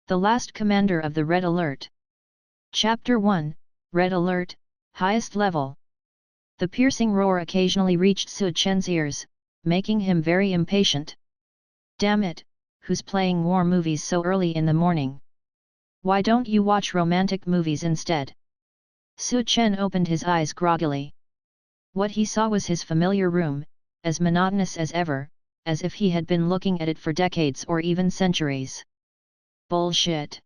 The Last Commander of the Red Alert. Chapter 1, Red Alert, Highest Level. The piercing roar occasionally reached Su Chen's ears, making him very impatient. Damn it, who's playing war movies so early in the morning? Why don't you watch romantic movies instead? Su Chen opened his eyes groggily. What he saw was his familiar room, as monotonous as ever, as if he had been looking at it for decades or even centuries. Bullshit.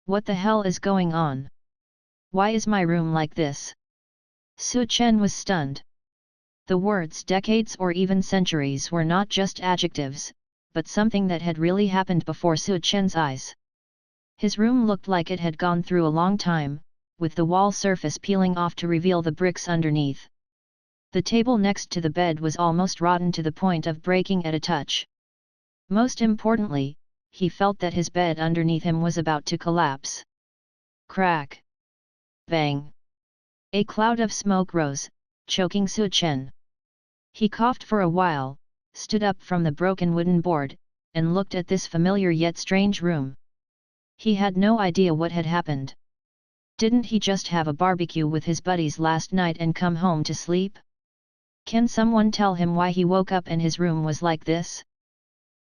What the hell is going on? Why is my room like this? Su Chen was stunned. The words decades or even centuries were not just adjectives, but something that had really happened before Su Chen's eyes. His room looked like it had gone through a long time, with the wall surface peeling off to reveal the bricks underneath. The table next to the bed was almost rotten to the point of breaking at a touch. Most importantly, he felt that his bed underneath him was about to collapse. Crack! Bang! A cloud of smoke rose, choking Su Chen. He coughed for a while, stood up from the broken wooden board, and looked at this familiar yet strange room. He had no idea what had happened. Didn't he just have a barbecue with his buddies last night and come home to sleep? Can someone tell him why he woke up and his room was like this?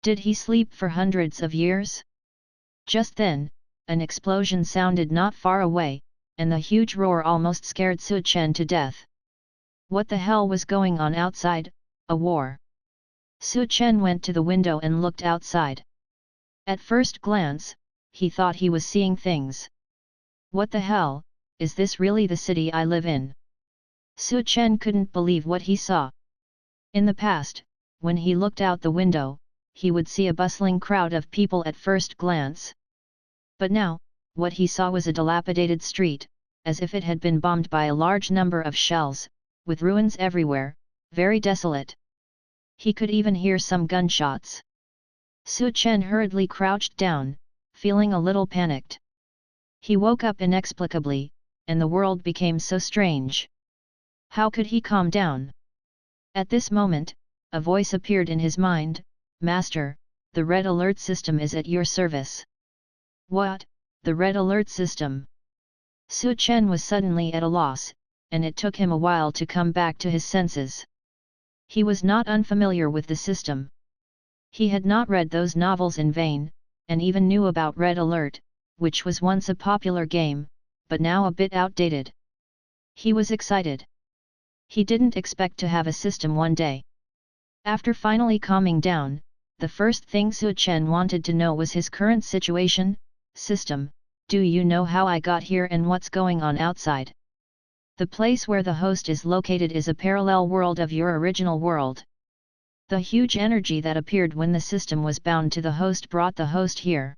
Did he sleep for hundreds of years? Just then, an explosion sounded not far away, and the huge roar almost scared Su Chen to death. What the hell was going on outside? A war? Su Chen went to the window and looked outside. At first glance, he thought he was seeing things. What the hell, is this really the city I live in? Su Chen couldn't believe what he saw. In the past, when he looked out the window, he would see a bustling crowd of people at first glance. But now, what he saw was a dilapidated street, as if it had been bombed by a large number of shells, with ruins everywhere, very desolate. He could even hear some gunshots. Su Chen hurriedly crouched down, feeling a little panicked. He woke up inexplicably, and the world became so strange. How could he calm down? At this moment, a voice appeared in his mind, "Master, the Red Alert system is at your service." What, the Red Alert system? Su Chen was suddenly at a loss, and it took him a while to come back to his senses. He was not unfamiliar with the system. He had not read those novels in vain, and even knew about Red Alert, which was once a popular game, but now a bit outdated. He was excited. He didn't expect to have a system one day. After finally calming down, the first thing Su Chen wanted to know was his current situation. System, do you know how I got here and what's going on outside? The place where the host is located is a parallel world of your original world. The huge energy that appeared when the system was bound to the host brought the host here.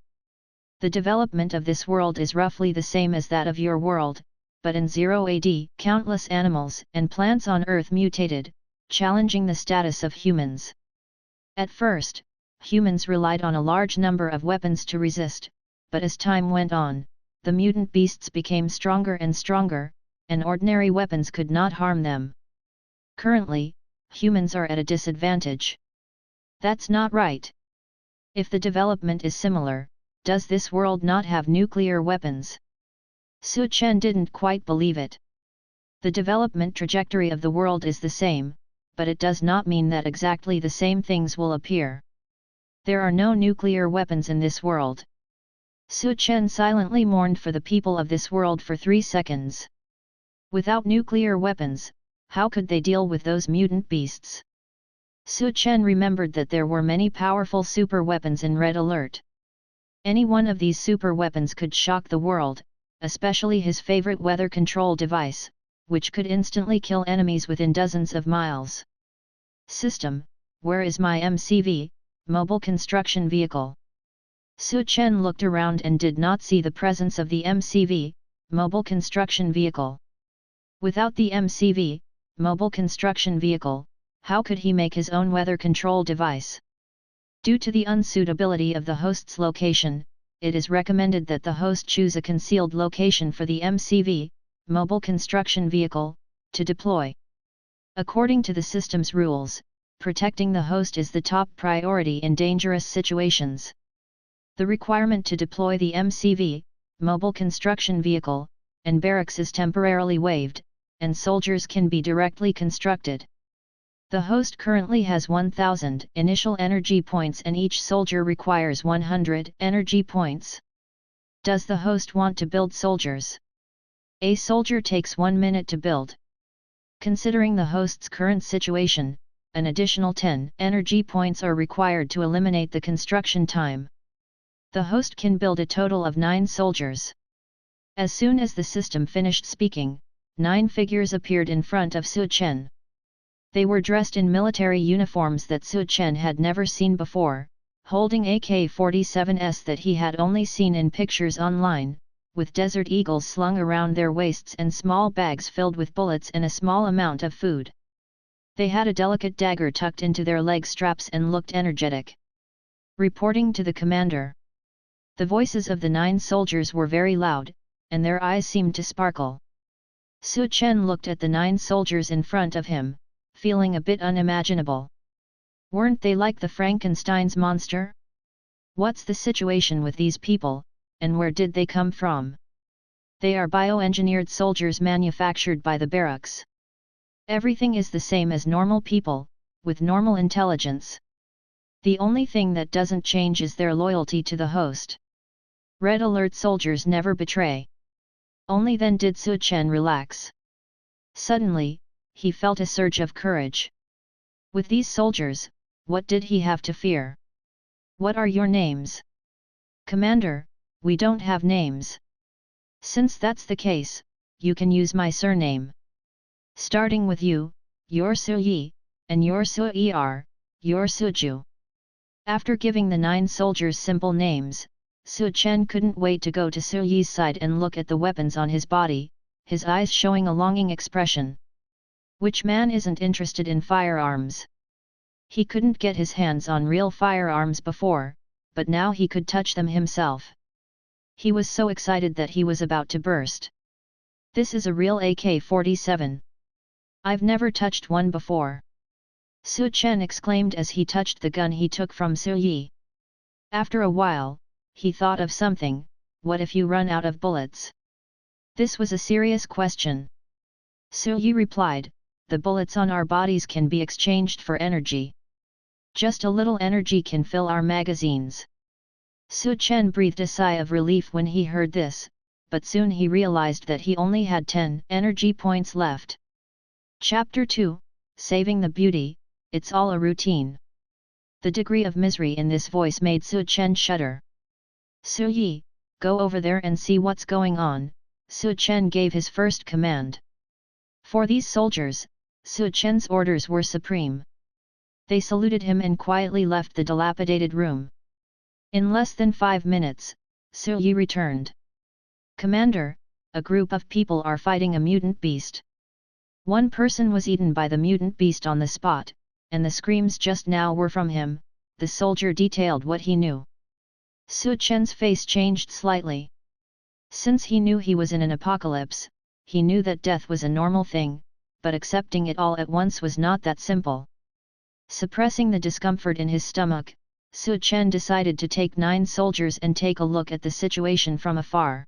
The development of this world is roughly the same as that of your world, but in 0 AD, countless animals and plants on Earth mutated, challenging the status of humans. At first, humans relied on a large number of weapons to resist, but as time went on, the mutant beasts became stronger and stronger, and ordinary weapons could not harm them. Currently, humans are at a disadvantage. That's not right. If the development is similar, does this world not have nuclear weapons? Su Chen didn't quite believe it. The development trajectory of the world is the same, but it does not mean that exactly the same things will appear. There are no nuclear weapons in this world. Su Chen silently mourned for the people of this world for 3 seconds. Without nuclear weapons, how could they deal with those mutant beasts? Su Chen remembered that there were many powerful super weapons in Red Alert. Any one of these super weapons could shock the world, especially his favorite weather control device, which could instantly kill enemies within dozens of miles. System, where is my MCV, mobile construction vehicle? Su Chen looked around and did not see the presence of the MCV, mobile construction vehicle. Without the MCV, mobile construction vehicle, how could he make his own weather control device? Due to the unsuitability of the host's location, it is recommended that the host choose a concealed location for the MCV, mobile construction vehicle, to deploy. According to the system's rules, protecting the host is the top priority in dangerous situations. The requirement to deploy the MCV, mobile construction vehicle, and barracks is temporarily waived, and soldiers can be directly constructed. The host currently has 1000 initial energy points and each soldier requires 100 energy points. Does the host want to build soldiers? A soldier takes 1 minute to build. Considering the host's current situation, an additional 10 energy points are required to eliminate the construction time. The host can build a total of 9 soldiers. As soon as the system finished speaking, 9 figures appeared in front of Su Chen. They were dressed in military uniforms that Su Chen had never seen before, holding AK-47s that he had only seen in pictures online, with desert eagles slung around their waists and small bags filled with bullets and a small amount of food. They had a delicate dagger tucked into their leg straps and looked energetic. Reporting to the commander. The voices of the 9 soldiers were very loud, and their eyes seemed to sparkle. Su Chen looked at the 9 soldiers in front of him, feeling a bit unimaginable. Weren't they like the Frankenstein's monster? What's the situation with these people, and where did they come from? They are bioengineered soldiers manufactured by the barracks. Everything is the same as normal people, with normal intelligence. The only thing that doesn't change is their loyalty to the host. Red Alert soldiers never betray. Only then did Su Chen relax. Suddenly, he felt a surge of courage. With these soldiers, what did he have to fear? What are your names? Commander, we don't have names. Since that's the case, you can use my surname. Starting with you, you're Su Yi, and you're Su Er, you're Su Ju. After giving the 9 soldiers simple names, Su Chen couldn't wait to go to Su Yi's side and look at the weapons on his body, his eyes showing a longing expression. Which man isn't interested in firearms? He couldn't get his hands on real firearms before, but now he could touch them himself. He was so excited that he was about to burst. This is a real AK-47. I've never touched one before. Su Chen exclaimed as he touched the gun he took from Su Yi. After a while, he thought of something. What if you run out of bullets? This was a serious question. Su Yi replied, the bullets on our bodies can be exchanged for energy. Just a little energy can fill our magazines. Su Chen breathed a sigh of relief when he heard this, but soon he realized that he only had 10 energy points left. Chapter 2, Saving the Beauty, It's All a Routine. The degree of misery in this voice made Su Chen shudder. Su Yi, go over there and see what's going on, Su Chen gave his first command. For these soldiers, Su Chen's orders were supreme. They saluted him and quietly left the dilapidated room. In less than 5 minutes, Su Yi returned. Commander, a group of people are fighting a mutant beast. One person was eaten by the mutant beast on the spot, and the screams just now were from him, the soldier detailed what he knew. Su Chen's face changed slightly. Since he knew he was in an apocalypse, he knew that death was a normal thing, but accepting it all at once was not that simple. Suppressing the discomfort in his stomach, Su Chen decided to take 9 soldiers and take a look at the situation from afar.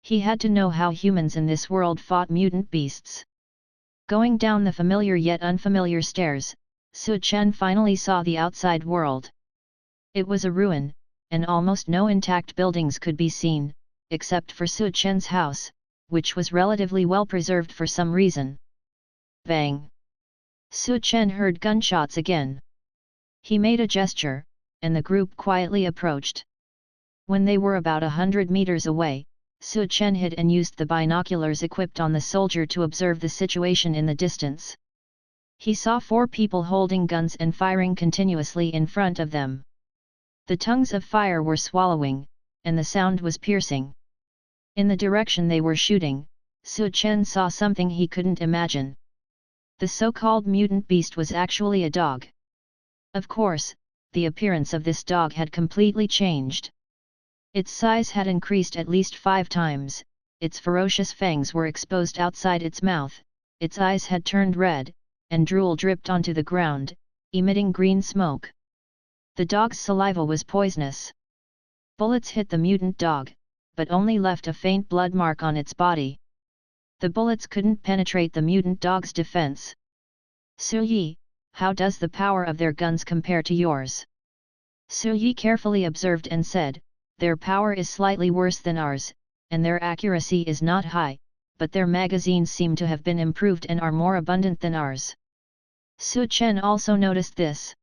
He had to know how humans in this world fought mutant beasts. Going down the familiar yet unfamiliar stairs, Su Chen finally saw the outside world. It was a ruin, and almost no intact buildings could be seen, except for Su Chen's house, which was relatively well preserved for some reason. Bang! Su Chen heard gunshots again. He made a gesture, and the group quietly approached. When they were about 100 meters away, Su Chen hid and used the binoculars equipped on the soldier to observe the situation in the distance. He saw 4 people holding guns and firing continuously in front of them. The tongues of fire were swallowing, and the sound was piercing. In the direction they were shooting, Su Chen saw something he couldn't imagine. The so-called mutant beast was actually a dog. Of course, the appearance of this dog had completely changed. Its size had increased at least 5 times, its ferocious fangs were exposed outside its mouth, its eyes had turned red, and drool dripped onto the ground, emitting green smoke. The dog's saliva was poisonous. Bullets hit the mutant dog, but only left a faint blood mark on its body. The bullets couldn't penetrate the mutant dog's defense. Su Yi, how does the power of their guns compare to yours? Su Yi carefully observed and said, their power is slightly worse than ours, and their accuracy is not high, but their magazines seem to have been improved and are more abundant than ours. Su Chen also noticed this.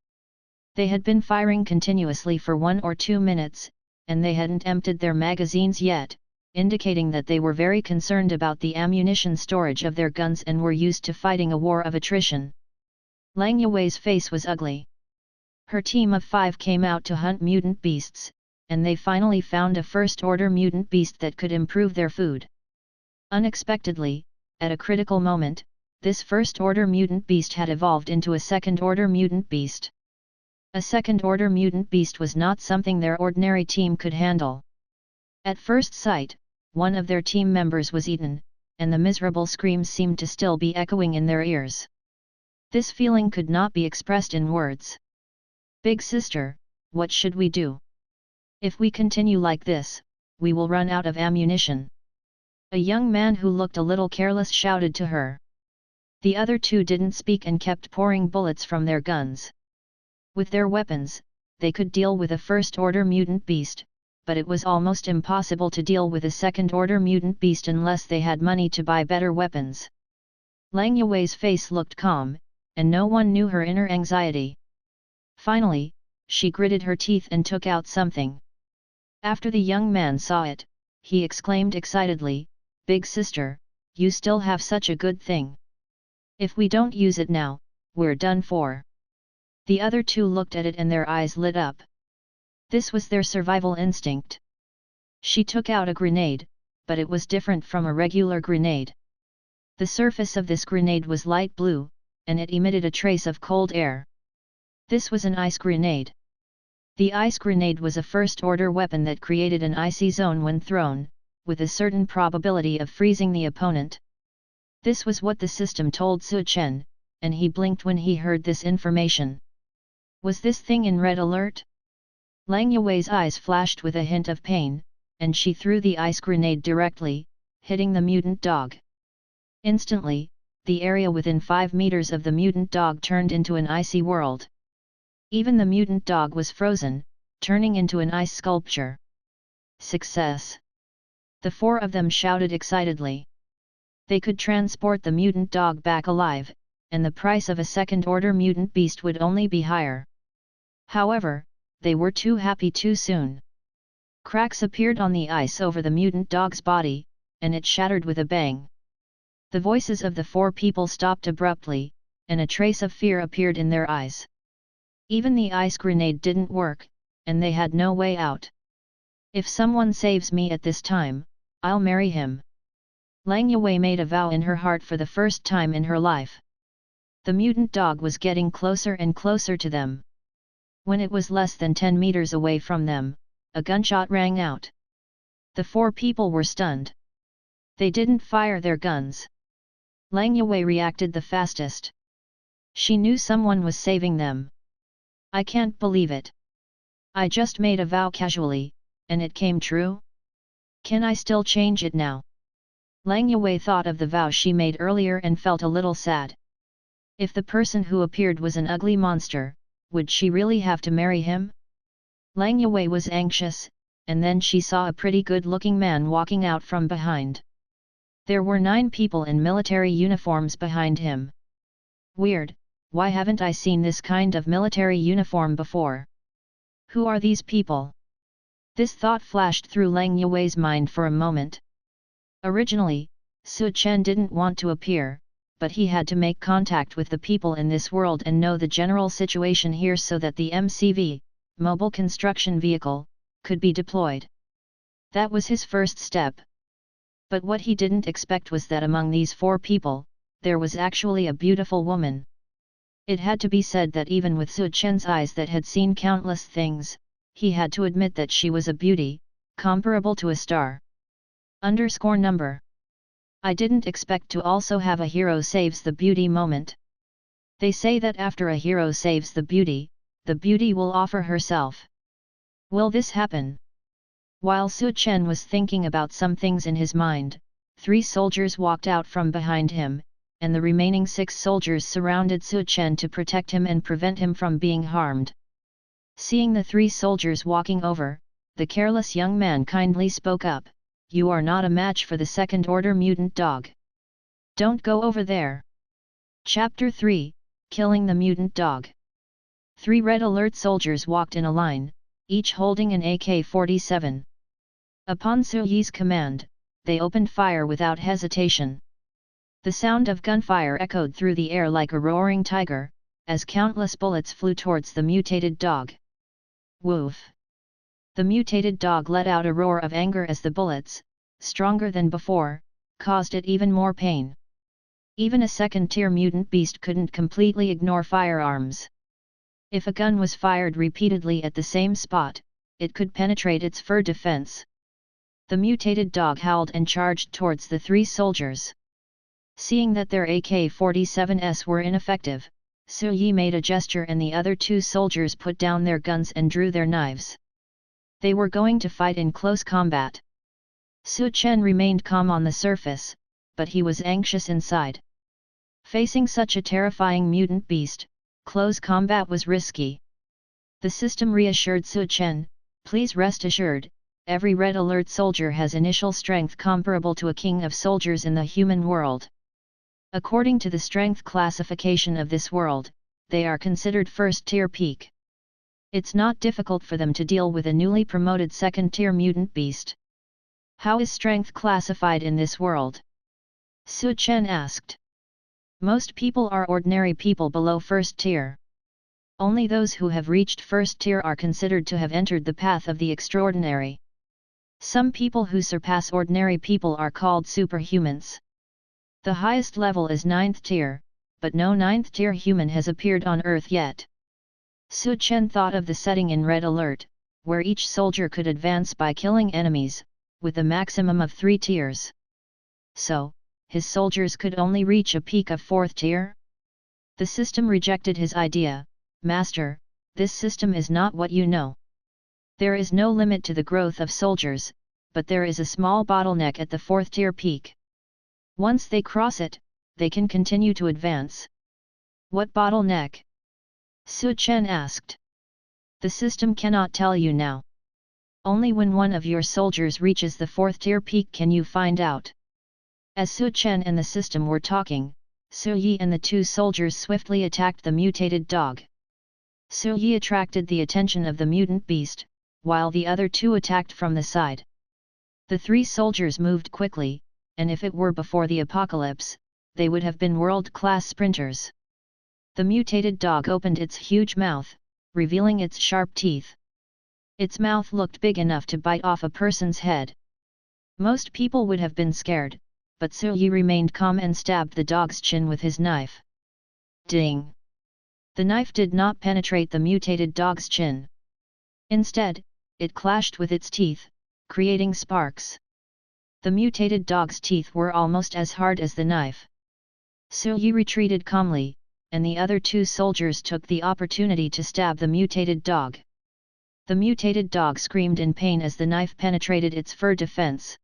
They had been firing continuously for 1 or 2 minutes, and they hadn't emptied their magazines yet, indicating that they were very concerned about the ammunition storage of their guns and were used to fighting a war of attrition. Lang Yuwei's face was ugly. Her team of 5 came out to hunt mutant beasts, and they finally found a first-order mutant beast that could improve their food. Unexpectedly, at a critical moment, this first-order mutant beast had evolved into a second-order mutant beast. A second-order mutant beast was not something their ordinary team could handle. At first sight, one of their team members was eaten, and the miserable screams seemed to still be echoing in their ears. This feeling could not be expressed in words. Big sister, what should we do? If we continue like this, we will run out of ammunition. A young man who looked a little careless shouted to her. The other 2 didn't speak and kept pouring bullets from their guns. With their weapons, they could deal with a first-order mutant beast, but it was almost impossible to deal with a second-order mutant beast unless they had money to buy better weapons. Lang Yuwei's face looked calm, and no one knew her inner anxiety. Finally, she gritted her teeth and took out something. After the young man saw it, he exclaimed excitedly, "Big sister, you still have such a good thing. If we don't use it now, we're done for." The other 2 looked at it and their eyes lit up. This was their survival instinct. She took out a grenade, but it was different from a regular grenade. The surface of this grenade was light blue, and it emitted a trace of cold air. This was an ice grenade. The ice grenade was a first-order weapon that created an icy zone when thrown, with a certain probability of freezing the opponent. This was what the system told Su Chen, and he blinked when he heard this information. Was this thing in red alert? Lang Yuwei's eyes flashed with a hint of pain, and she threw the ice grenade directly, hitting the mutant dog. Instantly, the area within 5 meters of the mutant dog turned into an icy world. Even the mutant dog was frozen, turning into an ice sculpture. Success! The 4 of them shouted excitedly. They could transport the mutant dog back alive, and the price of a second-order mutant beast would only be higher. However, they were too happy too soon. Cracks appeared on the ice over the mutant dog's body, and it shattered with a bang. The voices of the 4 people stopped abruptly, and a trace of fear appeared in their eyes. Even the ice grenade didn't work, and they had no way out. If someone saves me at this time, I'll marry him. Lang Yuwei made a vow in her heart for the first time in her life. The mutant dog was getting closer and closer to them. When it was less than 10 meters away from them, a gunshot rang out. The 4 people were stunned. They didn't fire their guns. Lang Yuwei reacted the fastest. She knew someone was saving them. I can't believe it. I just made a vow casually, and it came true? Can I still change it now? Lang Yuwei thought of the vow she made earlier and felt a little sad. If the person who appeared was an ugly monster, would she really have to marry him? Lang Yuwei was anxious, and then she saw a pretty good-looking man walking out from behind. There were 9 people in military uniforms behind him. Weird, why haven't I seen this kind of military uniform before? Who are these people? This thought flashed through Lang Yuwei's mind for a moment. Originally, Su Chen didn't want to appear, but he had to make contact with the people in this world and know the general situation here so that the MCV, mobile construction vehicle, could be deployed. That was his first step. But what he didn't expect was that among these 4 people, there was actually a beautiful woman. It had to be said that even with Su Chen's eyes that had seen countless things, he had to admit that she was a beauty, comparable to a star. _number. I didn't expect to also have a hero saves the beauty moment. They say that after a hero saves the beauty will offer herself. Will this happen? While Su Chen was thinking about some things in his mind, 3 soldiers walked out from behind him, and the remaining 6 soldiers surrounded Su Chen to protect him and prevent him from being harmed. Seeing the 3 soldiers walking over, the careless young man kindly spoke up, "You are not a match for the second-order mutant dog. Don't go over there." Chapter 3, Killing the Mutant Dog. 3 red alert soldiers walked in a line, each holding an AK-47. Upon Su Yi's command, they opened fire without hesitation. The sound of gunfire echoed through the air like a roaring tiger, as countless bullets flew towards the mutated dog. Woof! The mutated dog let out a roar of anger as the bullets, stronger than before, caused it even more pain. Even a second-tier mutant beast couldn't completely ignore firearms. If a gun was fired repeatedly at the same spot, it could penetrate its fur defense. The mutated dog howled and charged towards the 3 soldiers. Seeing that their AK-47s were ineffective, Su Yi made a gesture and the other 2 soldiers put down their guns and drew their knives. They were going to fight in close combat. Su Chen remained calm on the surface, but he was anxious inside. Facing such a terrifying mutant beast, close combat was risky. The system reassured Su Chen, "Please rest assured, every red alert soldier has initial strength comparable to a king of soldiers in the human world. According to the strength classification of this world, they are considered first-tier peak. It's not difficult for them to deal with a newly promoted second-tier mutant beast." "How is strength classified in this world?" Su Chen asked. "Most people are ordinary people below first tier. Only those who have reached first tier are considered to have entered the path of the extraordinary. Some people who surpass ordinary people are called superhumans. The highest level is 9th tier, but no 9th tier human has appeared on Earth yet." Su Chen thought of the setting in Red Alert, where each soldier could advance by killing enemies, with a maximum of 3 tiers. So, his soldiers could only reach a peak of 4th tier? The system rejected his idea. "Master, this system is not what you know. There is no limit to the growth of soldiers, but there is a small bottleneck at the 4th tier peak. Once they cross it, they can continue to advance." "What bottleneck?" Su Chen asked. "The system cannot tell you now. Only when one of your soldiers reaches the 4th tier peak can you find out." As Su Chen and the system were talking, Su Yi and the 2 soldiers swiftly attacked the mutated dog. Su Yi attracted the attention of the mutant beast, while the other 2 attacked from the side. The 3 soldiers moved quickly, and if it were before the apocalypse, they would have been world-class sprinters. The mutated dog opened its huge mouth, revealing its sharp teeth. Its mouth looked big enough to bite off a person's head. Most people would have been scared, but Su Yi remained calm and stabbed the dog's chin with his knife. Ding! The knife did not penetrate the mutated dog's chin. Instead, it clashed with its teeth, creating sparks. The mutated dog's teeth were almost as hard as the knife. Su Yi retreated calmly, and the other 2 soldiers took the opportunity to stab the mutated dog. The mutated dog screamed in pain as the knife penetrated its fur defense.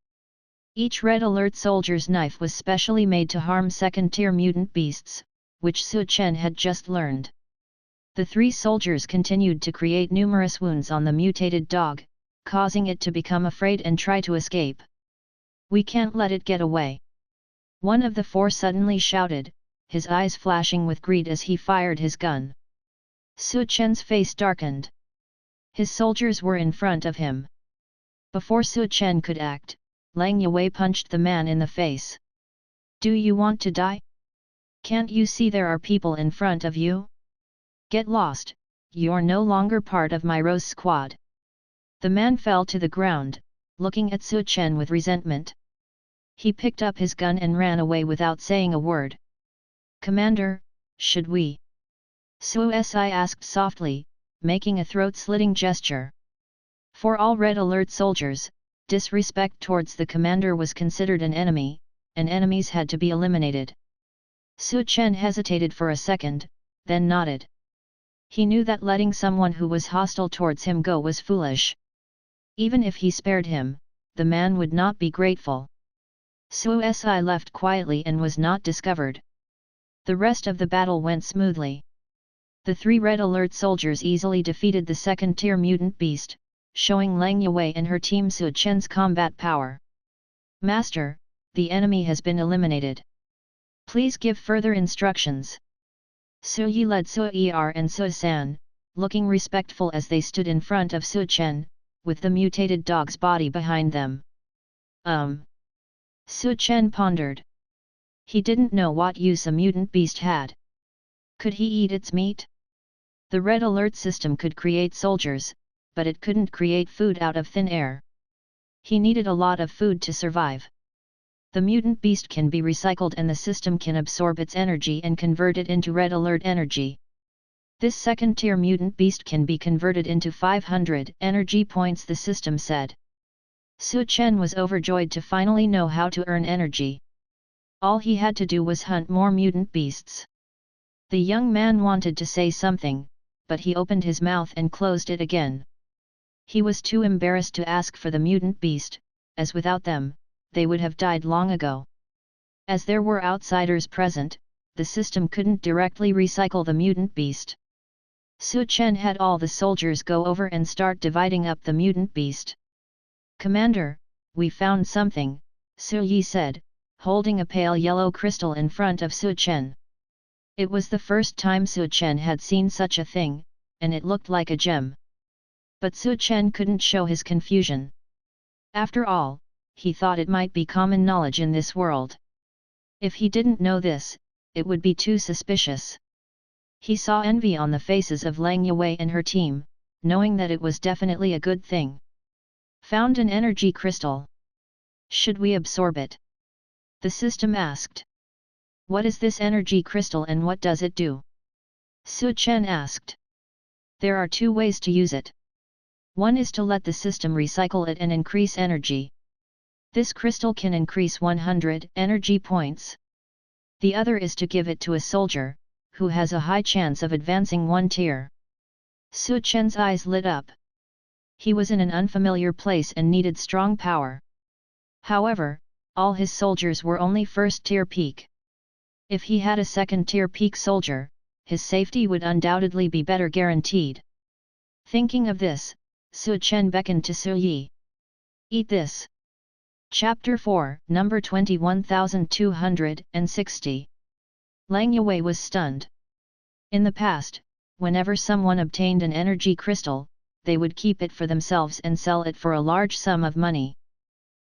Each red alert soldier's knife was specially made to harm second-tier mutant beasts, which Su Chen had just learned. The 3 soldiers continued to create numerous wounds on the mutated dog, causing it to become afraid and try to escape. "We can't let it get away," one of the 4 suddenly shouted, his eyes flashing with greed as he fired his gun. Su Chen's face darkened. His soldiers were in front of him. Before Su Chen could act, Lang Yue punched the man in the face. "Do you want to die? Can't you see there are people in front of you? Get lost, you're no longer part of my Rose squad." The man fell to the ground, looking at Su Chen with resentment. He picked up his gun and ran away without saying a word. "Commander, should we?" Su Si asked softly, making a throat-slitting gesture. For all Red Alert soldiers, disrespect towards the commander was considered an enemy, and enemies had to be eliminated. Su Chen hesitated for a second, then nodded. He knew that letting someone who was hostile towards him go was foolish. Even if he spared him, the man would not be grateful. Su Si left quietly and was not discovered. The rest of the battle went smoothly. The 3 Red Alert soldiers easily defeated the second-tier mutant beast, showing Lang Yue and her team Su Chen's combat power. Master, the enemy has been eliminated. Please give further instructions. Su Yi led Su Er and Su San, looking respectful as they stood in front of Su Chen, with the mutated dog's body behind them. Su Chen pondered. He didn't know what use a mutant beast had. Could he eat its meat? The Red Alert system could create soldiers, but it couldn't create food out of thin air. He needed a lot of food to survive. The mutant beast can be recycled and the system can absorb its energy and convert it into Red Alert energy. This second-tier mutant beast can be converted into 500 energy points, the system said. Su Chen was overjoyed to finally know how to earn energy. All he had to do was hunt more mutant beasts. The young man wanted to say something, but he opened his mouth and closed it again. He was too embarrassed to ask for the mutant beast, as without them, they would have died long ago. As there were outsiders present, the system couldn't directly recycle the mutant beast. Su Chen had all the soldiers go over and start dividing up the mutant beast. Commander, we found something, Su Yi said, holding a pale yellow crystal in front of Su Chen. It was the first time Su Chen had seen such a thing, and it looked like a gem. But Su Chen couldn't show his confusion. After all, he thought it might be common knowledge in this world. If he didn't know this, it would be too suspicious. He saw envy on the faces of Lang Yue and her team, knowing that it was definitely a good thing. Found an energy crystal. Should we absorb it? The system asked. What is this energy crystal and what does it do? Su Chen asked. There are 2 ways to use it. One is to let the system recycle it and increase energy. This crystal can increase 100 energy points. The other is to give it to a soldier, who has a high chance of advancing 1 tier. Su Chen's eyes lit up. He was in an unfamiliar place and needed strong power. However, all his soldiers were only first-tier peak. If he had a second-tier peak soldier, his safety would undoubtedly be better guaranteed. Thinking of this, Su Chen beckoned to Su Yi. Eat this. Chapter 4, number 21260. Lang Yue was stunned. In the past, whenever someone obtained an energy crystal, they would keep it for themselves and sell it for a large sum of money.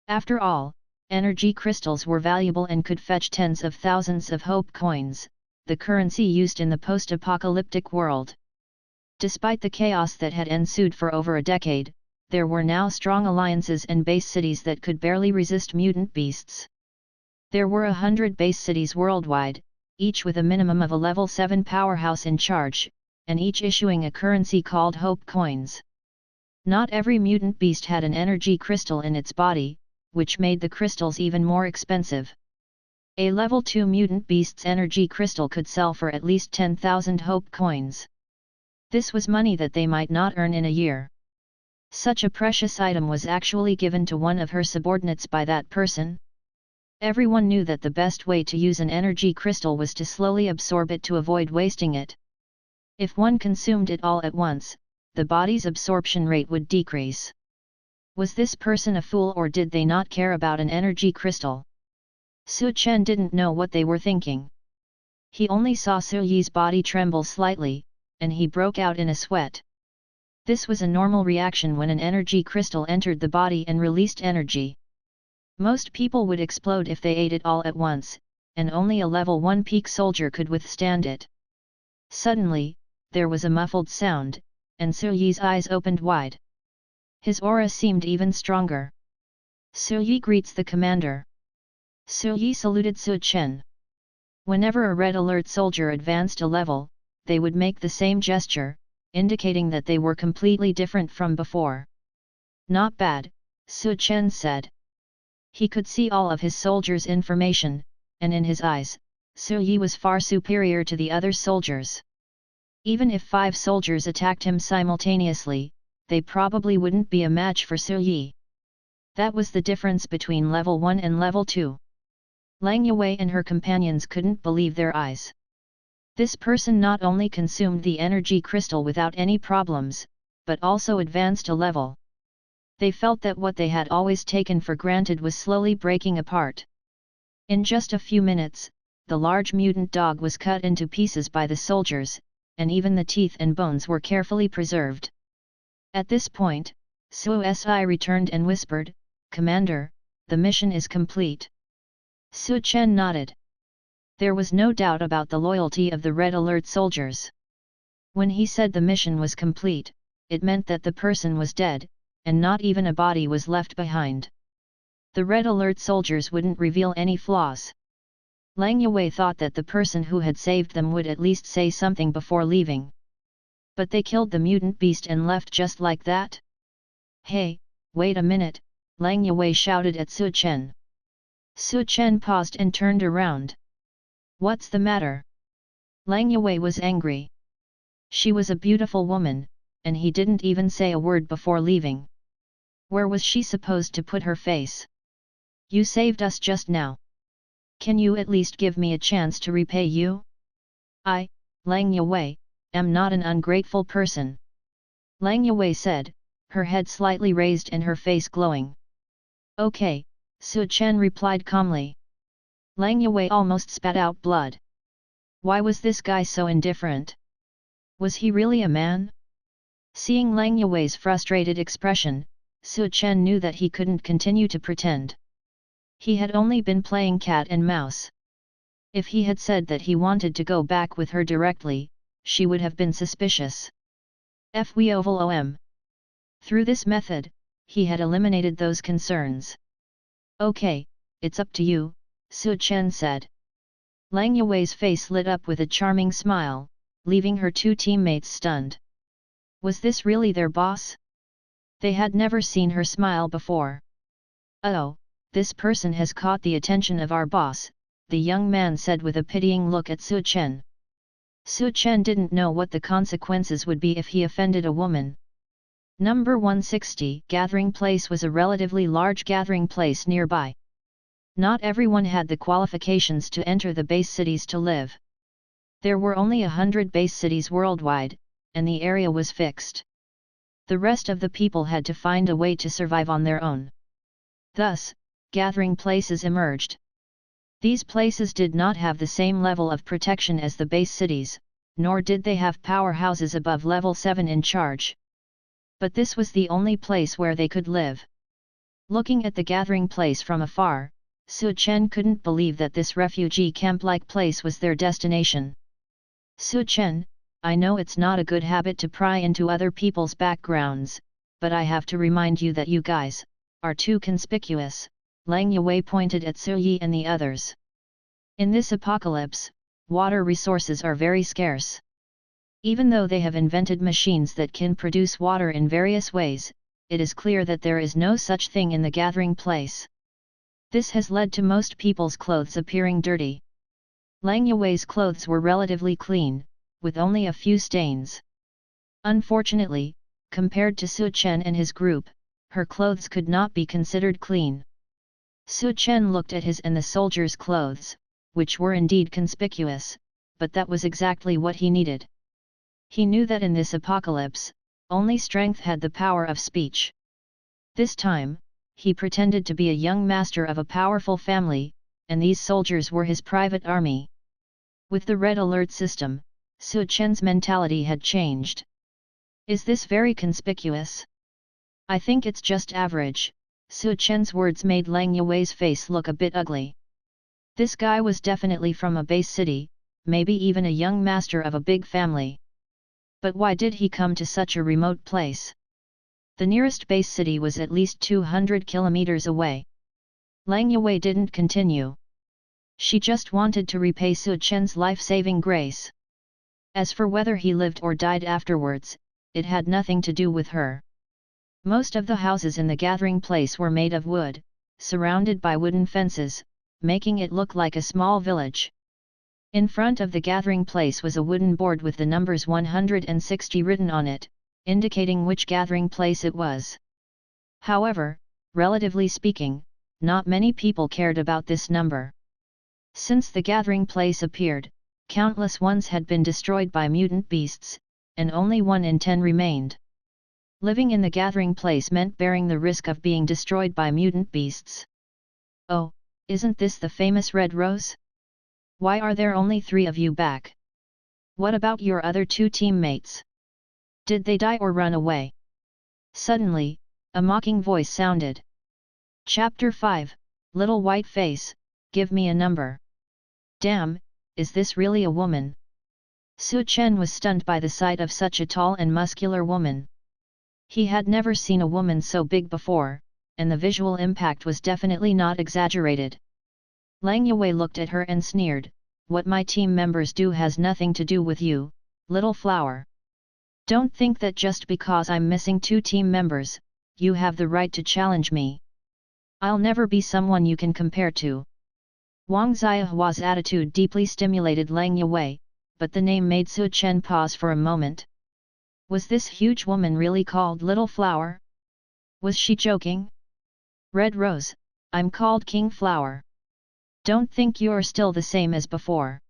After all, energy crystals were valuable and could fetch tens of thousands of hope coins, the currency used in the post-apocalyptic world. Despite the chaos that had ensued for over a decade, there were now strong alliances and base cities that could barely resist mutant beasts. There were 100 base cities worldwide, each with a minimum of a level 7 powerhouse in charge, and each issuing a currency called hope coins. Not every mutant beast had an energy crystal in its body, which made the crystals even more expensive. A level 2 mutant beast's energy crystal could sell for at least 10,000 hope coins. This was money that they might not earn in a year. Such a precious item was actually given to one of her subordinates by that person. Everyone knew that the best way to use an energy crystal was to slowly absorb it to avoid wasting it. If one consumed it all at once, the body's absorption rate would decrease. Was this person a fool or did they not care about an energy crystal? Su Chen didn't know what they were thinking. He only saw Su Yi's body tremble slightly, and he broke out in a sweat. This was a normal reaction when an energy crystal entered the body and released energy. Most people would explode if they ate it all at once, and only a level 1 peak soldier could withstand it. Suddenly, there was a muffled sound, and Su Yi's eyes opened wide. His aura seemed even stronger. Su Yi greets the commander. Su Yi saluted Su Chen. Whenever a red alert soldier advanced a level, they would make the same gesture, indicating that they were completely different from before. Not bad, Su Chen said. He could see all of his soldiers' information, and in his eyes, Su Yi was far superior to the other soldiers. Even if 5 soldiers attacked him simultaneously, they probably wouldn't be a match for Su Yi. That was the difference between level 1 and level 2. Lang Yue and her companions couldn't believe their eyes. This person not only consumed the energy crystal without any problems, but also advanced a level. They felt that what they had always taken for granted was slowly breaking apart. In just a few minutes, the large mutant dog was cut into pieces by the soldiers, and even the teeth and bones were carefully preserved. At this point, Su Si returned and whispered, "Commander, the mission is complete." Su Chen nodded. There was no doubt about the loyalty of the Red Alert soldiers. When he said the mission was complete, it meant that the person was dead, and not even a body was left behind. The Red Alert soldiers wouldn't reveal any flaws. Lang Yue thought that the person who had saved them would at least say something before leaving. But they killed the mutant beast and left just like that? "Hey, wait a minute," Lang Yue shouted at Su Chen. Su Chen paused and turned around. "What's the matter?" Lang Yue was angry. She was a beautiful woman, and he didn't even say a word before leaving. Where was she supposed to put her face? "You saved us just now. Can you at least give me a chance to repay you?" "I, Lang Yue, am not an ungrateful person," Lang Yue said, her head slightly raised and her face glowing. "Okay," Su Chen replied calmly. Lang Yue almost spat out blood. Why was this guy so indifferent? Was he really a man? Seeing Lang Yue's frustrated expression, Su Chen knew that he couldn't continue to pretend. He had only been playing cat and mouse. If he had said that he wanted to go back with her directly, she would have been suspicious. Fwovom. Through this method, he had eliminated those concerns. "Okay, it's up to you," Su Chen said. Lang Yue's face lit up with a charming smile, leaving her two teammates stunned. Was this really their boss? They had never seen her smile before. "Oh, this person has caught the attention of our boss," the young man said with a pitying look at Su Chen. Su Chen didn't know what the consequences would be if he offended a woman. Number 160 Gathering Place was a relatively large gathering place nearby. Not everyone had the qualifications to enter the base cities to live. There were only 100 base cities worldwide, and the area was fixed. The rest of the people had to find a way to survive on their own. Thus, gathering places emerged. These places did not have the same level of protection as the base cities, nor did they have powerhouses above level 7 in charge. But this was the only place where they could live. Looking at the gathering place from afar, Su Chen couldn't believe that this refugee camp-like place was their destination. "Su Chen, I know it's not a good habit to pry into other people's backgrounds, but I have to remind you that you guys are too conspicuous," Lang Yue pointed at Su Yi and the others. "In this apocalypse, water resources are very scarce. Even though they have invented machines that can produce water in various ways, it is clear that there is no such thing in the gathering place. This has led to most people's clothes appearing dirty." Lang Yue's clothes were relatively clean, with only a few stains. Unfortunately, compared to Su Chen and his group, her clothes could not be considered clean. Su Chen looked at his and the soldiers' clothes, which were indeed conspicuous, but that was exactly what he needed. He knew that in this apocalypse, only strength had the power of speech. This time, he pretended to be a young master of a powerful family, and these soldiers were his private army. With the red alert system, Su Chen's mentality had changed. "Is this very conspicuous?" "I think it's just average." Su Chen's words made Lang Yue's face look a bit ugly. This guy was definitely from a base city, maybe even a young master of a big family. But why did he come to such a remote place? The nearest base city was at least 200 kilometers away. Lang Yue didn't continue. She just wanted to repay Su Chen's life-saving grace. As for whether he lived or died afterwards, it had nothing to do with her. Most of the houses in the gathering place were made of wood, surrounded by wooden fences, making it look like a small village. In front of the gathering place was a wooden board with the numbers 160 written on it, indicating which gathering place it was. However, relatively speaking, not many people cared about this number. Since the gathering place appeared, countless ones had been destroyed by mutant beasts, and only 1 in 10 remained. Living in the gathering place meant bearing the risk of being destroyed by mutant beasts. Oh, isn't this the famous Red Rose? Why are there only 3 of you back? What about your other 2 teammates? Did they die or run away? Suddenly, a mocking voice sounded. Chapter 5, Little White Face, give me a number. Damn, is this really a woman? Su Chen was stunned by the sight of such a tall and muscular woman. He had never seen a woman so big before, and the visual impact was definitely not exaggerated. Lang Yue looked at her and sneered, what my team members do has nothing to do with you, little flower. Don't think that just because I'm missing 2 team members, you have the right to challenge me. I'll never be someone you can compare to. Wang Xiaohua's attitude deeply stimulated Lang Yue, but the name made Su Chen pause for a moment. Was this huge woman really called Little Flower? Was she joking? Red Rose, I'm called King Flower. Don't think you're still the same as before.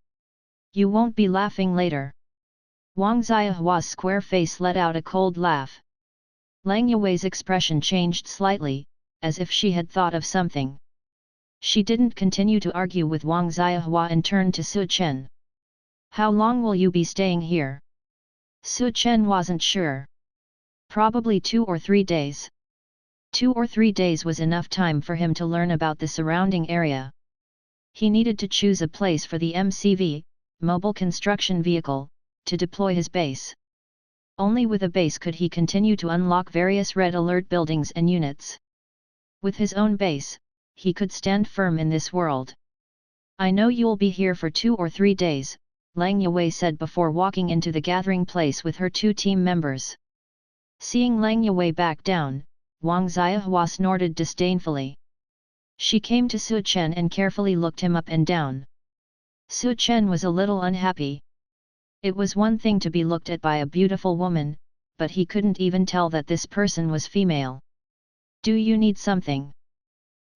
You won't be laughing later. Wang Xiaohua's square face let out a cold laugh. Lang Yue's expression changed slightly, as if she had thought of something. She didn't continue to argue with Wang Xiaohua and turned to Su Chen. How long will you be staying here? Su Chen wasn't sure. Probably 2 or 3 days. 2 or 3 days was enough time for him to learn about the surrounding area. He needed to choose a place for the MCV, mobile construction vehicle, to deploy his base. Only with a base could he continue to unlock various red alert buildings and units. With his own base, he could stand firm in this world. I know you'll be here for 2 or 3 days, Lang Yue said before walking into the gathering place with her 2 team members. Seeing Lang Yue back down, Wang Xiaohua snorted disdainfully. She came to Su Chen and carefully looked him up and down. Su Chen was a little unhappy. It was one thing to be looked at by a beautiful woman, but he couldn't even tell that this person was female. Do you need something?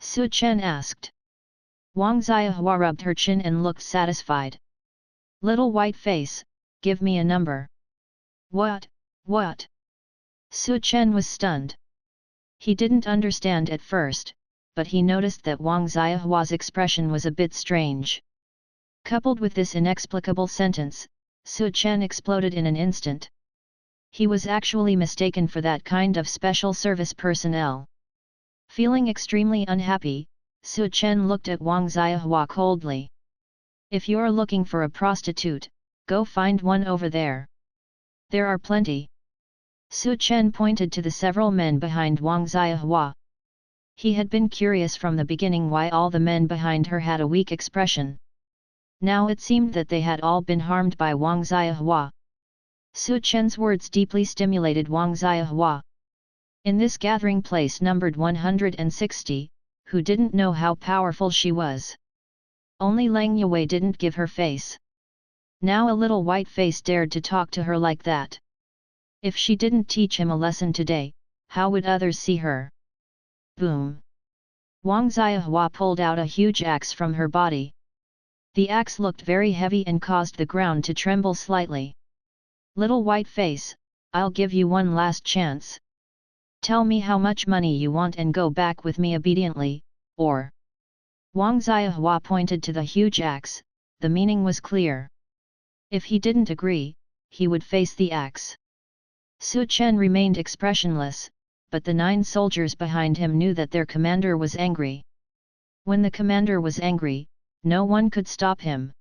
Su Chen asked. Wang Xiaohua rubbed her chin and looked satisfied. Little white face, give me a number. What? Su Chen was stunned. He didn't understand at first, but he noticed that Wang Xiaohua's expression was a bit strange. Coupled with this inexplicable sentence, Su Chen exploded in an instant. He was actually mistaken for that kind of special service personnel. Feeling extremely unhappy, Su Chen looked at Wang Xiaohua coldly. If you're looking for a prostitute, go find one over there. There are plenty. Su Chen pointed to the several men behind Wang Xiaohua. He had been curious from the beginning why all the men behind her had a weak expression. Now it seemed that they had all been harmed by Wang Xiaohua. Su Chen's words deeply stimulated Wang Xiaohua. In this gathering place numbered 160, who didn't know how powerful she was. Only Lang Yue didn't give her face. Now a little white face dared to talk to her like that. If she didn't teach him a lesson today, how would others see her? Boom! Wang Xiaohua pulled out a huge axe from her body. The axe looked very heavy and caused the ground to tremble slightly. Little white face, I'll give you one last chance. Tell me how much money you want and go back with me obediently, or... Wang Xiaohua pointed to the huge axe, the meaning was clear. If he didn't agree, he would face the axe. Su Chen remained expressionless, but the 9 soldiers behind him knew that their commander was angry. When the commander was angry, no one could stop him.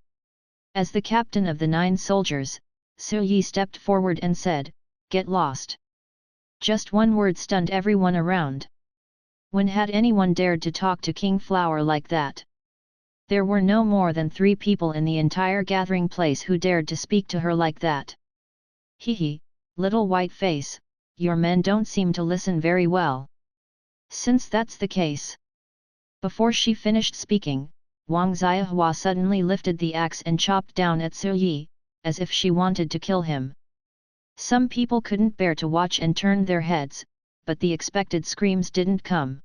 As the captain of the 9 soldiers, Su Yi stepped forward and said, "Get lost." Just one word stunned everyone around. When had anyone dared to talk to King Flower like that? There were no more than 3 people in the entire gathering place who dared to speak to her like that. Hee, little white face, your men don't seem to listen very well. Since that's the case. Before she finished speaking, Wang Xiaohua suddenly lifted the axe and chopped down at Su Yi, as if she wanted to kill him. Some people couldn't bear to watch and turned their heads, but the expected screams didn't come.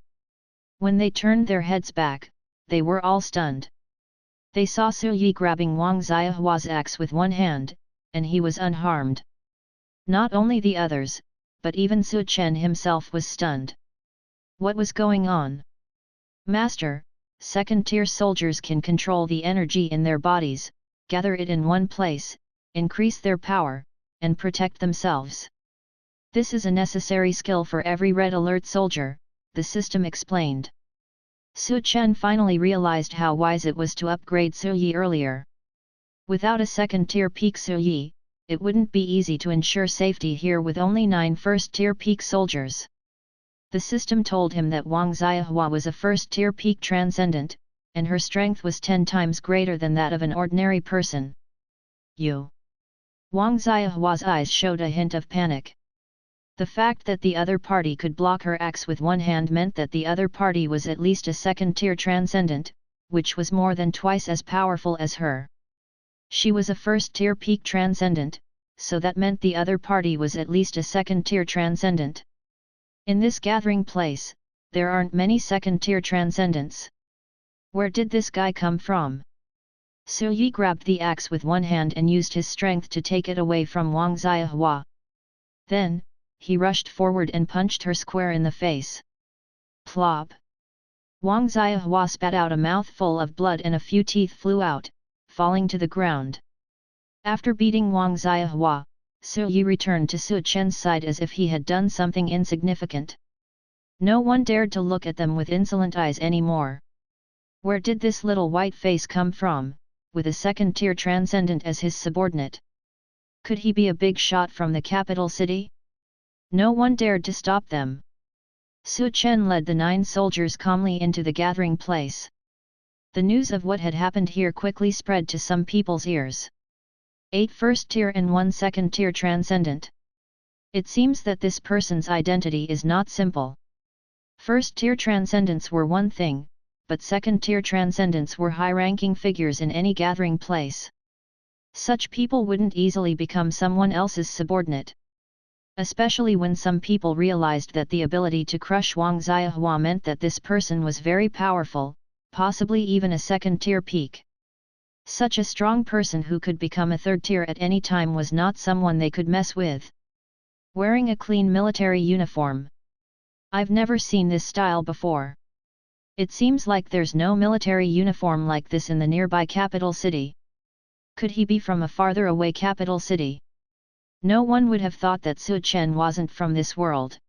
When they turned their heads back, they were all stunned. They saw Su Yi grabbing Wang Xiaohua's axe with one hand, and he was unharmed. Not only the others, but even Su Chen himself was stunned. What was going on? Master, second-tier soldiers can control the energy in their bodies, gather it in one place, increase their power, and protect themselves. This is a necessary skill for every Red Alert soldier, the system explained. Su Chen finally realized how wise it was to upgrade Su Yi earlier. Without a second-tier peak Su Yi, it wouldn't be easy to ensure safety here with only 9 first-tier peak soldiers. The system told him that Wang Xiaohua was a first-tier peak transcendent, and her strength was 10 times greater than that of an ordinary person. You. Wang Xiaohua's eyes showed a hint of panic. The fact that the other party could block her axe with one hand meant that the other party was at least a second-tier transcendent, which was more than twice as powerful as her. She was a first-tier peak transcendent, so that meant the other party was at least a second-tier transcendent. In this gathering place, there aren't many second-tier transcendents. Where did this guy come from? Su Yi grabbed the axe with one hand and used his strength to take it away from Wang Xiaohua. Then, he rushed forward and punched her square in the face. Plop! Wang Xiaohua spat out a mouthful of blood and a few teeth flew out, falling to the ground. After beating Wang Xiaohua, Su Yi returned to Su Chen's side as if he had done something insignificant. No one dared to look at them with insolent eyes anymore. Where did this little white face come from, with a second-tier transcendent as his subordinate? Could he be a big shot from the capital city? No one dared to stop them. Su Chen led the 9 soldiers calmly into the gathering place. The news of what had happened here quickly spread to some people's ears. 8 first-tier and 1 second-tier transcendent. It seems that this person's identity is not simple. First-tier transcendents were one thing, but second-tier transcendents were high-ranking figures in any gathering place. Such people wouldn't easily become someone else's subordinate. Especially when some people realized that the ability to crush Wang Xiaohua meant that this person was very powerful, possibly even a second-tier peak. Such a strong person who could become a third tier at any time was not someone they could mess with. Wearing a clean military uniform. I've never seen this style before. It seems like there's no military uniform like this in the nearby capital city. Could he be from a farther away capital city? No one would have thought that Su Chen wasn't from this world.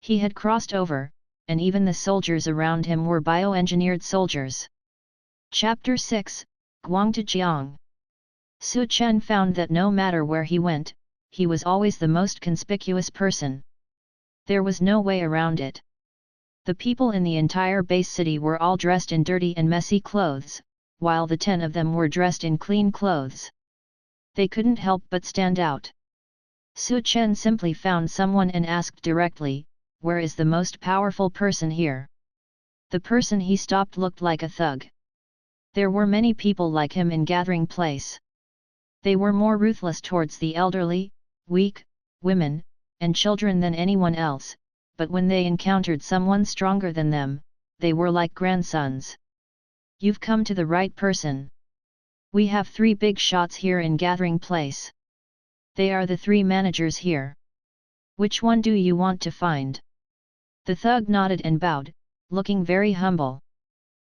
He had crossed over, and even the soldiers around him were bioengineered soldiers. Chapter 6, Guang to Jiang. Su Chen found that no matter where he went, he was always the most conspicuous person. There was no way around it. The people in the entire base city were all dressed in dirty and messy clothes, while the 10 of them were dressed in clean clothes. They couldn't help but stand out. Su Chen simply found someone and asked directly, "Where is the most powerful person here?" The person he stopped looked like a thug. There were many people like him in gathering place. They were more ruthless towards the elderly, weak, women, and children than anyone else, but when they encountered someone stronger than them, they were like grandsons. "You've come to the right person. We have 3 big shots here in gathering place. They are the 3 managers here. Which one do you want to find?" The thug nodded and bowed, looking very humble.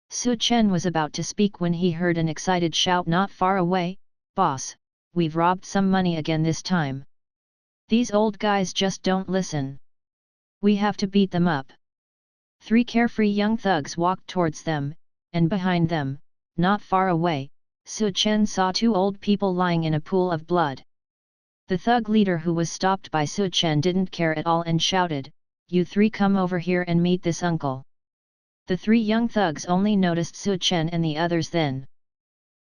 Su Chen was about to speak when he heard an excited shout not far away, "Boss, we've robbed some money again this time. These old guys just don't listen. We have to beat them up." 3 carefree young thugs walked towards them, and behind them, not far away, Su Chen saw 2 old people lying in a pool of blood. The thug leader who was stopped by Su Chen didn't care at all and shouted, "You 3 come over here and meet this uncle." The 3 young thugs only noticed Su Chen and the others then.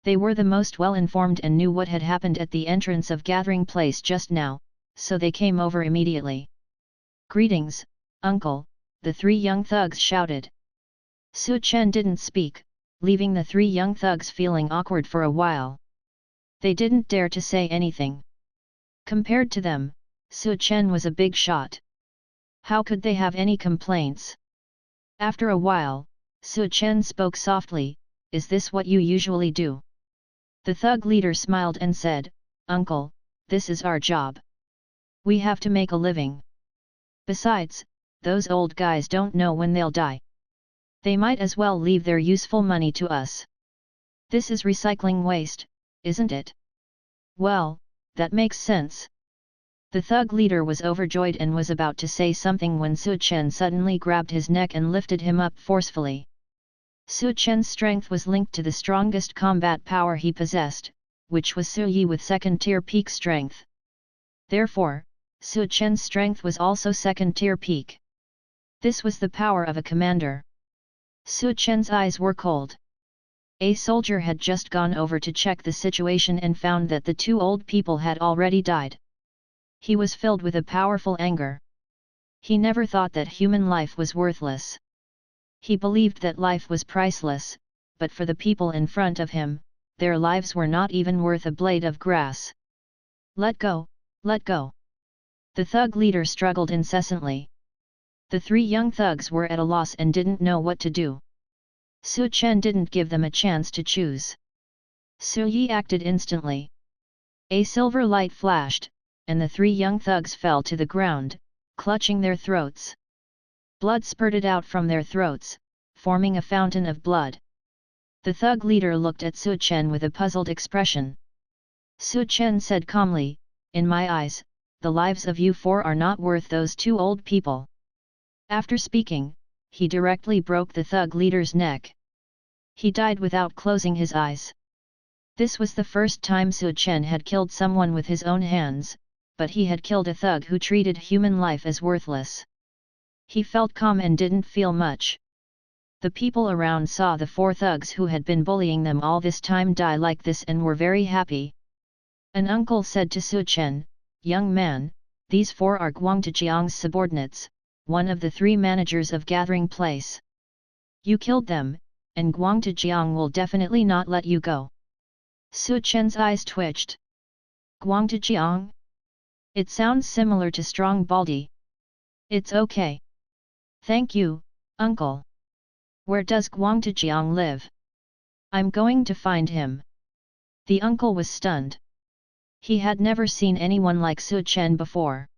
They were the most well-informed and knew what had happened at the entrance of gathering place just now, so they came over immediately. "Greetings, uncle," the 3 young thugs shouted. Su Chen didn't speak, leaving the 3 young thugs feeling awkward for a while. They didn't dare to say anything. Compared to them, Su Chen was a big shot. How could they have any complaints? After a while, Su Chen spoke softly, "Is this what you usually do?" The thug leader smiled and said, "Uncle, this is our job. We have to make a living. Besides, those old guys don't know when they'll die. They might as well leave their useful money to us. This is recycling waste, isn't it?" "Well, that makes sense." The thug leader was overjoyed and was about to say something when Su Chen suddenly grabbed his neck and lifted him up forcefully. Su Chen's strength was linked to the strongest combat power he possessed, which was Su Yi with second-tier peak strength. Therefore, Su Chen's strength was also second-tier peak. This was the power of a commander. Su Chen's eyes were cold. A soldier had just gone over to check the situation and found that the two old people had already died. He was filled with a powerful anger. He never thought that human life was worthless. He believed that life was priceless, but for the people in front of him, their lives were not even worth a blade of grass. "Let go, let go." The thug leader struggled incessantly. The three young thugs were at a loss and didn't know what to do. Su Chen didn't give them a chance to choose. Su Yi acted instantly. A silver light flashed, and the three young thugs fell to the ground, clutching their throats. Blood spurted out from their throats, forming a fountain of blood. The thug leader looked at Su Chen with a puzzled expression. Su Chen said calmly, "In my eyes, the lives of you four are not worth those two old people." After speaking, he directly broke the thug leader's neck. He died without closing his eyes. This was the first time Su Chen had killed someone with his own hands, but he had killed a thug who treated human life as worthless. He felt calm and didn't feel much. The people around saw the four thugs who had been bullying them all this time die like this and were very happy. An uncle said to Su Chen, "Young man, these four are Guangtujiang's subordinates, one of the three managers of Gathering Place. You killed them, and Guangtujiang will definitely not let you go." Su Chen's eyes twitched. Guangtujiang? It sounds similar to Strong Baldy. It's okay. Thank you, uncle. Where does Guangtujiang live? I'm going to find him. The uncle was stunned. He had never seen anyone like Su Chen before.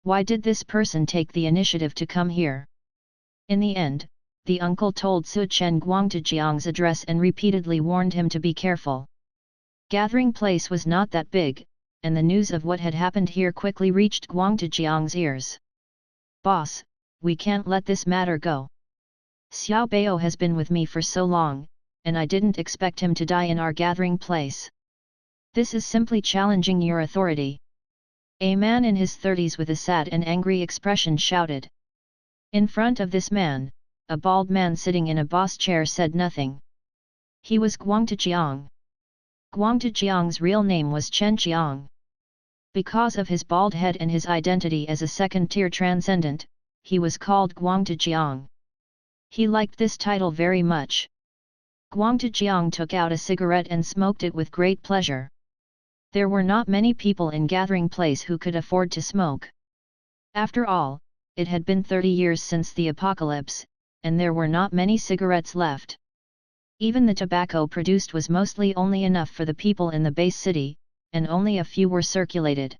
Why did this person take the initiative to come here? In the end, the uncle told Su Chen Guangtujiang's address and repeatedly warned him to be careful. Gathering Place was not that big, and the news of what had happened here quickly reached Guangtujiang's ears. "Boss, we can't let this matter go. Xiao Bao has been with me for so long, and I didn't expect him to die in our Gathering Place. This is simply challenging your authority." A man in his 30s with a sad and angry expression shouted. In front of this man, a bald man sitting in a boss chair said nothing. He was Guangtujiang. Guangtujiang's real name was Chen Qiang. Because of his bald head and his identity as a second-tier transcendent, he was called Xuanhuan. He liked this title very much. Xuanhuan took out a cigarette and smoked it with great pleasure. There were not many people in Gathering Place who could afford to smoke. After all, it had been 30 years since the apocalypse, and there were not many cigarettes left. Even the tobacco produced was mostly only enough for the people in the base city, and only a few were circulated.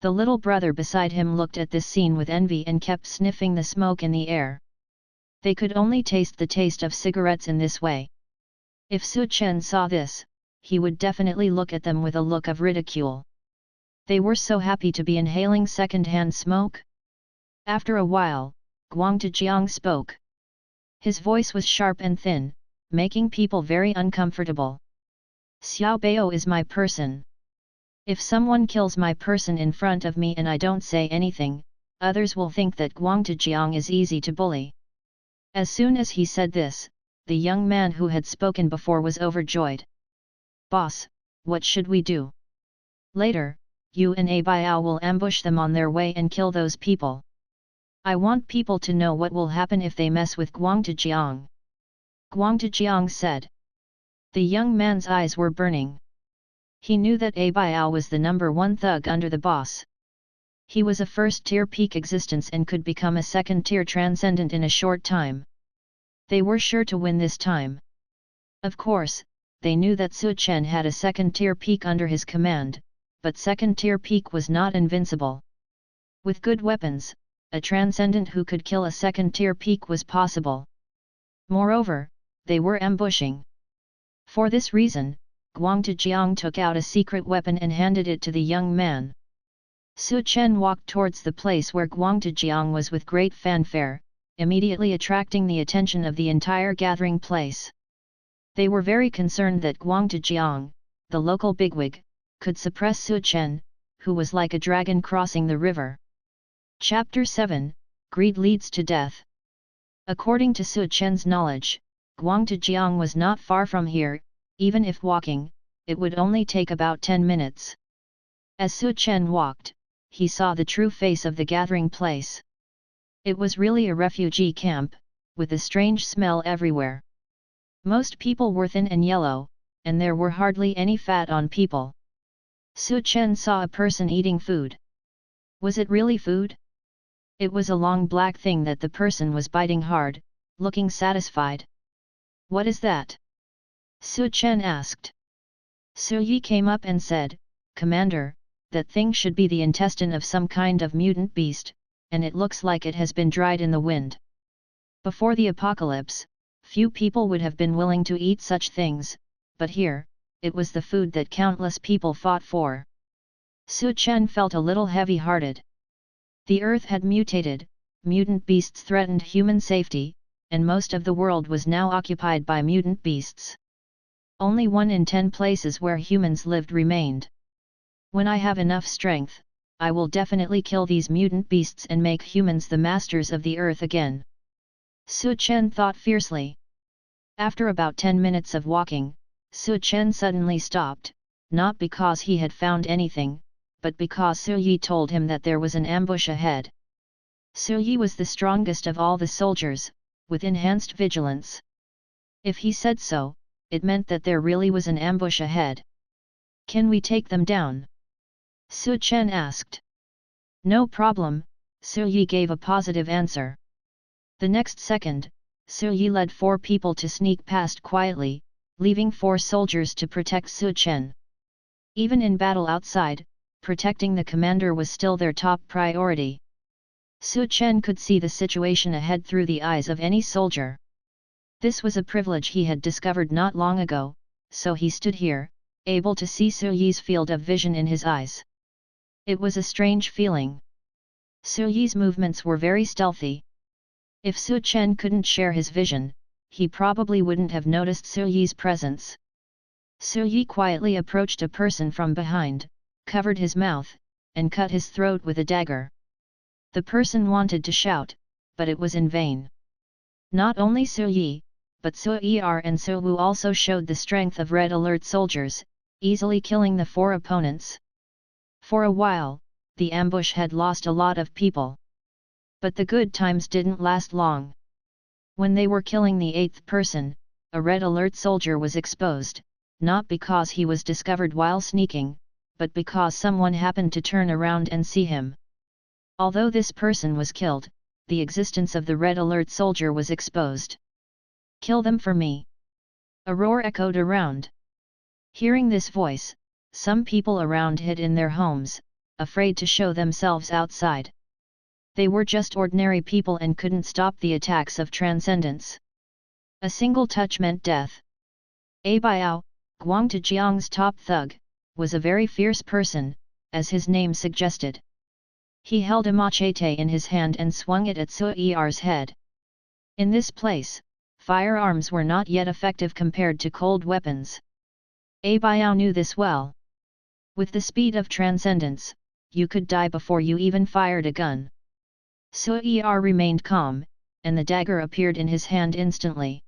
The little brother beside him looked at this scene with envy and kept sniffing the smoke in the air. They could only taste the taste of cigarettes in this way. If Su Chen saw this, he would definitely look at them with a look of ridicule. They were so happy to be inhaling second-hand smoke. After a while, Guangtujiang spoke. His voice was sharp and thin, making people very uncomfortable. "Xiao Bao is my person. If someone kills my person in front of me and I don't say anything, others will think that Guangtujiang is easy to bully." As soon as he said this, the young man who had spoken before was overjoyed. "Boss, what should we do?" "Later, you and A Biao will ambush them on their way and kill those people. I want people to know what will happen if they mess with Guangtujiang." Guangtujiang said. The young man's eyes were burning. He knew that A Biao was the number one thug under the boss. He was a first-tier peak existence and could become a second-tier transcendent in a short time. They were sure to win this time. Of course, they knew that Su Chen had a second-tier peak under his command, but second-tier peak was not invincible. With good weapons, a transcendent who could kill a second-tier peak was possible. Moreover, they were ambushing. For this reason, Guangtujiang took out a secret weapon and handed it to the young man. Su Chen walked towards the place where Guangtujiang was with great fanfare, immediately attracting the attention of the entire gathering place. They were very concerned that Guangtujiang, the local bigwig, could suppress Su Chen, who was like a dragon crossing the river. Chapter 7, Greed Leads to Death. According to Su Chen's knowledge, Guangtujiang was not far from here. Even if walking, it would only take about 10 minutes. As Su Chen walked, he saw the true face of the gathering place. It was really a refugee camp, with a strange smell everywhere. Most people were thin and yellow, and there were hardly any fat on people. Su Chen saw a person eating food. Was it really food? It was a long black thing that the person was biting hard, looking satisfied. What is that? Su Chen asked. Su Yi came up and said, Commander, that thing should be the intestine of some kind of mutant beast, and it looks like it has been dried in the wind. Before the apocalypse, few people would have been willing to eat such things, but here, it was the food that countless people fought for. Su Chen felt a little heavy-hearted. The earth had mutated, mutant beasts threatened human safety, and most of the world was now occupied by mutant beasts. Only 1 in 10 places where humans lived remained. When I have enough strength, I will definitely kill these mutant beasts and make humans the masters of the earth again. Su Chen thought fiercely. After about 10 minutes of walking, Su Chen suddenly stopped, not because he had found anything, but because Su Yi told him that there was an ambush ahead. Su Yi was the strongest of all the soldiers, with enhanced vigilance. If he said so, it meant that there really was an ambush ahead. Can we take them down? Su Chen asked. No problem, Su Yi gave a positive answer. The next second, Su Yi led 4 people to sneak past quietly, leaving 4 soldiers to protect Su Chen. Even in battle outside, protecting the commander was still their top priority. Su Chen could see the situation ahead through the eyes of any soldier. This was a privilege he had discovered not long ago, so he stood here, able to see Su Yi's field of vision in his eyes. It was a strange feeling. Su Yi's movements were very stealthy. If Su Chen couldn't share his vision, he probably wouldn't have noticed Su Yi's presence. Su Yi quietly approached a person from behind, covered his mouth, and cut his throat with a dagger. The person wanted to shout, but it was in vain. Not only Su Yi, but Su Er and Su Wu also showed the strength of Red Alert soldiers, easily killing the 4 opponents. For a while, the ambush had lost a lot of people. But the good times didn't last long. When they were killing the 8th person, a Red Alert soldier was exposed, not because he was discovered while sneaking, but because someone happened to turn around and see him. Although this person was killed, the existence of the Red Alert soldier was exposed. Kill them for me! A roar echoed around. Hearing this voice, some people around hid in their homes, afraid to show themselves outside. They were just ordinary people and couldn't stop the attacks of transcendence. A single touch meant death. A Biao, Guangtujiang's top thug, was a very fierce person, as his name suggested. He held a machete in his hand and swung it at Su Er's head. In this place, firearms were not yet effective compared to cold weapons. A Biao knew this well. With the speed of transcendence, you could die before you even fired a gun. Su Er remained calm, and the dagger appeared in his hand instantly.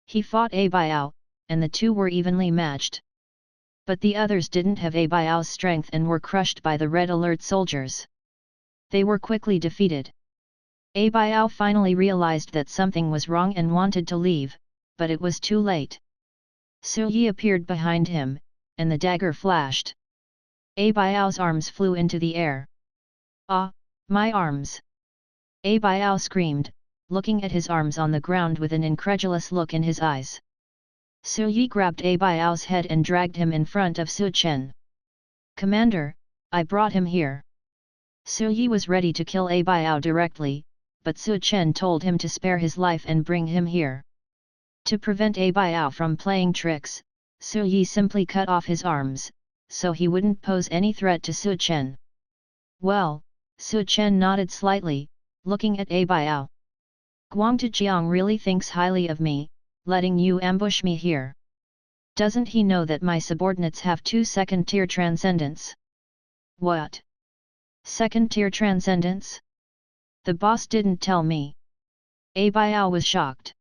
He fought A Biao, and the two were evenly matched. But the others didn't have A Biao's strength and were crushed by the Red Alert soldiers. They were quickly defeated. A Biao finally realized that something was wrong and wanted to leave, but it was too late. Su Yi appeared behind him, and the dagger flashed. A Biao's arms flew into the air. Ah, my arms! A Biao screamed, looking at his arms on the ground with an incredulous look in his eyes. Su Yi grabbed A Biao's head and dragged him in front of Su Chen. Commander, I brought him here. Su Yi was ready to kill A Biao directly, but Su Chen told him to spare his life and bring him here. To prevent A Biao from playing tricks, Su Yi simply cut off his arms, so he wouldn't pose any threat to Su Chen. Well, Su Chen nodded slightly, looking at A Biao. Guangtujiang really thinks highly of me, letting you ambush me here. Doesn't he know that my subordinates have 2 second-tier transcendents? What? Second-tier transcendents? The boss didn't tell me. A Biao was shocked.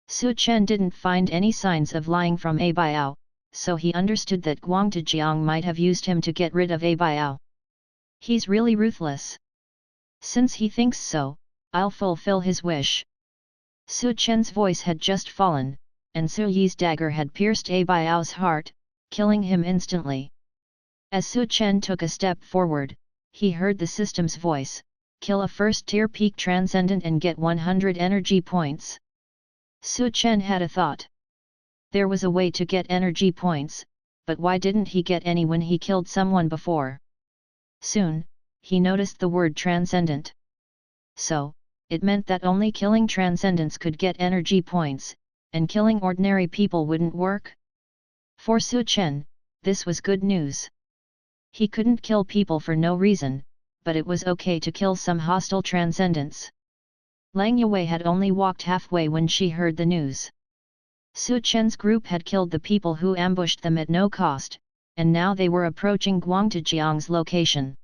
Su Chen didn't find any signs of lying from A Biao, so he understood that Guangtujiang might have used him to get rid of A Biao. He's really ruthless. Since he thinks so, I'll fulfill his wish. Su Chen's voice had just fallen, and Su Yi's dagger had pierced A Biao's heart, killing him instantly. As Su Chen took a step forward, he heard the system's voice, kill a first-tier peak transcendent and get 100 energy points. Su Chen had a thought. There was a way to get energy points, but why didn't he get any when he killed someone before? Soon, he noticed the word transcendent. So, it meant that only killing transcendents could get energy points, and killing ordinary people wouldn't work? For Su Chen, this was good news. He couldn't kill people for no reason, but it was okay to kill some hostile transcendents. Lang Yue had only walked halfway when she heard the news. Su Chen's group had killed the people who ambushed them at no cost, and now they were approaching Guangtujiang's location.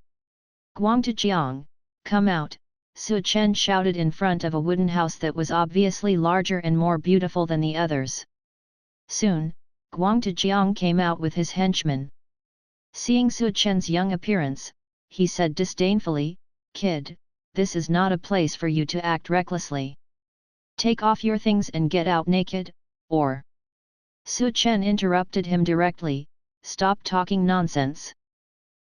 Guangtujiang, come out, Su Chen shouted in front of a wooden house that was obviously larger and more beautiful than the others. Soon, Guangtujiang came out with his henchmen. Seeing Su Chen's young appearance, he said disdainfully, "Kid, this is not a place for you to act recklessly. Take off your things and get out naked, or..." Su Chen interrupted him directly, "Stop talking nonsense.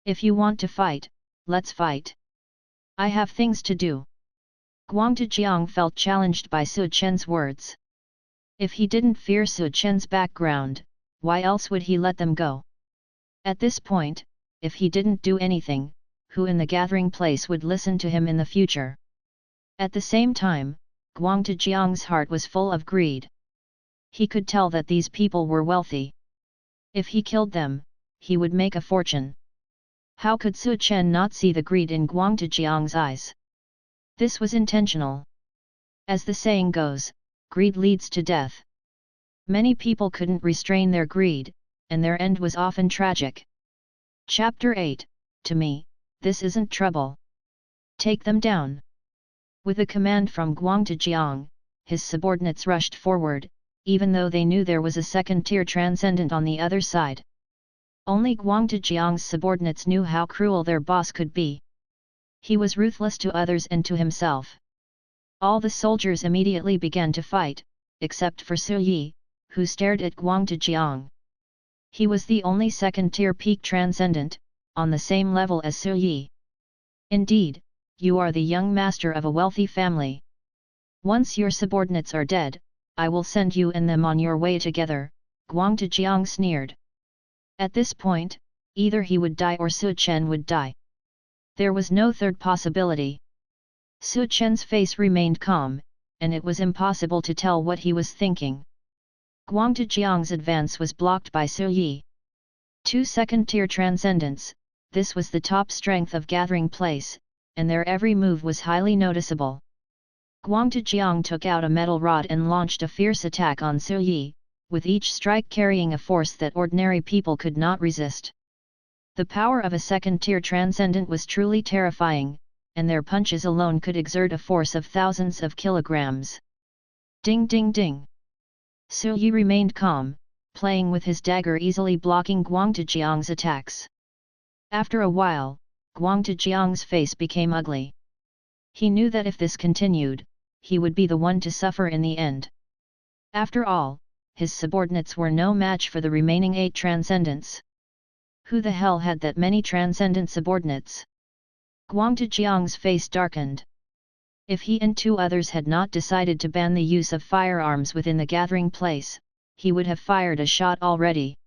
If you want to fight, let's fight. I have things to do." Guangtujiang felt challenged by Su Chen's words. If he didn't fear Su Chen's background, why else would he let them go? At this point, if he didn't do anything, who in the gathering place would listen to him in the future? At the same time, Guangtujiang's heart was full of greed. He could tell that these people were wealthy. If he killed them, he would make a fortune. How could Su Chen not see the greed in Guangtujiang's eyes? This was intentional. As the saying goes, greed leads to death. Many people couldn't restrain their greed, and their end was often tragic. Chapter 8, To me, this isn't trouble. Take them down. With a command from Guangtujiang, his subordinates rushed forward, even though they knew there was a second-tier transcendent on the other side. Only Guangtujiang's subordinates knew how cruel their boss could be. He was ruthless to others and to himself. All the soldiers immediately began to fight, except for Su Yi, who stared at Guangtujiang. He was the only second-tier peak transcendent, on the same level as Su Yi. Indeed, you are the young master of a wealthy family. Once your subordinates are dead, I will send you and them on your way together, Guangtujiang sneered. At this point, either he would die or Su Chen would die. There was no third possibility. Su Chen's face remained calm, and it was impossible to tell what he was thinking. Guangtujiang's advance was blocked by Su Yi. 2 second-tier transcendents, this was the top strength of Gathering Place, and their every move was highly noticeable. Guangtujiang took out a metal rod and launched a fierce attack on Su Yi, with each strike carrying a force that ordinary people could not resist. The power of a second-tier transcendent was truly terrifying, and their punches alone could exert a force of thousands of kilograms. Ding ding ding! Su Yi remained calm, playing with his dagger easily blocking Guangtujiang's attacks. After a while, Guangtujiang's face became ugly. He knew that if this continued, he would be the one to suffer in the end. After all, his subordinates were no match for the remaining 8 transcendents. Who the hell had that many transcendent subordinates? Guang Zhejiang's face darkened. If he and two others had not decided to ban the use of firearms within the gathering place, he would have fired a shot already.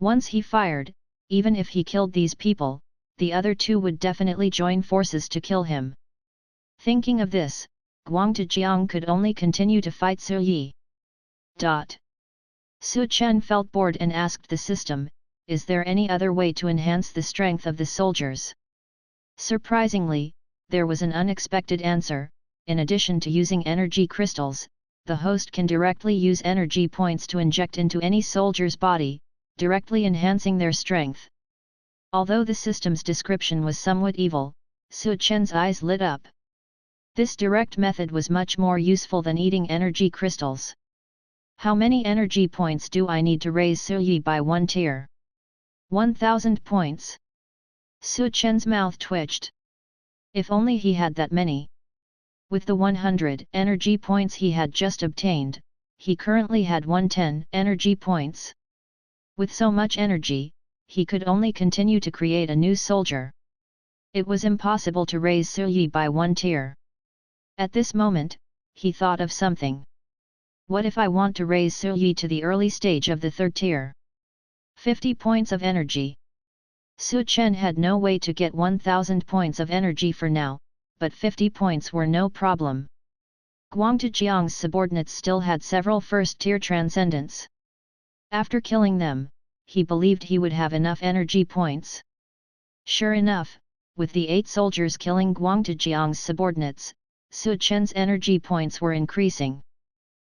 Once he fired, even if he killed these people, the other two would definitely join forces to kill him. Thinking of this, Guang Zhejiang could only continue to fight Su Yi. Su Chen felt bored and asked the system, "Is there any other way to enhance the strength of the soldiers?" Surprisingly, there was an unexpected answer. In addition to using energy crystals, the host can directly use energy points to inject into any soldier's body, directly enhancing their strength. Although the system's description was somewhat evil, Su Chen's eyes lit up. This direct method was much more useful than eating energy crystals. How many energy points do I need to raise Su Yi by 1 tier? 1,000 points. Su Chen's mouth twitched. If only he had that many. With the 100 energy points he had just obtained, he currently had 110 energy points. With so much energy, he could only continue to create a new soldier. It was impossible to raise Su Yi by 1 tier. At this moment, he thought of something. What if I want to raise Su Yi to the early stage of the 3rd tier? 50 points of energy. Su Chen had no way to get 1,000 points of energy for now, but 50 points were no problem. Guang Zhejiang's subordinates still had several first-tier transcendents. After killing them, he believed he would have enough energy points. Sure enough, with the 8 soldiers killing Guang Zhejiang's subordinates, Su Chen's energy points were increasing.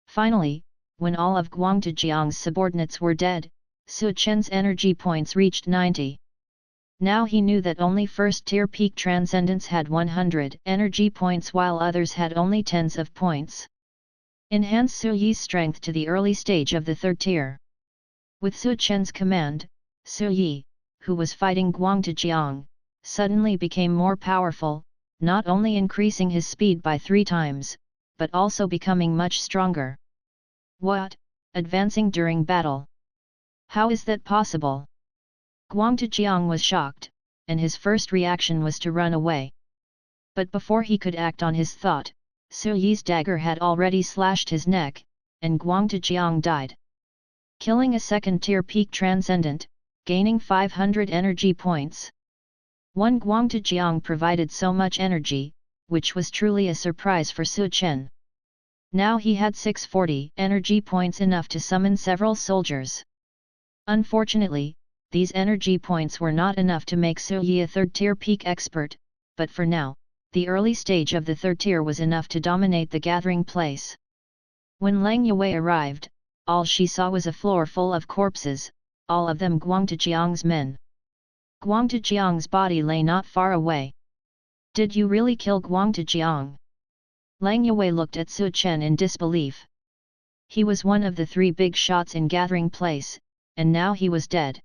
Finally, when all of Guang Zhejiang's subordinates were dead, Su Chen's energy points reached 90. Now he knew that only first-tier peak transcendents had 100 energy points while others had only tens of points. Enhance Su Yi's strength to the early stage of the 3rd tier. With Su Chen's command, Su Yi, who was fighting Guang Zhejiang, suddenly became more powerful, not only increasing his speed by 3 times, but also becoming much stronger. What? Advancing during battle? How is that possible? Guang Zhejiang was shocked, and his first reaction was to run away. But before he could act on his thought, Su Yi's dagger had already slashed his neck, and Guang Zhejiang died. Killing a 2nd-tier peak transcendent, gaining 500 energy points. One Guang Zhejiang provided so much energy, which was truly a surprise for Su Chen. Now he had 640 energy points, enough to summon several soldiers. Unfortunately, these energy points were not enough to make Su Yi a 3rd-tier peak expert, but for now, the early stage of the 3rd tier was enough to dominate the gathering place. When Lang Yue arrived, all she saw was a floor full of corpses, all of them Guang Zhejiang's men. Guang Zhejiang's body lay not far away. Did you really kill Guang Zhejiang? Lang Yue looked at Su Chen in disbelief. He was one of the 3 big shots in gathering place, and now he was dead.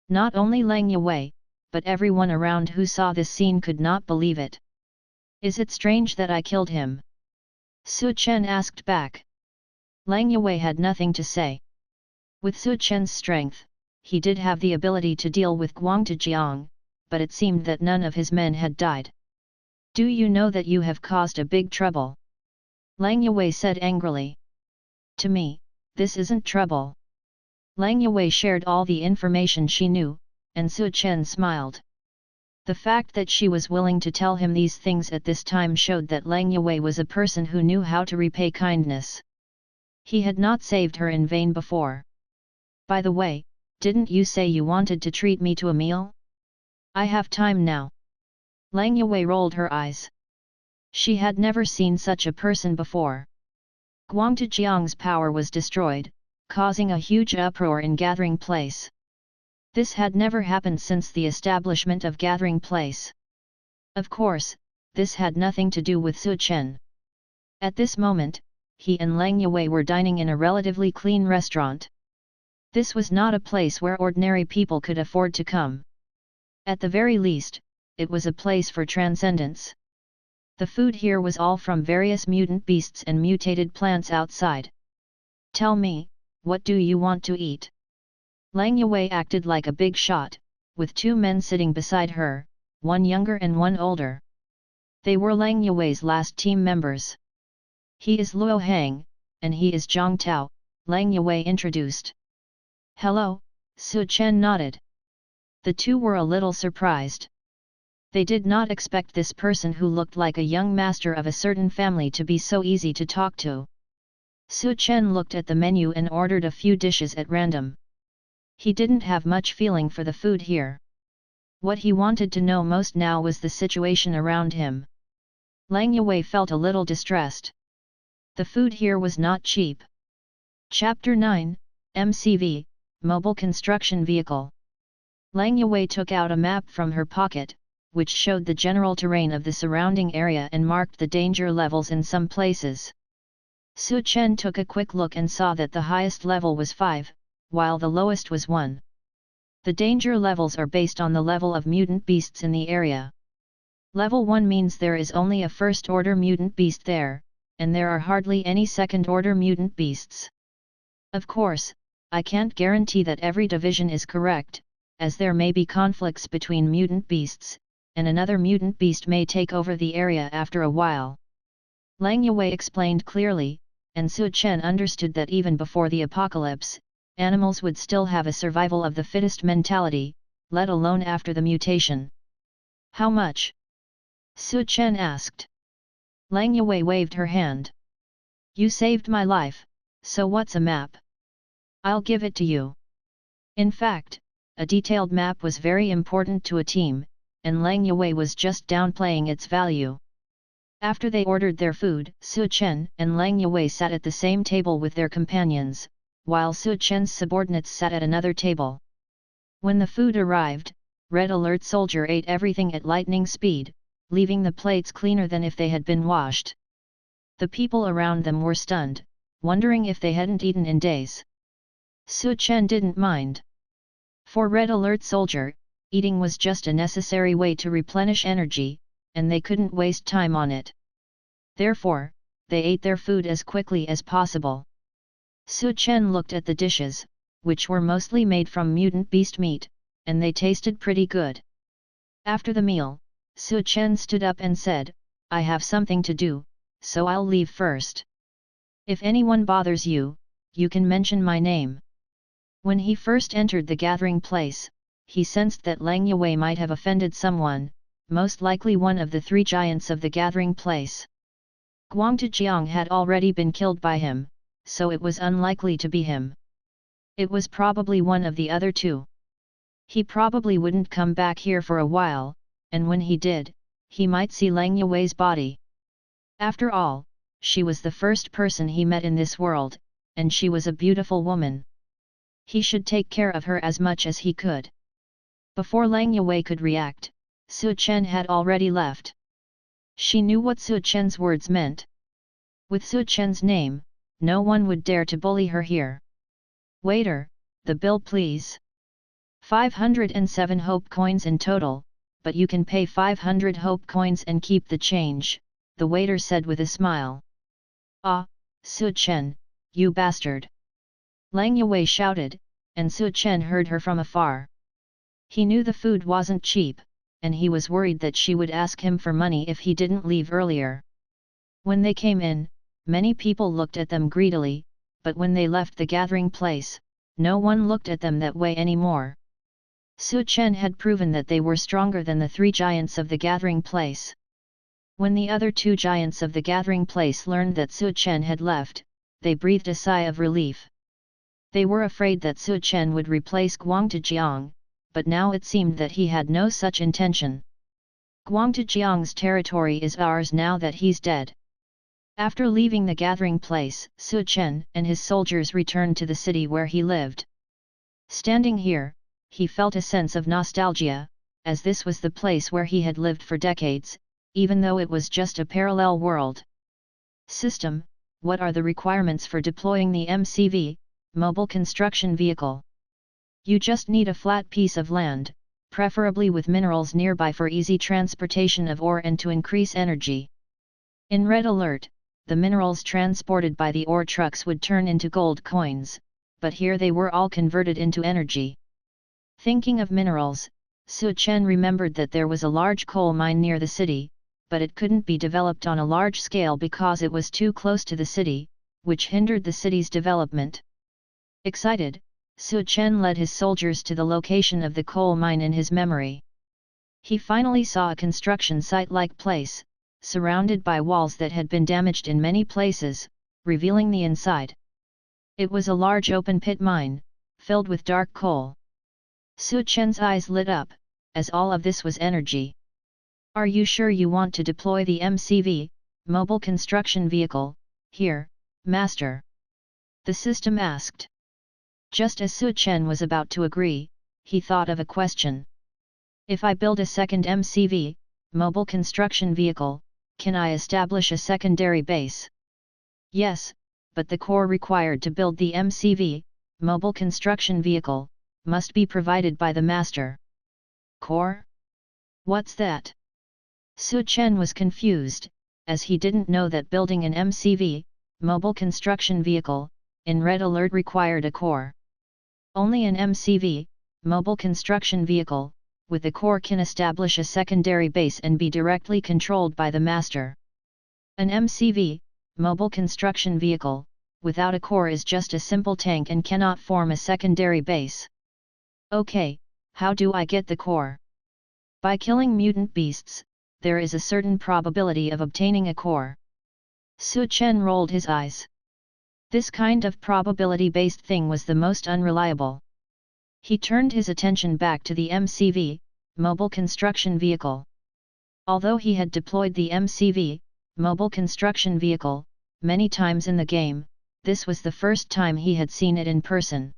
Not only Lang Yue, but everyone around who saw this scene could not believe it. Is it strange that I killed him? Su Chen asked back. Lang Yue had nothing to say. With Su Chen's strength, he did have the ability to deal with Guang Zhejiang, but it seemed that none of his men had died. Do you know that you have caused a big trouble? Lang Yue said angrily. To me, this isn't trouble. Lang Yue shared all the information she knew, and Su Chen smiled. The fact that she was willing to tell him these things at this time showed that Lang Yue was a person who knew how to repay kindness. He had not saved her in vain before. By the way, didn't you say you wanted to treat me to a meal? I have time now. Lang Yue rolled her eyes. She had never seen such a person before. Guang Zhejiang's power was destroyed, causing a huge uproar in gathering place. This had never happened since the establishment of gathering place. Of course, this had nothing to do with Su Chen. At this moment, he and Lang Yue were dining in a relatively clean restaurant. This was not a place where ordinary people could afford to come. At the very least, it was a place for transcendence. The food here was all from various mutant beasts and mutated plants outside. Tell me, what do you want to eat? Lang Yue acted like a big shot, with 2 men sitting beside her, one younger and one older. They were Lang Yue's last team members. He is Luo Hang, and he is Zhang Tao, Lang Yue introduced. Hello, Su Chen nodded. The two were a little surprised. They did not expect this person who looked like a young master of a certain family to be so easy to talk to. Su Chen looked at the menu and ordered a few dishes at random. He didn't have much feeling for the food here. What he wanted to know most now was the situation around him. Lang Yue felt a little distressed. The food here was not cheap. Chapter 9, MCV, Mobile Construction Vehicle. Lang Yue took out a map from her pocket, which showed the general terrain of the surrounding area and marked the danger levels in some places. Su Chen took a quick look and saw that the highest level was 5, while the lowest was 1. The danger levels are based on the level of mutant beasts in the area. Level 1 means there is only a first-order mutant beast there, and there are hardly any second-order mutant beasts. Of course, I can't guarantee that every division is correct, as there may be conflicts between mutant beasts, and another mutant beast may take over the area after a while. Lang Yue explained clearly, and Su Chen understood that even before the apocalypse, animals would still have a survival of the fittest mentality, let alone after the mutation. How much? Su Chen asked. Lang Yue waved her hand. You saved my life, so what's a map? I'll give it to you. In fact, a detailed map was very important to a team, and Lang Yue was just downplaying its value. After they ordered their food, Su Chen and Lang Yue sat at the same table with their companions, while Su Chen's subordinates sat at another table. When the food arrived, Red Alert Soldier ate everything at lightning speed, leaving the plates cleaner than if they had been washed. The people around them were stunned, wondering if they hadn't eaten in days. Su Chen didn't mind. For Red Alert Soldier, eating was just a necessary way to replenish energy, and they couldn't waste time on it. Therefore, they ate their food as quickly as possible. Su Chen looked at the dishes, which were mostly made from mutant beast meat, and they tasted pretty good. After the meal, Su Chen stood up and said, I have something to do, so I'll leave first. If anyone bothers you, you can mention my name. When he first entered the gathering place, he sensed that Lang Yue might have offended someone, most likely one of the 3 giants of the gathering place. Guangtajiang had already been killed by him, so it was unlikely to be him. It was probably one of the other 2. He probably wouldn't come back here for a while, and when he did, he might see Lang Yue's body. After all, she was the first person he met in this world, and she was a beautiful woman. He should take care of her as much as he could. Before Lang Yue could react, Su Chen had already left. She knew what Su Chen's words meant. With Su Chen's name, no one would dare to bully her here. Waiter, the bill please. 507 hope coins in total, but you can pay 500 hope coins and keep the change, the waiter said with a smile. Ah, Su Chen, you bastard! Lang Yue shouted, and Su Chen heard her from afar. He knew the food wasn't cheap, and he was worried that she would ask him for money if he didn't leave earlier. When they came in, many people looked at them greedily, but when they left the gathering place, no one looked at them that way anymore. Su Chen had proven that they were stronger than the 3 giants of the gathering place. When the other 2 giants of the gathering place learned that Su Chen had left, they breathed a sigh of relief. They were afraid that Su Chen would replace Guangtajiang, but now it seemed that he had no such intention. Guangtajiang's territory is ours now that he's dead. After leaving the gathering place, Su Chen and his soldiers returned to the city where he lived. Standing here, he felt a sense of nostalgia, as this was the place where he had lived for decades, even though it was just a parallel world. System, what are the requirements for deploying the MCV, Mobile Construction Vehicle? You just need a flat piece of land, preferably with minerals nearby for easy transportation of ore and to increase energy. In Red Alert, the minerals transported by the ore trucks would turn into gold coins, but here they were all converted into energy. Thinking of minerals, Su Chen remembered that there was a large coal mine near the city, but it couldn't be developed on a large scale because it was too close to the city, which hindered the city's development. Excited, Su Chen led his soldiers to the location of the coal mine in his memory. He finally saw a construction site-like place, surrounded by walls that had been damaged in many places, revealing the inside. It was a large open pit mine, filled with dark coal. Su Chen's eyes lit up, as all of this was energy. "Are you sure you want to deploy the MCV, Mobile Construction Vehicle, here, Master?" the system asked. Just as Su Chen was about to agree, he thought of a question. "If I build a second MCV, Mobile Construction Vehicle, can I establish a secondary base?" "Yes, but the core required to build the MCV, Mobile Construction Vehicle, must be provided by the Master." "Core? What's that?" Su Chen was confused, as he didn't know that building an MCV, Mobile Construction Vehicle, in Red Alert required a core. Only an MCV, Mobile Construction Vehicle, with a core can establish a secondary base and be directly controlled by the Master. An MCV, Mobile Construction Vehicle, without a core is just a simple tank and cannot form a secondary base. "Okay, how do I get the core?" "By killing mutant beasts, there is a certain probability of obtaining a core." Su Chen rolled his eyes. This kind of probability-based thing was the most unreliable. He turned his attention back to the MCV, Mobile Construction Vehicle. Although he had deployed the MCV, Mobile Construction Vehicle, many times in the game, this was the first time he had seen it in person.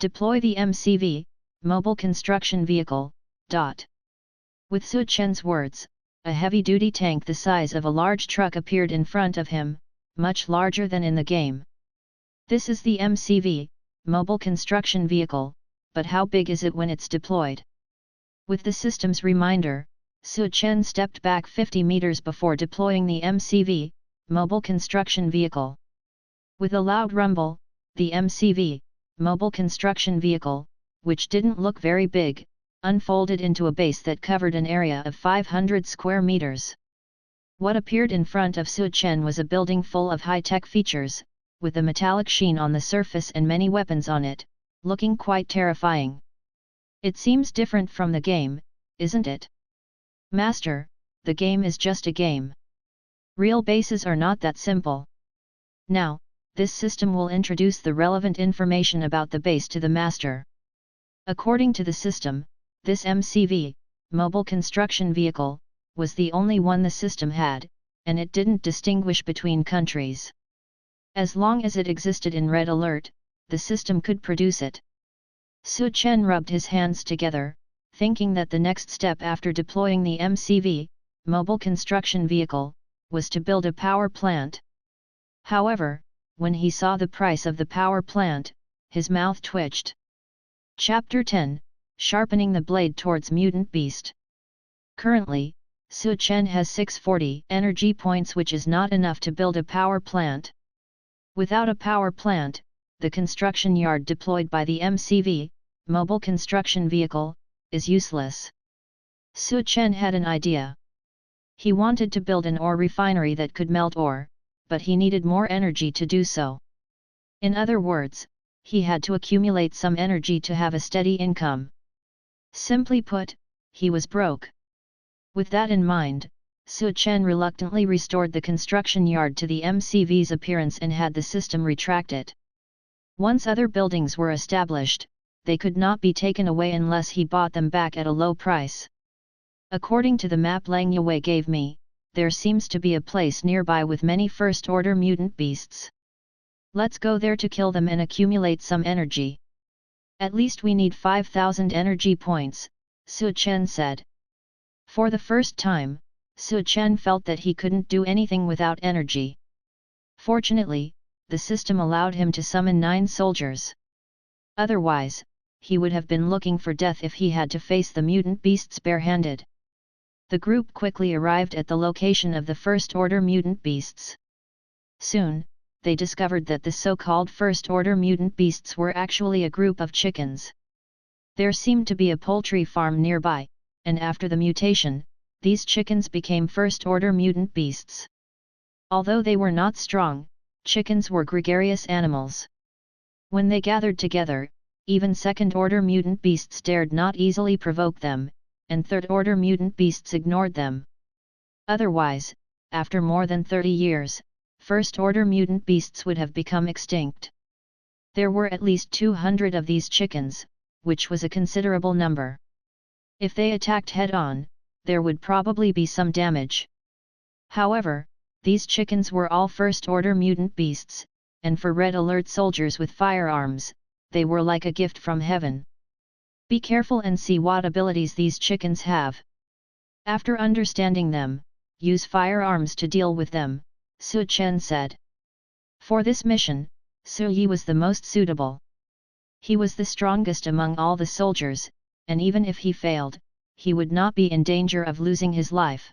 "Deploy the MCV, Mobile Construction Vehicle, .. With Su Chen's words, a heavy-duty tank the size of a large truck appeared in front of him, much larger than in the game. "This is the MCV, Mobile Construction Vehicle, but how big is it when it's deployed?" With the system's reminder, Su Chen stepped back 50 meters before deploying the MCV, Mobile Construction Vehicle. With a loud rumble, the MCV, Mobile Construction Vehicle, which didn't look very big, unfolded into a base that covered an area of 500 square meters. What appeared in front of Su Chen was a building full of high-tech features, with a metallic sheen on the surface and many weapons on it, looking quite terrifying. "It seems different from the game, isn't it?" "Master, the game is just a game. Real bases are not that simple. Now, this system will introduce the relevant information about the base to the Master." According to the system, this MCV, Mobile Construction Vehicle, was the only one the system had, and it didn't distinguish between countries. As long as it existed in Red Alert, the system could produce it. Su Chen rubbed his hands together, thinking that the next step after deploying the MCV, Mobile Construction Vehicle, was to build a power plant. However, when he saw the price of the power plant, his mouth twitched. Chapter 10, Sharpening the Blade Towards Mutant Beast. Currently, Su Chen has 640 energy points, which is not enough to build a power plant. Without a power plant, the construction yard deployed by the MCV, Mobile Construction Vehicle, is useless. Su Chen had an idea. He wanted to build an ore refinery that could melt ore, but he needed more energy to do so. In other words, he had to accumulate some energy to have a steady income. Simply put, he was broke. With that in mind, Su Chen reluctantly restored the construction yard to the MCV's appearance and had the system retract it. Once other buildings were established, they could not be taken away unless he bought them back at a low price. According to the map Lang Yue gave me, there seems to be a place nearby with many first-order mutant beasts. Let's go there to kill them and accumulate some energy. At least we need 5,000 energy points, Su Chen said. For the first time, Su Chen felt that he couldn't do anything without energy. Fortunately, the system allowed him to summon 9 soldiers. Otherwise, he would have been looking for death if he had to face the mutant beasts barehanded. The group quickly arrived at the location of the first-order mutant beasts. Soon, they discovered that the so-called first-order mutant beasts were actually a group of chickens. There seemed to be a poultry farm nearby, and after the mutation, these chickens became first-order mutant beasts. Although they were not strong, chickens were gregarious animals. When they gathered together, even second-order mutant beasts dared not easily provoke them, and third-order mutant beasts ignored them. Otherwise, after more than 30 years, first-order mutant beasts would have become extinct. There were at least 200 of these chickens, which was a considerable number. If they attacked head-on, there would probably be some damage. However, these chickens were all first-order mutant beasts, and for Red Alert soldiers with firearms, they were like a gift from heaven. Be careful and see what abilities these chickens have. After understanding them, use firearms to deal with them, Su Chen said. For this mission, Su Yi was the most suitable. He was the strongest among all the soldiers, and even if he failed, he would not be in danger of losing his life.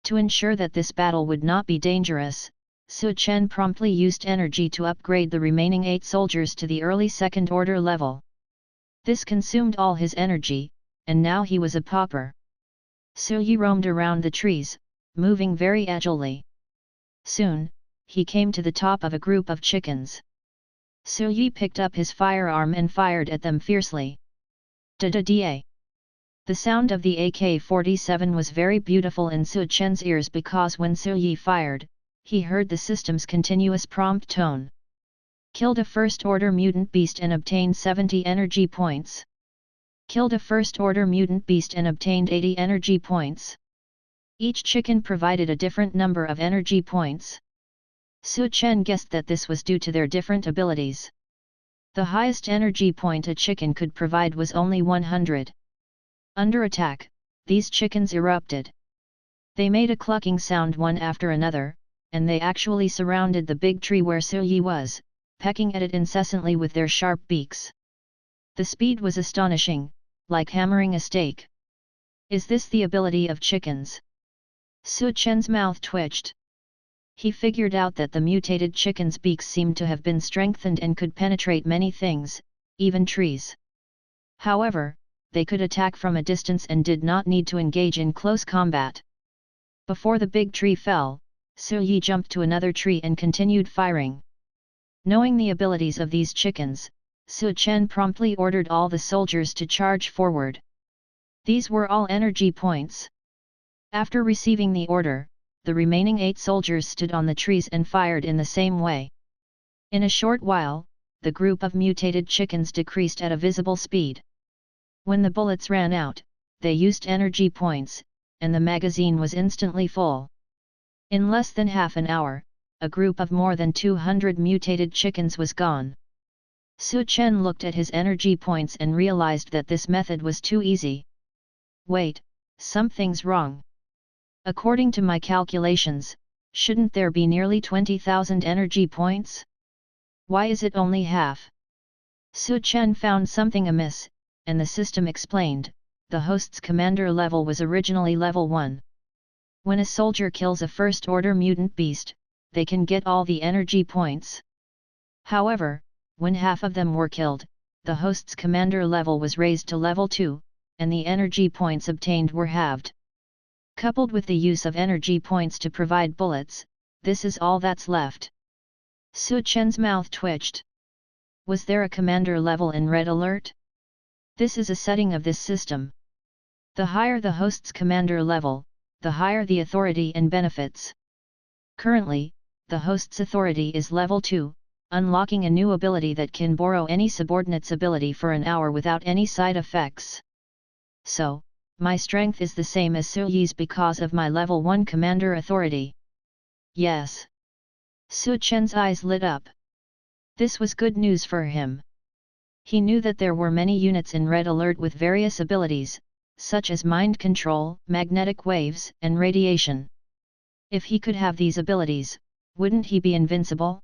To ensure that this battle would not be dangerous, Su Chen promptly used energy to upgrade the remaining 8 soldiers to the early second-order level. This consumed all his energy, and now he was a pauper. Su Yi roamed around the trees, moving very agilely. Soon, he came to the top of a group of chickens. Su Yi picked up his firearm and fired at them fiercely. Da-da-da! The sound of the AK-47 was very beautiful in Su Chen's ears because when Su Yi fired, he heard the system's continuous prompt tone. Killed a first-order mutant beast and obtained 70 energy points. Killed a first-order mutant beast and obtained 80 energy points. Each chicken provided a different number of energy points. Su Chen guessed that this was due to their different abilities. The highest energy point a chicken could provide was only 100. Under attack, these chickens erupted. They made a clucking sound one after another, and they actually surrounded the big tree where Su Yi was, pecking at it incessantly with their sharp beaks. The speed was astonishing, like hammering a stake. Is this the ability of chickens? Su Chen's mouth twitched. He figured out that the mutated chickens' beaks seemed to have been strengthened and could penetrate many things, even trees. However, they could attack from a distance and did not need to engage in close combat. Before the big tree fell, Su Yi jumped to another tree and continued firing. Knowing the abilities of these chickens, Su Chen promptly ordered all the soldiers to charge forward. These were all energy points. After receiving the order, the remaining 8 soldiers stood on the trees and fired in the same way. In a short while, the group of mutated chickens decreased at a visible speed. When the bullets ran out, they used energy points, and the magazine was instantly full. In less than half an hour, a group of more than 200 mutated chickens was gone. Su Chen looked at his energy points and realized that this method was too easy. Wait, something's wrong. According to my calculations, shouldn't there be nearly 20,000 energy points? Why is it only half? Su Chen found something amiss, and the system explained, the host's commander level was originally level 1. When a soldier kills a first-order mutant beast, they can get all the energy points. However, when half of them were killed, the host's commander level was raised to level 2, and the energy points obtained were halved. Coupled with the use of energy points to provide bullets, this is all that's left. Su Chen's mouth twitched. Was there a commander level in Red Alert? This is a setting of this system. The higher the host's commander level, the higher the authority and benefits. Currently, the host's authority is level 2, unlocking a new ability that can borrow any subordinate's ability for an hour without any side effects. So, my strength is the same as Su Yi's because of my level 1 commander authority. Yes. Su Chen's eyes lit up. This was good news for him. He knew that there were many units in Red Alert with various abilities, such as mind control, magnetic waves, and radiation. If he could have these abilities, wouldn't he be invincible?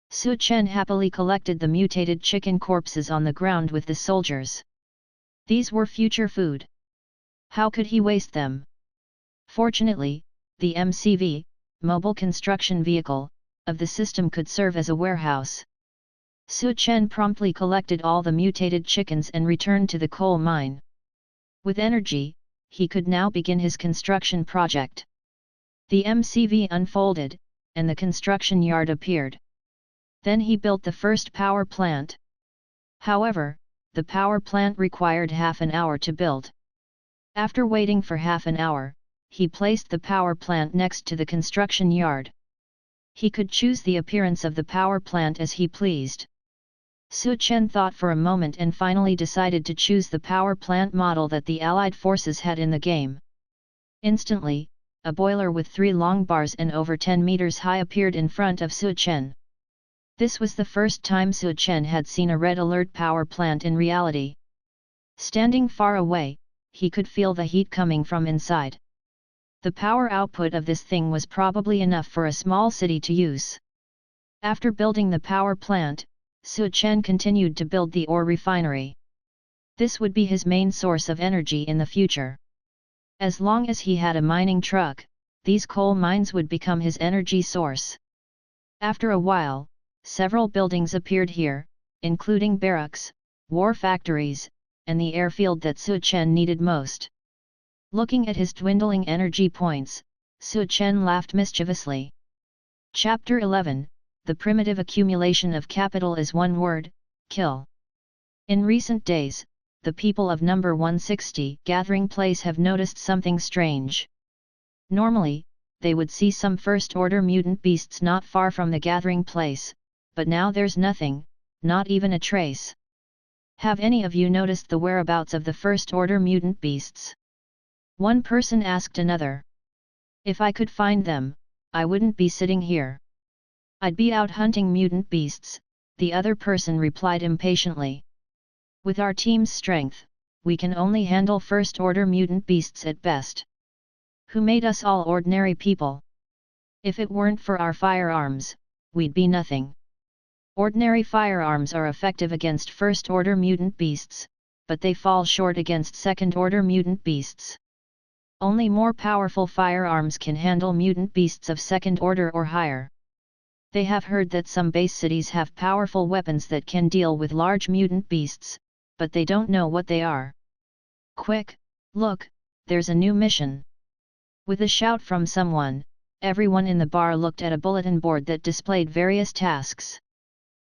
Su Chen happily collected the mutated chicken corpses on the ground with the soldiers. These were future food. How could he waste them? Fortunately, the MCV, mobile construction vehicle, of the system could serve as a warehouse. Su Chen promptly collected all the mutated chickens and returned to the coal mine. With energy, he could now begin his construction project. The MCV unfolded, and the construction yard appeared. Then he built the first power plant. However, the power plant required half an hour to build. After waiting for half an hour, he placed the power plant next to the construction yard. He could choose the appearance of the power plant as he pleased. Su Chen thought for a moment and finally decided to choose the power plant model that the Allied forces had in the game. Instantly, a boiler with 3 long bars and over 10 meters high appeared in front of Su Chen. This was the first time Su Chen had seen a red alert power plant in reality. Standing far away, he could feel the heat coming from inside. The power output of this thing was probably enough for a small city to use. After building the power plant, Su Chen continued to build the ore refinery. This would be his main source of energy in the future. As long as he had a mining truck, these coal mines would become his energy source. After a while, several buildings appeared here, including barracks, war factories, and the airfield that Su Chen needed most. Looking at his dwindling energy points, Su Chen laughed mischievously. Chapter 11, The Primitive Accumulation of Capital is one word, kill. In recent days, the people of number 160 gathering place have noticed something strange. Normally, they would see some first-order mutant beasts not far from the gathering place, but now there's nothing, not even a trace. Have any of you noticed the whereabouts of the first-order mutant beasts? One person asked another. If I could find them, I wouldn't be sitting here. I'd be out hunting mutant beasts, the other person replied impatiently. With our team's strength, we can only handle first-order mutant beasts at best. Who made us all ordinary people? If it weren't for our firearms, we'd be nothing. Ordinary firearms are effective against first-order mutant beasts, but they fall short against second-order mutant beasts. Only more powerful firearms can handle mutant beasts of second order or higher. They have heard that some base cities have powerful weapons that can deal with large mutant beasts, but they don't know what they are. Quick, look, there's a new mission. With a shout from someone, everyone in the bar looked at a bulletin board that displayed various tasks.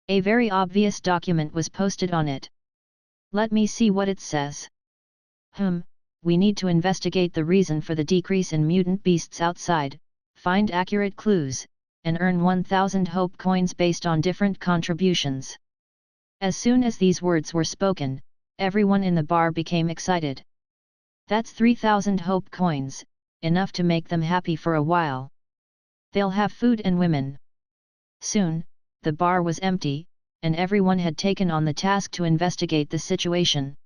A very obvious document was posted on it. Let me see what it says. We need to investigate the reason for the decrease in mutant beasts outside, find accurate clues, and earn 1,000 hope coins based on different contributions. As soon as these words were spoken, everyone in the bar became excited. That's 3,000 hope coins, enough to make them happy for a while. They'll have food and women. Soon, the bar was empty, and everyone had taken on the task to investigate the situation.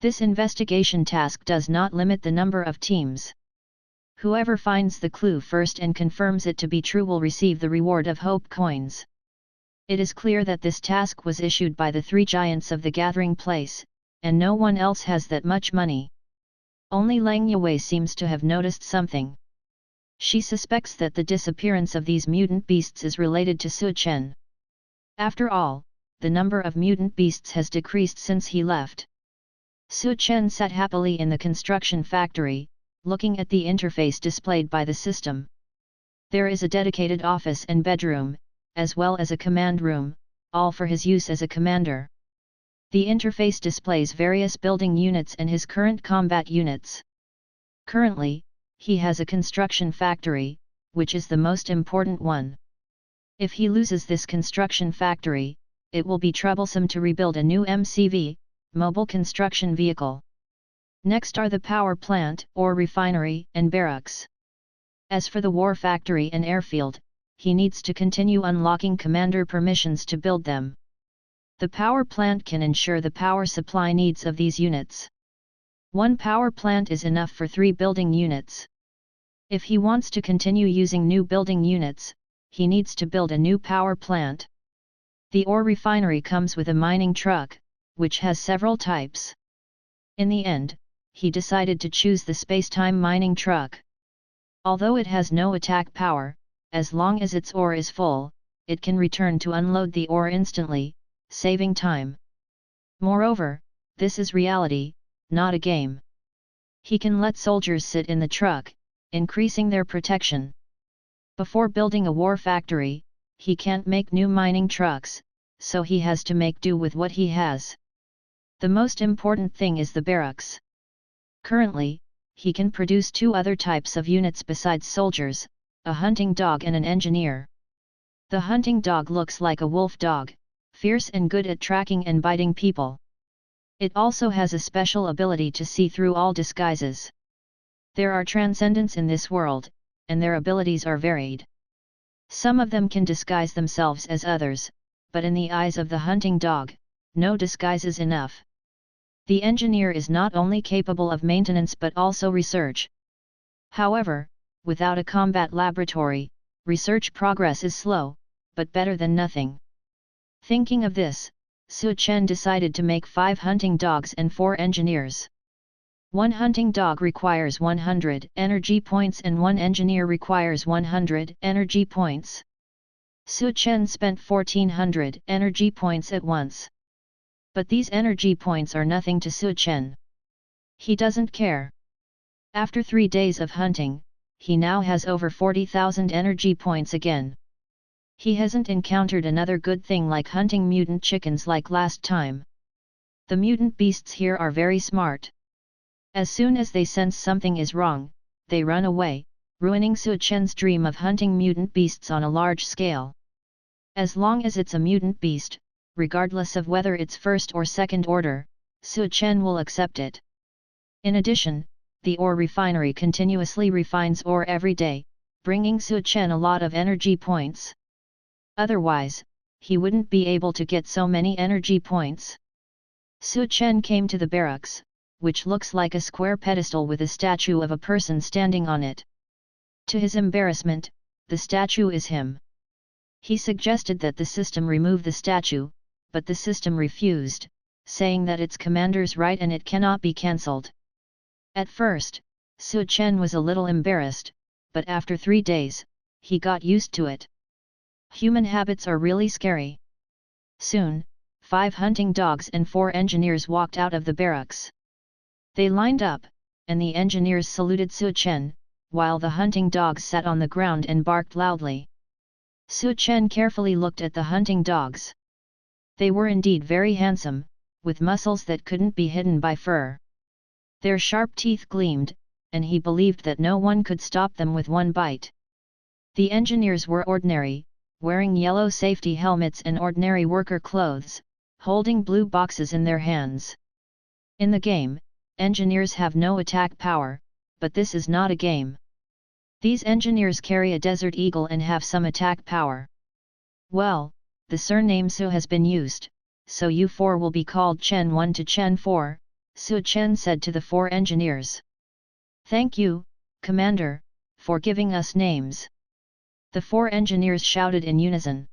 This investigation task does not limit the number of teams. Whoever finds the clue first and confirms it to be true will receive the reward of hope coins. It is clear that this task was issued by the 3 giants of the gathering place, and no one else has that much money. Only Lang Yue seems to have noticed something. She suspects that the disappearance of these mutant beasts is related to Su Chen. After all, the number of mutant beasts has decreased since he left. Su Chen sat happily in the construction factory, looking at the interface displayed by the system. There is a dedicated office and bedroom, as well as a command room, all for his use as a commander. The interface displays various building units and his current combat units. Currently, he has a construction factory, which is the most important one. If he loses this construction factory, it will be troublesome to rebuild a new MCV, mobile construction vehicle. Next are the power plant, ore refinery, and barracks. As for the war factory and airfield, he needs to continue unlocking commander permissions to build them. The power plant can ensure the power supply needs of these units. One power plant is enough for 3 building units. If he wants to continue using new building units, he needs to build a new power plant. The ore refinery comes with a mining truck, which has several types. In the end, he decided to choose the space-time mining truck. Although it has no attack power, as long as its ore is full, it can return to unload the ore instantly, saving time. Moreover, this is reality, not a game. He can let soldiers sit in the truck, increasing their protection. Before building a war factory, he can't make new mining trucks, so he has to make do with what he has. The most important thing is the barracks. Currently, he can produce 2 other types of units besides soldiers, a hunting dog and an engineer. The hunting dog looks like a wolf dog, fierce and good at tracking and biting people. It also has a special ability to see through all disguises. There are transcendents in this world, and their abilities are varied. Some of them can disguise themselves as others, but in the eyes of the hunting dog, no disguise is enough. The engineer is not only capable of maintenance but also research. However, without a combat laboratory, research progress is slow, but better than nothing. Thinking of this, Su Chen decided to make 5 hunting dogs and 4 engineers. 1 hunting dog requires 100 energy points and 1 engineer requires 100 energy points. Su Chen spent 1400 energy points at once. But these energy points are nothing to Su Chen. He doesn't care. After 3 days of hunting, he now has over 40,000 energy points again. He hasn't encountered another good thing like hunting mutant chickens like last time. The mutant beasts here are very smart. As soon as they sense something is wrong, they run away, ruining Su Chen's dream of hunting mutant beasts on a large scale. As long as it's a mutant beast, regardless of whether it's first or second order, Su Chen will accept it. In addition, the ore refinery continuously refines ore every day, bringing Su Chen a lot of energy points. Otherwise, he wouldn't be able to get so many energy points. Su Chen came to the barracks, which looks like a square pedestal with a statue of a person standing on it. To his embarrassment, the statue is him. He suggested that the system remove the statue, but the system refused, saying that it's commander's right and it cannot be cancelled. At first, Su Chen was a little embarrassed, but after 3 days, he got used to it. Human habits are really scary. Soon, 5 hunting dogs and 4 engineers walked out of the barracks. They lined up, and the engineers saluted Su Chen, while the hunting dogs sat on the ground and barked loudly. Su Chen carefully looked at the hunting dogs. They were indeed very handsome, with muscles that couldn't be hidden by fur. Their sharp teeth gleamed, and he believed that no one could stop them with one bite. The engineers were ordinary, wearing yellow safety helmets and ordinary worker clothes, holding blue boxes in their hands. In the game, engineers have no attack power, but this is not a game. These engineers carry a desert eagle and have some attack power. Well, the surname Su has been used, so you 4 will be called Chen 1 to Chen 4, Su Chen said to the 4 engineers. Thank you, Commander, for giving us names. The 4 engineers shouted in unison.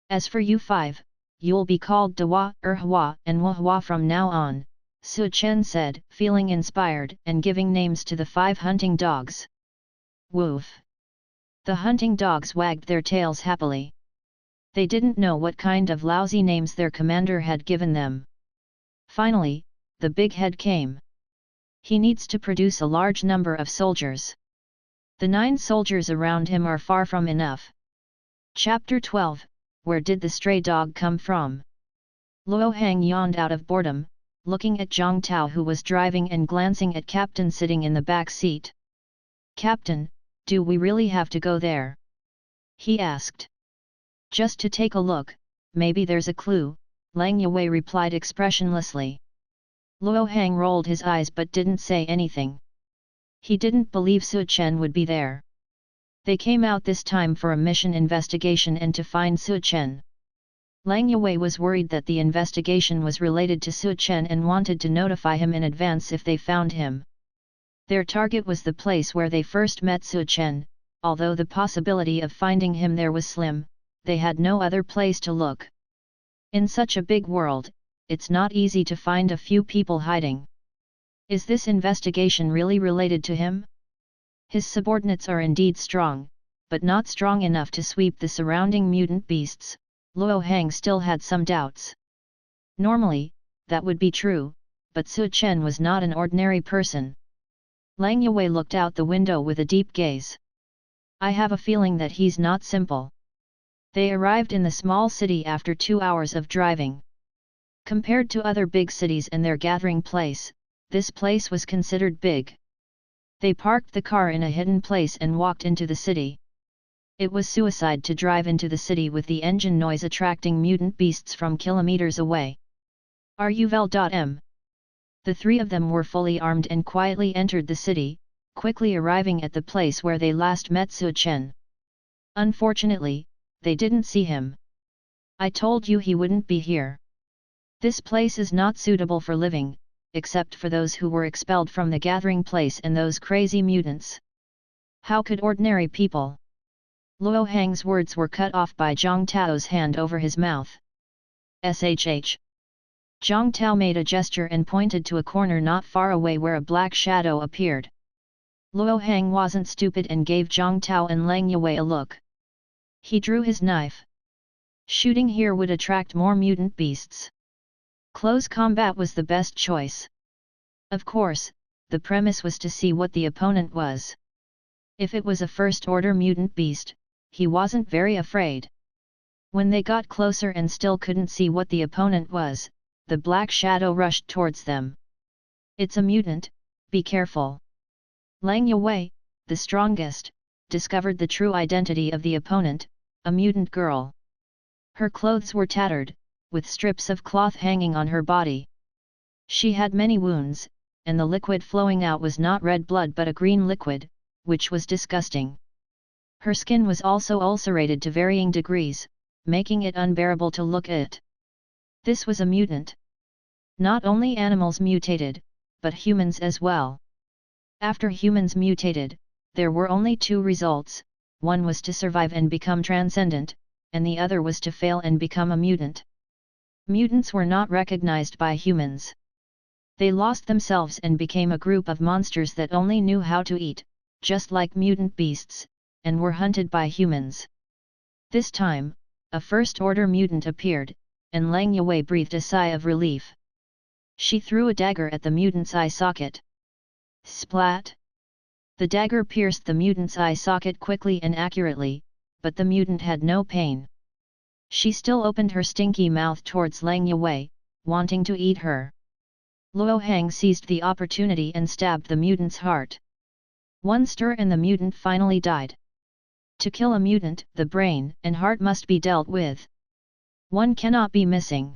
As for you 5, you'll be called Dewa, Hua and Manhwa from now on, Su Chen said, feeling inspired and giving names to the 5 hunting dogs. Woof! The hunting dogs wagged their tails happily. They didn't know what kind of lousy names their commander had given them. Finally, the big head came. He needs to produce a large number of soldiers. The 9 soldiers around him are far from enough. Chapter 12, Where did the stray dog come from? Luo Hang yawned out of boredom, looking at Zhang Tao who was driving and glancing at Captain sitting in the back seat. Captain, do we really have to go there? He asked. Just to take a look, maybe there's a clue, Lang Yue replied expressionlessly. Luo Hang rolled his eyes but didn't say anything. He didn't believe Su Chen would be there. They came out this time for a mission investigation and to find Su Chen. Lang Yue was worried that the investigation was related to Su Chen and wanted to notify him in advance if they found him. Their target was the place where they first met Su Chen, although the possibility of finding him there was slim, they had no other place to look. In such a big world, it's not easy to find a few people hiding. Is this investigation really related to him? His subordinates are indeed strong, but not strong enough to sweep the surrounding mutant beasts. Luo Hang still had some doubts. Normally, that would be true, but Su Chen was not an ordinary person. Lang Yue looked out the window with a deep gaze. I have a feeling that he's not simple. They arrived in the small city after 2 hours of driving. Compared to other big cities and their gathering place, this place was considered big. They parked the car in a hidden place and walked into the city. It was suicide to drive into the city with the engine noise attracting mutant beasts from kilometers away. Ruvel.m. The three of them were fully armed and quietly entered the city, quickly arriving at the place where they last met Su Chen. Unfortunately, they didn't see him. I told you he wouldn't be here. This place is not suitable for living, except for those who were expelled from the gathering place and those crazy mutants. How could ordinary people? Luo Hang's words were cut off by Zhang Tao's hand over his mouth. Shh. Zhang Tao made a gesture and pointed to a corner not far away where a black shadow appeared. Luo Hang wasn't stupid and gave Zhang Tao and Lang Yue a look. He drew his knife. Shooting here would attract more mutant beasts. Close combat was the best choice. Of course, the premise was to see what the opponent was. If it was a first-order mutant beast, he wasn't very afraid. When they got closer and still couldn't see what the opponent was, the black shadow rushed towards them. It's a mutant, be careful. Lang Yue, the strongest, discovered the true identity of the opponent, a mutant girl. Her clothes were tattered, with strips of cloth hanging on her body. She had many wounds, and the liquid flowing out was not red blood but a green liquid, which was disgusting. Her skin was also ulcerated to varying degrees, making it unbearable to look at. This was a mutant. Not only animals mutated, but humans as well. After humans mutated, there were only two results, one was to survive and become transcendent, and the other was to fail and become a mutant. Mutants were not recognized by humans. They lost themselves and became a group of monsters that only knew how to eat, just like mutant beasts, and were hunted by humans. This time, a first-order mutant appeared, and Lang Yue breathed a sigh of relief. She threw a dagger at the mutant's eye socket. Splat! The dagger pierced the mutant's eye socket quickly and accurately, but the mutant had no pain. She still opened her stinky mouth towards Lang Yue, wanting to eat her. Luo Hang seized the opportunity and stabbed the mutant's heart. One stir and the mutant finally died. To kill a mutant, the brain and heart must be dealt with. One cannot be missing.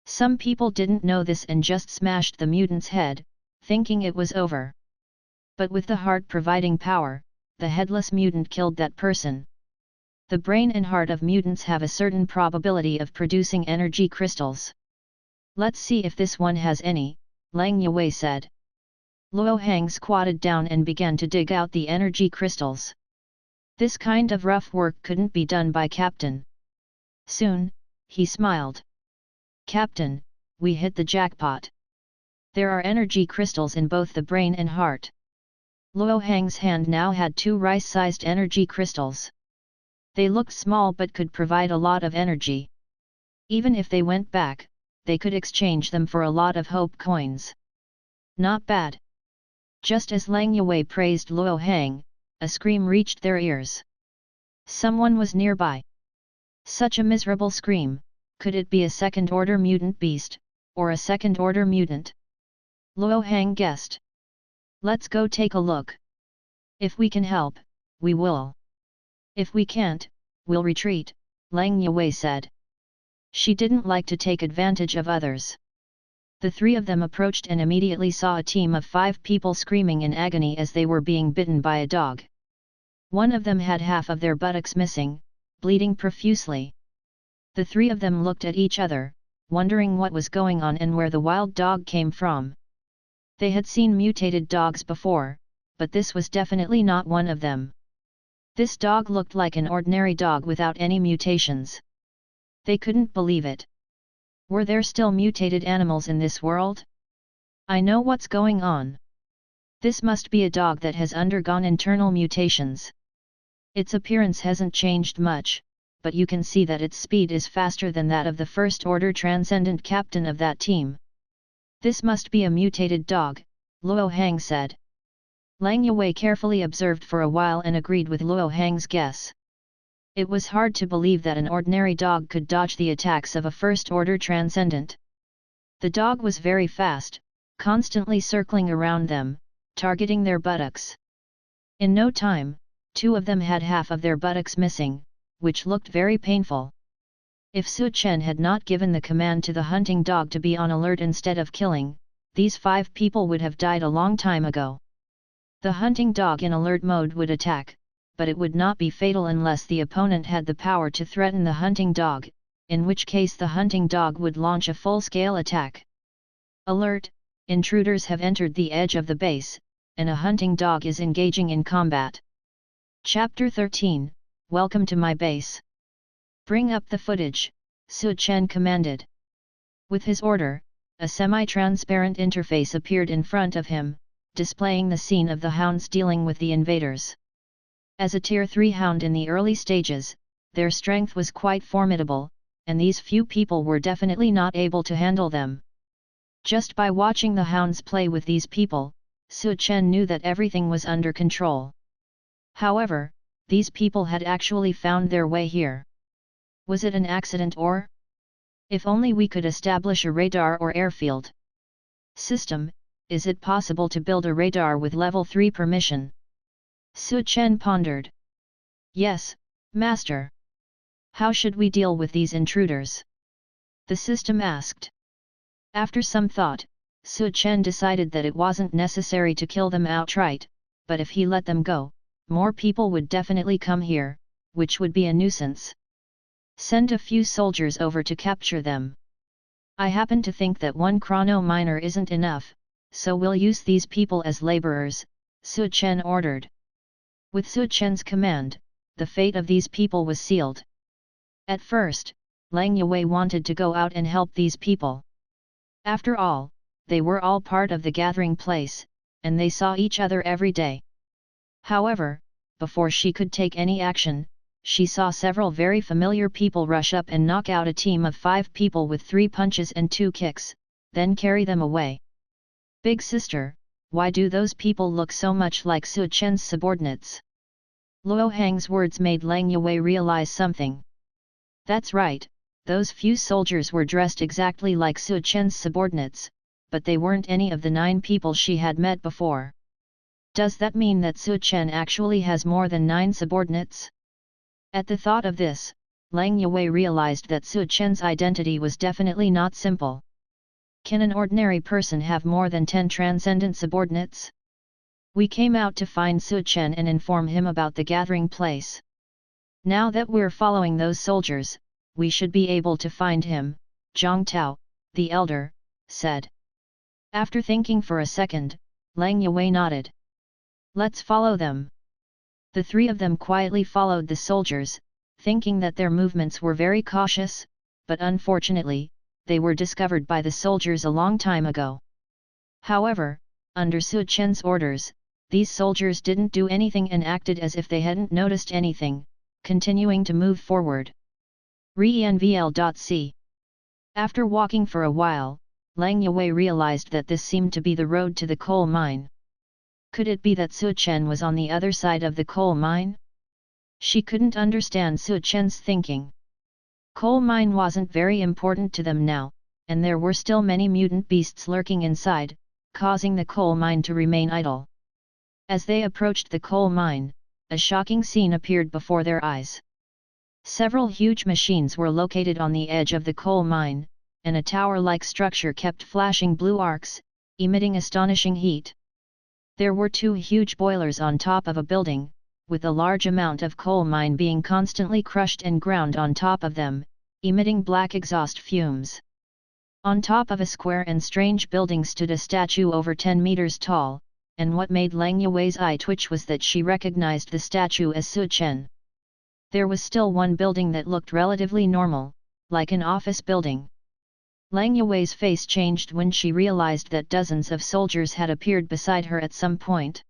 Some people didn't know this and just smashed the mutant's head, thinking it was over. But with the heart providing power, the headless mutant killed that person. The brain and heart of mutants have a certain probability of producing energy crystals. Let's see if this one has any, Lang Yue said. Luo Hang squatted down and began to dig out the energy crystals. This kind of rough work couldn't be done by Captain. Soon, he smiled. Captain, we hit the jackpot. There are energy crystals in both the brain and heart. Luo Hang's hand now had 2 rice-sized energy crystals. They looked small but could provide a lot of energy. Even if they went back, they could exchange them for a lot of hope coins. Not bad. Just as Lang Yue praised Luo Hang, a scream reached their ears. Someone was nearby. Such a miserable scream, could it be a second-order mutant beast, or a second-order mutant? Luo Hang guessed. Let's go take a look. If we can help, we will. If we can't, we'll retreat, Lang Yue said. She didn't like to take advantage of others. The three of them approached and immediately saw a team of 5 people screaming in agony as they were being bitten by a dog. One of them had half of their buttocks missing, bleeding profusely. The 3 of them looked at each other, wondering what was going on and where the wild dog came from. They had seen mutated dogs before, but this was definitely not one of them. This dog looked like an ordinary dog without any mutations. They couldn't believe it. Were there still mutated animals in this world? I know what's going on. This must be a dog that has undergone internal mutations. Its appearance hasn't changed much, but you can see that its speed is faster than that of the first-order transcendent captain of that team. This must be a mutated dog, Luo Hang said. Lang Yue carefully observed for a while and agreed with Luo Hang's guess. It was hard to believe that an ordinary dog could dodge the attacks of a first-order transcendent. The dog was very fast, constantly circling around them, targeting their buttocks. In no time, two of them had half of their buttocks missing, which looked very painful. If Su Chen had not given the command to the hunting dog to be on alert instead of killing, these 5 people would have died a long time ago. The hunting dog in alert mode would attack, but it would not be fatal unless the opponent had the power to threaten the hunting dog, in which case the hunting dog would launch a full-scale attack. Alert! Intruders have entered the edge of the base, and a hunting dog is engaging in combat. Chapter 13, Welcome to my base. Bring up the footage, Su Chen commanded. With his order, a semi-transparent interface appeared in front of him, displaying the scene of the hounds dealing with the invaders. As a Tier 3 hound in the early stages, their strength was quite formidable, and these few people were definitely not able to handle them. Just by watching the hounds play with these people, Su Chen knew that everything was under control. However, these people had actually found their way here. Was it an accident or? If only we could establish a radar or airfield system, is it possible to build a radar with level 3 permission? Su Chen pondered. Yes, Master. How should we deal with these intruders? The system asked. After some thought, Su Chen decided that it wasn't necessary to kill them outright, but if he let them go, more people would definitely come here, which would be a nuisance. Send a few soldiers over to capture them. I happen to think that one chrono miner isn't enough, so we'll use these people as laborers, Su Chen ordered. With Su Chen's command, the fate of these people was sealed. At first, Lang Yue wanted to go out and help these people. After all, they were all part of the gathering place, and they saw each other every day. However, before she could take any action, she saw several very familiar people rush up and knock out a team of 5 people with 3 punches and 2 kicks, then carry them away. Big sister, why do those people look so much like Su Chen's subordinates? Luo Hang's words made Lang Yue realize something. That's right, those few soldiers were dressed exactly like Su Chen's subordinates, but they weren't any of the 9 people she had met before. Does that mean that Su Chen actually has more than 9 subordinates? At the thought of this, Lang Yue realized that Su Chen's identity was definitely not simple. Can an ordinary person have more than 10 transcendent subordinates? We came out to find Su Chen and inform him about the gathering place. Now that we're following those soldiers, we should be able to find him, Zhang Tao, the elder, said. After thinking for a second, Lang Yue nodded. Let's follow them. The 3 of them quietly followed the soldiers, thinking that their movements were very cautious, but unfortunately, they were discovered by the soldiers a long time ago. However, under Su Chen's orders, these soldiers didn't do anything and acted as if they hadn't noticed anything, continuing to move forward. Reinvl.c. After walking for a while, Lang Yue realized that this seemed to be the road to the coal mine. Could it be that Su Chen was on the other side of the coal mine? She couldn't understand Su Chen's thinking. Coal mine wasn't very important to them now, and there were still many mutant beasts lurking inside, causing the coal mine to remain idle. As they approached the coal mine, a shocking scene appeared before their eyes. Several huge machines were located on the edge of the coal mine, and a tower-like structure kept flashing blue arcs, emitting astonishing heat. There were 2 huge boilers on top of a building, with a large amount of coal mine being constantly crushed and ground on top of them, emitting black exhaust fumes. On top of a square and strange building stood a statue over 10 meters tall, and what made Lang Yue's eye twitch was that she recognized the statue as Su Chen. There was still one building that looked relatively normal, like an office building. Lang Yue's face changed when she realized that dozens of soldiers had appeared beside her at some point.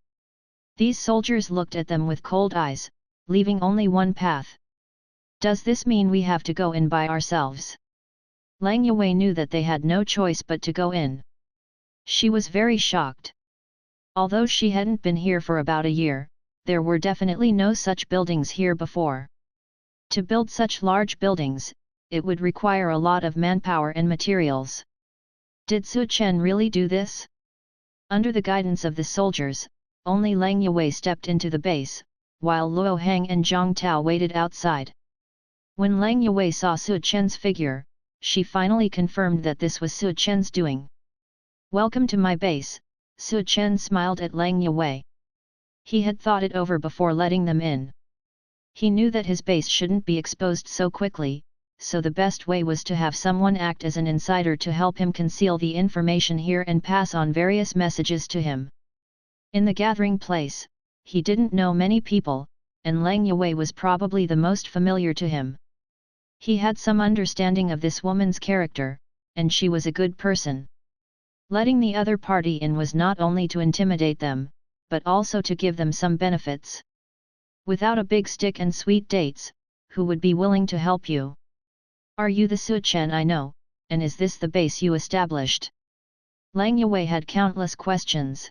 These soldiers looked at them with cold eyes, leaving only one path. Does this mean we have to go in by ourselves? Lang Yue knew that they had no choice but to go in. She was very shocked. Although she hadn't been here for about a year, there were definitely no such buildings here before. To build such large buildings, it would require a lot of manpower and materials. Did Su Chen really do this? Under the guidance of the soldiers, only Lang Yue stepped into the base, while Luo Hang and Zhang Tao waited outside. When Lang Yue saw Su Chen's figure, she finally confirmed that this was Su Chen's doing. "Welcome to my base," Su Chen smiled at Lang Yue. He had thought it over before letting them in. He knew that his base shouldn't be exposed so quickly, so the best way was to have someone act as an insider to help him conceal the information here and pass on various messages to him. In the gathering place, he didn't know many people, and Lang Yue was probably the most familiar to him. He had some understanding of this woman's character, and she was a good person. Letting the other party in was not only to intimidate them, but also to give them some benefits. Without a big stick and sweet dates, who would be willing to help you? Are you the Su Chen I know, and is this the base you established? Lang Yue had countless questions.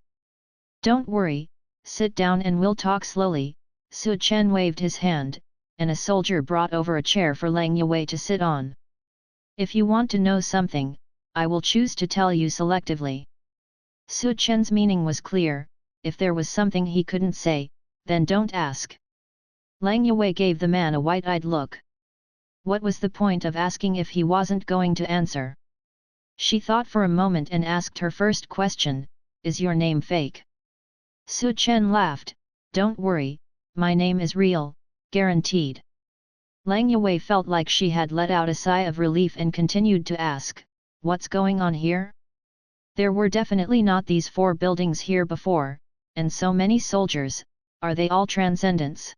Don't worry, sit down and we'll talk slowly. Su Chen waved his hand, and a soldier brought over a chair for Lang Yue to sit on. If you want to know something, I will choose to tell you selectively. Su Chen's meaning was clear: if there was something he couldn't say, then don't ask. Lang Yue gave the man a wide-eyed look. What was the point of asking if he wasn't going to answer? She thought for a moment and asked her first question: "Is your name fake?" Su Chen laughed. "Don't worry, my name is real, guaranteed." Lang Yue felt like she had let out a sigh of relief and continued to ask, "What's going on here?" There were definitely not these 4 buildings here before, and so many soldiers. Are they all transcendents?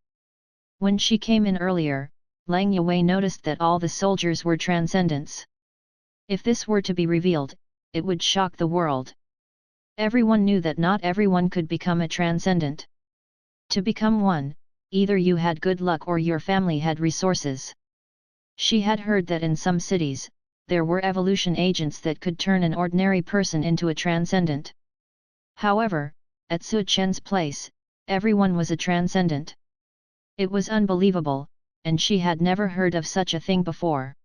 When she came in earlier, Lang Yue noticed that all the soldiers were transcendents. If this were to be revealed, it would shock the world. Everyone knew that not everyone could become a transcendent. To become one, either you had good luck or your family had resources. She had heard that in some cities, there were evolution agents that could turn an ordinary person into a transcendent. However, at Su Chen's place, everyone was a transcendent. It was unbelievable, and she had never heard of such a thing before.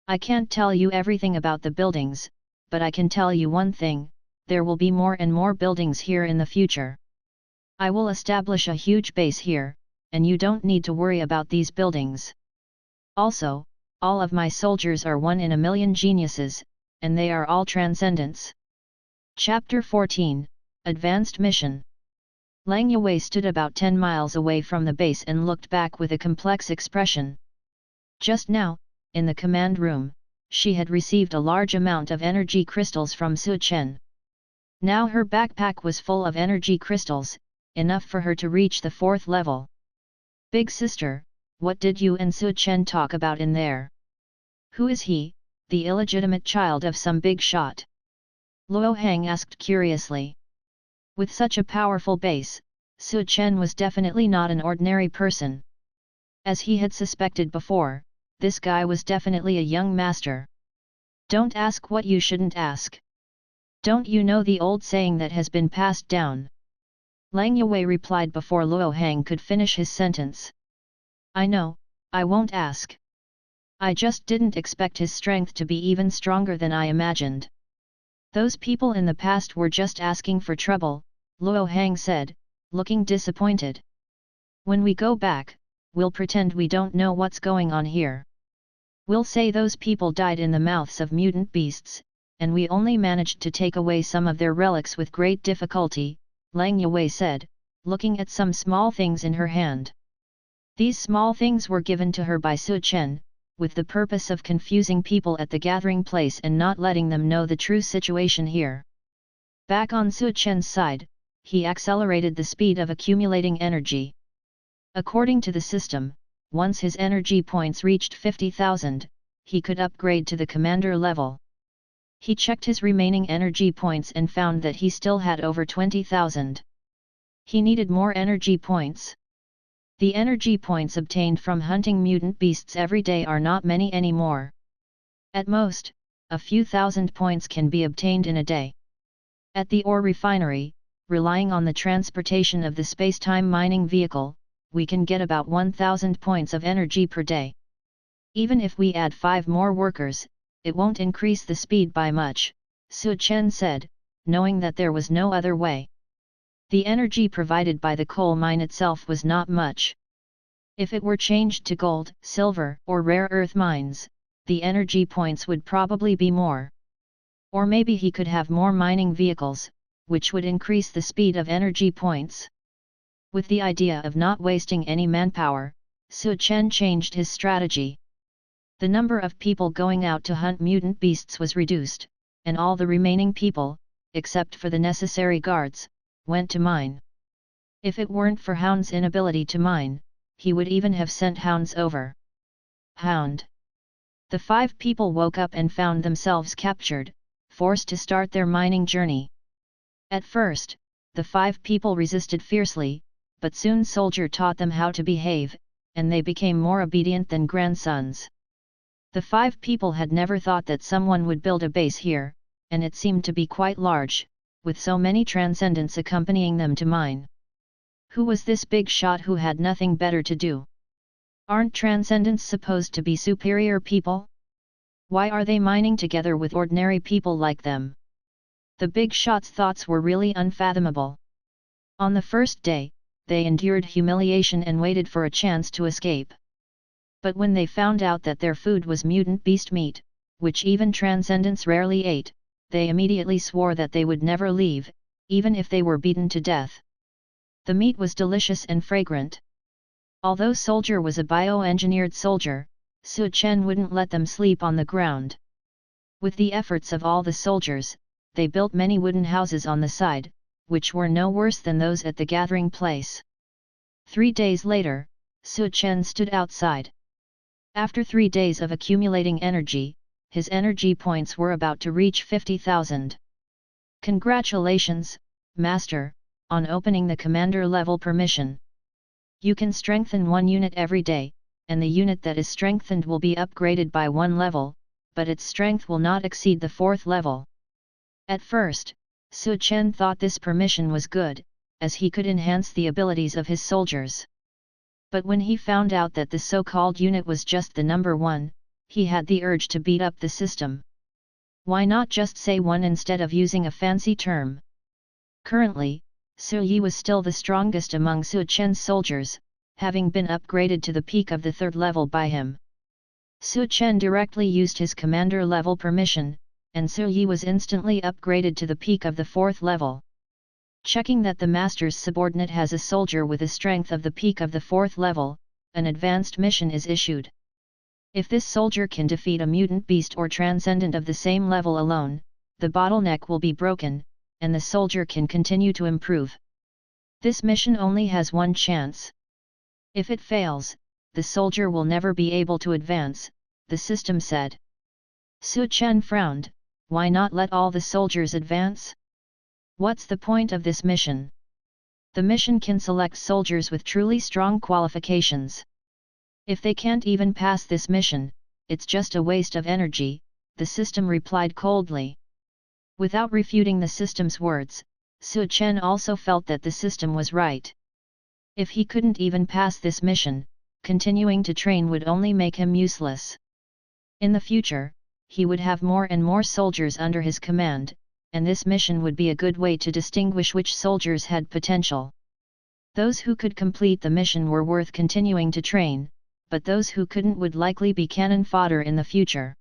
I can't tell you everything about the buildings, but I can tell you one thing: there will be more and more buildings here in the future. I will establish a huge base here, and you don't need to worry about these buildings. Also, all of my soldiers are 1 in a million geniuses, and they are all transcendents. Chapter 14, Advanced Mission. Lang Yue stood about 10 miles away from the base and looked back with a complex expression. Just now, in the command room, she had received a large amount of energy crystals from Su Chen. Now her backpack was full of energy crystals, enough for her to reach the 4th level. "Big sister, what did you and Su Chen talk about in there? Who is he, the illegitimate child of some big shot?" Luo Hang asked curiously. With such a powerful base, Su Chen was definitely not an ordinary person. As he had suspected before, this guy was definitely a young master. Don't ask what you shouldn't ask. Don't you know the old saying that has been passed down? Lang Yue replied before Luo Hang could finish his sentence. I know, I won't ask. I just didn't expect his strength to be even stronger than I imagined. Those people in the past were just asking for trouble, Luo Hang said, looking disappointed. When we go back, we'll pretend we don't know what's going on here. We'll say those people died in the mouths of mutant beasts, and we only managed to take away some of their relics with great difficulty, Lang Yue said, looking at some small things in her hand. These small things were given to her by Su Chen, with the purpose of confusing people at the gathering place and not letting them know the true situation here. Back on Su Chen's side, he accelerated the speed of accumulating energy. According to the system, once his energy points reached 50,000, he could upgrade to the commander level. He checked his remaining energy points and found that he still had over 20,000. He needed more energy points. The energy points obtained from hunting mutant beasts every day are not many anymore. At most, a few thousand points can be obtained in a day. At the ore refinery, relying on the transportation of the space-time mining vehicle, we can get about 1,000 points of energy per day. Even if we add 5 more workers, it won't increase the speed by much, Su Chen said, knowing that there was no other way. The energy provided by the coal mine itself was not much. If it were changed to gold, silver, or rare earth mines, the energy points would probably be more. Or maybe he could have more mining vehicles, which would increase the speed of energy points. With the idea of not wasting any manpower, Su Chen changed his strategy. The number of people going out to hunt mutant beasts was reduced, and all the remaining people, except for the necessary guards, went to mine. If it weren't for Hound's inability to mine, he would even have sent hounds over. Hound. The 5 people woke up and found themselves captured, forced to start their mining journey. At first, the 5 people resisted fiercely, but soon Soldier taught them how to behave, and they became more obedient than grandsons. The 5 people had never thought that someone would build a base here, and it seemed to be quite large, with so many transcendents accompanying them to mine. Who was this big shot who had nothing better to do? Aren't transcendents supposed to be superior people? Why are they mining together with ordinary people like them? The big shot's thoughts were really unfathomable. On the first day, they endured humiliation and waited for a chance to escape. But when they found out that their food was mutant beast meat, which even transcendents rarely ate, they immediately swore that they would never leave, even if they were beaten to death. The meat was delicious and fragrant. Although Soldier was a bioengineered soldier, Su Chen wouldn't let them sleep on the ground. With the efforts of all the soldiers, they built many wooden houses on the side, which were no worse than those at the gathering place. 3 days later, Su Chen stood outside. After 3 days of accumulating energy, his energy points were about to reach 50,000. Congratulations, Master, on opening the commander level permission. You can strengthen 1 unit every day, and the unit that is strengthened will be upgraded by 1 level, but its strength will not exceed the 4th level. At first, Su Chen thought this permission was good, as he could enhance the abilities of his soldiers. But when he found out that the so-called unit was just the number 1, he had the urge to beat up the system. Why not just say 1 instead of using a fancy term? Currently, Su Yi was still the strongest among Su Chen's soldiers, having been upgraded to the peak of the 3rd level by him. Su Chen directly used his commander level permission, and Su Yi was instantly upgraded to the peak of the 4th level. Checking that the master's subordinate has a soldier with a strength of the peak of the 4th level, an advanced mission is issued. If this soldier can defeat a mutant beast or transcendent of the same level alone, the bottleneck will be broken, and the soldier can continue to improve. This mission only has 1 chance. If it fails, the soldier will never be able to advance, the system said. Su Chen frowned. Why not let all the soldiers advance? What's the point of this mission? The mission can select soldiers with truly strong qualifications. If they can't even pass this mission, it's just a waste of energy, the system replied coldly. Without refuting the system's words, Su Chen also felt that the system was right. If he couldn't even pass this mission, continuing to train would only make him useless. In the future, he would have more and more soldiers under his command, and this mission would be a good way to distinguish which soldiers had potential. Those who could complete the mission were worth continuing to train, but those who couldn't would likely be cannon fodder in the future.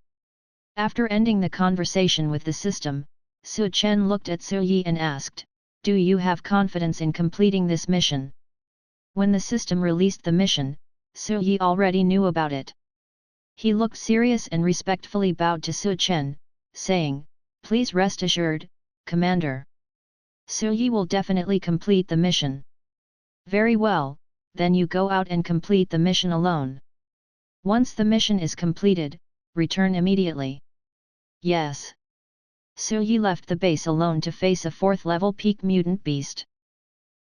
After ending the conversation with the system, Su Chen looked at Su Yi and asked, "Do you have confidence in completing this mission?" When the system released the mission, Su Yi already knew about it. He looked serious and respectfully bowed to Su Chen, saying, "Please rest assured, Commander. Su Yi will definitely complete the mission." "Very well, then you go out and complete the mission alone. Once the mission is completed, return immediately." "Yes." Su Yi left the base alone to face a 4th level peak mutant beast.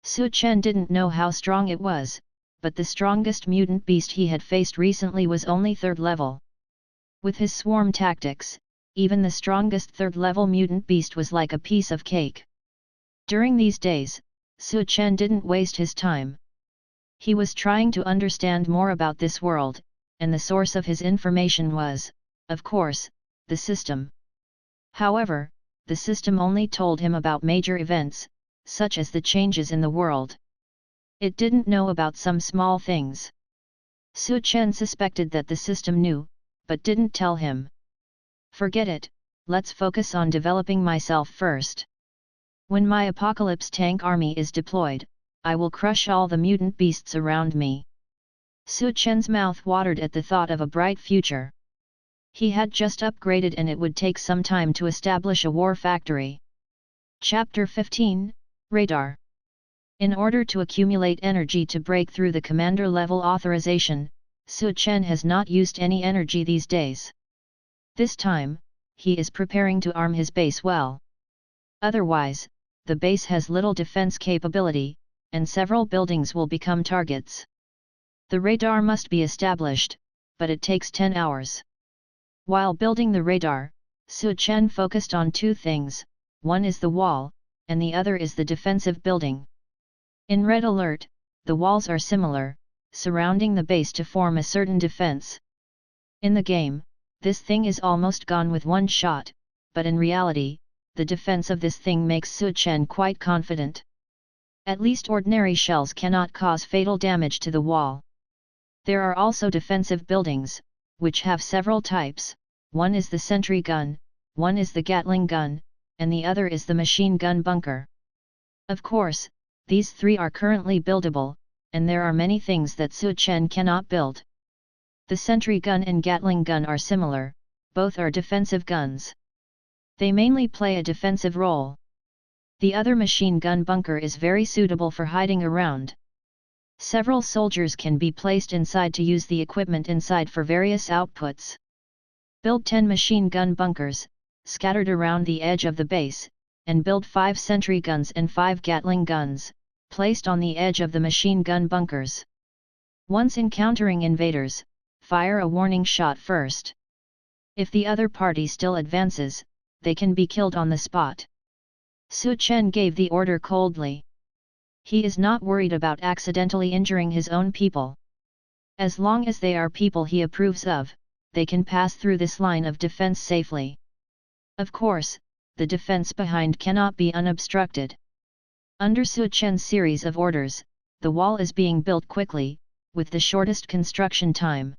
Su Chen didn't know how strong it was, but the strongest mutant beast he had faced recently was only 3rd level. With his swarm tactics, even the strongest 3rd level mutant beast was like a piece of cake. During these days, Su Chen didn't waste his time. He was trying to understand more about this world, and the source of his information was, of course, the system. However, the system only told him about major events, such as the changes in the world. It didn't know about some small things. Su Chen suspected that the system knew, but didn't tell him. Forget it, let's focus on developing myself first. When my apocalypse tank army is deployed, I will crush all the mutant beasts around me. Su Chen's mouth watered at the thought of a bright future. He had just upgraded and it would take some time to establish a war factory. Chapter 15, Radar. In order to accumulate energy to break through the commander level authorization, Su Chen has not used any energy these days. This time, he is preparing to arm his base well. Otherwise, the base has little defense capability, and several buildings will become targets. The radar must be established, but it takes 10 hours. While building the radar, Su Chen focused on 2 things, one is the wall, and the other is the defensive building. In Red Alert, the walls are similar, surrounding the base to form a certain defense. In the game, this thing is almost gone with one shot, but in reality, the defense of this thing makes Su Chen quite confident. At least ordinary shells cannot cause fatal damage to the wall. There are also defensive buildings, which have several types, one is the sentry gun, one is the Gatling gun, and the other is the machine gun bunker. Of course, these 3 are currently buildable, and there are many things that Su Chen cannot build. The sentry gun and Gatling gun are similar, both are defensive guns. They mainly play a defensive role. The other machine gun bunker is very suitable for hiding around. Several soldiers can be placed inside to use the equipment inside for various outputs. Build 10 machine gun bunkers, scattered around the edge of the base, and build 5 sentry guns and 5 Gatling guns, placed on the edge of the machine gun bunkers. Once encountering invaders, fire a warning shot first. If the other party still advances, they can be killed on the spot. Su Chen gave the order coldly. He is not worried about accidentally injuring his own people. As long as they are people he approves of, they can pass through this line of defense safely. Of course, the defense behind cannot be unobstructed. Under Su Chen's series of orders, the wall is being built quickly, with the shortest construction time.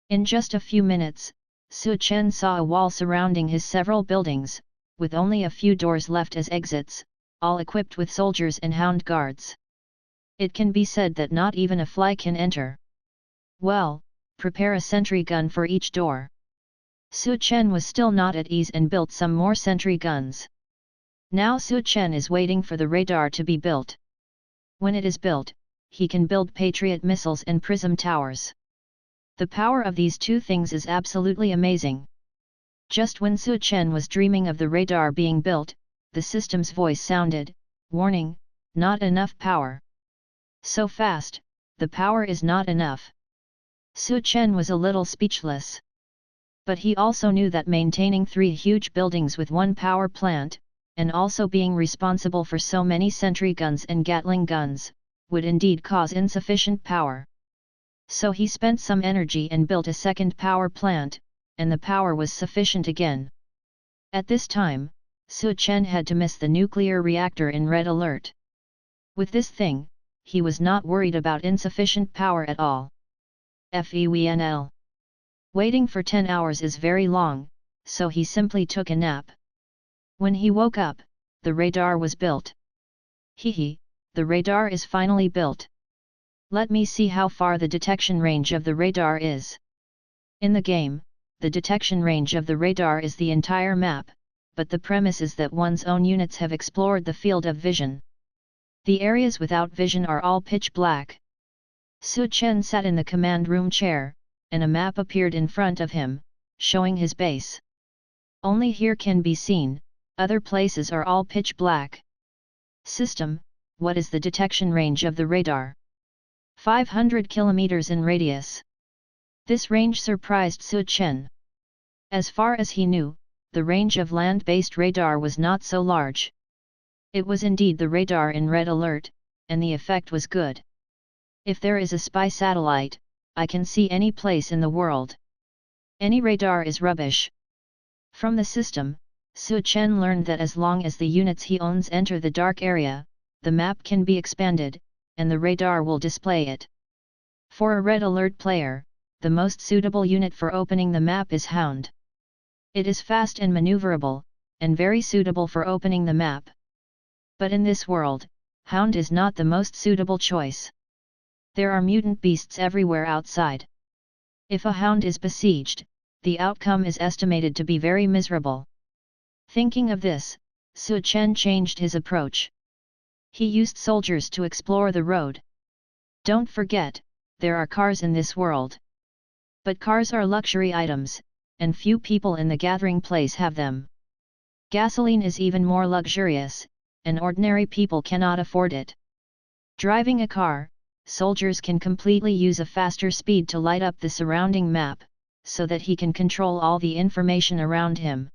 In just a few minutes, Su Chen saw a wall surrounding his several buildings, with only a few doors left as exits, all equipped with soldiers and hound guards. It can be said that not even a fly can enter. Well, prepare a sentry gun for each door. Su Chen was still not at ease and built some more sentry guns. Now Su Chen is waiting for the radar to be built. When it is built, he can build Patriot missiles and prism towers. The power of these 2 things is absolutely amazing. Just when Su Chen was dreaming of the radar being built, the system's voice sounded, warning, not enough power. So fast, the power is not enough. Su Chen was a little speechless. But he also knew that maintaining 3 huge buildings with 1 power plant, and also being responsible for so many sentry guns and Gatling guns, would indeed cause insufficient power. So he spent some energy and built a second power plant, and the power was sufficient again. At this time, Su Chen had to miss the nuclear reactor in Red Alert. With this thing, he was not worried about insufficient power at all. FEWNL. Waiting for 10 hours is very long, so he simply took a nap. When he woke up, the radar was built. Hehe, the radar is finally built. Let me see how far the detection range of the radar is. In the game, the detection range of the radar is the entire map, but the premise is that one's own units have explored the field of vision. The areas without vision are all pitch black. Su Chen sat in the command room chair, and a map appeared in front of him, showing his base. Only here can be seen, other places are all pitch black. System, what is the detection range of the radar? 500 kilometers in radius. This range surprised Su Chen. As far as he knew, the range of land-based radar was not so large. It was indeed the radar in red alert, and the effect was good. If there is a spy satellite, I can see any place in the world. Any radar is rubbish. From the system, Su Chen learned that as long as the units he owns enter the dark area, the map can be expanded, and the radar will display it. For a red alert player, the most suitable unit for opening the map is Hound. It is fast and maneuverable, and very suitable for opening the map. But in this world, Hound is not the most suitable choice. There are mutant beasts everywhere outside. If a Hound is besieged, the outcome is estimated to be very miserable. Thinking of this, Su Chen changed his approach. He used soldiers to explore the road. Don't forget, there are cars in this world. But cars are luxury items, and few people in the gathering place have them. Gasoline is even more luxurious, and ordinary people cannot afford it. Driving a car, soldiers can completely use a faster speed to light up the surrounding map, so that he can control all the information around him.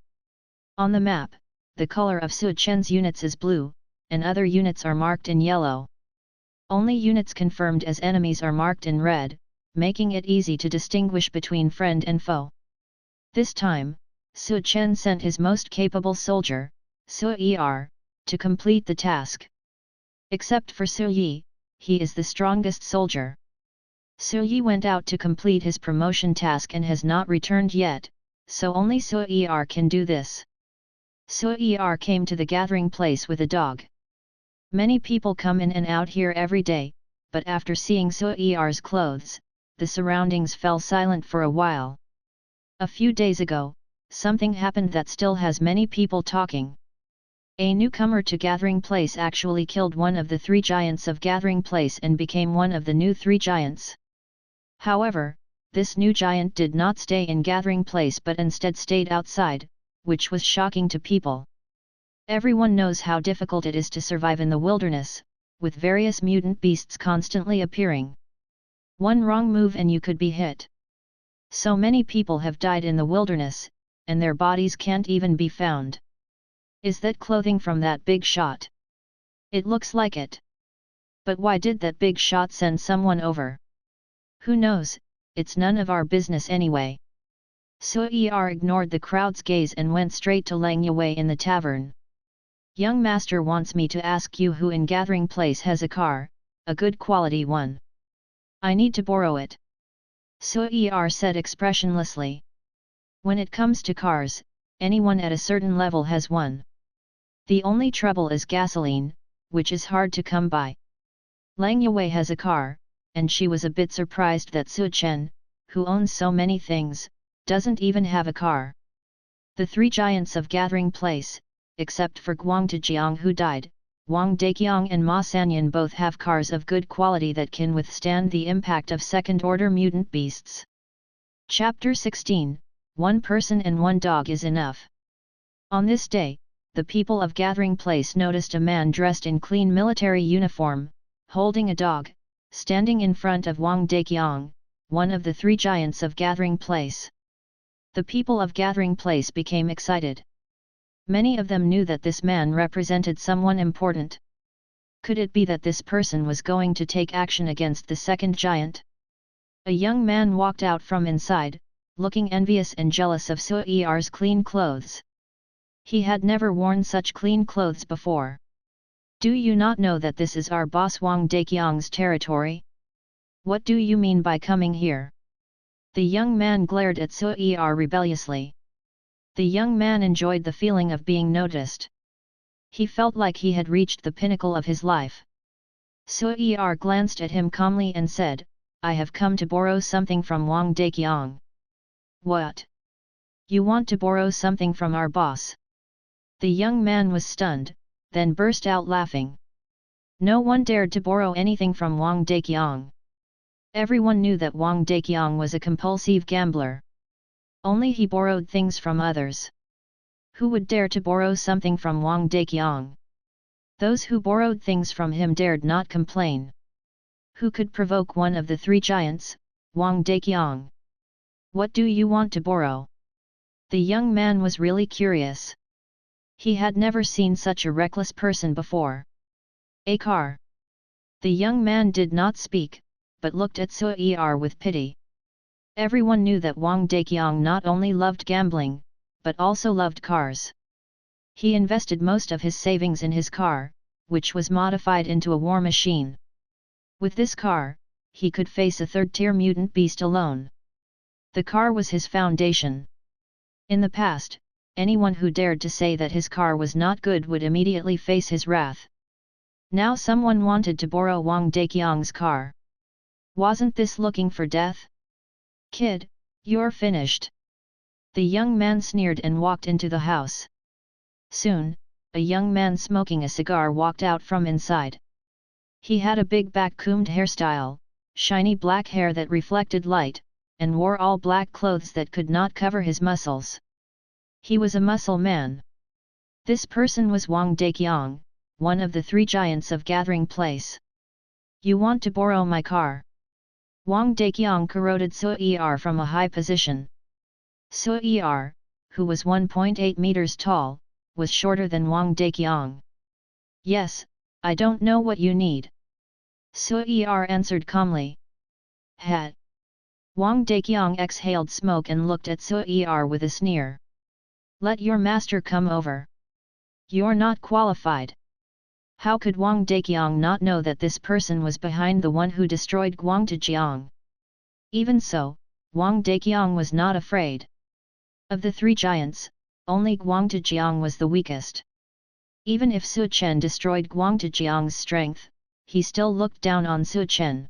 On the map, the color of Su Chen's units is blue, and other units are marked in yellow. Only units confirmed as enemies are marked in red, making it easy to distinguish between friend and foe. This time, Su Chen sent his most capable soldier, Su Er, to complete the task. Except for Su Yi, he is the strongest soldier. Su Yi went out to complete his promotion task and has not returned yet, so only Su Er can do this. Su Er came to the gathering place with a dog. Many people come in and out here every day, but after seeing Su Er's clothes, the surroundings fell silent for a while. A few days ago, something happened that still has many people talking. A newcomer to Gathering Place actually killed one of the 3 giants of Gathering Place and became one of the new 3 giants. However, this new giant did not stay in Gathering Place but instead stayed outside, which was shocking to people. Everyone knows how difficult it is to survive in the wilderness, with various mutant beasts constantly appearing. One wrong move and you could be hit. So many people have died in the wilderness, and their bodies can't even be found. Is that clothing from that big shot? It looks like it. But why did that big shot send someone over? Who knows, it's none of our business anyway. Su Er ignored the crowd's gaze and went straight to Lang Yue in the tavern. Young master wants me to ask you who in Gathering Place has a car, a good quality one. I need to borrow it. Su Er said expressionlessly. When it comes to cars, anyone at a certain level has one. The only trouble is gasoline, which is hard to come by. Lang Yue has a car, and she was a bit surprised that Su Chen, who owns so many things, doesn't even have a car. The 3 giants of Gathering Place, except for Guang Tajiang who died, Wang Deqiang and Ma Sanyan both have cars of good quality that can withstand the impact of second-order mutant beasts. Chapter 16, 1 person and 1 dog is enough. On this day, the people of Gathering Place noticed a man dressed in clean military uniform, holding a dog, standing in front of Wang Deqiang, one of the 3 giants of Gathering Place. The people of Gathering Place became excited. Many of them knew that this man represented someone important. Could it be that this person was going to take action against the second giant? A young man walked out from inside, looking envious and jealous of Su Er's clean clothes. He had never worn such clean clothes before. Do you not know that this is our boss Wang Deqiang's territory? What do you mean by coming here? The young man glared at Su Er rebelliously. The young man enjoyed the feeling of being noticed. He felt like he had reached the pinnacle of his life. Su Er glanced at him calmly and said, I have come to borrow something from Wang Deqiang. What? You want to borrow something from our boss? The young man was stunned, then burst out laughing. No one dared to borrow anything from Wang Deqiang. Everyone knew that Wang Deqiang was a compulsive gambler. Only he borrowed things from others. Who would dare to borrow something from Wang Deqiang? Those who borrowed things from him dared not complain. Who could provoke one of the three giants, Wang Deqiang? What do you want to borrow? The young man was really curious. He had never seen such a reckless person before. A car. The young man did not speak, but looked at Su with pity. Everyone knew that Wang Deqiang not only loved gambling, but also loved cars. He invested most of his savings in his car, which was modified into a war machine. With this car, he could face a third-tier mutant beast alone. The car was his foundation. In the past, anyone who dared to say that his car was not good would immediately face his wrath. Now someone wanted to borrow Wang Deqiang's car. Wasn't this looking for death? Kid, you're finished. The young man sneered and walked into the house. Soon, a young man smoking a cigar walked out from inside. He had a big back-combed hairstyle, shiny black hair that reflected light, and wore all black clothes that could not cover his muscles. He was a muscle man. This person was Wang Deqiang, one of the three giants of Gathering Place. You want to borrow my car? Wang Deqiang corroded Su from a high position. Su, who was 1.8 meters tall, was shorter than Wang Deqiang. Yes, I don't know what you need. Su answered calmly. Hat. Wang Deqiang exhaled smoke and looked at Su with a sneer. Let your master come over. You're not qualified. How could Wang Deqiang not know that this person was behind the one who destroyed Guangdejiang? Even so, Wang Deqiang was not afraid. Of the three giants, only Guangdejiang was the weakest. Even if Su Chen destroyed Guangdejiang's strength, he still looked down on Su Chen.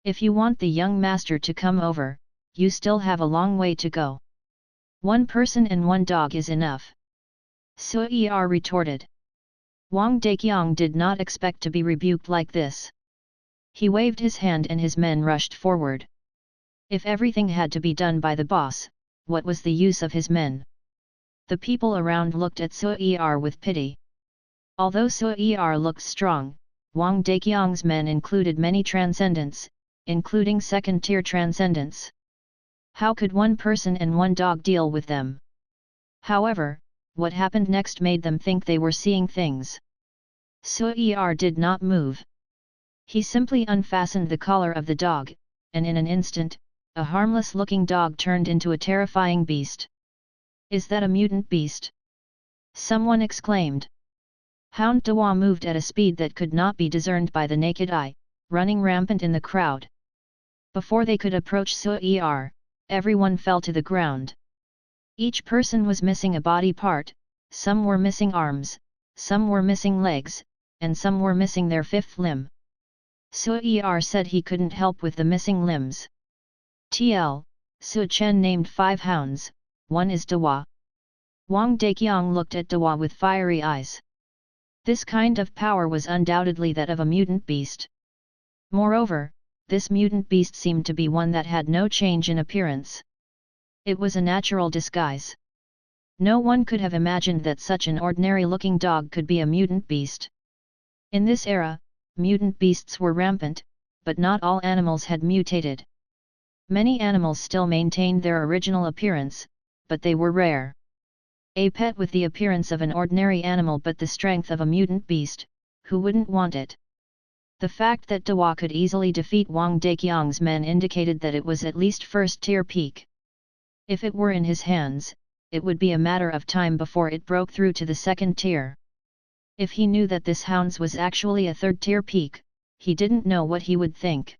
If you want the young master to come over, you still have a long way to go. One person and one dog is enough. Su retorted. Wang Deqiang did not expect to be rebuked like this. He waved his hand and his men rushed forward. If everything had to be done by the boss, what was the use of his men? The people around looked at Su with pity. Although Su looked strong, Wang Deqiang's men included many transcendents, including second-tier transcendents. How could one person and one dog deal with them? However, what happened next made them think they were seeing things. Su did not move. He simply unfastened the collar of the dog, and in an instant, a harmless-looking dog turned into a terrifying beast. Is that a mutant beast? Someone exclaimed. Hound Dawa moved at a speed that could not be discerned by the naked eye, running rampant in the crowd. Before they could approach Su everyone fell to the ground. Each person was missing a body part, some were missing arms, some were missing legs, and some were missing their fifth limb. Su said he couldn't help with the missing limbs. Su Chen named 5 hounds, one is Dawa. Wang Deqiang looked at Dawa with fiery eyes. This kind of power was undoubtedly that of a mutant beast. Moreover, this mutant beast seemed to be one that had no change in appearance. It was a natural disguise. No one could have imagined that such an ordinary-looking dog could be a mutant beast. In this era, mutant beasts were rampant, but not all animals had mutated. Many animals still maintained their original appearance, but they were rare. A pet with the appearance of an ordinary animal but the strength of a mutant beast, who wouldn't want it? The fact that Dawa could easily defeat Wang Deqiang's men indicated that it was at least first-tier peak. If it were in his hands, it would be a matter of time before it broke through to the second tier. If he knew that this hounds was actually a third-tier peak, he didn't know what he would think.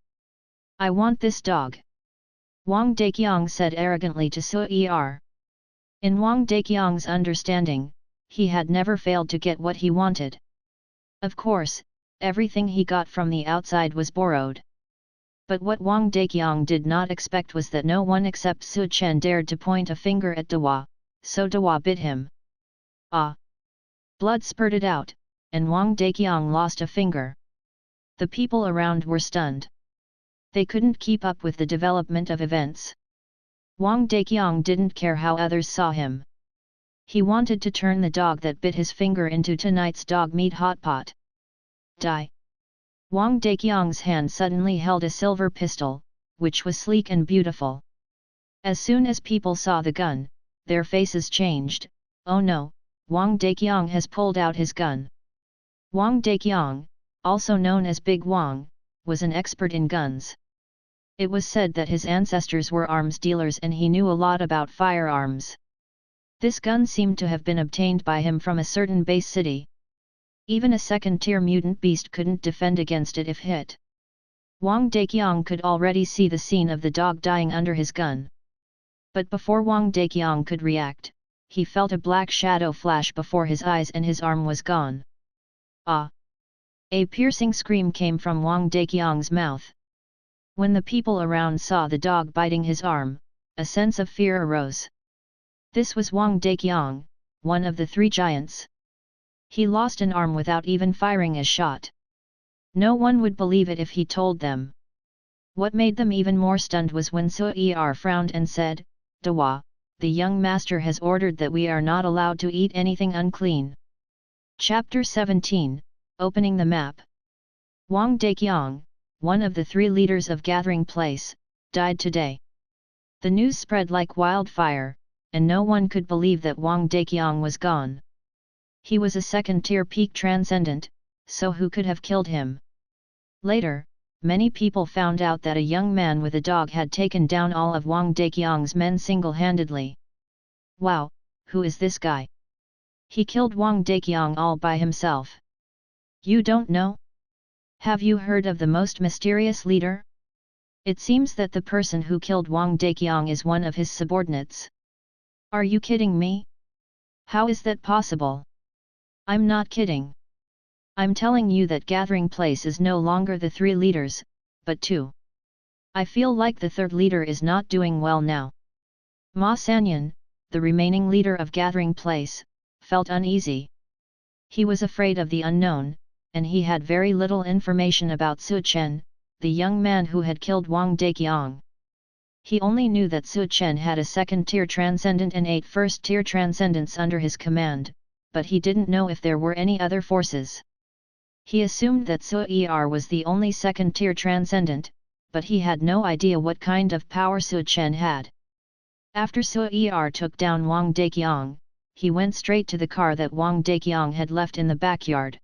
I want this dog. Wang Deqiang said arrogantly to Su In Wang Deqiang's understanding, he had never failed to get what he wanted. Of course, everything he got from the outside was borrowed. But what Wang Deqiang did not expect was that no one except Su Chen dared to point a finger at Dawa, so Dawa bit him. Ah! Blood spurted out, and Wang Deqiang lost a finger. The people around were stunned. They couldn't keep up with the development of events. Wang Deqiang didn't care how others saw him. He wanted to turn the dog that bit his finger into tonight's dog meat hot pot. Die! Wang Deqiang's hand suddenly held a silver pistol, which was sleek and beautiful. As soon as people saw the gun, their faces changed. Oh no, Wang Deqiang has pulled out his gun. Wang Deqiang, also known as Big Wang, was an expert in guns. It was said that his ancestors were arms dealers and he knew a lot about firearms. This gun seemed to have been obtained by him from a certain base city. Even a second-tier mutant beast couldn't defend against it if hit. Wang Deqiang could already see the scene of the dog dying under his gun. But before Wang Deqiang could react, he felt a black shadow flash before his eyes and his arm was gone. Ah! A piercing scream came from Wang Deqiang's mouth. When the people around saw the dog biting his arm, a sense of fear arose. This was Wang Deqiang, one of the three giants. He lost an arm without even firing a shot. No one would believe it if he told them. What made them even more stunned was when Su Chen frowned and said, "Dawa, the young master has ordered that we are not allowed to eat anything unclean." Chapter 17, Opening the Map. Wang Deqiang, one of the three leaders of Gathering Place, died today. The news spread like wildfire, and no one could believe that Wang Deqiang was gone. He was a second-tier peak transcendent, so who could have killed him? Later, many people found out that a young man with a dog had taken down all of Wang Deqiang's men single-handedly. Wow, who is this guy? He killed Wang Deqiang all by himself. You don't know? Have you heard of the most mysterious leader? It seems that the person who killed Wang Deqiang is one of his subordinates. Are you kidding me? How is that possible? I'm not kidding. I'm telling you that Gathering Place is no longer the three leaders, but two. I feel like the third leader is not doing well now. Ma Sanyan, the remaining leader of Gathering Place, felt uneasy. He was afraid of the unknown, and he had very little information about Su Chen, the young man who had killed Wang Deqiang. He only knew that Su Chen had a second-tier transcendent and 8 first-tier transcendents under his command, but he didn't know if there were any other forces. He assumed that Su Chen was the only second-tier transcendent, but he had no idea what kind of power Su Chen had. After Su Chen took down Wang Deqiang, he went straight to the car that Wang Deqiang had left in the backyard.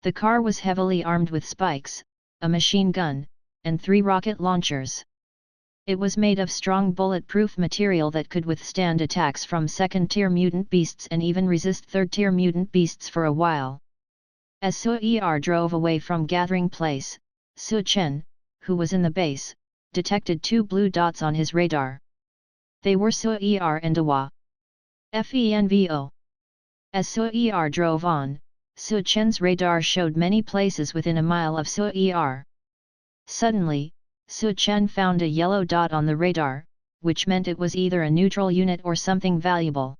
The car was heavily armed with spikes, a machine gun, and 3 rocket launchers. It was made of strong bulletproof material that could withstand attacks from second-tier mutant beasts and even resist third-tier mutant beasts for a while. As Su Chen drove away from Gathering Place, Su Chen, who was in the base, detected 2 blue dots on his radar. They were Su Chen and Dawa. Fenvo. As Su Chen drove on, Su Chen's radar showed many places within a mile of Su Chen. Suddenly, Su Chen found a yellow dot on the radar, which meant it was either a neutral unit or something valuable.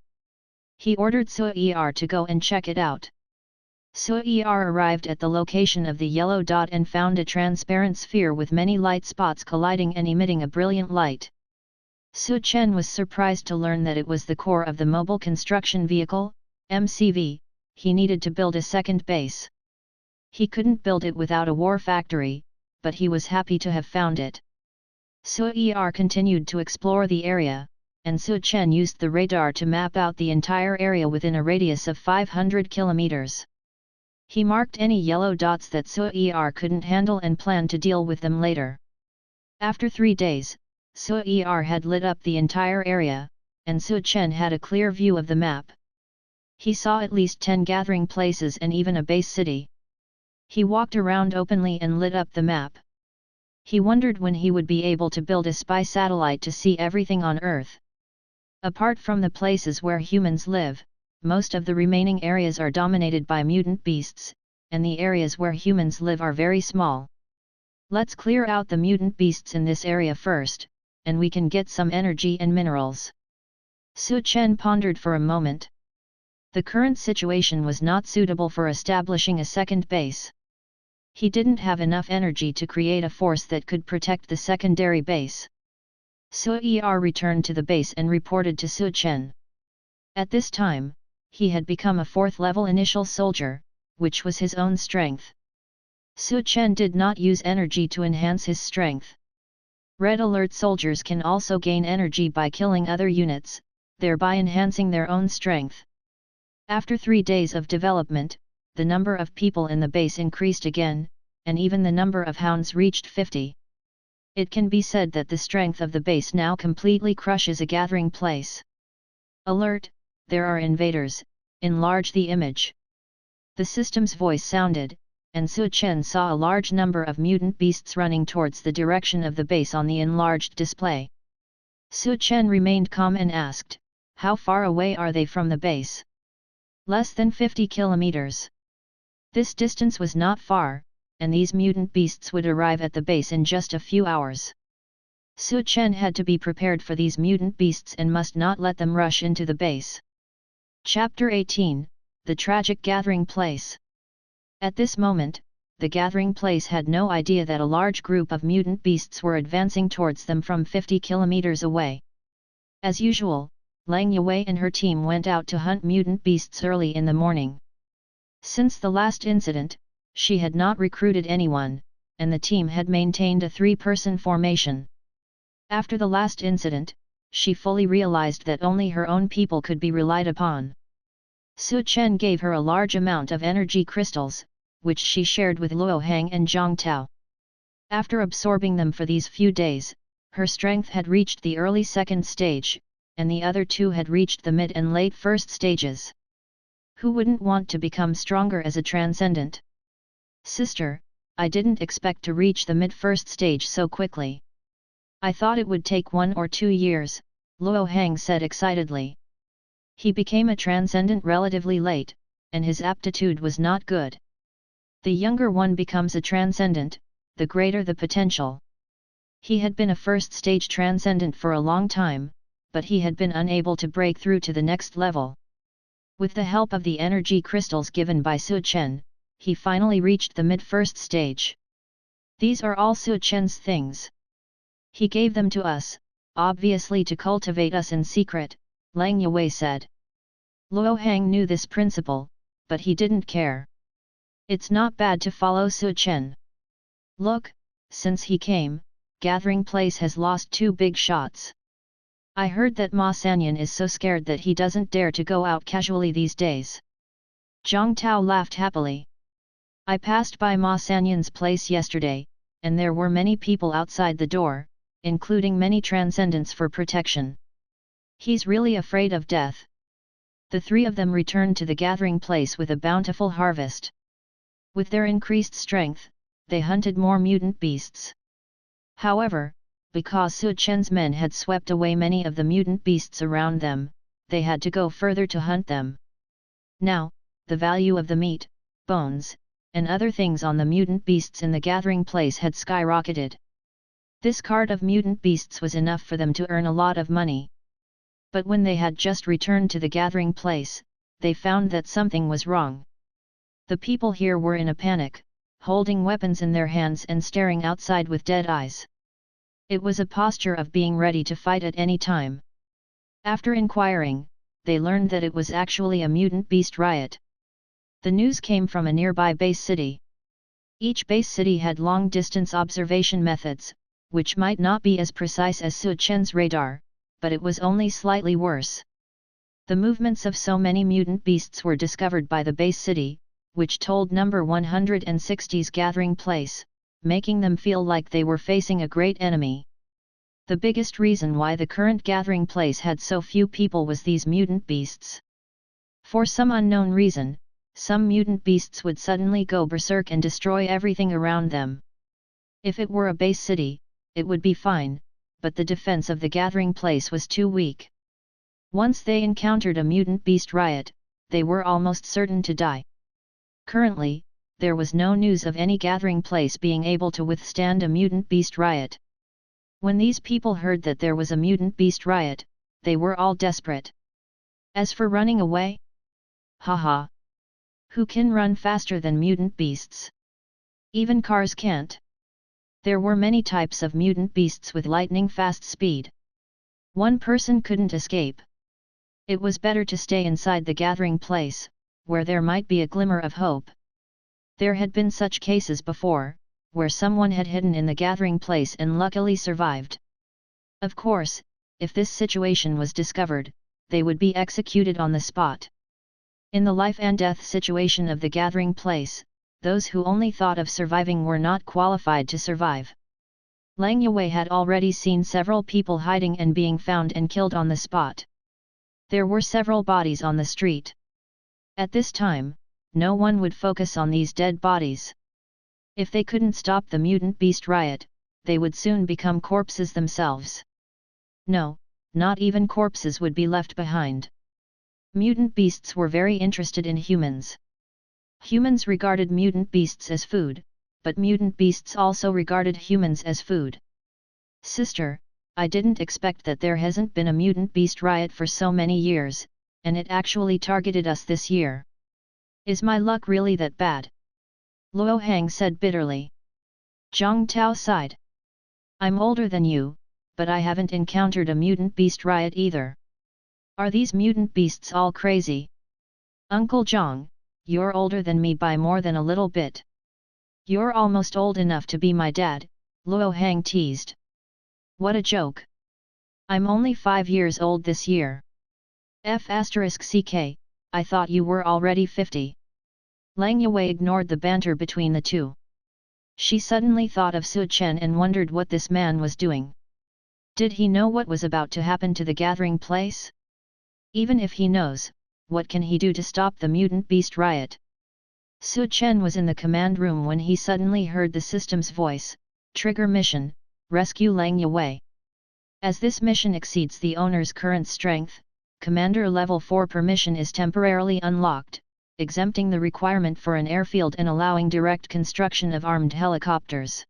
He ordered Su Chen to go and check it out. Su Chen arrived at the location of the yellow dot and found a transparent sphere with many light spots colliding and emitting a brilliant light. Su Chen was surprised to learn that it was the core of the Mobile Construction Vehicle, MCV, he needed to build a second base. He couldn't build it without a war factory, but he was happy to have found it. Su Chen continued to explore the area, and Su Chen used the radar to map out the entire area within a radius of 500 kilometers. He marked any yellow dots that Su Chen couldn't handle and planned to deal with them later. After 3 days, Su Chen had lit up the entire area, and Su Chen had a clear view of the map. He saw at least 10 gathering places and even a base city. He walked around openly and lit up the map. He wondered when he would be able to build a spy satellite to see everything on Earth. Apart from the places where humans live, most of the remaining areas are dominated by mutant beasts, and the areas where humans live are very small. Let's clear out the mutant beasts in this area first, and we can get some energy and minerals. Su Chen pondered for a moment. The current situation was not suitable for establishing a second base. He didn't have enough energy to create a force that could protect the secondary base. Su Chen returned to the base and reported to Su Chen. At this time, he had become a 4th-level initial soldier, which was his own strength. Su Chen did not use energy to enhance his strength. Red Alert soldiers can also gain energy by killing other units, thereby enhancing their own strength. After 3 days of development, the number of people in the base increased again, and even the number of hounds reached 50. It can be said that the strength of the base now completely crushes a gathering place. Alert, there are invaders, enlarge the image. The system's voice sounded, and Su Chen saw a large number of mutant beasts running towards the direction of the base on the enlarged display. Su Chen remained calm and asked, "How far away are they from the base?" "Less than 50 kilometers. This distance was not far, and these mutant beasts would arrive at the base in just a few hours." Su Chen had to be prepared for these mutant beasts and must not let them rush into the base. Chapter 18, The Tragic Gathering Place. At this moment, the gathering place had no idea that a large group of mutant beasts were advancing towards them from 50 kilometers away. As usual, Lang Yue and her team went out to hunt mutant beasts early in the morning. Since the last incident, she had not recruited anyone, and the team had maintained a 3-person formation. After the last incident, she fully realized that only her own people could be relied upon. Su Chen gave her a large amount of energy crystals, which she shared with Luo Hang and Zhang Tao. After absorbing them for these few days, her strength had reached the early 2nd stage, and the other 2 had reached the mid and late 1st stages. Who wouldn't want to become stronger as a transcendent? "Sister, I didn't expect to reach the mid-1st stage so quickly. I thought it would take 1 or 2 years, Luo Hang said excitedly. He became a transcendent relatively late, and his aptitude was not good. The younger one becomes a transcendent, the greater the potential. He had been a 1st-stage transcendent for a long time, but he had been unable to break through to the next level. With the help of the energy crystals given by Su Chen, he finally reached the mid-1st stage. These are all Su Chen's things. He gave them to us, obviously to cultivate us in secret," Lang Yue said. Luo Hang knew this principle, but he didn't care. It's not bad to follow Su Chen. Look, since he came, Gathering Place has lost 2 big shots. I heard that Ma Sanyan is so scared that he doesn't dare to go out casually these days. Zhang Tao laughed happily. I passed by Ma Sanyan's place yesterday, and there were many people outside the door, including many transcendents for protection. He's really afraid of death. The 3 of them returned to the gathering place with a bountiful harvest. With their increased strength, they hunted more mutant beasts. However, because Su Chen's men had swept away many of the mutant beasts around them, they had to go further to hunt them. Now, the value of the meat, bones, and other things on the mutant beasts in the gathering place had skyrocketed. This cart of mutant beasts was enough for them to earn a lot of money. But when they had just returned to the gathering place, they found that something was wrong. The people here were in a panic, holding weapons in their hands and staring outside with dead eyes. It was a posture of being ready to fight at any time. After inquiring, they learned that it was actually a mutant beast riot. The news came from a nearby base city. Each base city had long-distance observation methods, which might not be as precise as Su Chen's radar, but it was only slightly worse. The movements of so many mutant beasts were discovered by the base city, which told number 160's gathering place, making them feel like they were facing a great enemy. The biggest reason why the current gathering place had so few people was these mutant beasts. For some unknown reason, some mutant beasts would suddenly go berserk and destroy everything around them. If it were a base city, it would be fine, but the defense of the gathering place was too weak. Once they encountered a mutant beast riot, they were almost certain to die. Currently, there was no news of any gathering place being able to withstand a mutant beast riot. When these people heard that there was a mutant beast riot, they were all desperate. As for running away? Haha! Who can run faster than mutant beasts? Even cars can't. There were many types of mutant beasts with lightning-fast speed. One person couldn't escape. It was better to stay inside the gathering place, where there might be a glimmer of hope. There had been such cases before, where someone had hidden in the gathering place and luckily survived. Of course, if this situation was discovered, they would be executed on the spot. In the life and death situation of the gathering place, those who only thought of surviving were not qualified to survive. Lang Yue had already seen several people hiding and being found and killed on the spot. There were several bodies on the street. At this time, no one would focus on these dead bodies. If they couldn't stop the mutant beast riot, they would soon become corpses themselves. No, not even corpses would be left behind. Mutant beasts were very interested in humans. Humans regarded mutant beasts as food, but mutant beasts also regarded humans as food. Sister, I didn't expect that there hasn't been a mutant beast riot for so many years, and it actually targeted us this year. Is my luck really that bad? Luo Hang said bitterly. Zhang Tao sighed. I'm older than you, but I haven't encountered a mutant beast riot either. Are these mutant beasts all crazy? Uncle Zhang, you're older than me by more than a little bit. You're almost old enough to be my dad, Luo Hang teased. What a joke. I'm only 5 years old this year. *CK, I thought you were already 50. Lang Yue ignored the banter between the two. She suddenly thought of Su Chen and wondered what this man was doing. Did he know what was about to happen to the gathering place? Even if he knows, what can he do to stop the mutant beast riot? Su Chen was in the command room when he suddenly heard the system's voice, "Trigger mission, rescue Lang Yue." As this mission exceeds the owner's current strength, Commander Level 4 permission is temporarily unlocked, exempting the requirement for an airfield and allowing direct construction of armed helicopters.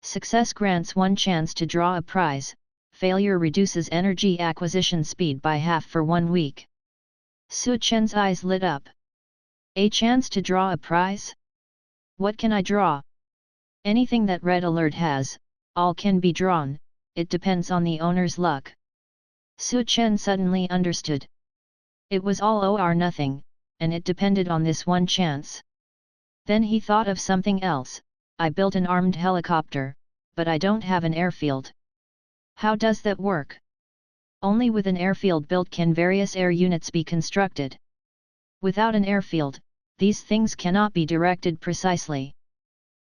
Success grants one chance to draw a prize, failure reduces energy acquisition speed by half for 1 week. Su Chen's eyes lit up. A chance to draw a prize? What can I draw? Anything that Red Alert has, all can be drawn, it depends on the owner's luck. Su Chen suddenly understood. It was all or nothing, and it depended on this one chance. Then he thought of something else. I built an armed helicopter, but I don't have an airfield. How does that work? Only with an airfield built can various air units be constructed. Without an airfield, these things cannot be directed precisely.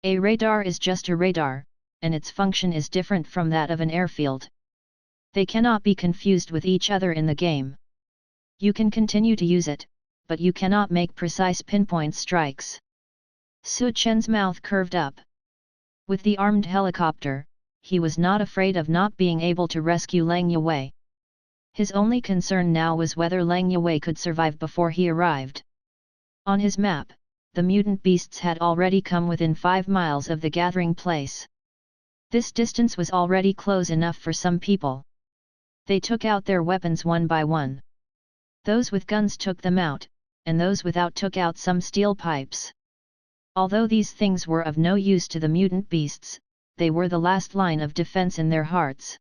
A radar is just a radar, and its function is different from that of an airfield. They cannot be confused with each other in the game. You can continue to use it, but you cannot make precise pinpoint strikes. Su Chen's mouth curved up. With the armed helicopter, he was not afraid of not being able to rescue Lang Yue. His only concern now was whether Lang Yue could survive before he arrived. On his map, the mutant beasts had already come within 5 miles of the gathering place. This distance was already close enough for some people. They took out their weapons one by one. Those with guns took them out, and those without took out some steel pipes. Although these things were of no use to the mutant beasts, they were the last line of defense in their hearts.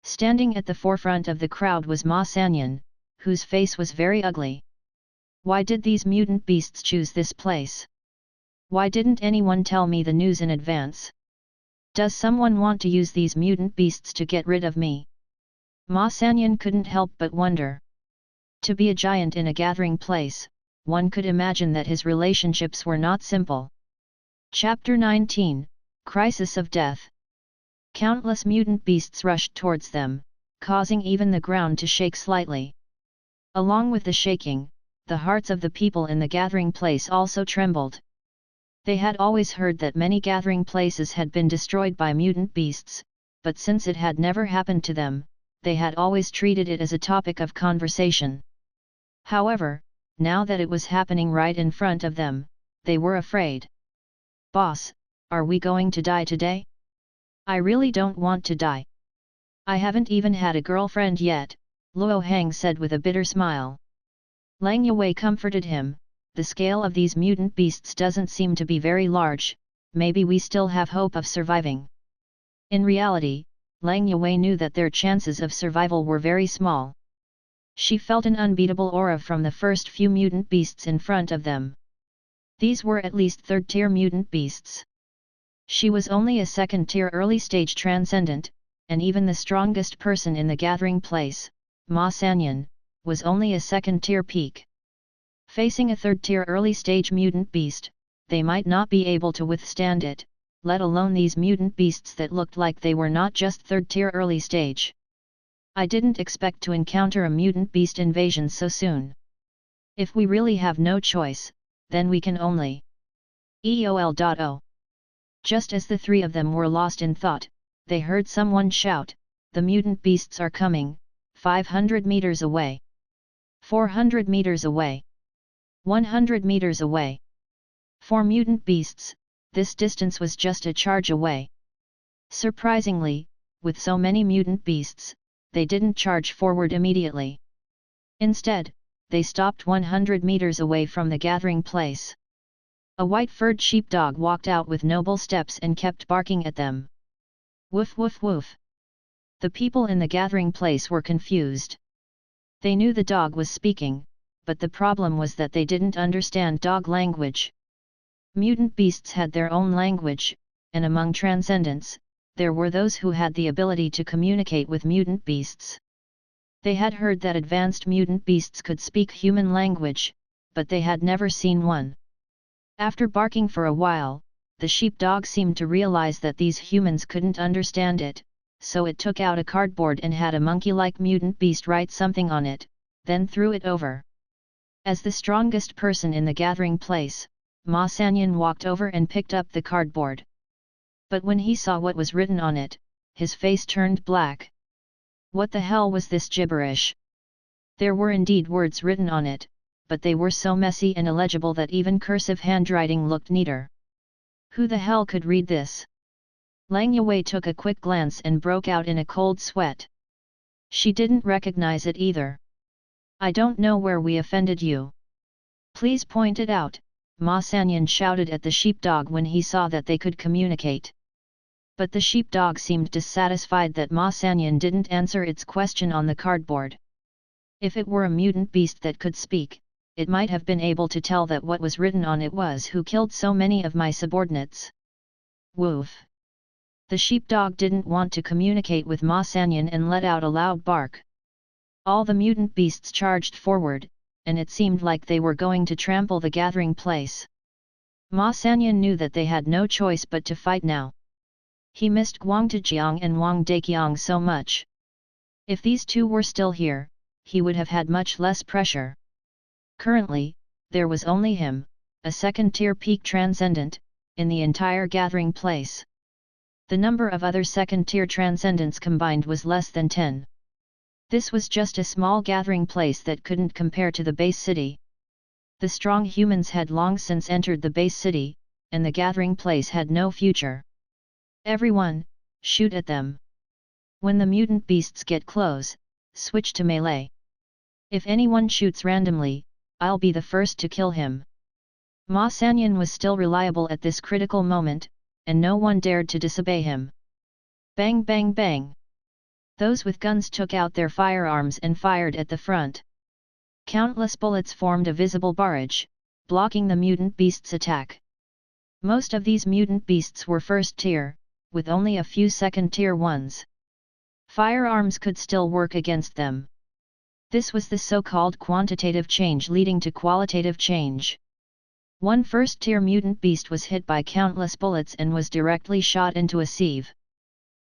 Standing at the forefront of the crowd was Ma Sanyan, whose face was very ugly. Why did these mutant beasts choose this place? Why didn't anyone tell me the news in advance? Does someone want to use these mutant beasts to get rid of me? Ma Sanyan couldn't help but wonder. To be a giant in a gathering place, one could imagine that his relationships were not simple. Chapter 19, Crisis of Death. Countless mutant beasts rushed towards them, causing even the ground to shake slightly. Along with the shaking, the hearts of the people in the gathering place also trembled. They had always heard that many gathering places had been destroyed by mutant beasts, but since it had never happened to them, they had always treated it as a topic of conversation. However, now that it was happening right in front of them, they were afraid. "Boss, are we going to die today? I really don't want to die. I haven't even had a girlfriend yet," Luo Hang said with a bitter smile. Lang Yue comforted him. The scale of these mutant beasts doesn't seem to be very large, maybe we still have hope of surviving. In reality, Lang Yue knew that their chances of survival were very small. She felt an unbeatable aura from the first few mutant beasts in front of them. These were at least third-tier mutant beasts. She was only a second-tier early-stage transcendent, and even the strongest person in the gathering place, Ma Sanyan, was only a second-tier peak. Facing a third-tier early-stage mutant beast, they might not be able to withstand it, let alone these mutant beasts that looked like they were not just third-tier early-stage. I didn't expect to encounter a mutant beast invasion so soon. If we really have no choice, then we can only EOL.O. Just as the three of them were lost in thought, they heard someone shout, "The mutant beasts are coming, 500 meters away. 400 meters away. 100 meters away." For mutant beasts, this distance was just a charge away. Surprisingly, with so many mutant beasts, they didn't charge forward immediately. Instead, they stopped 100 meters away from the gathering place. A white-furred sheepdog walked out with noble steps and kept barking at them. Woof woof woof. The people in the gathering place were confused. They knew the dog was speaking, but the problem was that they didn't understand dog language. Mutant beasts had their own language, and among transcendents, there were those who had the ability to communicate with mutant beasts. They had heard that advanced mutant beasts could speak human language, but they had never seen one. After barking for a while, the sheepdog seemed to realize that these humans couldn't understand it, so it took out a cardboard and had a monkey-like mutant beast write something on it, then threw it over. As the strongest person in the gathering place, Ma Sanyan walked over and picked up the cardboard. But when he saw what was written on it, his face turned black. What the hell was this gibberish? There were indeed words written on it, but they were so messy and illegible that even cursive handwriting looked neater. Who the hell could read this? Lang Yue took a quick glance and broke out in a cold sweat. She didn't recognize it either. "I don't know where we offended you. Please point it out," Ma Sanyan shouted at the sheepdog when he saw that they could communicate. But the sheepdog seemed dissatisfied that Ma Sanyan didn't answer its question on the cardboard. If it were a mutant beast that could speak, it might have been able to tell that what was written on it was "Who killed so many of my subordinates?" Woof! The sheepdog didn't want to communicate with Ma Sanyan and let out a loud bark. All the mutant beasts charged forward, and it seemed like they were going to trample the gathering place. Ma Sanyan knew that they had no choice but to fight now. He missed Guang Tajiang and Wang Deqiang so much. If these two were still here, he would have had much less pressure. Currently, there was only him, a second-tier peak transcendent, in the entire gathering place. The number of other second-tier transcendents combined was less than 10. This was just a small gathering place that couldn't compare to the base city. The strong humans had long since entered the base city, and the gathering place had no future. Everyone, shoot at them. When the mutant beasts get close, switch to melee. If anyone shoots randomly, I'll be the first to kill him. Ma Sanyan was still reliable at this critical moment, and no one dared to disobey him. Bang bang bang! Those with guns took out their firearms and fired at the front. Countless bullets formed a visible barrage, blocking the mutant beasts' attack. Most of these mutant beasts were first-tier, with only a few second-tier ones. Firearms could still work against them. This was the so-called quantitative change leading to qualitative change. One first-tier mutant beast was hit by countless bullets and was directly shot into a sieve.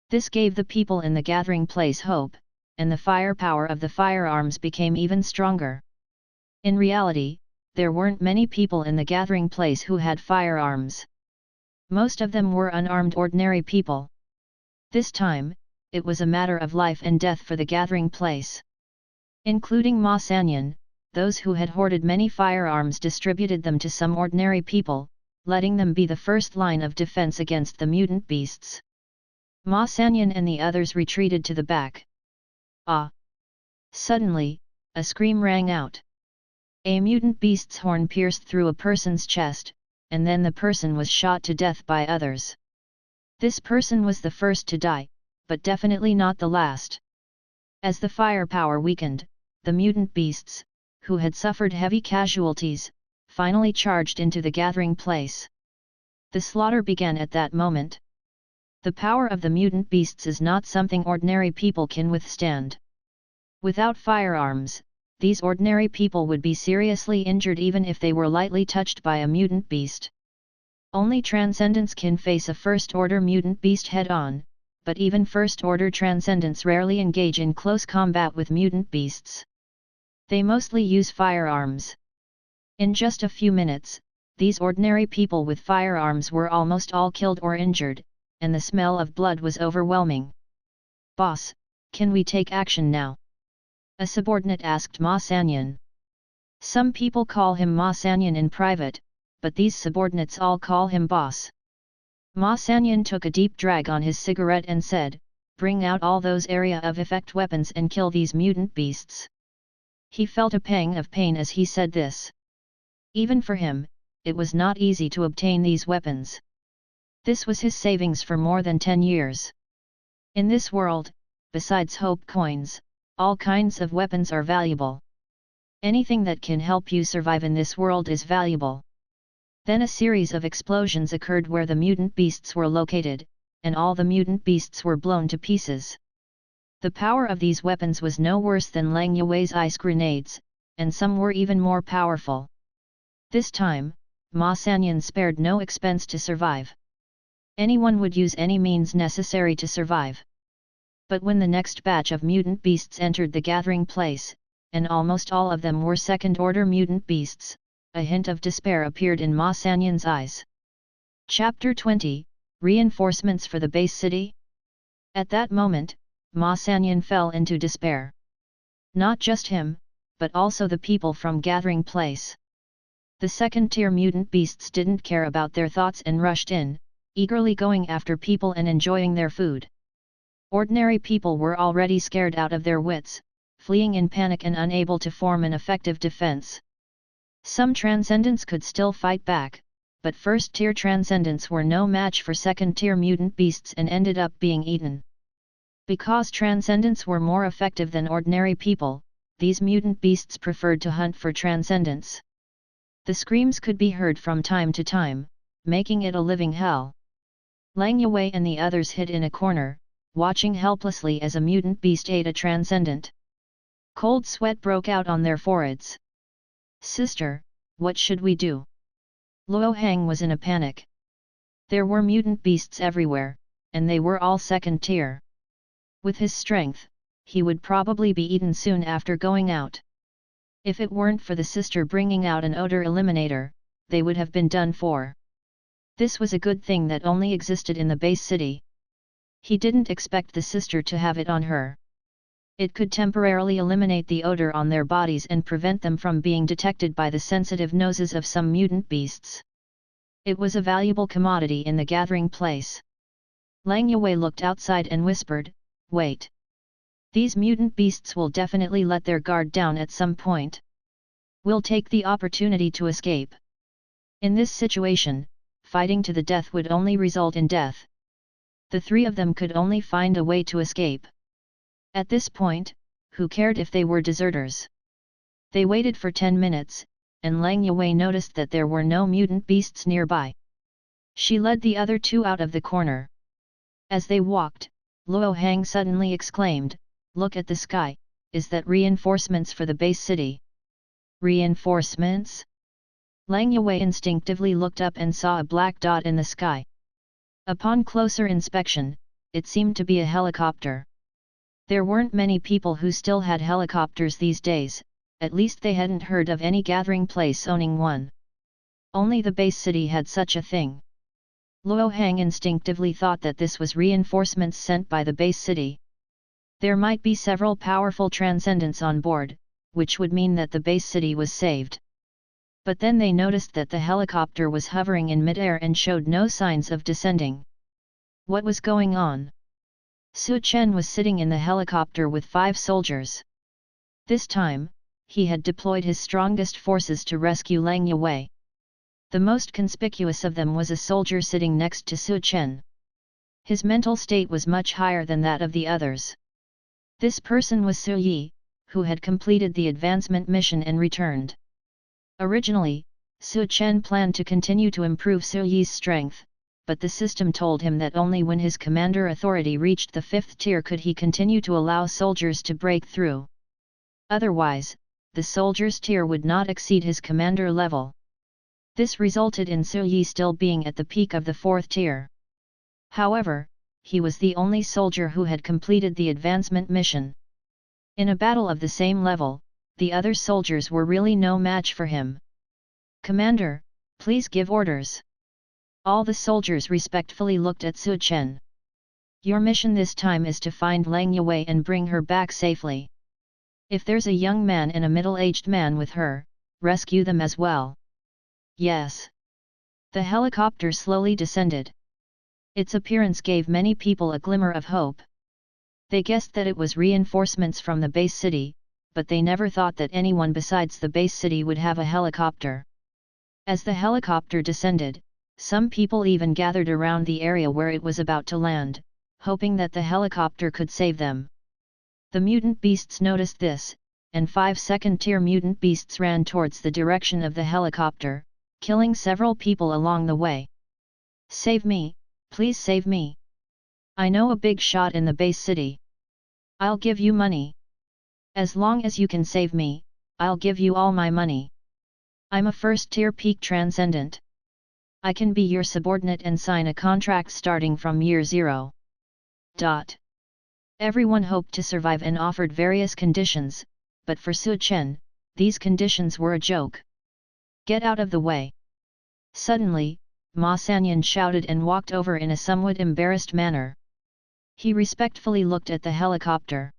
This gave the people in the gathering place hope, and the firepower of the firearms became even stronger. In reality, there weren't many people in the gathering place who had firearms. Most of them were unarmed ordinary people. This time, it was a matter of life and death for the gathering place. Including Ma Sanyan, those who had hoarded many firearms distributed them to some ordinary people, letting them be the first line of defense against the mutant beasts. Ma Sanyan and the others retreated to the back. Ah! Suddenly, a scream rang out. A mutant beast's horn pierced through a person's chest, and then the person was shot to death by others. This person was the first to die, but definitely not the last. As the firepower weakened, the mutant beasts, who had suffered heavy casualties, finally charged into the gathering place. The slaughter began at that moment. The power of the mutant beasts is not something ordinary people can withstand. Without firearms, these ordinary people would be seriously injured even if they were lightly touched by a mutant beast. Only transcendents can face a first-order mutant beast head-on, but even first-order transcendents rarely engage in close combat with mutant beasts. They mostly use firearms. In just a few minutes, these ordinary people with firearms were almost all killed or injured, and the smell of blood was overwhelming. "Boss, can we take action now?" a subordinate asked Ma Sanyan. Some people call him Ma Sanyan in private, but these subordinates all call him boss. Ma Sanyan took a deep drag on his cigarette and said, "Bring out all those area of effect weapons and kill these mutant beasts." He felt a pang of pain as he said this. Even for him, it was not easy to obtain these weapons. This was his savings for more than 10 years. In this world, besides hope coins, all kinds of weapons are valuable. Anything that can help you survive in this world is valuable. Then a series of explosions occurred where the mutant beasts were located, and all the mutant beasts were blown to pieces. The power of these weapons was no worse than Lang Yue's ice grenades, and some were even more powerful. This time, Ma Sanyan spared no expense to survive. Anyone would use any means necessary to survive. But when the next batch of mutant beasts entered the gathering place, and almost all of them were second-order mutant beasts, a hint of despair appeared in Ma Sanyan's eyes. Chapter 20, Reinforcements for the Base City? At that moment, Ma Sanyan fell into despair. Not just him, but also the people from gathering place. The second-tier mutant beasts didn't care about their thoughts and rushed in, eagerly going after people and enjoying their food. Ordinary people were already scared out of their wits, fleeing in panic and unable to form an effective defense. Some transcendents could still fight back, but first-tier transcendents were no match for second-tier mutant beasts and ended up being eaten. Because transcendents were more effective than ordinary people, these mutant beasts preferred to hunt for transcendents. The screams could be heard from time to time, making it a living hell. Lang Yue and the others hid in a corner, watching helplessly as a mutant beast ate a transcendent. Cold sweat broke out on their foreheads. "Sister, what should we do?" Luo Hang was in a panic. There were mutant beasts everywhere, and they were all second tier. With his strength, he would probably be eaten soon after going out. If it weren't for the sister bringing out an odor eliminator, they would have been done for. This was a good thing that only existed in the base city. He didn't expect the sister to have it on her. It could temporarily eliminate the odor on their bodies and prevent them from being detected by the sensitive noses of some mutant beasts. It was a valuable commodity in the gathering place. Lang Yue looked outside and whispered, "Wait. These mutant beasts will definitely let their guard down at some point. We'll take the opportunity to escape." In this situation, fighting to the death would only result in death. The three of them could only find a way to escape. At this point, who cared if they were deserters? They waited for 10 minutes, and Lang Yue noticed that there were no mutant beasts nearby. She led the other two out of the corner. As they walked, Luo Hang suddenly exclaimed, "Look at the sky, is that reinforcements for the base city?" "Reinforcements?" Lang Yue instinctively looked up and saw a black dot in the sky. Upon closer inspection, it seemed to be a helicopter. There weren't many people who still had helicopters these days, at least they hadn't heard of any gathering place owning one. Only the base city had such a thing. Luo Hang instinctively thought that this was reinforcements sent by the base city. There might be several powerful transcendents on board, which would mean that the base city was saved. But then they noticed that the helicopter was hovering in midair and showed no signs of descending. What was going on? Su Chen was sitting in the helicopter with 5 soldiers. This time, he had deployed his strongest forces to rescue Lang Yue. The most conspicuous of them was a soldier sitting next to Su Chen. His mental state was much higher than that of the others. This person was Su Yi, who had completed the advancement mission and returned. Originally, Su Chen planned to continue to improve Su Yi's strength, but the system told him that only when his commander authority reached the 5th tier could he continue to allow soldiers to break through. Otherwise, the soldier's tier would not exceed his commander level. This resulted in Su Yi still being at the peak of the 4th tier. However, he was the only soldier who had completed the advancement mission. In a battle of the same level, the other soldiers were really no match for him. "Commander, please give orders." All the soldiers respectfully looked at Su Chen. "Your mission this time is to find Lang Yue and bring her back safely. If there's a young man and a middle-aged man with her, rescue them as well." "Yes." The helicopter slowly descended. Its appearance gave many people a glimmer of hope. They guessed that it was reinforcements from the base city, but they never thought that anyone besides the base city would have a helicopter. As the helicopter descended, some people even gathered around the area where it was about to land, hoping that the helicopter could save them. The mutant beasts noticed this, and 5 second-tier mutant beasts ran towards the direction of the helicopter, killing several people along the way. "Save me, please save me. I know a big shot in the base city. I'll give you money. As long as you can save me, I'll give you all my money. I'm a 1st-tier peak transcendent. I can be your subordinate and sign a contract starting from year 0. Everyone hoped to survive and offered various conditions, but for Su Chen, these conditions were a joke. "Get out of the way." Suddenly, Ma Sanyan shouted and walked over in a somewhat embarrassed manner. He respectfully looked at the helicopter.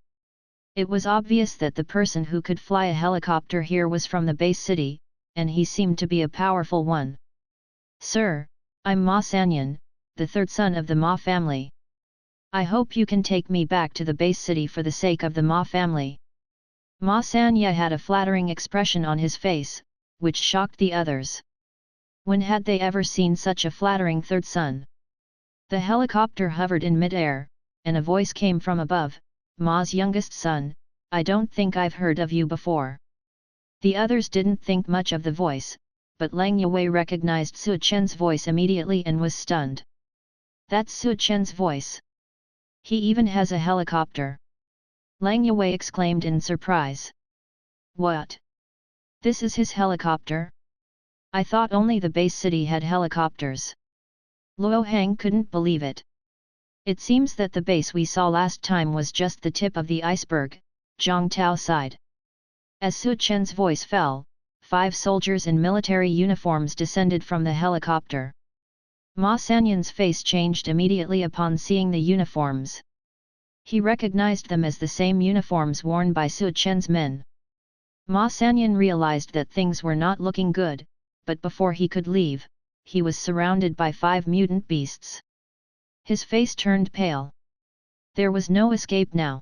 It was obvious that the person who could fly a helicopter here was from the base city, and he seemed to be a powerful one. "Sir, I'm Ma Sanyan, the 3rd son of the Ma family. I hope you can take me back to the base city for the sake of the Ma family." Ma Sanya had a flattering expression on his face, which shocked the others. When had they ever seen such a flattering 3rd son? The helicopter hovered in mid-air, and a voice came from above, "Ma's youngest son, I don't think I've heard of you before." The others didn't think much of the voice, but Lang Yue recognized Su Chen's voice immediately and was stunned. "That's Su Chen's voice. He even has a helicopter!" Lang Yue exclaimed in surprise. "What? This is his helicopter? I thought only the base city had helicopters." Luo Hang couldn't believe it. "It seems that the base we saw last time was just the tip of the iceberg," Zhang Tao sighed. As Su Chen's voice fell, 5 soldiers in military uniforms descended from the helicopter. Ma Sanyan's face changed immediately upon seeing the uniforms. He recognized them as the same uniforms worn by Su Chen's men. Ma Sanyan realized that things were not looking good, but before he could leave, he was surrounded by 5 mutant beasts. His face turned pale. There was no escape now.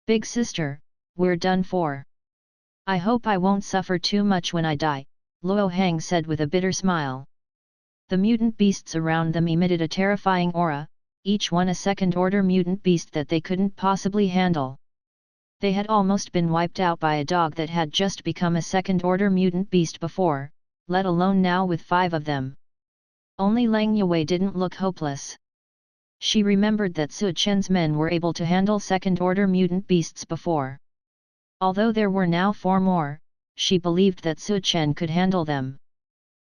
"Big sister, we're done for. I hope I won't suffer too much when I die," Luo Hang said with a bitter smile. The mutant beasts around them emitted a terrifying aura, each one a second-order mutant beast that they couldn't possibly handle. They had almost been wiped out by a dog that had just become a second-order mutant beast before, let alone now with 5 of them. Only Lang Yue didn't look hopeless. She remembered that Su Chen's men were able to handle second-order mutant beasts before. Although there were now 4 more, she believed that Su Chen could handle them.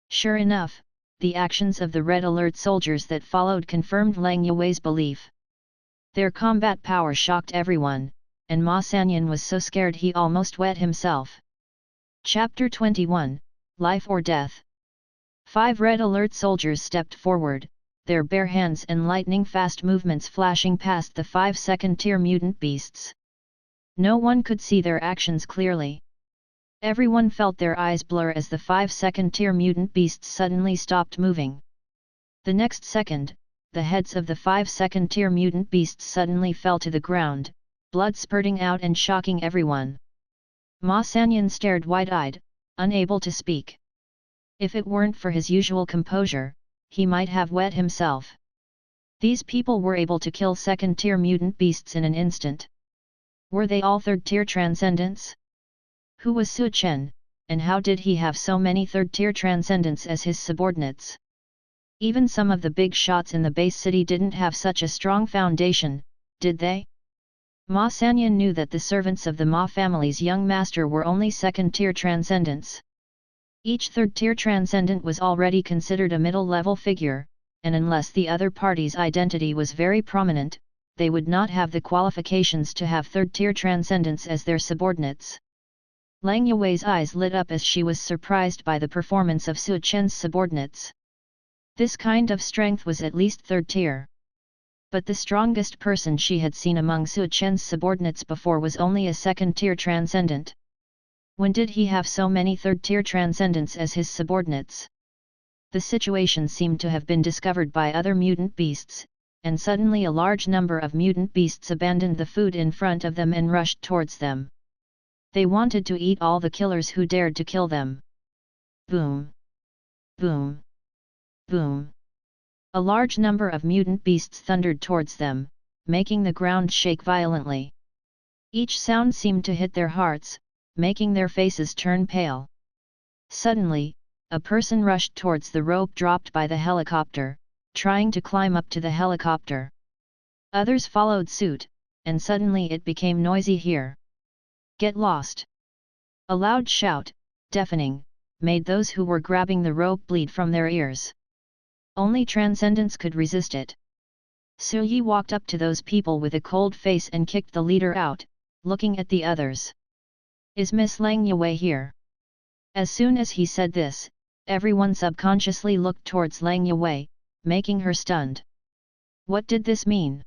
Sure enough, the actions of the Red Alert soldiers that followed confirmed Lang Yue's belief. Their combat power shocked everyone, and Ma Sanyan was so scared he almost wet himself. Chapter 21, Life or Death. 5 Red Alert soldiers stepped forward, their bare hands and lightning-fast movements flashing past the 5 second-tier mutant beasts. No one could see their actions clearly. Everyone felt their eyes blur as the 5 second-tier mutant beasts suddenly stopped moving. The next second, the heads of the 5 second-tier mutant beasts suddenly fell to the ground, blood spurting out and shocking everyone. Ma Sanyan stared wide-eyed, unable to speak. If it weren't for his usual composure, he might have wet himself. These people were able to kill second-tier mutant beasts in an instant. Were they all 3rd-tier transcendents? Who was Su Chen, and how did he have so many third-tier transcendents as his subordinates? Even some of the big shots in the base city didn't have such a strong foundation, did they? Ma Sanyan knew that the servants of the Ma family's young master were only second-tier transcendents. Each third-tier transcendent was already considered a middle-level figure, and unless the other party's identity was very prominent, they would not have the qualifications to have third-tier transcendents as their subordinates. Lang Yuwei's eyes lit up as she was surprised by the performance of Su Chen's subordinates. This kind of strength was at least third-tier. But the strongest person she had seen among Su Chen's subordinates before was only a second-tier transcendent. When did he have so many third-tier transcendents as his subordinates? The situation seemed to have been discovered by other mutant beasts, and suddenly a large number of mutant beasts abandoned the food in front of them and rushed towards them. They wanted to eat all the killers who dared to kill them. Boom! Boom! Boom! A large number of mutant beasts thundered towards them, making the ground shake violently. Each sound seemed to hit their hearts, making their faces turn pale. Suddenly, a person rushed towards the rope dropped by the helicopter, trying to climb up to the helicopter. Others followed suit, and suddenly it became noisy here. Get lost! A loud shout, deafening, made those who were grabbing the rope bleed from their ears. Only transcendents could resist it. Su Yi walked up to those people with a cold face and kicked the leader out, looking at the others. Is Miss Lang Yue here? As soon as he said this, everyone subconsciously looked towards Lang Yue, making her stunned. What did this mean?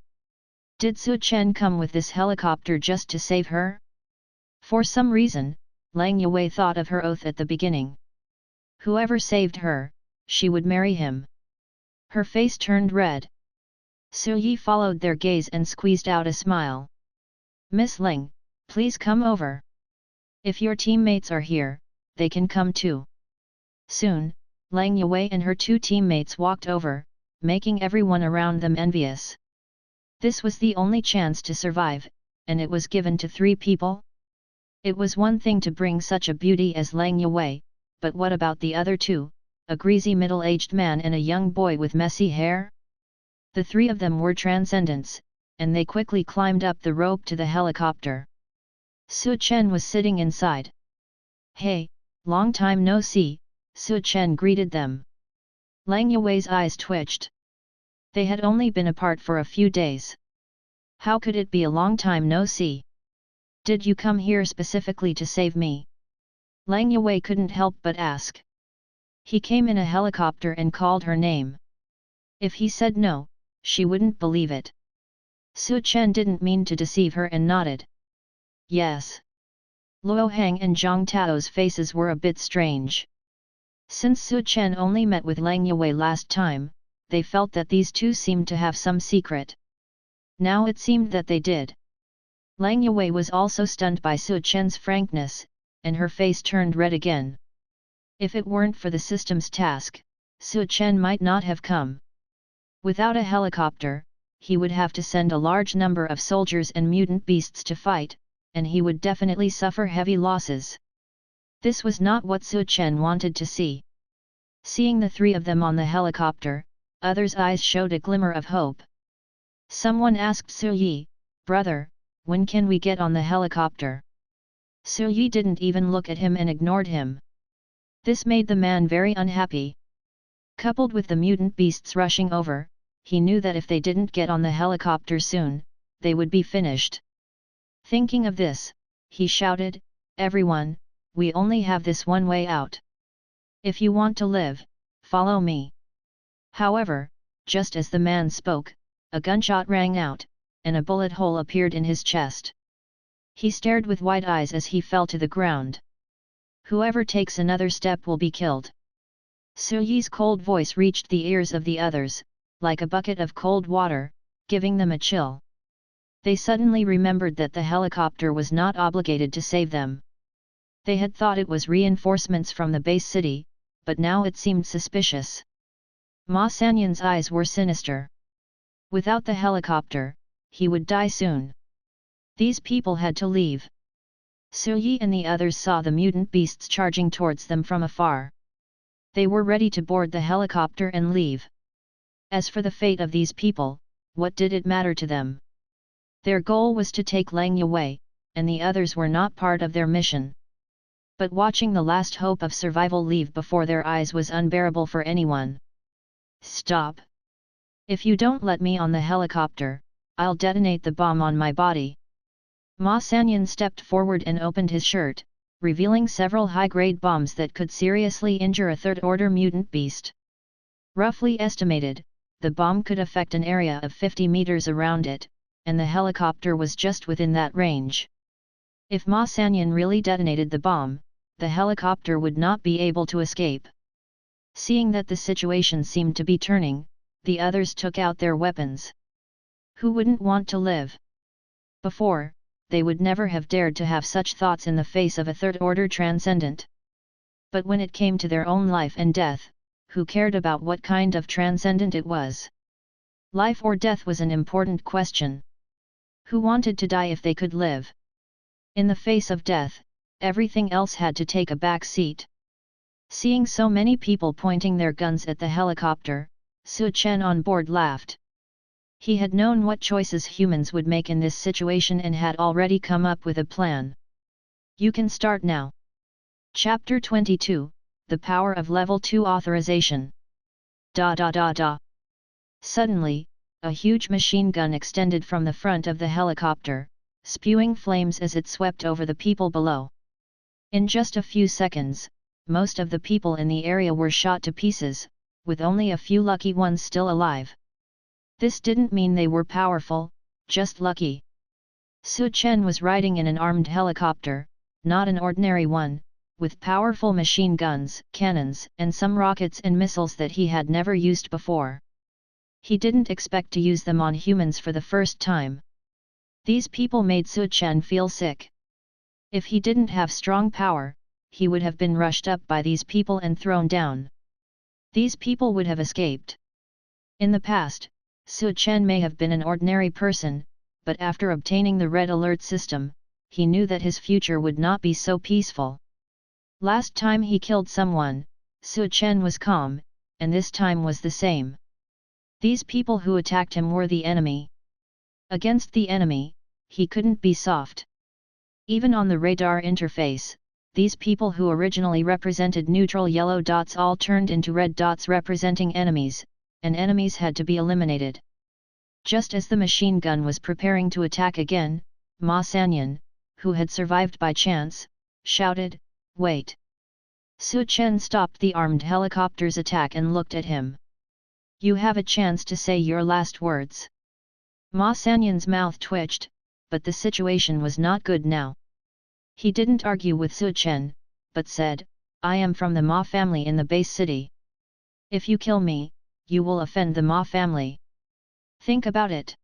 Did Su Chen come with this helicopter just to save her? For some reason, Lang Yue thought of her oath at the beginning. Whoever saved her, she would marry him. Her face turned red. Su Yi followed their gaze and squeezed out a smile. Miss Lang, please come over. If your teammates are here, they can come too. Soon, Lang Yue and her two teammates walked over, making everyone around them envious. This was the only chance to survive, and it was given to 3 people? It was one thing to bring such a beauty as Lang Yue, but what about the other 2, a greasy middle-aged man and a young boy with messy hair? The 3 of them were transcendents, and they quickly climbed up the rope to the helicopter. Su Chen was sitting inside. Hey, long time no see, Su Chen greeted them. Lang Yue's eyes twitched. They had only been apart for a few days. How could it be a long time no see? Did you come here specifically to save me? Lang Yue couldn't help but ask. He came in a helicopter and called her name. If he said no, she wouldn't believe it. Su Chen didn't mean to deceive her and nodded. Yes. Luo Hang and Zhang Tao's faces were a bit strange. Since Su Chen only met with Lang Yue last time, they felt that these 2 seemed to have some secret. Now it seemed that they did. Lang Yue was also stunned by Su Chen's frankness, and her face turned red again. If it weren't for the system's task, Su Chen might not have come. Without a helicopter, he would have to send a large number of soldiers and mutant beasts to fight, and he would definitely suffer heavy losses. This was not what Su Chen wanted to see. Seeing the 3 of them on the helicopter, others' eyes showed a glimmer of hope. Someone asked Su Yi, "Brother, when can we get on the helicopter?" Su Yi didn't even look at him and ignored him. This made the man very unhappy. Coupled with the mutant beasts rushing over, he knew that if they didn't get on the helicopter soon, they would be finished. Thinking of this, he shouted, "Everyone, we only have this one way out. If you want to live, follow me." However, just as the man spoke, a gunshot rang out, and a bullet hole appeared in his chest. He stared with wide eyes as he fell to the ground. Whoever takes another step will be killed. Su Yi's cold voice reached the ears of the others, like a bucket of cold water, giving them a chill. They suddenly remembered that the helicopter was not obligated to save them. They had thought it was reinforcements from the base city, but now it seemed suspicious. Ma Sanyan's eyes were sinister. Without the helicopter, he would die soon. These people had to leave. Su Yi and the others saw the mutant beasts charging towards them from afar. They were ready to board the helicopter and leave. As for the fate of these people, what did it matter to them? Their goal was to take Lang away, and the others were not part of their mission. But watching the last hope of survival leave before their eyes was unbearable for anyone. Stop! If you don't let me on the helicopter, I'll detonate the bomb on my body. Ma Sanyan stepped forward and opened his shirt, revealing several high-grade bombs that could seriously injure a third-order mutant beast. Roughly estimated, the bomb could affect an area of 50 meters around it, and the helicopter was just within that range. If Ma Sanyan really detonated the bomb, the helicopter would not be able to escape. Seeing that the situation seemed to be turning, the others took out their weapons. Who wouldn't want to live? Before, they would never have dared to have such thoughts in the face of a third-order transcendent. But when it came to their own life and death, who cared about what kind of transcendent it was? Life or death was an important question. Who wanted to die if they could live? In the face of death, everything else had to take a back seat. Seeing so many people pointing their guns at the helicopter, Su Chen on board laughed. He had known what choices humans would make in this situation and had already come up with a plan. You can start now. Chapter 22, The Power of Level 2 Authorization. Suddenly, a huge machine gun extended from the front of the helicopter, spewing flames as it swept over the people below. In just a few seconds, most of the people in the area were shot to pieces, with only a few lucky ones still alive. This didn't mean they were powerful, just lucky. Su Chen was riding in an armed helicopter, not an ordinary one, with powerful machine guns, cannons, and some rockets and missiles that he had never used before. He didn't expect to use them on humans for the first time. These people made Su Chen feel sick. If he didn't have strong power, he would have been rushed up by these people and thrown down. These people would have escaped. In the past, Su Chen may have been an ordinary person, but after obtaining the Red Alert system, he knew that his future would not be so peaceful. Last time he killed someone, Su Chen was calm, and this time was the same. These people who attacked him were the enemy. Against the enemy, he couldn't be soft. Even on the radar interface, these people who originally represented neutral yellow dots all turned into red dots representing enemies, and enemies had to be eliminated. Just as the machine gun was preparing to attack again, Ma Sanyan, who had survived by chance, shouted, "Wait!" Su Chen stopped the armed helicopter's attack and looked at him. "You have a chance to say your last words." Ma Sanyan's mouth twitched, but the situation was not good now. He didn't argue with Su Chen, but said, "I am from the Ma family in the base city. If you kill me, you will offend the Ma family. Think about it.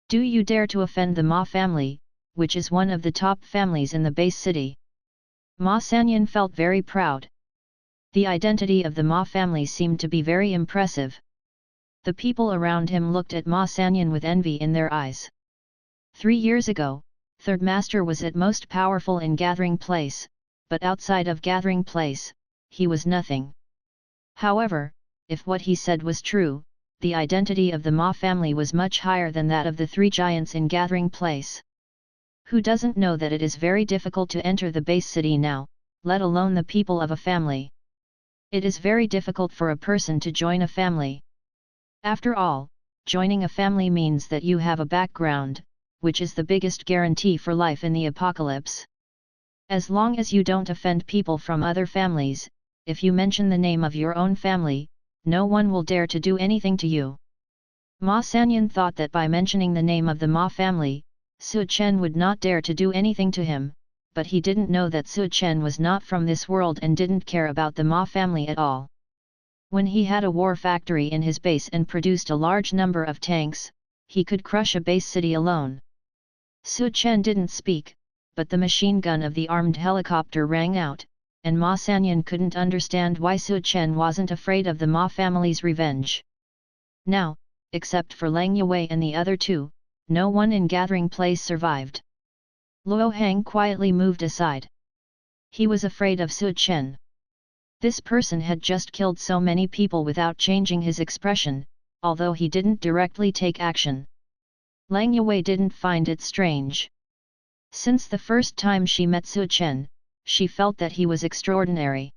Do you dare to offend the Ma family, which is one of the top families in the base city?" Ma Sanyan felt very proud. The identity of the Ma family seemed to be very impressive. The people around him looked at Ma Sanyan with envy in their eyes. 3 years ago, Third Master was at most powerful in Gathering Place, but outside of Gathering Place, he was nothing. However, if what he said was true, the identity of the Ma family was much higher than that of the 3 giants in Gathering Place. Who doesn't know that it is very difficult to enter the base city now, let alone the people of a family? It is very difficult for a person to join a family. After all, joining a family means that you have a background, which is the biggest guarantee for life in the apocalypse. As long as you don't offend people from other families, if you mention the name of your own family, no one will dare to do anything to you. Ma Sanyan thought that by mentioning the name of the Ma family, Su Chen would not dare to do anything to him, but he didn't know that Su Chen was not from this world and didn't care about the Ma family at all. When he had a war factory in his base and produced a large number of tanks, he could crush a base city alone. Su Chen didn't speak, but the machine gun of the armed helicopter rang out, and Ma Sanyan couldn't understand why Su Chen wasn't afraid of the Ma family's revenge. Now, except for Lang Yue and the other 2, no one in Gathering Place survived. Luo Hang quietly moved aside. He was afraid of Su Chen. This person had just killed so many people without changing his expression, although he didn't directly take action. Lang Yue didn't find it strange. Since the first time she met Su Chen, she felt that he was extraordinary.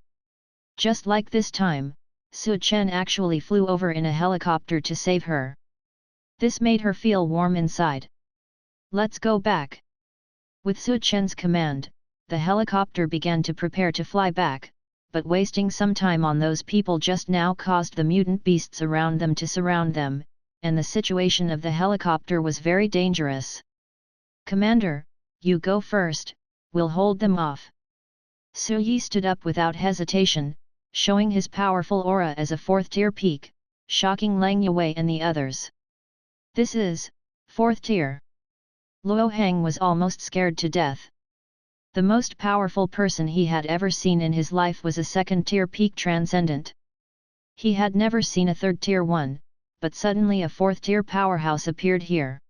Just like this time, Su Chen actually flew over in a helicopter to save her. This made her feel warm inside. Let's go back. With Su Chen's command, the helicopter began to prepare to fly back, but wasting some time on those people just now caused the mutant beasts around them to surround them, and the situation of the helicopter was very dangerous. Commander, you go first, we'll hold them off. Su Yi stood up without hesitation, showing his powerful aura as a fourth-tier peak, shocking Lang Yue and the others. This is, fourth tier. Luo Hang was almost scared to death. The most powerful person he had ever seen in his life was a second-tier peak transcendent. He had never seen a third-tier one, but suddenly a fourth-tier powerhouse appeared here.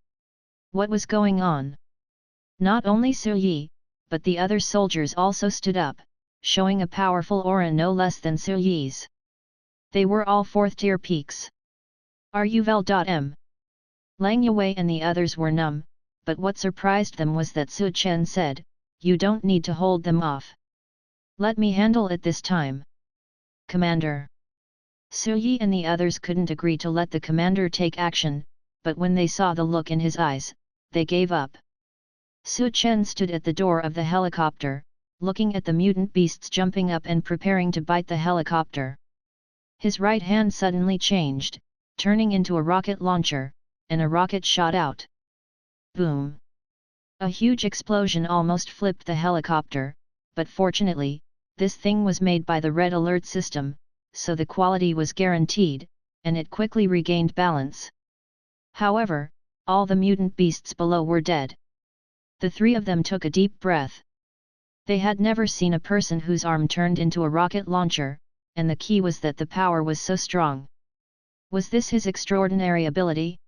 What was going on? Not only Su Yi, but the other soldiers also stood up, showing a powerful aura no less than Su Yi's. They were all fourth-tier peaks. Ruvel.m. Lang Yue and the others were numb, but what surprised them was that Su Chen said, "You don't need to hold them off. Let me handle it this time." Commander. Su Yi and the others couldn't agree to let the commander take action, but when they saw the look in his eyes, they gave up. Su Chen stood at the door of the helicopter, looking at the mutant beasts jumping up and preparing to bite the helicopter. His right hand suddenly changed, turning into a rocket launcher, and a rocket shot out. Boom! A huge explosion almost flipped the helicopter, but fortunately, this thing was made by the red alert system, so the quality was guaranteed, and it quickly regained balance. However, all the mutant beasts below were dead. The three of them took a deep breath. They had never seen a person whose arm turned into a rocket launcher, and the key was that the power was so strong. Was this his extraordinary ability?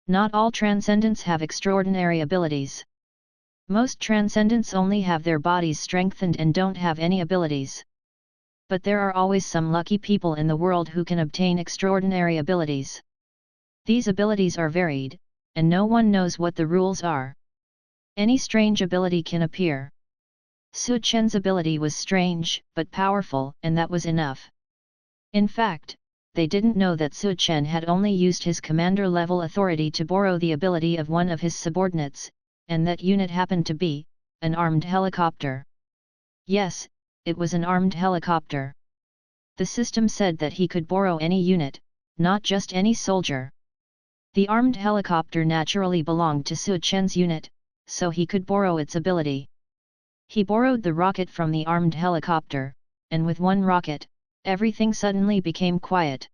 Not all transcendents have extraordinary abilities. Most transcendents only have their bodies strengthened and don't have any abilities. But there are always some lucky people in the world who can obtain extraordinary abilities. These abilities are varied, and no one knows what the rules are. Any strange ability can appear. Su Chen's ability was strange, but powerful, and that was enough. In fact, they didn't know that Su Chen had only used his commander-level authority to borrow the ability of one of his subordinates, and that unit happened to be an armed helicopter. Yes, it was an armed helicopter. The system said that he could borrow any unit, not just any soldier. The armed helicopter naturally belonged to Su Chen's unit, so he could borrow its ability. He borrowed the rocket from the armed helicopter, and with one rocket, everything suddenly became quiet.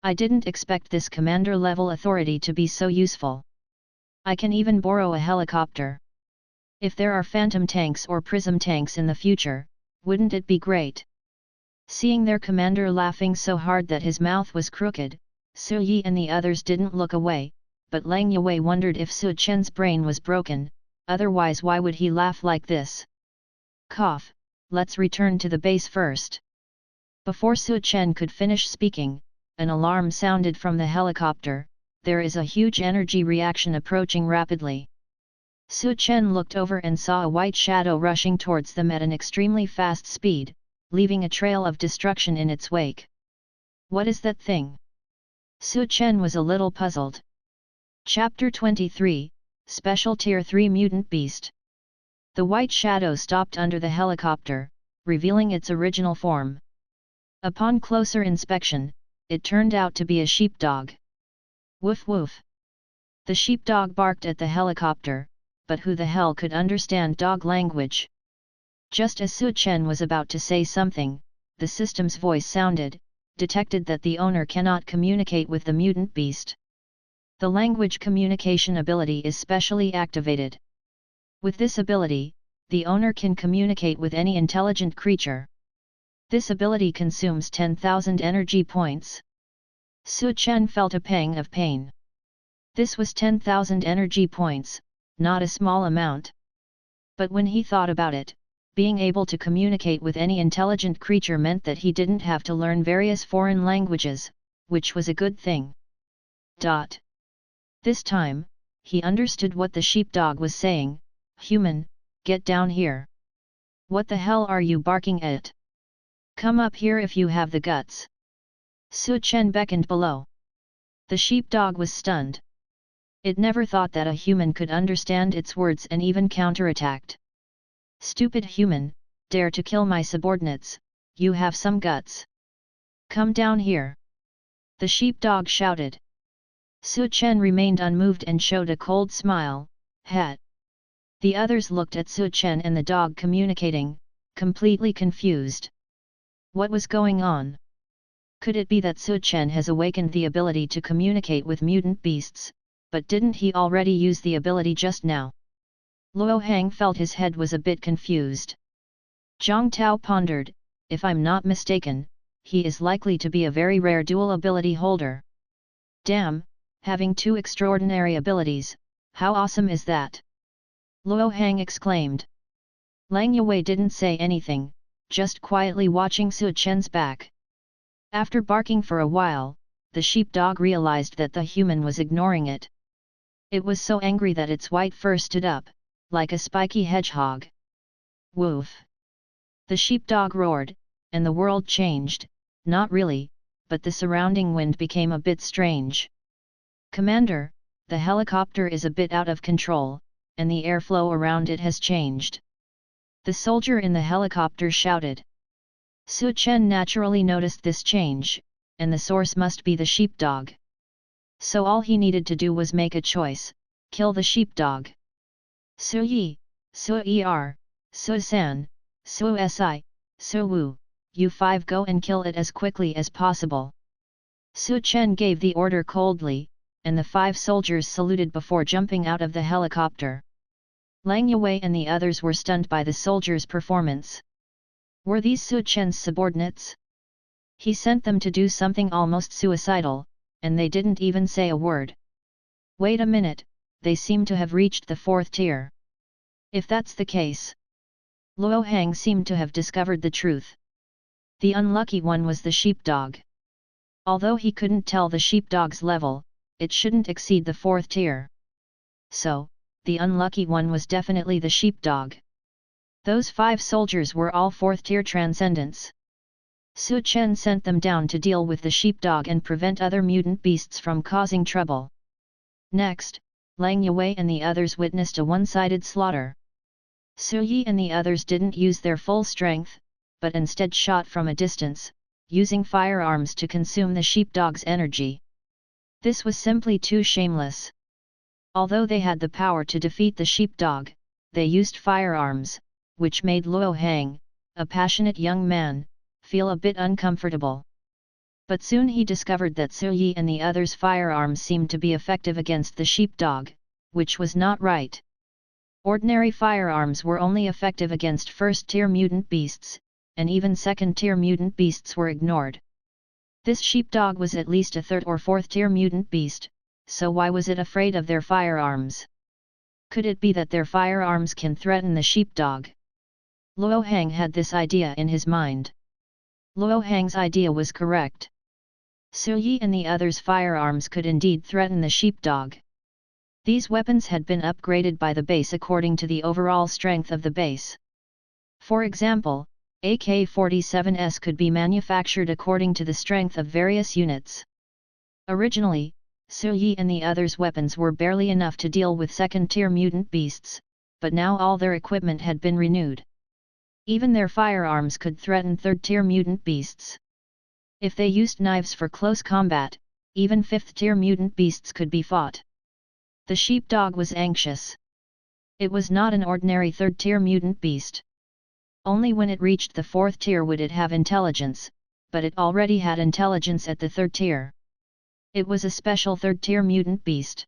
I didn't expect this commander-level authority to be so useful. I can even borrow a helicopter. If there are phantom tanks or prism tanks in the future, wouldn't it be great? Seeing their commander laughing so hard that his mouth was crooked, Su Yi and the others didn't look away, but Lang Yue wondered if Su Chen's brain was broken, otherwise why would he laugh like this? Cough, let's return to the base first. Before Su Chen could finish speaking, an alarm sounded from the helicopter. There is a huge energy reaction approaching rapidly. Su Chen looked over and saw a white shadow rushing towards them at an extremely fast speed, leaving a trail of destruction in its wake. What is that thing? Su Chen was a little puzzled. Chapter 23, Special Tier 3 Mutant Beast. The white shadow stopped under the helicopter, revealing its original form. Upon closer inspection, it turned out to be a sheepdog. Woof woof. The sheepdog barked at the helicopter, but who the hell could understand dog language? Just as Su Chen was about to say something, the system's voice sounded, detected that the owner cannot communicate with the mutant beast. The language communication ability is specially activated. With this ability, the owner can communicate with any intelligent creature. This ability consumes 10,000 energy points. Su Chen felt a pang of pain. This was 10,000 energy points, not a small amount. But when he thought about it, being able to communicate with any intelligent creature meant that he didn't have to learn various foreign languages, which was a good thing. This time, he understood what the sheepdog was saying. "Human, get down here. What the hell are you barking at? Come up here if you have the guts." Su Chen beckoned below. The sheepdog was stunned. It never thought that a human could understand its words and even counterattacked. "Stupid human, dare to kill my subordinates, you have some guts. Come down here." The sheepdog shouted. Su Chen remained unmoved and showed a cold smile. "Hat." The others looked at Su Chen and the dog communicating, completely confused. What was going on? Could it be that Su Chen has awakened the ability to communicate with mutant beasts, but didn't he already use the ability just now? Luo Hang felt his head was a bit confused. Zhang Tao pondered, if I'm not mistaken, he is likely to be a very rare dual ability holder. Damn, having two extraordinary abilities, how awesome is that? Luo Hang exclaimed. Lang Yue didn't say anything, just quietly watching Su Chen's back. After barking for a while, the sheepdog realized that the human was ignoring it. It was so angry that its white fur stood up, like a spiky hedgehog. Woof! The sheepdog roared, and the world changed, not really, but the surrounding wind became a bit strange. "Commander, the helicopter is a bit out of control, and the airflow around it has changed." The soldier in the helicopter shouted. Su Chen naturally noticed this change, and the source must be the sheepdog. So all he needed to do was make a choice: kill the sheepdog. Su Yi, Su Er, Su San, Su Si, Su Wu, you five go and kill it as quickly as possible. Su Chen gave the order coldly, and the 5 soldiers saluted before jumping out of the helicopter. Lang Yue and the others were stunned by the soldiers' performance. Were these Su Chen's subordinates? He sent them to do something almost suicidal, and they didn't even say a word. Wait a minute, they seem to have reached the 4th tier. If that's the case, Luo Hang seemed to have discovered the truth. The unlucky one was the sheepdog. Although he couldn't tell the sheepdog's level, it shouldn't exceed the 4th tier. So, the unlucky one was definitely the sheepdog. Those 5 soldiers were all 4th tier transcendents. Su Chen sent them down to deal with the sheepdog and prevent other mutant beasts from causing trouble. Next, Lang Yue and the others witnessed a one-sided slaughter. Su Yi and the others didn't use their full strength, but instead shot from a distance, using firearms to consume the sheepdog's energy. This was simply too shameless. Although they had the power to defeat the sheepdog, they used firearms, which made Luo Hang, a passionate young man, feel a bit uncomfortable. But soon he discovered that Su Yi and the others' firearms seemed to be effective against the sheepdog, which was not right. Ordinary firearms were only effective against 1st-tier mutant beasts, and even 2nd-tier mutant beasts were ignored. This sheepdog was at least a 3rd or 4th-tier mutant beast, so why was it afraid of their firearms? Could it be that their firearms can threaten the sheepdog? Luo Hang had this idea in his mind. Luo Hang's idea was correct. Su Yi and the others' firearms could indeed threaten the sheepdog. These weapons had been upgraded by the base according to the overall strength of the base. For example, AK-47s could be manufactured according to the strength of various units. Originally, Su Yi and the others' weapons were barely enough to deal with 2nd-tier mutant beasts, but now all their equipment had been renewed. Even their firearms could threaten 3rd-tier mutant beasts. If they used knives for close combat, even 5th-tier mutant beasts could be fought. The sheepdog was anxious. It was not an ordinary 3rd-tier mutant beast. Only when it reached the 4th tier would it have intelligence, but it already had intelligence at the 3rd tier. It was a special 3rd-tier mutant beast.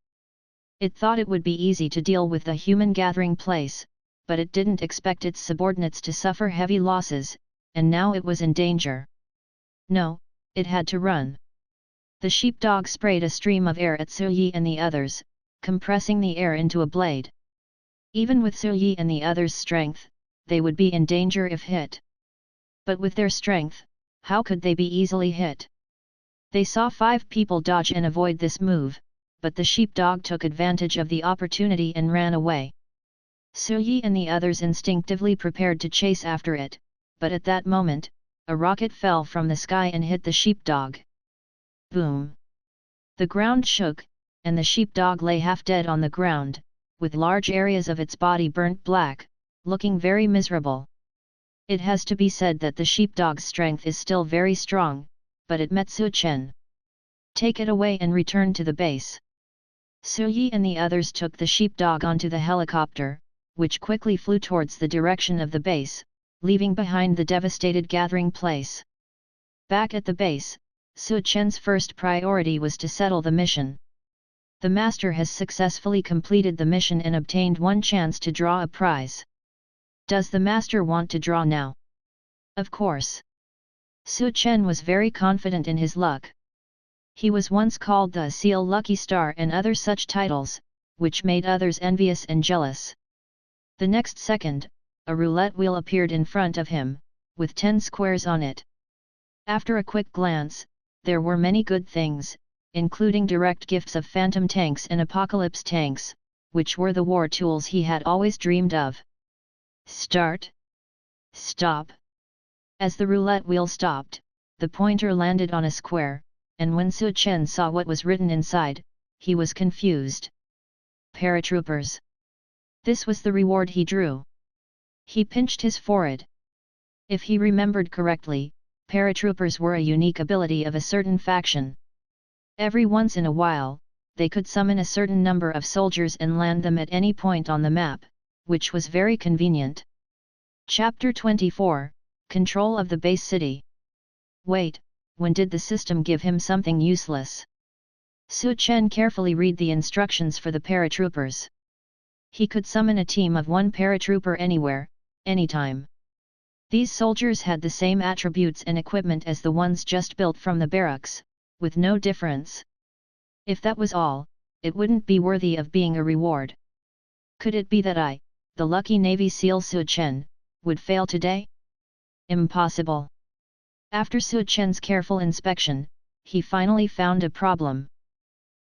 It thought it would be easy to deal with the human gathering place, but it didn't expect its subordinates to suffer heavy losses, and now it was in danger. No, it had to run. The sheepdog sprayed a stream of air at Su Yi and the others, compressing the air into a blade. Even with Su Yi and the others' strength, they would be in danger if hit. But with their strength, how could they be easily hit? They saw 5 people dodge and avoid this move, but the sheepdog took advantage of the opportunity and ran away. Su Yi and the others instinctively prepared to chase after it, but at that moment, a rocket fell from the sky and hit the sheepdog. Boom! The ground shook, and the sheepdog lay half dead on the ground, with large areas of its body burnt black, looking very miserable. It has to be said that the sheepdog's strength is still very strong, but it met Su Chen. Take it away and return to the base. Su Yi and the others took the sheepdog onto the helicopter, which quickly flew towards the direction of the base, leaving behind the devastated gathering place. Back at the base, Su Chen's first priority was to settle the mission. The master has successfully completed the mission and obtained 1 chance to draw a prize. Does the master want to draw now? Of course. Su Chen was very confident in his luck. He was once called the Seal Lucky Star and other such titles, which made others envious and jealous. The next second, a roulette wheel appeared in front of him, with 10 squares on it. After a quick glance, there were many good things, including direct gifts of phantom tanks and apocalypse tanks, which were the war tools he had always dreamed of. Start. Stop. As the roulette wheel stopped, the pointer landed on a square, and when Su Chen saw what was written inside, he was confused. Paratroopers. This was the reward he drew. He pinched his forehead. If he remembered correctly, paratroopers were a unique ability of a certain faction. Every once in a while, they could summon a certain number of soldiers and land them at any point on the map, which was very convenient. Chapter 24, Control of the Base City. Wait, when did the system give him something useless? Su Chen carefully read the instructions for the paratroopers. He could summon a team of 1 paratrooper anywhere, anytime. These soldiers had the same attributes and equipment as the ones just built from the barracks, with no difference. If that was all, it wouldn't be worthy of being a reward. Could it be that I, the lucky Navy SEAL Su Chen, would fail today? Impossible. After Su Chen's careful inspection, he finally found a problem.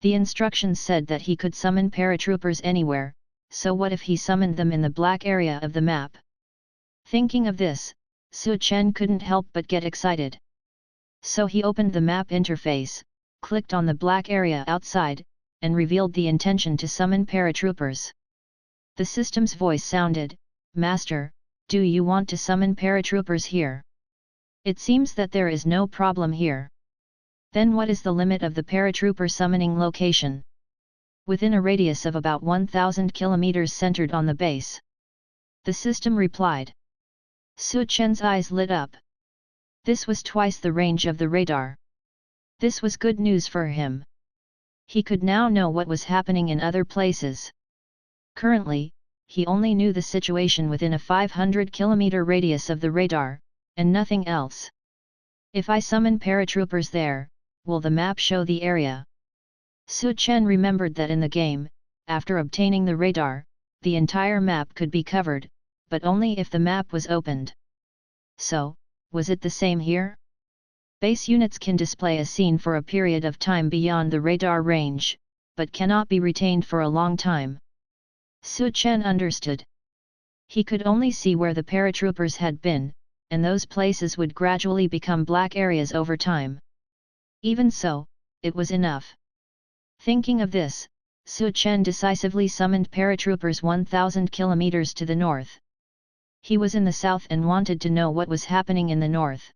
The instructions said that he could summon paratroopers anywhere, so what if he summoned them in the black area of the map? Thinking of this, Su Chen couldn't help but get excited. So he opened the map interface, clicked on the black area outside, and revealed the intention to summon paratroopers. The system's voice sounded, "Master, do you want to summon paratroopers here? It seems that there is no problem here. Then what is the limit of the paratrooper summoning location?" "Within a radius of about 1,000 kilometers centered on the base." The system replied. Su Chen's eyes lit up. This was twice the range of the radar. This was good news for him. He could now know what was happening in other places. Currently, he only knew the situation within a 500-kilometer radius of the radar, and nothing else. If I summon paratroopers there, will the map show the area? Su Chen remembered that in the game, after obtaining the radar, the entire map could be covered, but only if the map was opened. So, was it the same here? Base units can display a scene for a period of time beyond the radar range, but cannot be retained for a long time. Su Chen understood. He could only see where the paratroopers had been, and those places would gradually become black areas over time. Even so, it was enough. Thinking of this, Su Chen decisively summoned paratroopers 1,000 kilometers to the north. He was in the south and wanted to know what was happening in the north.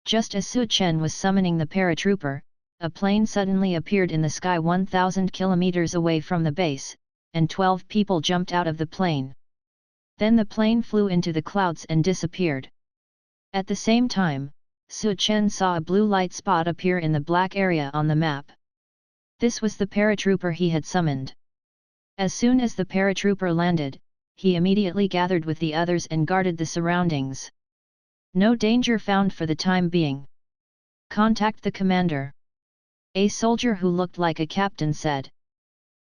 Just as Su Chen was summoning the paratrooper, a plane suddenly appeared in the sky 1,000 kilometers away from the base, and 12 people jumped out of the plane. Then the plane flew into the clouds and disappeared. At the same time, Su Chen saw a blue light spot appear in the black area on the map. This was the paratrooper he had summoned. As soon as the paratrooper landed, he immediately gathered with the others and guarded the surroundings. No danger found for the time being. Contact the commander. A soldier who looked like a captain said.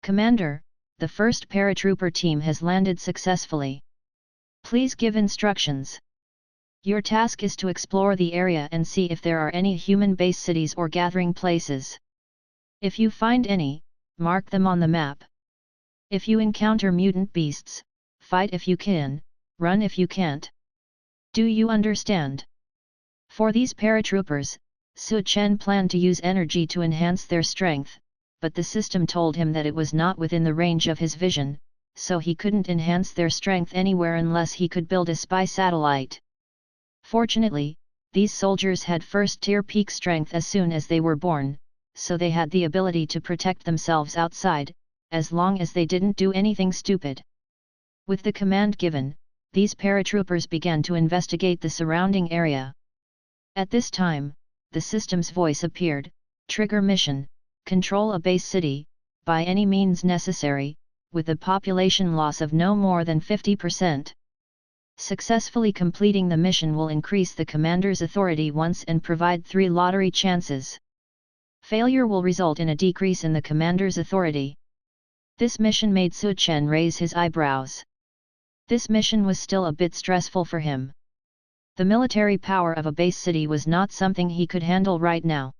Commander, the first paratrooper team has landed successfully. Please give instructions. Your task is to explore the area and see if there are any human base cities or gathering places. If you find any, mark them on the map. If you encounter mutant beasts, fight if you can, run if you can't. Do you understand? For these paratroopers, Su Chen planned to use energy to enhance their strength, but the system told him that it was not within the range of his vision, so he couldn't enhance their strength anywhere unless he could build a spy satellite. Fortunately, these soldiers had first-tier peak strength as soon as they were born, so they had the ability to protect themselves outside, as long as they didn't do anything stupid. With the command given, these paratroopers began to investigate the surrounding area. At this time, the system's voice appeared: trigger mission, control a base city, by any means necessary, with a population loss of no more than 50%. Successfully completing the mission will increase the commander's authority once and provide 3 lottery chances. Failure will result in a decrease in the commander's authority. This mission made Su Chen raise his eyebrows. This mission was still a bit stressful for him. The military power of a base city was not something he could handle right now.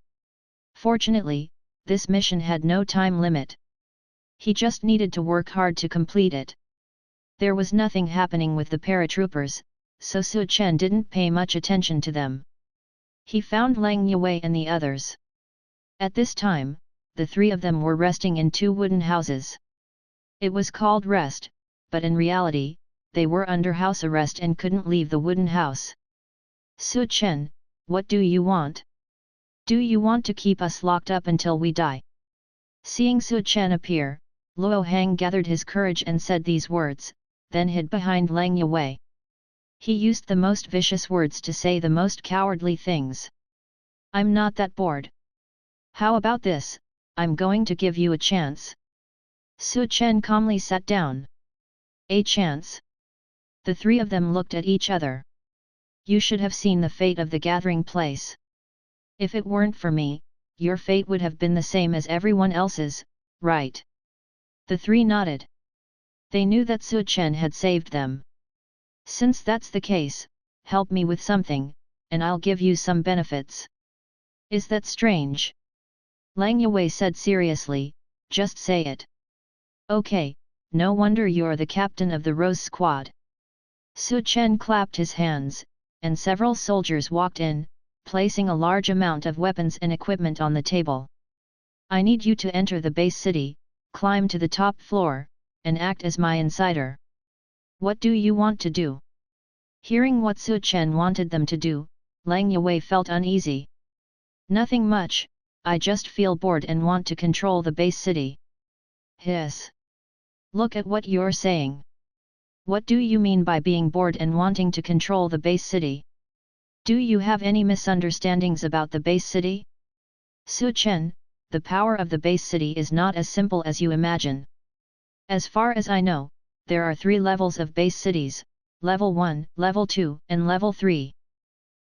Fortunately, this mission had no time limit. He just needed to work hard to complete it. There was nothing happening with the paratroopers, so Su Chen didn't pay much attention to them. He found Lang Yue and the others. At this time, the 3 of them were resting in 2 wooden houses. It was called rest, but in reality, they were under house arrest and couldn't leave the wooden house. Su Chen, what do you want? Do you want to keep us locked up until we die? Seeing Su Chen appear, Luo Hang gathered his courage and said these words, then hid behind Lang Yue. He used the most vicious words to say the most cowardly things. I'm not that bored. How about this, I'm going to give you a chance. Su Chen calmly sat down. A chance? The 3 of them looked at each other. You should have seen the fate of the gathering place. If it weren't for me, your fate would have been the same as everyone else's, right? The 3 nodded. They knew that Su Chen had saved them. Since that's the case, help me with something, and I'll give you some benefits. Is that strange? Lang Yue said seriously, just say it. Okay, no wonder you're the captain of the Rose Squad. Su Chen clapped his hands, and several soldiers walked in, placing a large amount of weapons and equipment on the table. I need you to enter the base city, climb to the top floor, and act as my insider. What do you want to do? Hearing what Su Chen wanted them to do, Lang Yue felt uneasy. Nothing much, I just feel bored and want to control the base city. Hiss. Look at what you're saying. What do you mean by being bored and wanting to control the base city? Do you have any misunderstandings about the base city? Su Chen, the power of the base city is not as simple as you imagine. As far as I know, there are 3 levels of base cities, Level 1, Level 2, and Level 3.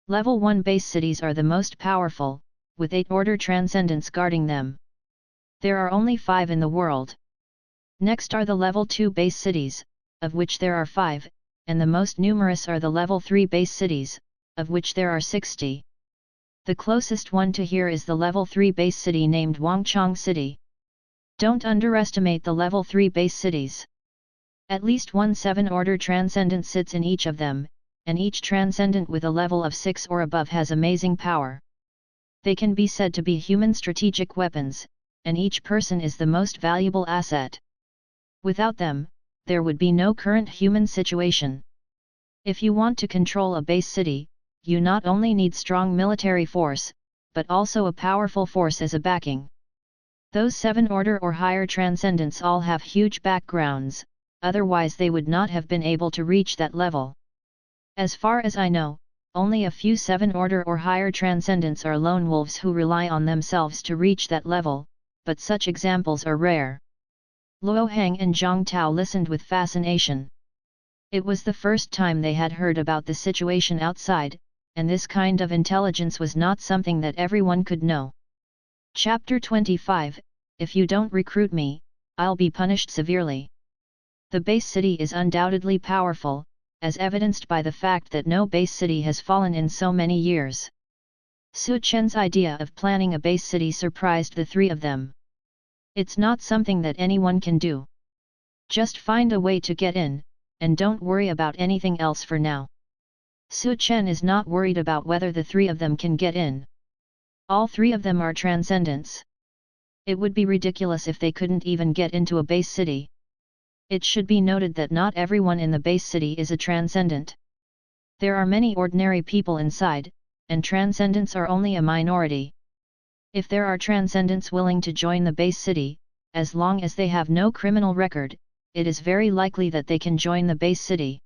Level 1 base cities are the most powerful, with 8 order transcendents guarding them. There are only 5 in the world. Next are the Level 2 base cities, of which there are 5, and the most numerous are the Level 3 base cities, of which there are 60. The closest one to here is the Level 3 base city named Wangchang City. Don't underestimate the Level 3 base cities. At least one 7-order transcendent sits in each of them, and each transcendent with a level of 6 or above has amazing power. They can be said to be human strategic weapons, and each person is the most valuable asset. Without them, there would be no current human situation. If you want to control a base city, you not only need strong military force, but also a powerful force as a backing. Those 7-order or higher transcendents all have huge backgrounds, otherwise they would not have been able to reach that level. As far as I know, only a few 7-order or higher transcendents are lone wolves who rely on themselves to reach that level, but such examples are rare. Luo Hang and Zhang Tao listened with fascination. It was the first time they had heard about the situation outside, and this kind of intelligence was not something that everyone could know. Chapter 25, If you don't recruit me, I'll be punished severely. The base city is undoubtedly powerful, as evidenced by the fact that no base city has fallen in so many years. Su Chen's idea of planning a base city surprised the three of them. It's not something that anyone can do. Just find a way to get in, and don't worry about anything else for now. Su Chen is not worried about whether the three of them can get in. All three of them are transcendents. It would be ridiculous if they couldn't even get into a base city. It should be noted that not everyone in the base city is a transcendent. There are many ordinary people inside, and transcendents are only a minority. If there are transcendents willing to join the base city, as long as they have no criminal record, it is very likely that they can join the base city.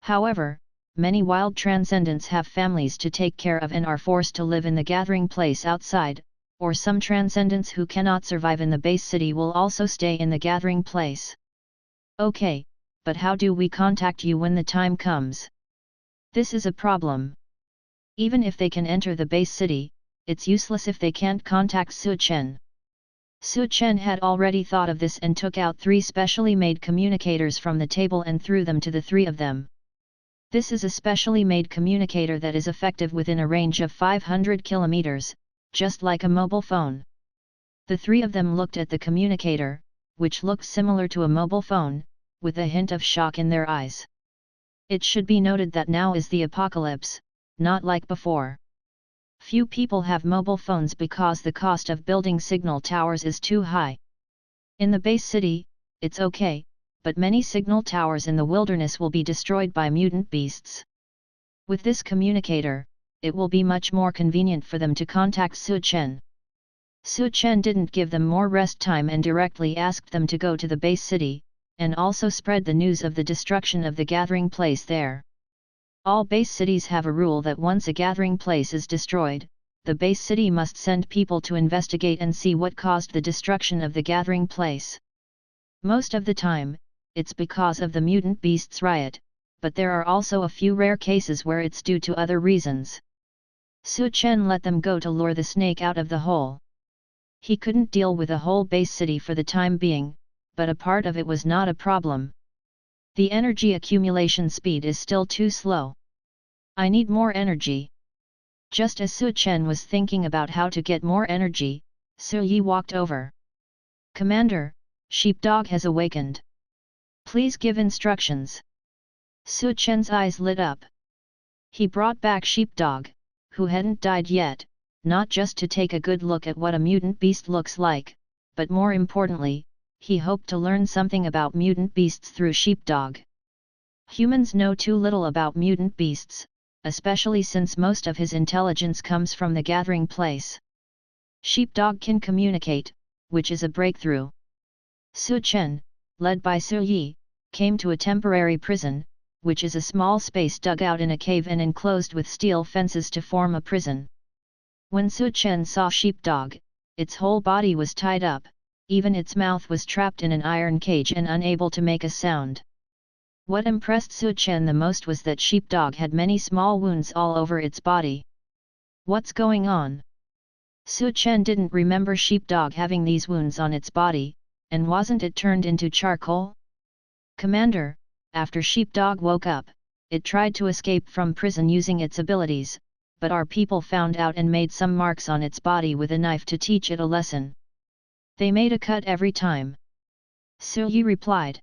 However, many wild transcendents have families to take care of and are forced to live in the gathering place outside, or some transcendents who cannot survive in the base city will also stay in the gathering place. Okay, but how do we contact you when the time comes? This is a problem. Even if they can enter the base city, it's useless if they can't contact Su Chen. Su Chen had already thought of this and took out 3 specially made communicators from the table and threw them to the three of them. This is a specially made communicator that is effective within a range of 500 kilometers, just like a mobile phone. The three of them looked at the communicator, which looked similar to a mobile phone, with a hint of shock in their eyes. It should be noted that now is the apocalypse, not like before. Few people have mobile phones because the cost of building signal towers is too high. In the base city, it's okay, but many signal towers in the wilderness will be destroyed by mutant beasts. With this communicator, it will be much more convenient for them to contact Su Chen. Su Chen didn't give them more rest time and directly asked them to go to the base city, and also spread the news of the destruction of the gathering place there. All base cities have a rule that once a gathering place is destroyed, the base city must send people to investigate and see what caused the destruction of the gathering place. Most of the time, it's because of the mutant beasts riot, but there are also a few rare cases where it's due to other reasons. Su Chen let them go to lure the snake out of the hole. He couldn't deal with a whole base city for the time being, but a part of it was not a problem. The energy accumulation speed is still too slow. I need more energy. Just as Su Chen was thinking about how to get more energy, Su Yi walked over. Commander, Sheepdog has awakened. Please give instructions. Su Chen's eyes lit up. He brought back Sheepdog, who hadn't died yet, not just to take a good look at what a mutant beast looks like, but more importantly, he hoped to learn something about mutant beasts through Sheepdog. Humans know too little about mutant beasts, especially since most of his intelligence comes from the gathering place. Sheepdog can communicate, which is a breakthrough. Su Chen, led by Su Yi, came to a temporary prison, which is a small space dug out in a cave and enclosed with steel fences to form a prison. When Su Chen saw Sheepdog, its whole body was tied up, even its mouth was trapped in an iron cage and unable to make a sound. What impressed Su Chen the most was that Sheepdog had many small wounds all over its body. What's going on? Su Chen didn't remember Sheepdog having these wounds on its body, and wasn't it turned into charcoal? Commander, after Sheepdog woke up, it tried to escape from prison using its abilities, but our people found out and made some marks on its body with a knife to teach it a lesson. They made a cut every time. Su Yi replied.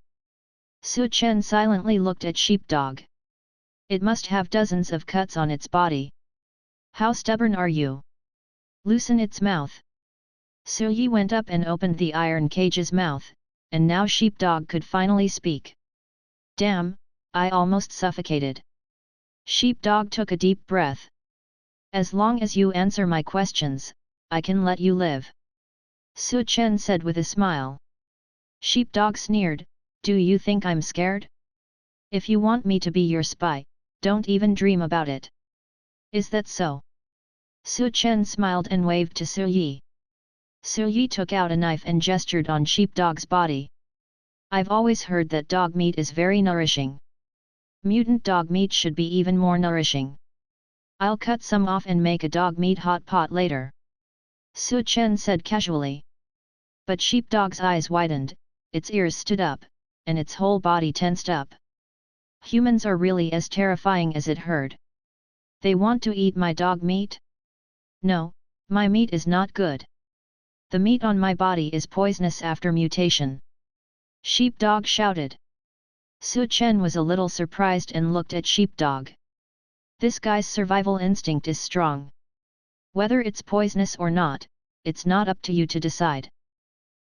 Su Chen silently looked at Sheepdog. It must have dozens of cuts on its body. How stubborn are you? Loosen its mouth. Su Yi went up and opened the iron cage's mouth, and now Sheepdog could finally speak. Damn, I almost suffocated. Sheepdog took a deep breath. As long as you answer my questions, I can let you live. Su Chen said with a smile. Sheepdog sneered, do you think I'm scared? If you want me to be your spy, don't even dream about it. Is that so? Su Chen smiled and waved to Su Yi. Su Yi took out a knife and gestured on Sheepdog's body. I've always heard that dog meat is very nourishing. Mutant dog meat should be even more nourishing. I'll cut some off and make a dog meat hot pot later. Su Chen said casually. But Sheepdog's eyes widened, its ears stood up, and its whole body tensed up. Humans are really as terrifying as it heard. They want to eat my dog meat? No, my meat is not good. The meat on my body is poisonous after mutation. Sheepdog shouted. Su Chen was a little surprised and looked at Sheepdog. This guy's survival instinct is strong. Whether it's poisonous or not, it's not up to you to decide.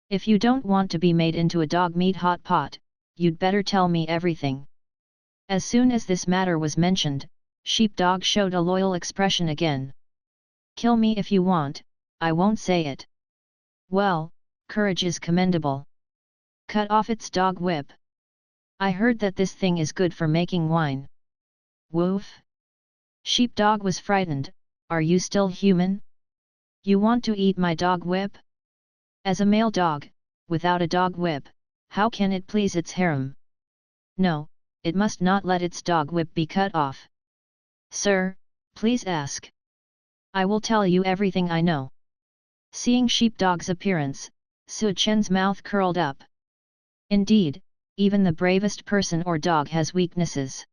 If you don't want to be made into a dog meat hot pot, you'd better tell me everything. As soon as this matter was mentioned, Sheepdog showed a loyal expression again. Kill me if you want, I won't say it. Well, courage is commendable. Cut off its dog whip. I heard that this thing is good for making wine. Woof! Sheepdog was frightened. Are you still human? You want to eat my dog whip? As a male dog, without a dog whip, how can it please its harem? No, it must not let its dog whip be cut off. Sir, please ask. I will tell you everything I know. Seeing Sheepdog's appearance, Su Chen's mouth curled up. Indeed, even the bravest person or dog has weaknesses.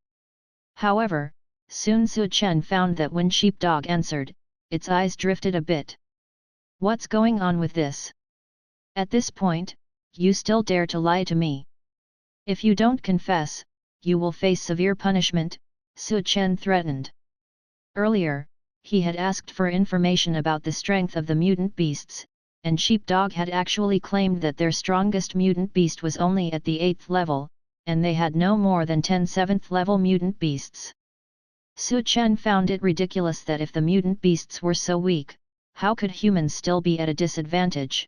However, soon Su Chen found that when Sheepdog answered, its eyes drifted a bit. What's going on with this? At this point, you still dare to lie to me? If you don't confess, you will face severe punishment, Su Chen threatened. Earlier, he had asked for information about the strength of the mutant beasts, and Sheepdog had actually claimed that their strongest mutant beast was only at the 8th level, and they had no more than 10 7th level mutant beasts. Su Chen found it ridiculous that if the mutant beasts were so weak, how could humans still be at a disadvantage?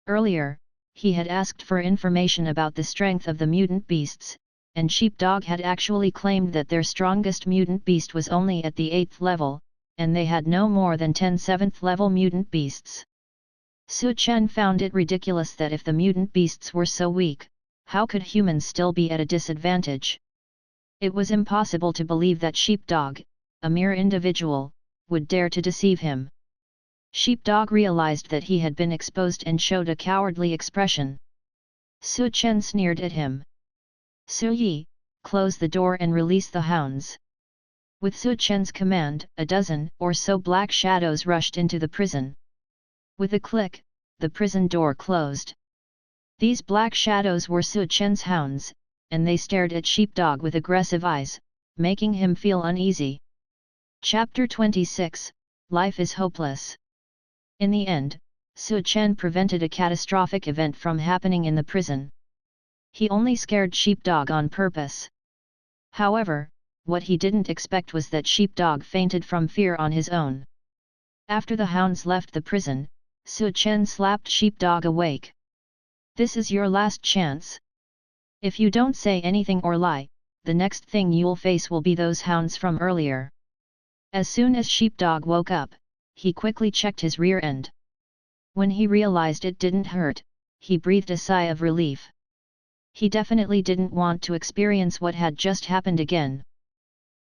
Earlier, he had asked for information about the strength of the mutant beasts, and Sheepdog had actually claimed that their strongest mutant beast was only at the 8th level, and they had no more than 10 7th level mutant beasts. Su Chen found it ridiculous that if the mutant beasts were so weak, how could humans still be at a disadvantage? It was impossible to believe that Sheepdog, a mere individual, would dare to deceive him. Sheepdog realized that he had been exposed and showed a cowardly expression. Su Chen sneered at him. Su Yi, close the door and release the hounds. With Su Chen's command, a dozen or so black shadows rushed into the prison. With a click, the prison door closed. These black shadows were Su Chen's hounds, and they stared at Sheepdog with aggressive eyes, making him feel uneasy. Chapter 26, Life is Hopeless. In the end, Su Chen prevented a catastrophic event from happening in the prison. He only scared Sheepdog on purpose. However, what he didn't expect was that Sheepdog fainted from fear on his own. After the hounds left the prison, Su Chen slapped Sheepdog awake. This is your last chance. If you don't say anything or lie, the next thing you'll face will be those hounds from earlier. As soon as Sheepdog woke up, he quickly checked his rear end. When he realized it didn't hurt, he breathed a sigh of relief. He definitely didn't want to experience what had just happened again.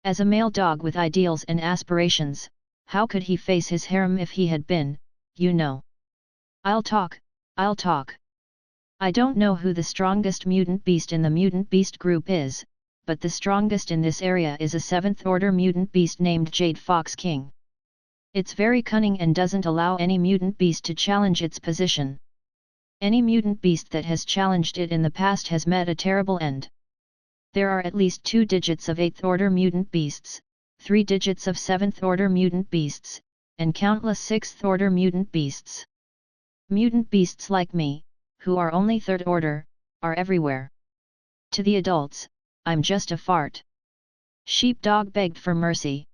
As a male dog with ideals and aspirations, how could he face his harem if he had been, you know? I'll talk. I don't know who the strongest mutant beast in the mutant beast group is, but the strongest in this area is a 7th order mutant beast named Jade Fox King. It's very cunning and doesn't allow any mutant beast to challenge its position. Any mutant beast that has challenged it in the past has met a terrible end. There are at least 2 digits of 8th order mutant beasts, 3 digits of 7th order mutant beasts, and countless 6th order mutant beasts. Mutant beasts like me, who are only 3rd order, are everywhere. To the adults, I'm just a fart. Sheepdog begged for mercy.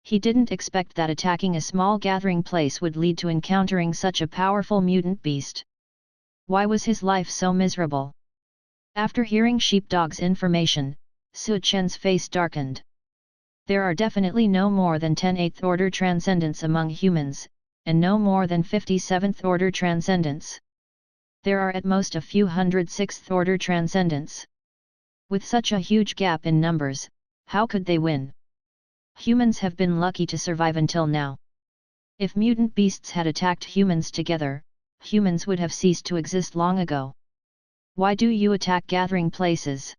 He didn't expect that attacking a small gathering place would lead to encountering such a powerful mutant beast. Why was his life so miserable? After hearing Sheepdog's information, Su Chen's face darkened. There are definitely no more than 10 8th order transcendents among humans, and no more than 50 7th order transcendents. There are at most a few hundred 6th order transcendents. With such a huge gap in numbers, how could they win? Humans have been lucky to survive until now. If mutant beasts had attacked humans together, humans would have ceased to exist long ago. Why do you attack gathering places?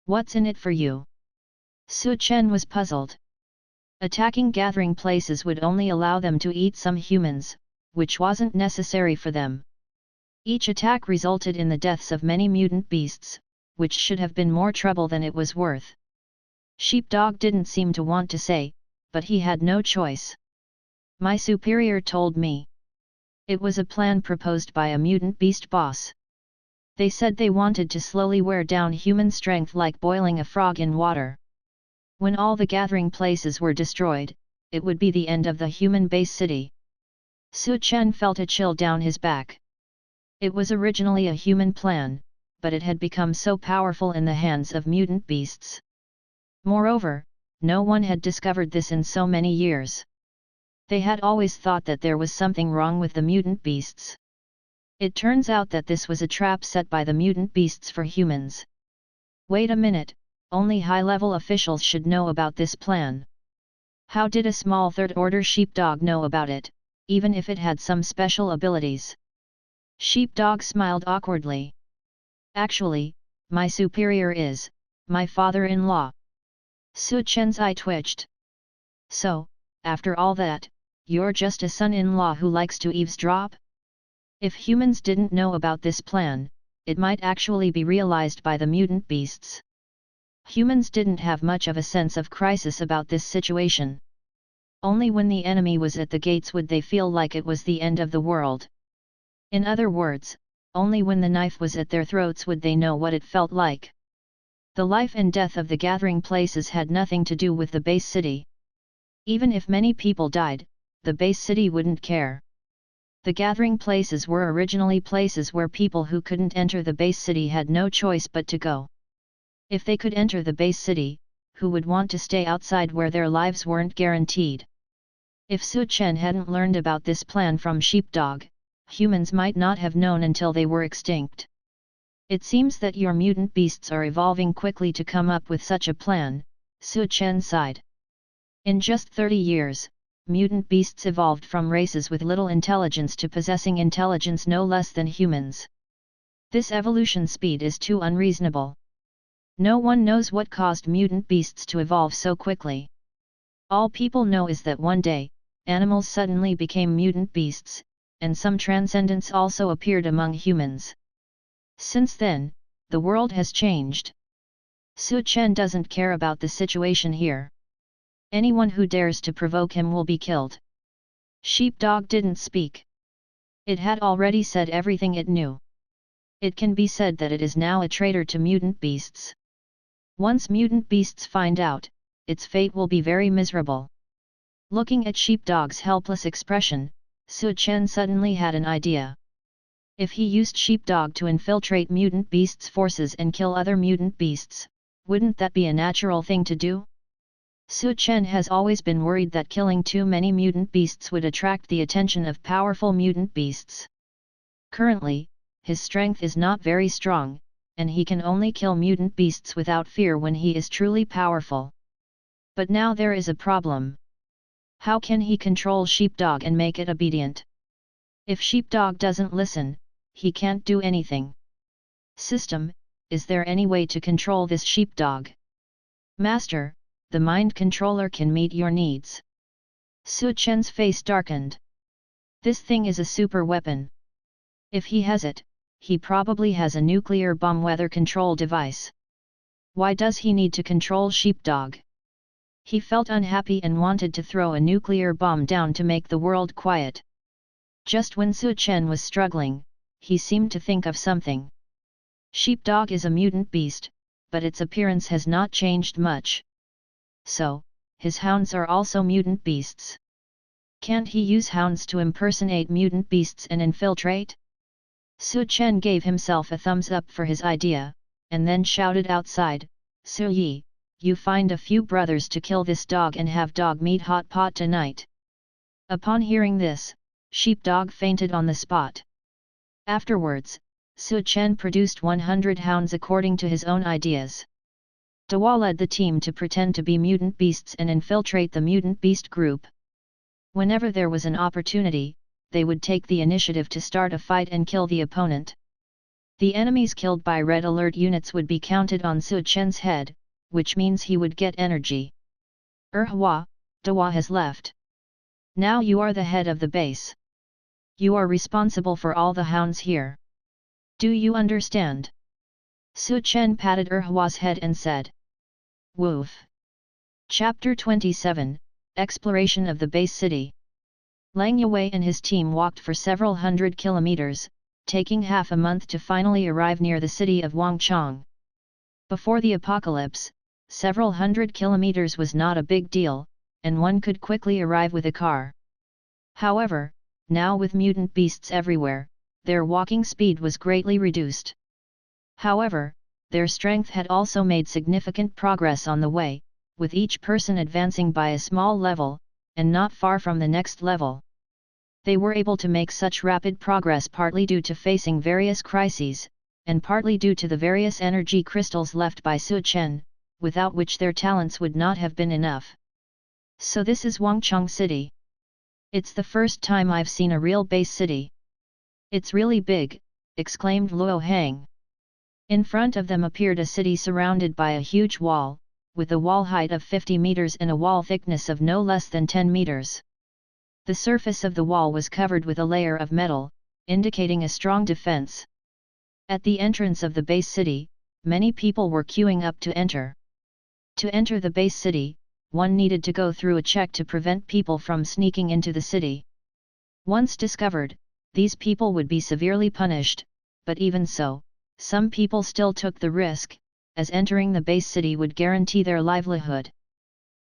What's in it for you? Su Chen was puzzled. Attacking gathering places would only allow them to eat some humans, which wasn't necessary for them. Each attack resulted in the deaths of many mutant beasts, which should have been more trouble than it was worth. Sheepdog didn't seem to want to say, but he had no choice. My superior told me. It was a plan proposed by a mutant beast boss. They said they wanted to slowly wear down human strength like boiling a frog in water. When all the gathering places were destroyed, it would be the end of the human base city. Su Chen felt a chill down his back. It was originally a human plan, but it had become so powerful in the hands of mutant beasts. Moreover, no one had discovered this in so many years. They had always thought that there was something wrong with the mutant beasts. It turns out that this was a trap set by the mutant beasts for humans. Wait a minute, only high-level officials should know about this plan. How did a small third-order sheepdog know about it, even if it had some special abilities? Sheepdog smiled awkwardly. Actually, my superior is my father-in-law. Su Chen's eye twitched. So, after all that, you're just a son-in-law who likes to eavesdrop? If humans didn't know about this plan, it might actually be realized by the mutant beasts. Humans didn't have much of a sense of crisis about this situation. Only when the enemy was at the gates would they feel like it was the end of the world. In other words, only when the knife was at their throats would they know what it felt like. The life and death of the gathering places had nothing to do with the base city. Even if many people died, the base city wouldn't care. The gathering places were originally places where people who couldn't enter the base city had no choice but to go. If they could enter the base city, who would want to stay outside where their lives weren't guaranteed? If Su Chen hadn't learned about this plan from Sheepdog, humans might not have known until they were extinct. It seems that your mutant beasts are evolving quickly to come up with such a plan, Su Chen sighed. In just 30 years, mutant beasts evolved from races with little intelligence to possessing intelligence no less than humans. This evolution speed is too unreasonable. No one knows what caused mutant beasts to evolve so quickly. All people know is that one day, animals suddenly became mutant beasts, and some transcendence also appeared among humans. Since then, the world has changed. Su Chen doesn't care about the situation here. Anyone who dares to provoke him will be killed. Sheepdog didn't speak. It had already said everything it knew. It can be said that it is now a traitor to mutant beasts. Once mutant beasts find out, its fate will be very miserable. Looking at Sheepdog's helpless expression, Su Chen suddenly had an idea. If he used Sheepdog to infiltrate mutant beasts' forces and kill other mutant beasts, wouldn't that be a natural thing to do? Su Chen has always been worried that killing too many mutant beasts would attract the attention of powerful mutant beasts. Currently, his strength is not very strong, and he can only kill mutant beasts without fear when he is truly powerful. But now there is a problem. How can he control Sheepdog and make it obedient? If Sheepdog doesn't listen, he can't do anything. System, is there any way to control this Sheepdog? Master, the mind controller can meet your needs. Su Chen's face darkened. This thing is a super weapon. If he has it, he probably has a nuclear bomb weather control device. Why does he need to control Sheepdog? He felt unhappy and wanted to throw a nuclear bomb down to make the world quiet. Just when Su Chen was struggling, he seemed to think of something. Sheepdog is a mutant beast, but its appearance has not changed much. So, his hounds are also mutant beasts. Can't he use hounds to impersonate mutant beasts and infiltrate? Su Chen gave himself a thumbs up for his idea, and then shouted outside, Su Yi, you find a few brothers to kill this dog and have dog meat hot pot tonight. Upon hearing this, Sheepdog fainted on the spot. Afterwards, Su Chen produced 100 hounds according to his own ideas. Dawa led the team to pretend to be mutant beasts and infiltrate the mutant beast group. Whenever there was an opportunity, they would take the initiative to start a fight and kill the opponent. The enemies killed by red alert units would be counted on Su Chen's head, which means he would get energy. Hua, Dawa has left. Now you are the head of the base. You are responsible for all the hounds here. Do you understand? Su Chen patted Hua's head and said. Woof. Chapter 27, Exploration of the Base City. Lang Yue and his team walked for several hundred kilometers, taking half a month to finally arrive near the city of Wangchang. Before the apocalypse, several hundred kilometers was not a big deal, and one could quickly arrive with a car. However, now with mutant beasts everywhere, their walking speed was greatly reduced. However, their strength had also made significant progress on the way, with each person advancing by a small level, and not far from the next level. They were able to make such rapid progress partly due to facing various crises, and partly due to the various energy crystals left by Su Chen, without which their talents would not have been enough. So this is Wangchang City. It's the first time I've seen a real base city. It's really big, exclaimed Luo Hang. In front of them appeared a city surrounded by a huge wall, with a wall height of 50 meters and a wall thickness of no less than 10 meters. The surface of the wall was covered with a layer of metal, indicating a strong defense. At the entrance of the base city, many people were queuing up to enter. To enter the base city, one needed to go through a check to prevent people from sneaking into the city. Once discovered, these people would be severely punished, but even so, some people still took the risk, as entering the base city would guarantee their livelihood.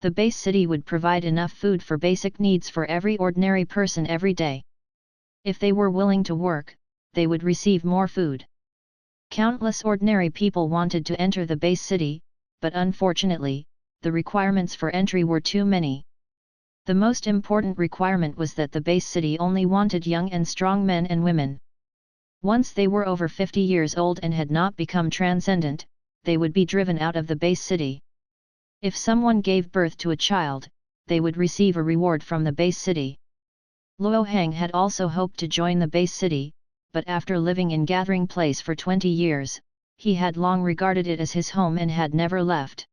The base city would provide enough food for basic needs for every ordinary person every day. If they were willing to work, they would receive more food. Countless ordinary people wanted to enter the base city, but unfortunately, the requirements for entry were too many. The most important requirement was that the base city only wanted young and strong men and women. Once they were over 50 years old and had not become transcendent, they would be driven out of the base city. If someone gave birth to a child, they would receive a reward from the base city. Luo Hang had also hoped to join the base city, but after living in Gathering Place for 20 years, he had long regarded it as his home and had never left.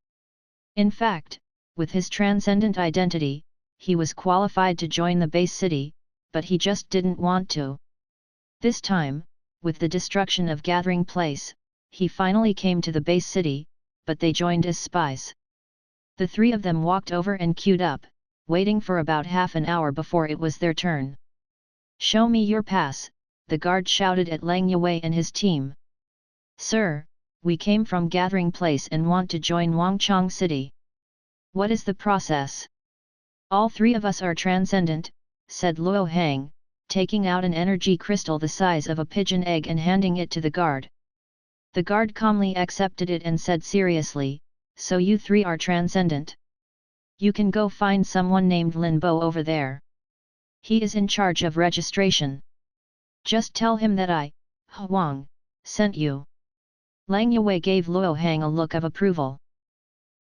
In fact, with his transcendent identity, he was qualified to join the base city, but he just didn't want to. This time, with the destruction of Gathering Place, he finally came to the base city, but they joined as spies. The three of them walked over and queued up, waiting for about half an hour before it was their turn. "Show me your pass," the guard shouted at Lang Yue and his team. "Sir, we came from Gathering Place and want to join Wangchang City. What is the process?" "All three of us are transcendent," said Luo Hang, taking out an energy crystal the size of a pigeon egg and handing it to the guard. The guard calmly accepted it and said seriously, "So you three are transcendent? You can go find someone named Lin Bo over there. He is in charge of registration. Just tell him that I, Huang, sent you." Lang Yue gave Luo Hang a look of approval.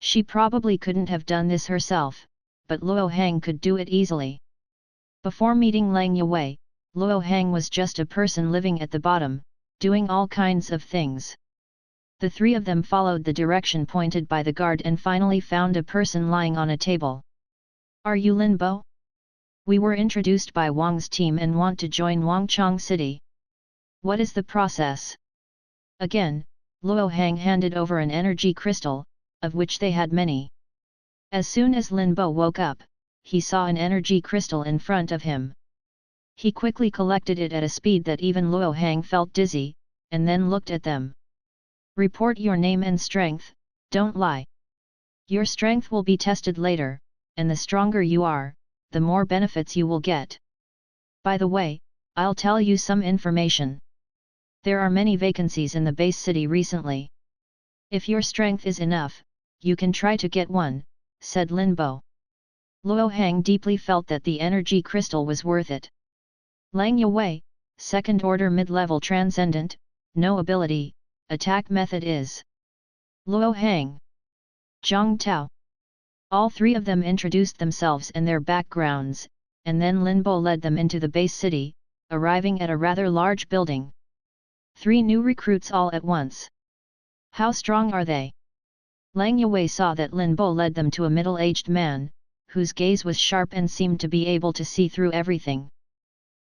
She probably couldn't have done this herself, but Luo Hang could do it easily. Before meeting Lang Yue, Luo Hang was just a person living at the bottom, doing all kinds of things. The three of them followed the direction pointed by the guard and finally found a person lying on a table. "Are you Lin Bo? We were introduced by Wang's team and want to join Wangchang City. What is the process?" Again, Luo Hang handed over an energy crystal, of which they had many. As soon as Lin Bo woke up, he saw an energy crystal in front of him. He quickly collected it at a speed that even Luo Hang felt dizzy, and then looked at them. "Report your name and strength, don't lie. Your strength will be tested later, and the stronger you are, the more benefits you will get. By the way, I'll tell you some information. There are many vacancies in the base city recently. If your strength is enough, you can try to get one," said Lin Bo. Luo Hang deeply felt that the energy crystal was worth it. Lang Yue, second order mid-level transcendent, no ability, attack method is. Luo Hang. Zhang Tao. All three of them introduced themselves and their backgrounds, and then Lin Bo led them into the base city, arriving at a rather large building. 3 new recruits all at once. How strong are they? Lang Yue saw that Lin Bo led them to a middle-aged man, whose gaze was sharp and seemed to be able to see through everything.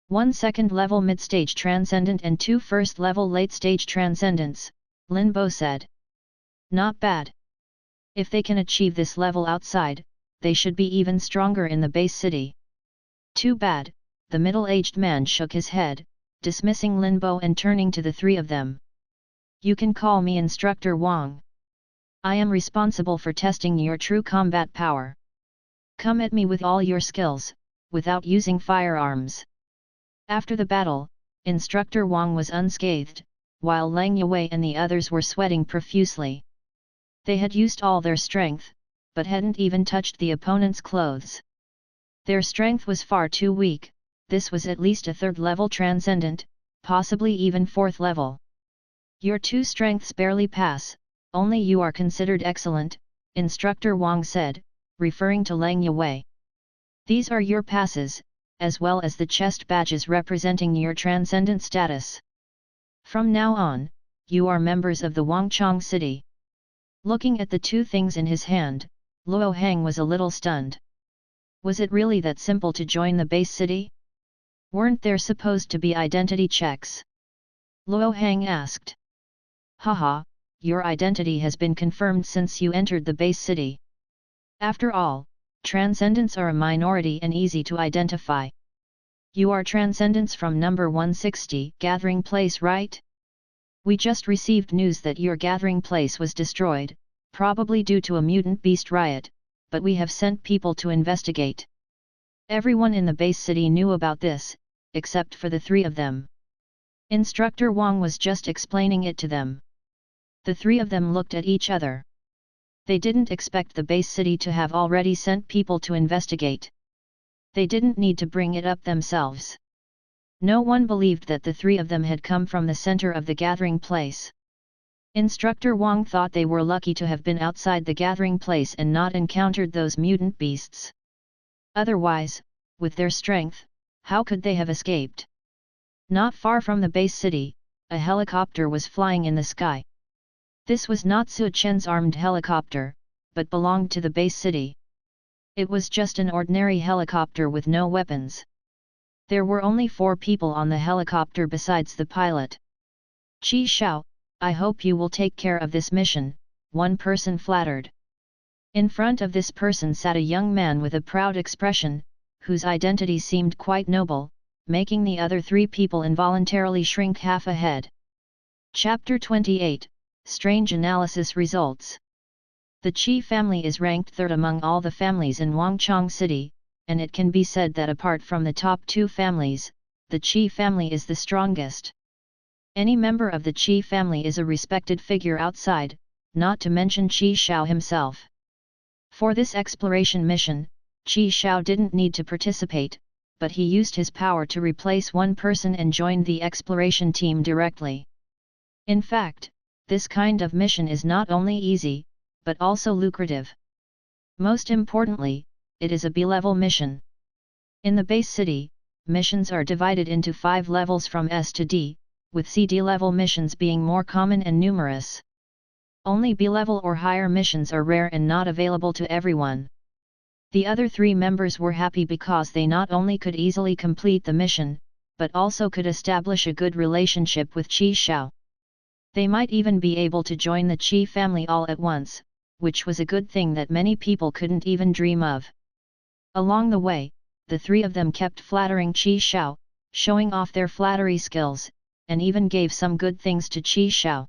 1 second-level mid-stage transcendent and 2 first-level late-stage transcendents, Lin Bo said. Not bad. If they can achieve this level outside, they should be even stronger in the base city. Too bad, the middle-aged man shook his head, dismissing Lin Bo and turning to the 3 of them. You can call me Instructor Wang. I am responsible for testing your true combat power. Come at me with all your skills, without using firearms. After the battle, Instructor Wang was unscathed, while Lang Yue and the others were sweating profusely. They had used all their strength, but hadn't even touched the opponent's clothes. Their strength was far too weak. This was at least a 3rd-level transcendent, possibly even 4th level. Your 2 strengths barely pass, only you are considered excellent, Instructor Wang said, referring to Lang Yue. These are your passes, as well as the chest badges representing your transcendent status. From now on, you are members of the Wangchong city. Looking at the 2 things in his hand, Luo Hang was a little stunned. Was it really that simple to join the base city? Weren't there supposed to be identity checks? Luo Hang asked. Haha, your identity has been confirmed since you entered the base city. After all, transcendents are a minority and easy to identify. You are transcendents from number 160 gathering place, right? We just received news that your gathering place was destroyed, probably due to a mutant beast riot, but we have sent people to investigate. Everyone in the base city knew about this, except for the 3 of them. Instructor Wang was just explaining it to them. The 3 of them looked at each other. They didn't expect the base city to have already sent people to investigate. They didn't need to bring it up themselves. No one believed that the 3 of them had come from the center of the gathering place. Instructor Wang thought they were lucky to have been outside the gathering place and not encountered those mutant beasts. Otherwise, with their strength, how could they have escaped? Not far from the base city, a helicopter was flying in the sky. This was not Su Chen's armed helicopter, but belonged to the base city. It was just an ordinary helicopter with no weapons. There were only 4 people on the helicopter besides the pilot. Qi Xiao, I hope you will take care of this mission, one person flattered. In front of this person sat a young man with a proud expression, whose identity seemed quite noble, making the other 3 people involuntarily shrink half a head. Chapter 28, Strange Analysis Results. The Qi family is ranked 3rd among all the families in Wangchong City, and it can be said that apart from the top 2 families, the Qi family is the strongest. Any member of the Qi family is a respected figure outside, not to mention Qi Xiao himself. For this exploration mission, Qi Xiao didn't need to participate, but he used his power to replace one person and joined the exploration team directly. In fact, this kind of mission is not only easy, but also lucrative. Most importantly, it is a B-level mission. In the base city, missions are divided into 5 levels from S to D, with C-D level missions being more common and numerous. Only B-level or higher missions are rare and not available to everyone. The other 3 members were happy because they not only could easily complete the mission, but also could establish a good relationship with Qi Xiao. They might even be able to join the Qi family all at once, which was a good thing that many people couldn't even dream of. Along the way, the 3 of them kept flattering Qi Xiao, showing off their flattery skills, and even gave some good things to Qi Xiao.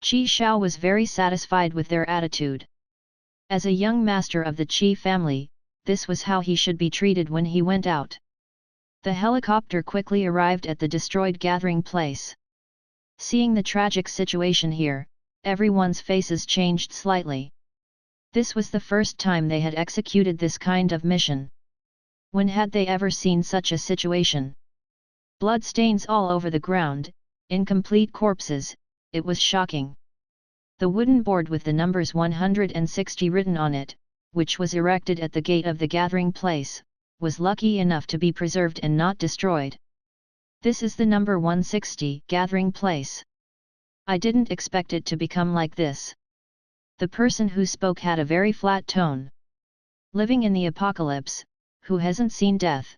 Qi Xiao was very satisfied with their attitude. As a young master of the Qi family, this was how he should be treated when he went out. The helicopter quickly arrived at the destroyed gathering place. Seeing the tragic situation here, everyone's faces changed slightly. This was the first time they had executed this kind of mission. When had they ever seen such a situation? Blood stains all over the ground, incomplete corpses, it was shocking. The wooden board with the numbers 160 written on it, which was erected at the gate of the gathering place, was lucky enough to be preserved and not destroyed. This is the number 160 gathering place. I didn't expect it to become like this. The person who spoke had a very flat tone. Living in the apocalypse, who hasn't seen death?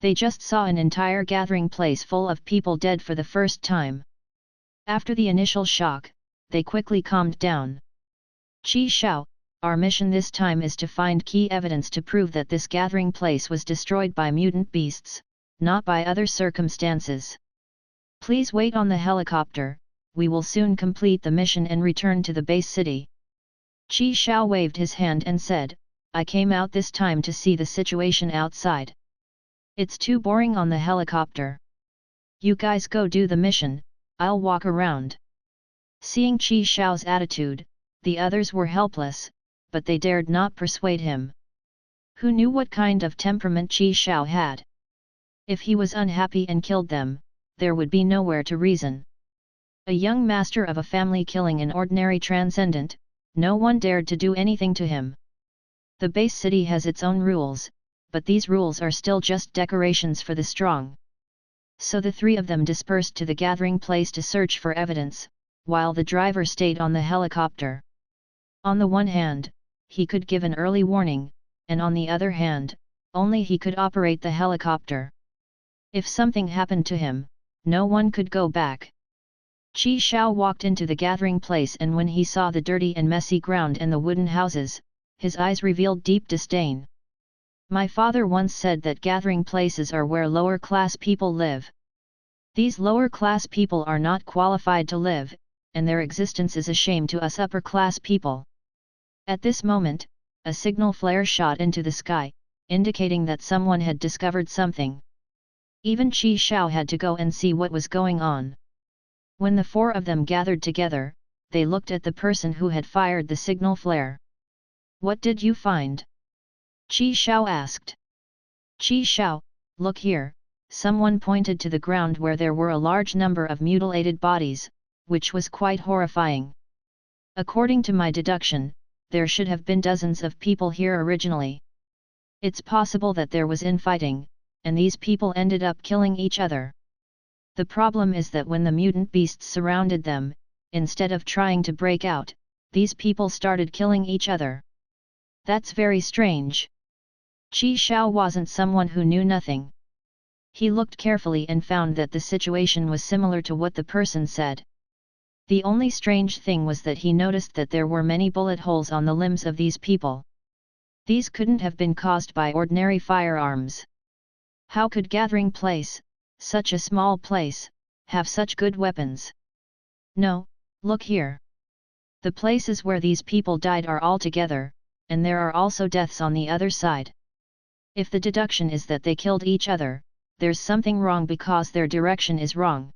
They just saw an entire gathering place full of people dead for the first time. After the initial shock, they quickly calmed down. Qi Shao, our mission this time is to find key evidence to prove that this gathering place was destroyed by mutant beasts, not by other circumstances. Please wait on the helicopter, we will soon complete the mission and return to the base city. Qi Shao waved his hand and said, I came out this time to see the situation outside. It's too boring on the helicopter. You guys go do the mission, I'll walk around. Seeing Qi Shao's attitude, the others were helpless, but they dared not persuade him. Who knew what kind of temperament Qi Shao had? If he was unhappy and killed them, there would be nowhere to reason. A young master of a family killing an ordinary transcendent, no one dared to do anything to him. The base city has its own rules, but these rules are still just decorations for the strong. So the three of them dispersed to the gathering place to search for evidence, while the driver stayed on the helicopter. On the one hand, he could give an early warning, and on the other hand, only he could operate the helicopter. If something happened to him, no one could go back. Qi Shao walked into the gathering place, and when he saw the dirty and messy ground and the wooden houses, his eyes revealed deep disdain. My father once said that gathering places are where lower-class people live. These lower-class people are not qualified to live, and their existence is a shame to us upper-class people. At this moment, a signal flare shot into the sky, indicating that someone had discovered something. Even Qi Shao had to go and see what was going on. When the four of them gathered together, they looked at the person who had fired the signal flare. What did you find? Qi Shao asked. Qi Shao, look here, someone pointed to the ground where there were a large number of mutilated bodies, which was quite horrifying. According to my deduction, there should have been dozens of people here originally. It's possible that there was infighting, and these people ended up killing each other. The problem is that when the mutant beasts surrounded them, instead of trying to break out, these people started killing each other. That's very strange. Qi Shao wasn't someone who knew nothing. He looked carefully and found that the situation was similar to what the person said. The only strange thing was that he noticed that there were many bullet holes on the limbs of these people. These couldn't have been caused by ordinary firearms. How could gathering place, such a small place, have such good weapons? No, look here. The places where these people died are all together, and there are also deaths on the other side. If the deduction is that they killed each other, there's something wrong because their direction is wrong.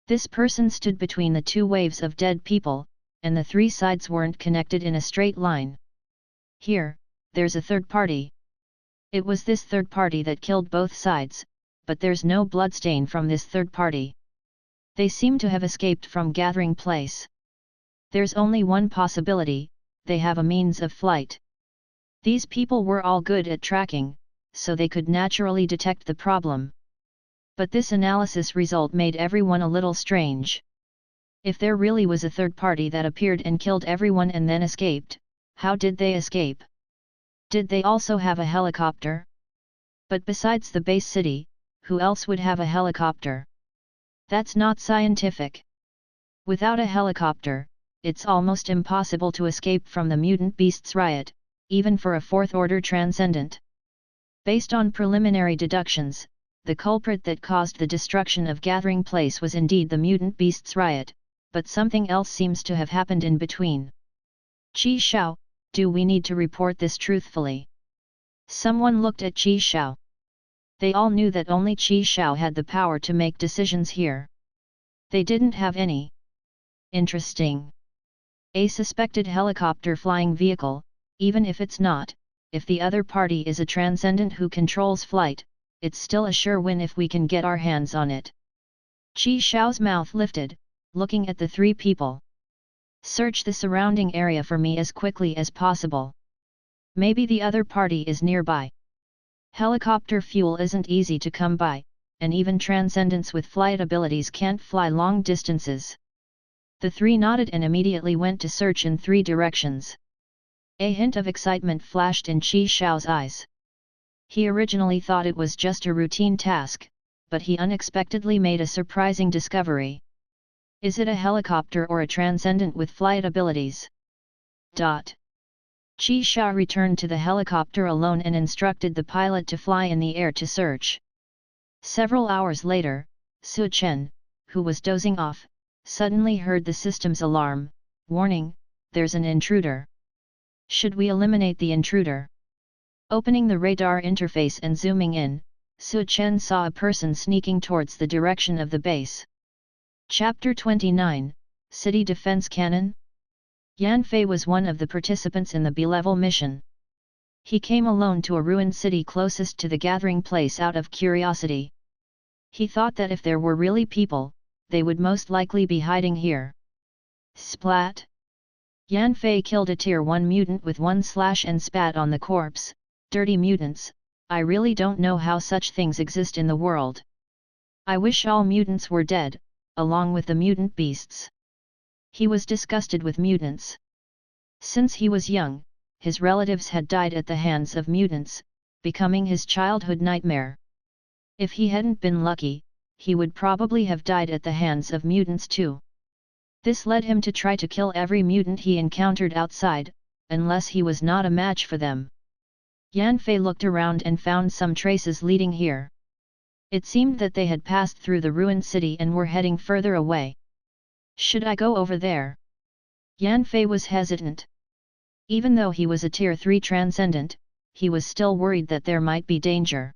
This person stood between the two waves of dead people, and the three sides weren't connected in a straight line. Here, there's a third party. It was this third party that killed both sides, but there's no bloodstain from this third party. They seem to have escaped from gathering place. There's only one possibility, they have a means of flight. These people were all good at tracking, so they could naturally detect the problem. But this analysis result made everyone a little strange. If there really was a third party that appeared and killed everyone and then escaped, how did they escape? Did they also have a helicopter? But besides the base city, who else would have a helicopter? That's not scientific. Without a helicopter, it's almost impossible to escape from the mutant beasts' riot, even for a fourth-order transcendent. Based on preliminary deductions, the culprit that caused the destruction of Gathering Place was indeed the mutant beasts' riot, but something else seems to have happened in between. Qi Shao, do we need to report this truthfully? Someone looked at Qi Shao. They all knew that only Qi Shao had the power to make decisions here. They didn't have any. Interesting. A suspected helicopter flying vehicle, even if it's not, if the other party is a transcendent who controls flight, it's still a sure win if we can get our hands on it. Qi Shao's mouth lifted, looking at the three people. Search the surrounding area for me as quickly as possible. Maybe the other party is nearby. Helicopter fuel isn't easy to come by, and even transcendents with flight abilities can't fly long distances. The three nodded and immediately went to search in three directions. A hint of excitement flashed in Qi Xiao's eyes. He originally thought it was just a routine task, but he unexpectedly made a surprising discovery. Is it a helicopter or a transcendent with flight abilities? Qi Xiao returned to the helicopter alone and instructed the pilot to fly in the air to search. Several hours later, Su Chen, who was dozing off, suddenly heard the system's alarm, warning, "There's an intruder. Should we eliminate the intruder?" Opening the radar interface and zooming in, Su Chen saw a person sneaking towards the direction of the base. Chapter 29, City Defense Cannon? Yan Fei was one of the participants in the B-level mission. He came alone to a ruined city closest to the gathering place out of curiosity. He thought that if there were really people, they would most likely be hiding here. Splat! Yan Fei killed a Tier 1 mutant with one slash and spat on the corpse. "Dirty mutants, I really don't know how such things exist in the world. I wish all mutants were dead, along with the mutant beasts." He was disgusted with mutants. Since he was young, his relatives had died at the hands of mutants, becoming his childhood nightmare. If he hadn't been lucky, he would probably have died at the hands of mutants too. This led him to try to kill every mutant he encountered outside, unless he was not a match for them. Yan Fei looked around and found some traces leading here. It seemed that they had passed through the ruined city and were heading further away. Should I go over there? Yan Fei was hesitant. Even though he was a Tier 3 transcendent, he was still worried that there might be danger.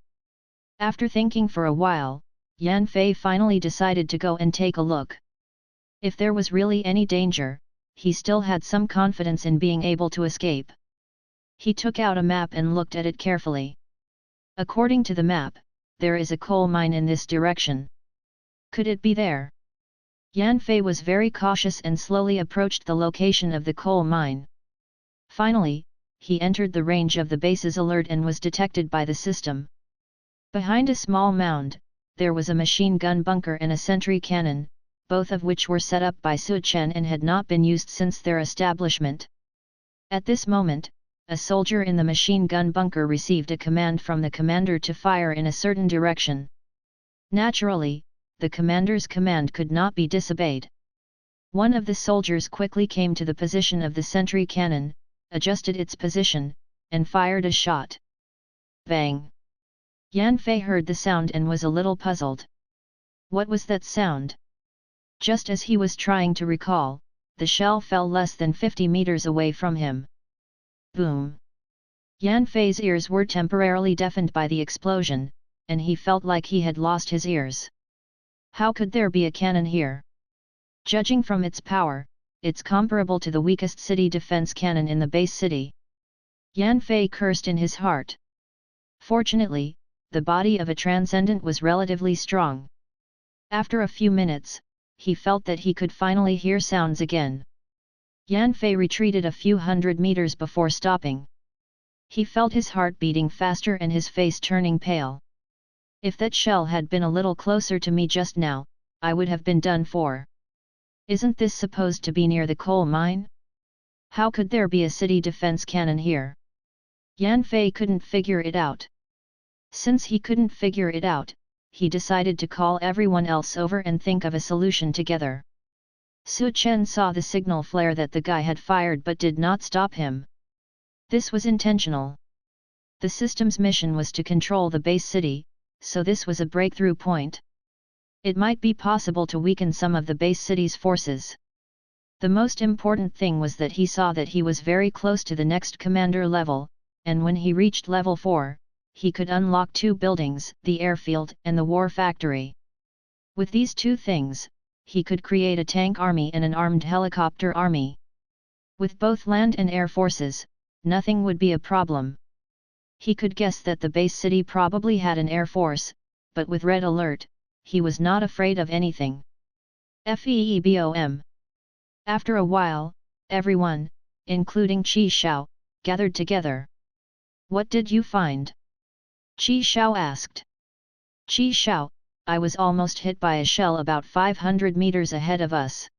After thinking for a while, Yan Fei finally decided to go and take a look. If there was really any danger, he still had some confidence in being able to escape. He took out a map and looked at it carefully. According to the map, there is a coal mine in this direction. Could it be there? Yan Fei was very cautious and slowly approached the location of the coal mine. Finally, he entered the range of the base's alert and was detected by the system. Behind a small mound, there was a machine gun bunker and a sentry cannon, both of which were set up by Su Chen and had not been used since their establishment. At this moment, a soldier in the machine gun bunker received a command from the commander to fire in a certain direction. Naturally, the commander's command could not be disobeyed. One of the soldiers quickly came to the position of the sentry cannon, adjusted its position, and fired a shot. Bang! Yan Fei heard the sound and was a little puzzled. What was that sound? Just as he was trying to recall, the shell fell less than 50 meters away from him. Boom! Yan Fei's ears were temporarily deafened by the explosion, and he felt like he had lost his ears. How could there be a cannon here? Judging from its power, it's comparable to the weakest city defense cannon in the base city. Yan Fei cursed in his heart. Fortunately, the body of a transcendent was relatively strong. After a few minutes, he felt that he could finally hear sounds again. Yan Fei retreated a few hundred meters before stopping. He felt his heart beating faster and his face turning pale. If that shell had been a little closer to me just now, I would have been done for. Isn't this supposed to be near the coal mine? How could there be a city defense cannon here? Yan Fei couldn't figure it out. Since he couldn't figure it out, he decided to call everyone else over and think of a solution together. Su Chen saw the signal flare that the guy had fired but did not stop him. This was intentional. The system's mission was to control the base city, so this was a breakthrough point. It might be possible to weaken some of the base city's forces. The most important thing was that he saw that he was very close to the next commander level, and when he reached level 4, he could unlock 2 buildings, the airfield and the war factory. With these 2 things, he could create a tank army and an armed helicopter army. With both land and air forces, nothing would be a problem. He could guess that the base city probably had an air force, but with Red Alert, he was not afraid of anything. FEEBOM. After a while, everyone, including Qi Xiao, gathered together. What did you find? Qi Xiao asked. Qi Xiao, I was almost hit by a shell about 500 meters ahead of us.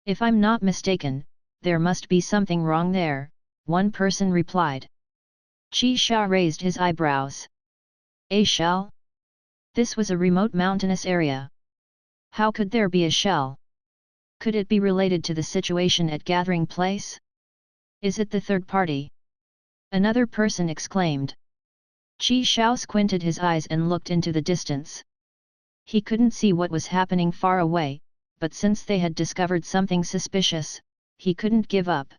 If I'm not mistaken, there must be something wrong there, one person replied. Qi Xiao raised his eyebrows. A shell? This was a remote mountainous area. How could there be a shell? Could it be related to the situation at Gathering Place? Is it the third party? Another person exclaimed. Qi Xiao squinted his eyes and looked into the distance. He couldn't see what was happening far away, but since they had discovered something suspicious, he couldn't give up.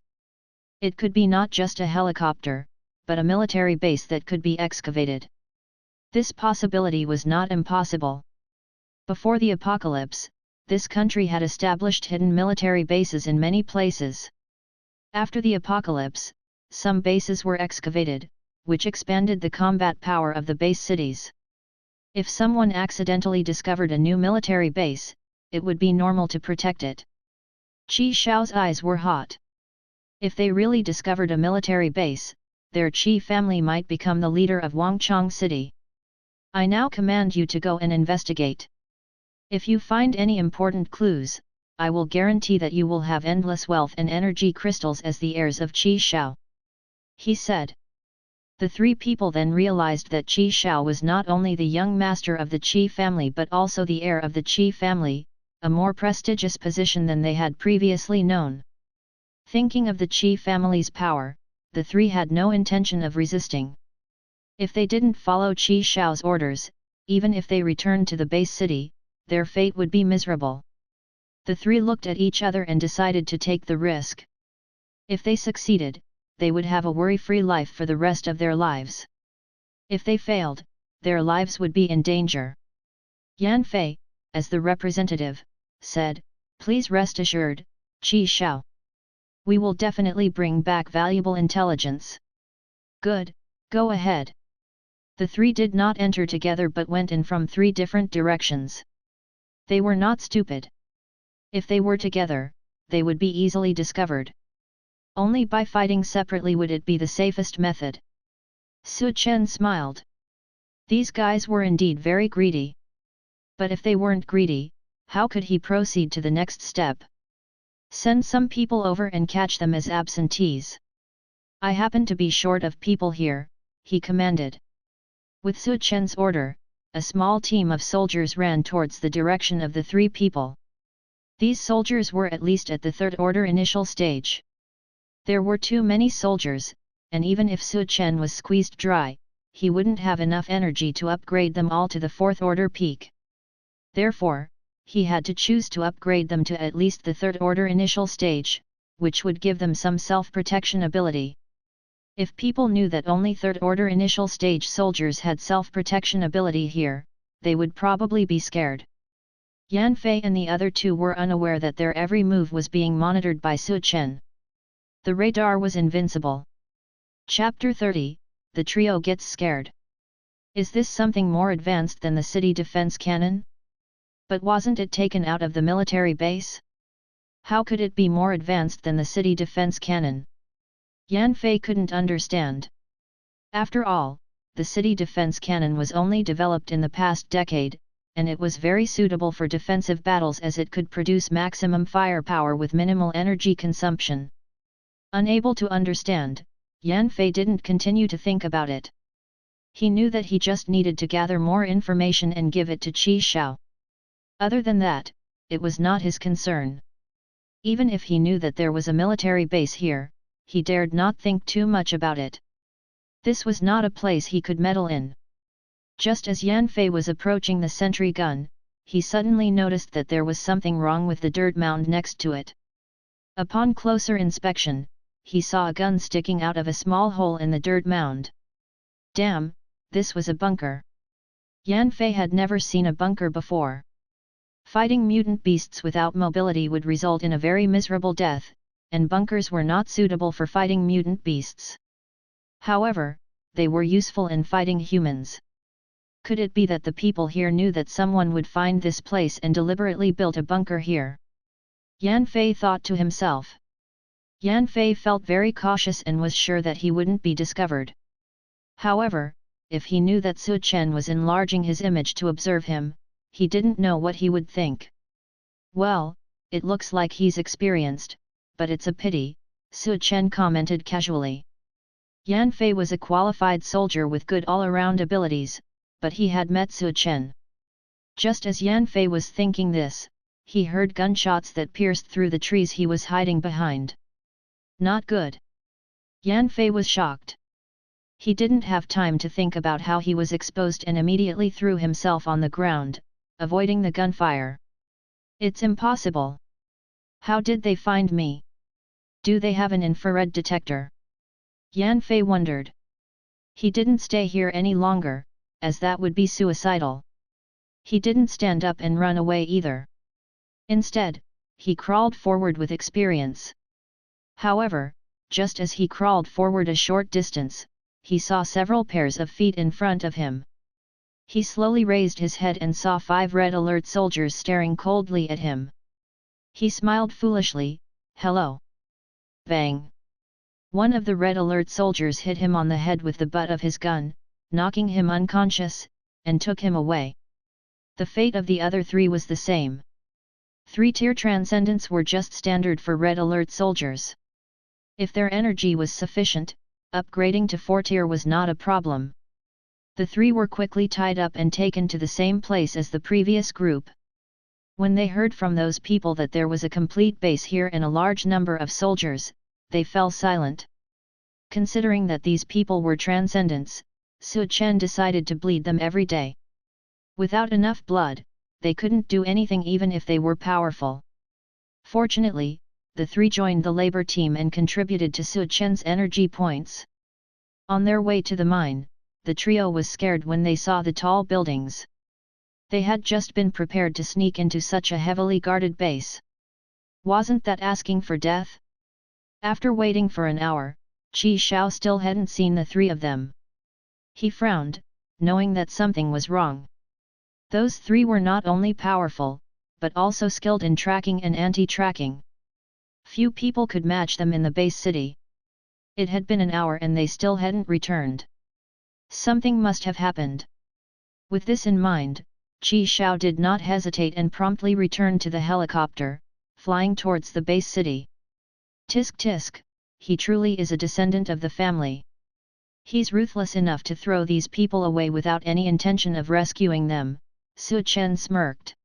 It could be not just a helicopter, but a military base that could be excavated. This possibility was not impossible. Before the apocalypse, this country had established hidden military bases in many places. After the apocalypse, some bases were excavated, which expanded the combat power of the base cities. If someone accidentally discovered a new military base, it would be normal to protect it. Qi Xiao's eyes were hot. If they really discovered a military base, their Qi family might become the leader of Wangchang City. I now command you to go and investigate. If you find any important clues, I will guarantee that you will have endless wealth and energy crystals as the heirs of Qi Xiao. He said. The three people then realized that Qi Xiao was not only the young master of the Qi family but also the heir of the Qi family, a more prestigious position than they had previously known. Thinking of the Qi family's power, the three had no intention of resisting. If they didn't follow Qi Xiao's orders, even if they returned to the base city, their fate would be miserable. The three looked at each other and decided to take the risk. If they succeeded, they would have a worry-free life for the rest of their lives. If they failed, their lives would be in danger. Yan Fei, as the representative, said, "Please rest assured, Qi Xiao. We will definitely bring back valuable intelligence." "Good, go ahead." The three did not enter together but went in from three different directions. They were not stupid. If they were together, they would be easily discovered. Only by fighting separately would it be the safest method. Su Chen smiled. These guys were indeed very greedy. But if they weren't greedy, how could he proceed to the next step? Send some people over and catch them as absentees. I happen to be short of people here, he commanded. With Su Chen's order, a small team of soldiers ran towards the direction of the three people. These soldiers were at least at the third order initial stage. There were too many soldiers, and even if Su Chen was squeezed dry, he wouldn't have enough energy to upgrade them all to the fourth order peak. Therefore, he had to choose to upgrade them to at least the third order initial stage, which would give them some self-protection ability. If people knew that only third order initial stage soldiers had self-protection ability here, they would probably be scared. Yan Fei and the other two were unaware that their every move was being monitored by Su Chen. The radar was invincible. Chapter 30, The Trio Gets Scared. Is this something more advanced than the city defense cannon? But wasn't it taken out of the military base? How could it be more advanced than the city defense cannon? Yan Fei couldn't understand. After all, the city defense cannon was only developed in the past decade, and it was very suitable for defensive battles as it could produce maximum firepower with minimal energy consumption. Unable to understand, Yan Fei didn't continue to think about it. He knew that he just needed to gather more information and give it to Qi Xiao. Other than that, it was not his concern. Even if he knew that there was a military base here, he dared not think too much about it. This was not a place he could meddle in. Just as Yan Fei was approaching the sentry gun, he suddenly noticed that there was something wrong with the dirt mound next to it. Upon closer inspection, he saw a gun sticking out of a small hole in the dirt mound. Damn, this was a bunker. Yan Fei had never seen a bunker before. Fighting mutant beasts without mobility would result in a very miserable death, and bunkers were not suitable for fighting mutant beasts. However, they were useful in fighting humans. Could it be that the people here knew that someone would find this place and deliberately built a bunker here? Yan Fei thought to himself. Yan Fei felt very cautious and was sure that he wouldn't be discovered. However, if he knew that Su Chen was enlarging his image to observe him, he didn't know what he would think. Well, it looks like he's experienced, but it's a pity, Su Chen commented casually. Yan Fei was a qualified soldier with good all-around abilities, but he had met Su Chen. Just as Yan Fei was thinking this, he heard gunshots that pierced through the trees he was hiding behind. Not good. Yan Fei was shocked. He didn't have time to think about how he was exposed and immediately threw himself on the ground, avoiding the gunfire. It's impossible. How did they find me? Do they have an infrared detector? Yan Fei wondered. He didn't stay here any longer, as that would be suicidal. He didn't stand up and run away either. Instead, he crawled forward with experience. However, just as he crawled forward a short distance, he saw several pairs of feet in front of him. He slowly raised his head and saw 5 red alert soldiers staring coldly at him. He smiled foolishly, "Hello." Bang! One of the red alert soldiers hit him on the head with the butt of his gun, knocking him unconscious, and took him away. The fate of the other 3 was the same. 3-tier transcendence were just standard for red alert soldiers. If their energy was sufficient, upgrading to 4-tier was not a problem. The 3 were quickly tied up and taken to the same place as the previous group. When they heard from those people that there was a complete base here and a large number of soldiers, they fell silent. Considering that these people were transcendents, Su Chen decided to bleed them every day. Without enough blood, they couldn't do anything even if they were powerful. Fortunately, the 3 joined the labor team and contributed to Su Chen's energy points. On their way to the mine, the trio was scared when they saw the tall buildings. They had just been prepared to sneak into such a heavily guarded base. Wasn't that asking for death? After waiting for an hour, Qi Xiao still hadn't seen the 3 of them. He frowned, knowing that something was wrong. Those 3 were not only powerful, but also skilled in tracking and anti-tracking. Few people could match them in the base city. It had been an hour and they still hadn't returned. Something must have happened. With this in mind, Qi Xiao did not hesitate and promptly returned to the helicopter, flying towards the base city. Tisk tisk, he truly is a descendant of the family. He's ruthless enough to throw these people away without any intention of rescuing them, Su Chen smirked.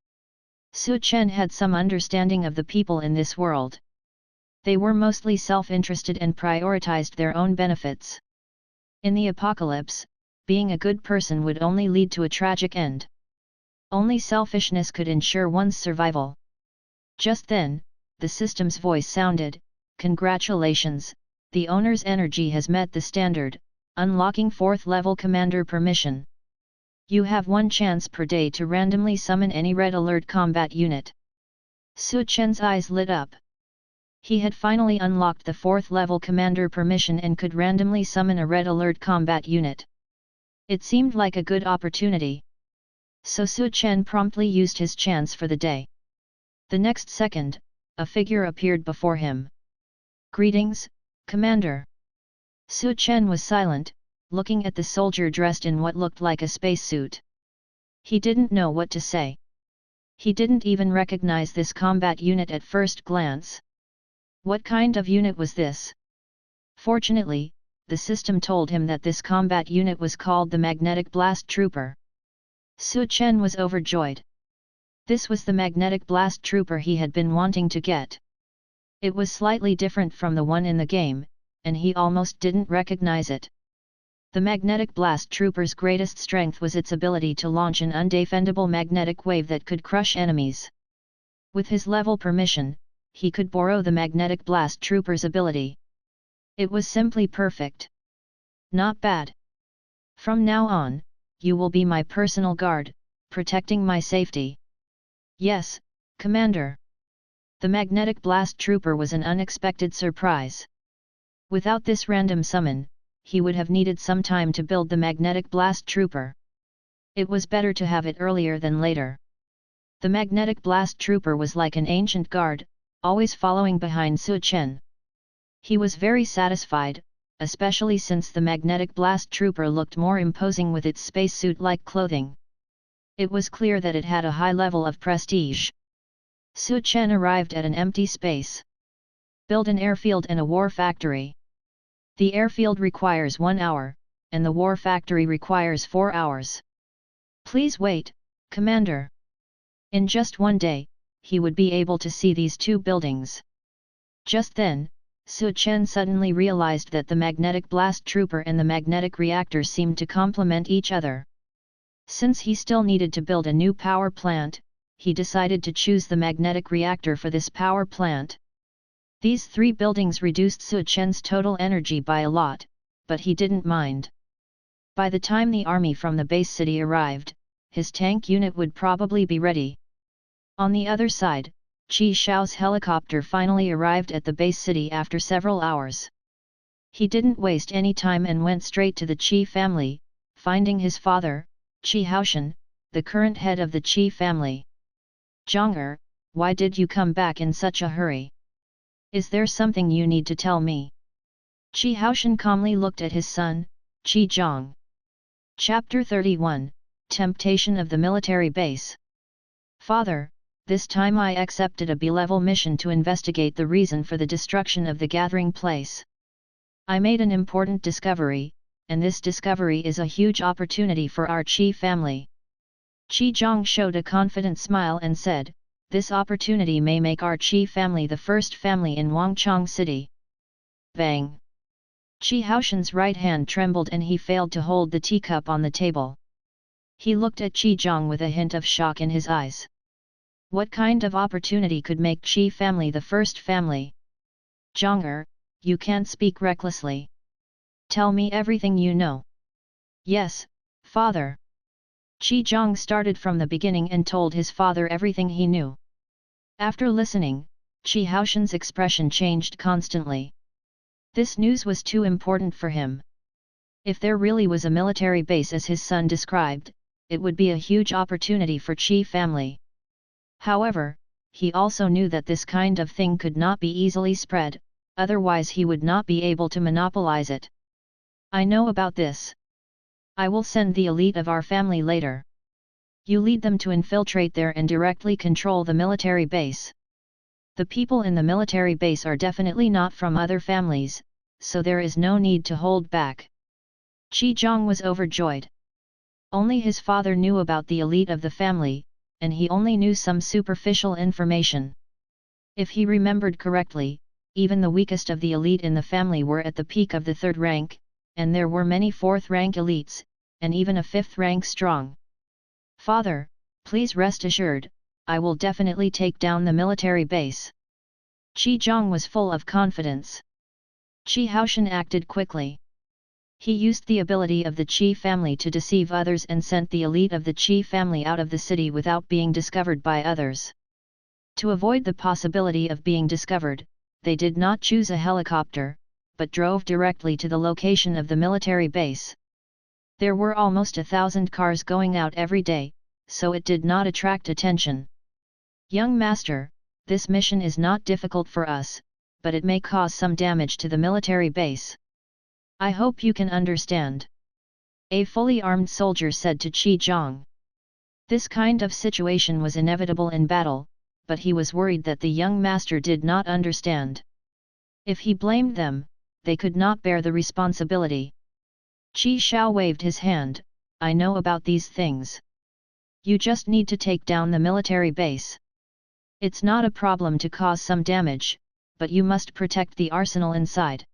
Su Chen had some understanding of the people in this world. They were mostly self-interested and prioritized their own benefits. In the apocalypse, being a good person would only lead to a tragic end. Only selfishness could ensure one's survival. Just then, the system's voice sounded, "Congratulations, the owner's energy has met the standard, unlocking 4th level commander permission. You have 1 chance per day to randomly summon any red alert combat unit." Su Chen's eyes lit up. He had finally unlocked the 4th level commander permission and could randomly summon a red alert combat unit. It seemed like a good opportunity. So Su Chen promptly used his chance for the day. The next second, a figure appeared before him. "Greetings, Commander." Su Chen was silent, looking at the soldier dressed in what looked like a spacesuit. He didn't know what to say. He didn't even recognize this combat unit at first glance. What kind of unit was this? Fortunately, the system told him that this combat unit was called the Magnetic Blast Trooper. Su Chen was overjoyed. This was the Magnetic Blast Trooper he had been wanting to get. It was slightly different from the one in the game, and he almost didn't recognize it. The Magnetic Blast Trooper's greatest strength was its ability to launch an undefendable magnetic wave that could crush enemies. With his level permission, he could borrow the Magnetic Blast Trooper's ability. It was simply perfect. Not bad. From now on, you will be my personal guard, protecting my safety. Yes, Commander. The Magnetic Blast Trooper was an unexpected surprise. Without this random summon, he would have needed some time to build the Magnetic Blast Trooper. It was better to have it earlier than later. The Magnetic Blast Trooper was like an ancient guard, always following behind Su Chen. He was very satisfied, especially since the Magnetic Blast Trooper looked more imposing with its spacesuit-like clothing. It was clear that it had a high level of prestige. Su Chen arrived at an empty space. Build an airfield and a war factory. The airfield requires 1 hour, and the war factory requires 4 hours. Please wait, Commander. In just 1 day, he would be able to see these 2 buildings. Just then, Su Chen suddenly realized that the magnetic blast trooper and the magnetic reactor seemed to complement each other. Since he still needed to build a new power plant, he decided to choose the magnetic reactor for this power plant. These 3 buildings reduced Su Chen's total energy by a lot, but he didn't mind. By the time the army from the base city arrived, his tank unit would probably be ready. On the other side, Qi Xiao's helicopter finally arrived at the base city after several hours. He didn't waste any time and went straight to the Qi family, finding his father, Qi Haoshan, the current head of the Qi family. Zhang, why did you come back in such a hurry? Is there something you need to tell me? Qi Haoshan calmly looked at his son, Qi Zhang. Chapter 31, Temptation of the Military Base. Father, this time I accepted a B-level mission to investigate the reason for the destruction of the gathering place. I made an important discovery, and this discovery is a huge opportunity for our Qi family. Qi Zhang showed a confident smile and said, this opportunity may make our Qi family the first family in Wangchang City. Bang! Qi Haoshan's right hand trembled and he failed to hold the teacup on the table. He looked at Qi Zhang with a hint of shock in his eyes. What kind of opportunity could make Qi family the first family? Zhang, you can't speak recklessly. Tell me everything you know. Yes, father. Qi Zhang started from the beginning and told his father everything he knew. After listening, Qi Haoshan's expression changed constantly. This news was too important for him. If there really was a military base as his son described, it would be a huge opportunity for Qi family. However, he also knew that this kind of thing could not be easily spread, otherwise he would not be able to monopolize it. I know about this. I will send the elite of our family later. You lead them to infiltrate there and directly control the military base. The people in the military base are definitely not from other families, so there is no need to hold back. Qi Zhang was overjoyed. Only his father knew about the elite of the family, and he only knew some superficial information. If he remembered correctly, even the weakest of the elite in the family were at the peak of the 3rd rank, and there were many 4th rank elites, and even a 5th rank strong. Father, please rest assured, I will definitely take down the military base. Qi Zhang was full of confidence. Qi Haoshan acted quickly. He used the ability of the Qi family to deceive others and sent the elite of the Qi family out of the city without being discovered by others. To avoid the possibility of being discovered, they did not choose a helicopter, but drove directly to the location of the military base. There were almost 1,000 cars going out every day, so it did not attract attention. Young master, this mission is not difficult for us, but it may cause some damage to the military base. I hope you can understand. A fully armed soldier said to Qi Zhang. This kind of situation was inevitable in battle, but he was worried that the young master did not understand. If he blamed them, they could not bear the responsibility. Qi Xiao waved his hand, I know about these things. You just need to take down the military base. It's not a problem to cause some damage, but you must protect the arsenal inside.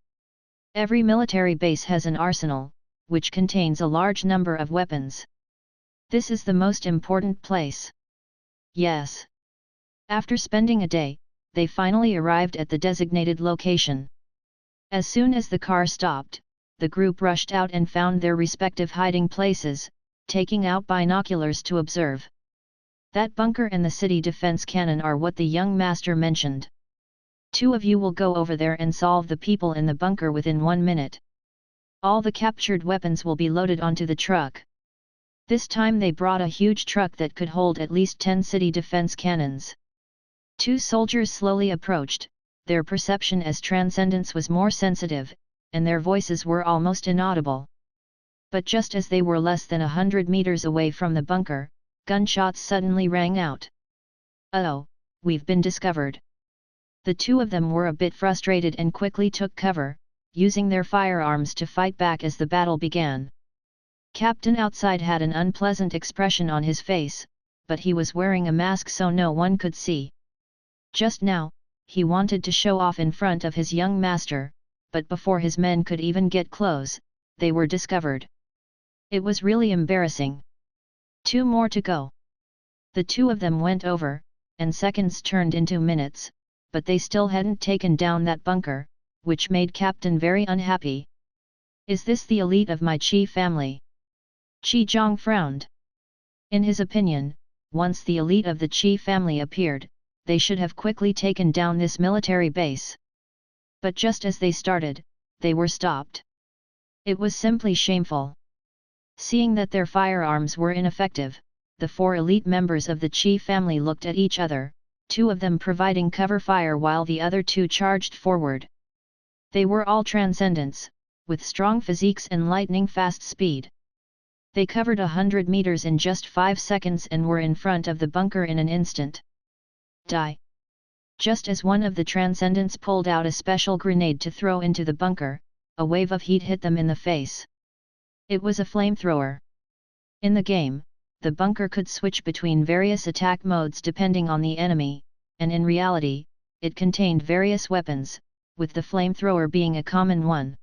Every military base has an arsenal, which contains a large number of weapons. This is the most important place. Yes. After spending a day, they finally arrived at the designated location. As soon as the car stopped, the group rushed out and found their respective hiding places, taking out binoculars to observe. That bunker and the city defense cannon are what the young master mentioned. 2 of you will go over there and solve the people in the bunker within 1 minute. All the captured weapons will be loaded onto the truck. This time they brought a huge truck that could hold at least 10 city defense cannons. 2 soldiers slowly approached, their perception as transcendence was more sensitive, and their voices were almost inaudible. But just as they were less than 100 meters away from the bunker, Gunshots suddenly rang out. "Oh, we've been discovered." The two of them were a bit frustrated and quickly took cover, using their firearms to fight back as the battle began. Captain outside had an unpleasant expression on his face, but he was wearing a mask so no one could see. Just now, he wanted to show off in front of his young master, but before his men could even get close, they were discovered. It was really embarrassing. 2 more to go. The two of them went over, and seconds turned into minutes, but they still hadn't taken down that bunker, which made Captain very unhappy. "Is this the elite of my Qi family?" Qi Zhang frowned. In his opinion, once the elite of the Qi family appeared, they should have quickly taken down this military base. But just as they started, they were stopped. It was simply shameful. Seeing that their firearms were ineffective, the 4 elite members of the Qi family looked at each other, 2 of them providing cover fire while the other 2 charged forward. They were all transcendents, with strong physiques and lightning-fast speed. They covered 100 meters in just 5 seconds and were in front of the bunker in an instant. Die! Just as one of the transcendents pulled out a special grenade to throw into the bunker, a wave of heat hit them in the face. It was a flamethrower. In the game, the bunker could switch between various attack modes depending on the enemy, and in reality, it contained various weapons, with the flamethrower being a common one.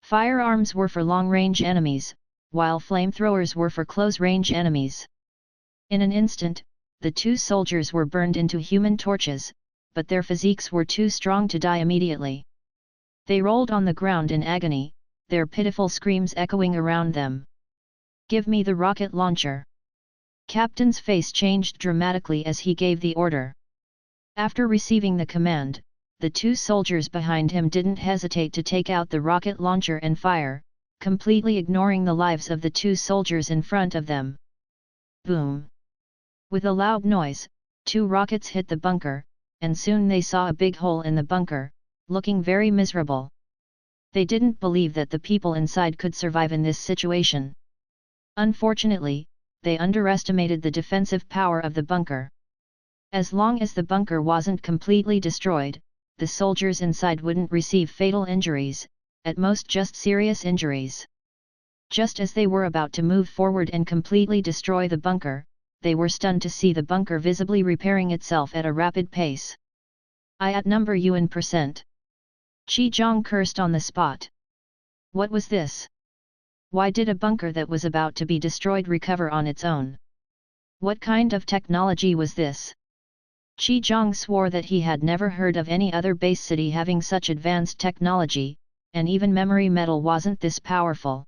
Firearms were for long-range enemies, while flamethrowers were for close-range enemies. In an instant, the 2 soldiers were burned into human torches, but their physiques were too strong to die immediately. They rolled on the ground in agony, their pitiful screams echoing around them. "Give me the rocket launcher." Captain's face changed dramatically as he gave the order. After receiving the command, the 2 soldiers behind him didn't hesitate to take out the rocket launcher and fire, completely ignoring the lives of the 2 soldiers in front of them. Boom! With a loud noise, 2 rockets hit the bunker, and soon they saw a big hole in the bunker, looking very miserable. They didn't believe that the people inside could survive in this situation. Unfortunately, they underestimated the defensive power of the bunker. As long as the bunker wasn't completely destroyed, the soldiers inside wouldn't receive fatal injuries, at most just serious injuries. Just as they were about to move forward and completely destroy the bunker, they were stunned to see the bunker visibly repairing itself at a rapid pace. "I outnumber you in percent." Qi Zhang cursed on the spot. What was this? Why did a bunker that was about to be destroyed recover on its own? What kind of technology was this? Qi Zhang swore that he had never heard of any other base city having such advanced technology, and even memory metal wasn't this powerful.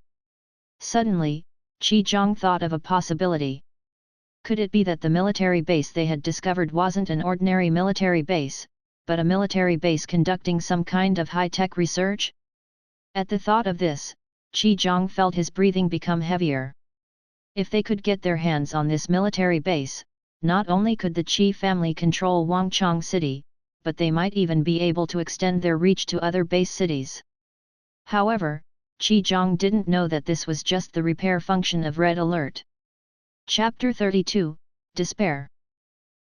Suddenly, Qi Zhang thought of a possibility. Could it be that the military base they had discovered wasn't an ordinary military base, but a military base conducting some kind of high-tech research? At the thought of this, Qi Zhang felt his breathing become heavier. If they could get their hands on this military base, not only could the Qi family control Wangchang City, but they might even be able to extend their reach to other base cities. However, Qi Zhang didn't know that this was just the repair function of Red Alert. Chapter 32, Despair.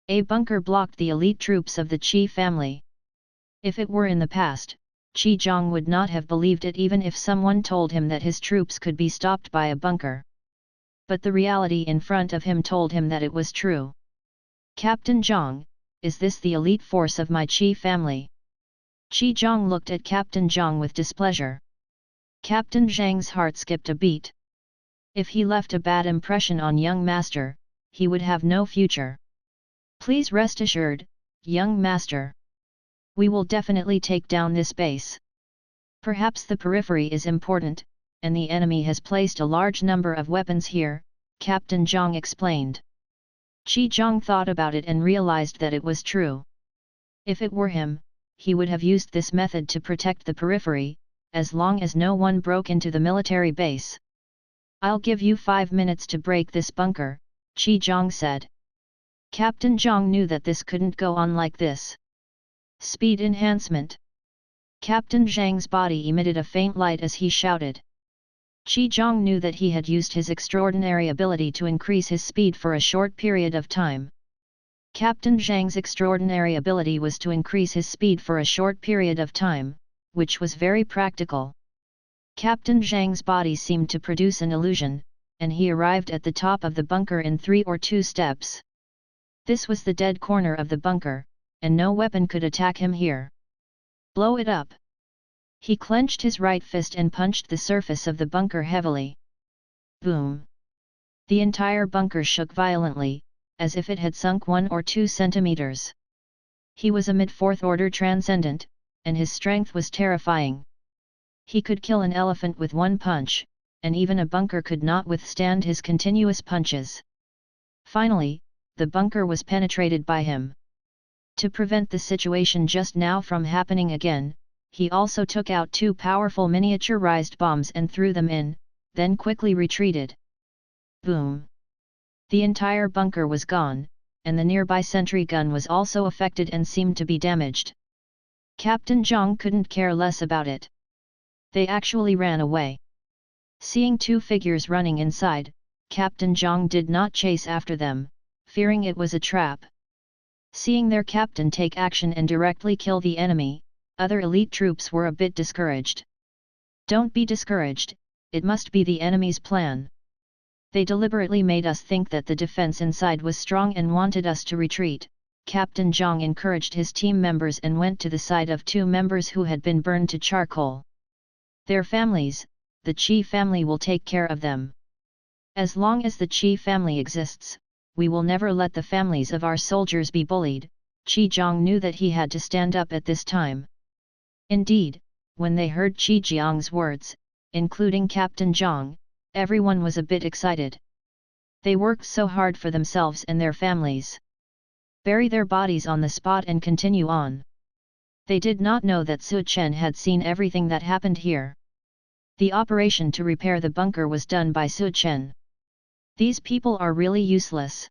A bunker blocked the elite troops of the Qi family. If it were in the past, Qi Zhang would not have believed it even if someone told him that his troops could be stopped by a bunker. But the reality in front of him told him that it was true. "Captain Zhang, is this the elite force of my Qi family?" Qi Zhang looked at Captain Zhang with displeasure. Captain Zhang's heart skipped a beat. If he left a bad impression on young master, he would have no future. "Please rest assured, young master. We will definitely take down this base. Perhaps the periphery is important, and the enemy has placed a large number of weapons here," Captain Zhang explained. Qi Zhang thought about it and realized that it was true. If it were him, he would have used this method to protect the periphery, as long as no one broke into the military base. "I'll give you 5 minutes to break this bunker," Qi Zhang said. Captain Zhang knew that this couldn't go on like this. Speed enhancement. Captain Zhang's body emitted a faint light as he shouted. Zhang knew that he had used his extraordinary ability to increase his speed for a short period of time. Captain Zhang's extraordinary ability was to increase his speed for a short period of time, which was very practical. Captain Zhang's body seemed to produce an illusion, and he arrived at the top of the bunker in 3 or 2 steps. This was the dead corner of the bunker, and no weapon could attack him here. Blow it up! He clenched his right fist and punched the surface of the bunker heavily. Boom! The entire bunker shook violently, as if it had sunk 1 or 2 centimeters. He was a mid-4th order transcendent, and his strength was terrifying. He could kill an elephant with 1 punch, and even a bunker could not withstand his continuous punches. Finally, the bunker was penetrated by him. To prevent the situation just now from happening again, he also took out 2 powerful miniaturized bombs and threw them in, then quickly retreated. Boom! The entire bunker was gone, and the nearby sentry gun was also affected and seemed to be damaged. Captain Zhang couldn't care less about it. They actually ran away. Seeing 2 figures running inside, Captain Zhang did not chase after them, fearing it was a trap. Seeing their captain take action and directly kill the enemy, other elite troops were a bit discouraged. Don't be discouraged, it must be the enemy's plan. They deliberately made us think that the defense inside was strong and wanted us to retreat. Captain Zhang encouraged his team members and went to the side of 2 members who had been burned to charcoal. Their families, the Qi family will take care of them. As long as the Qi family exists, we will never let the families of our soldiers be bullied. Zhang knew that he had to stand up at this time. Indeed, when they heard Zhang's words, including Captain Zhang, everyone was a bit excited. They worked so hard for themselves and their families. Bury their bodies on the spot and continue on. They did not know that Su Chen had seen everything that happened here. The operation to repair the bunker was done by Su Chen. These people are really useless.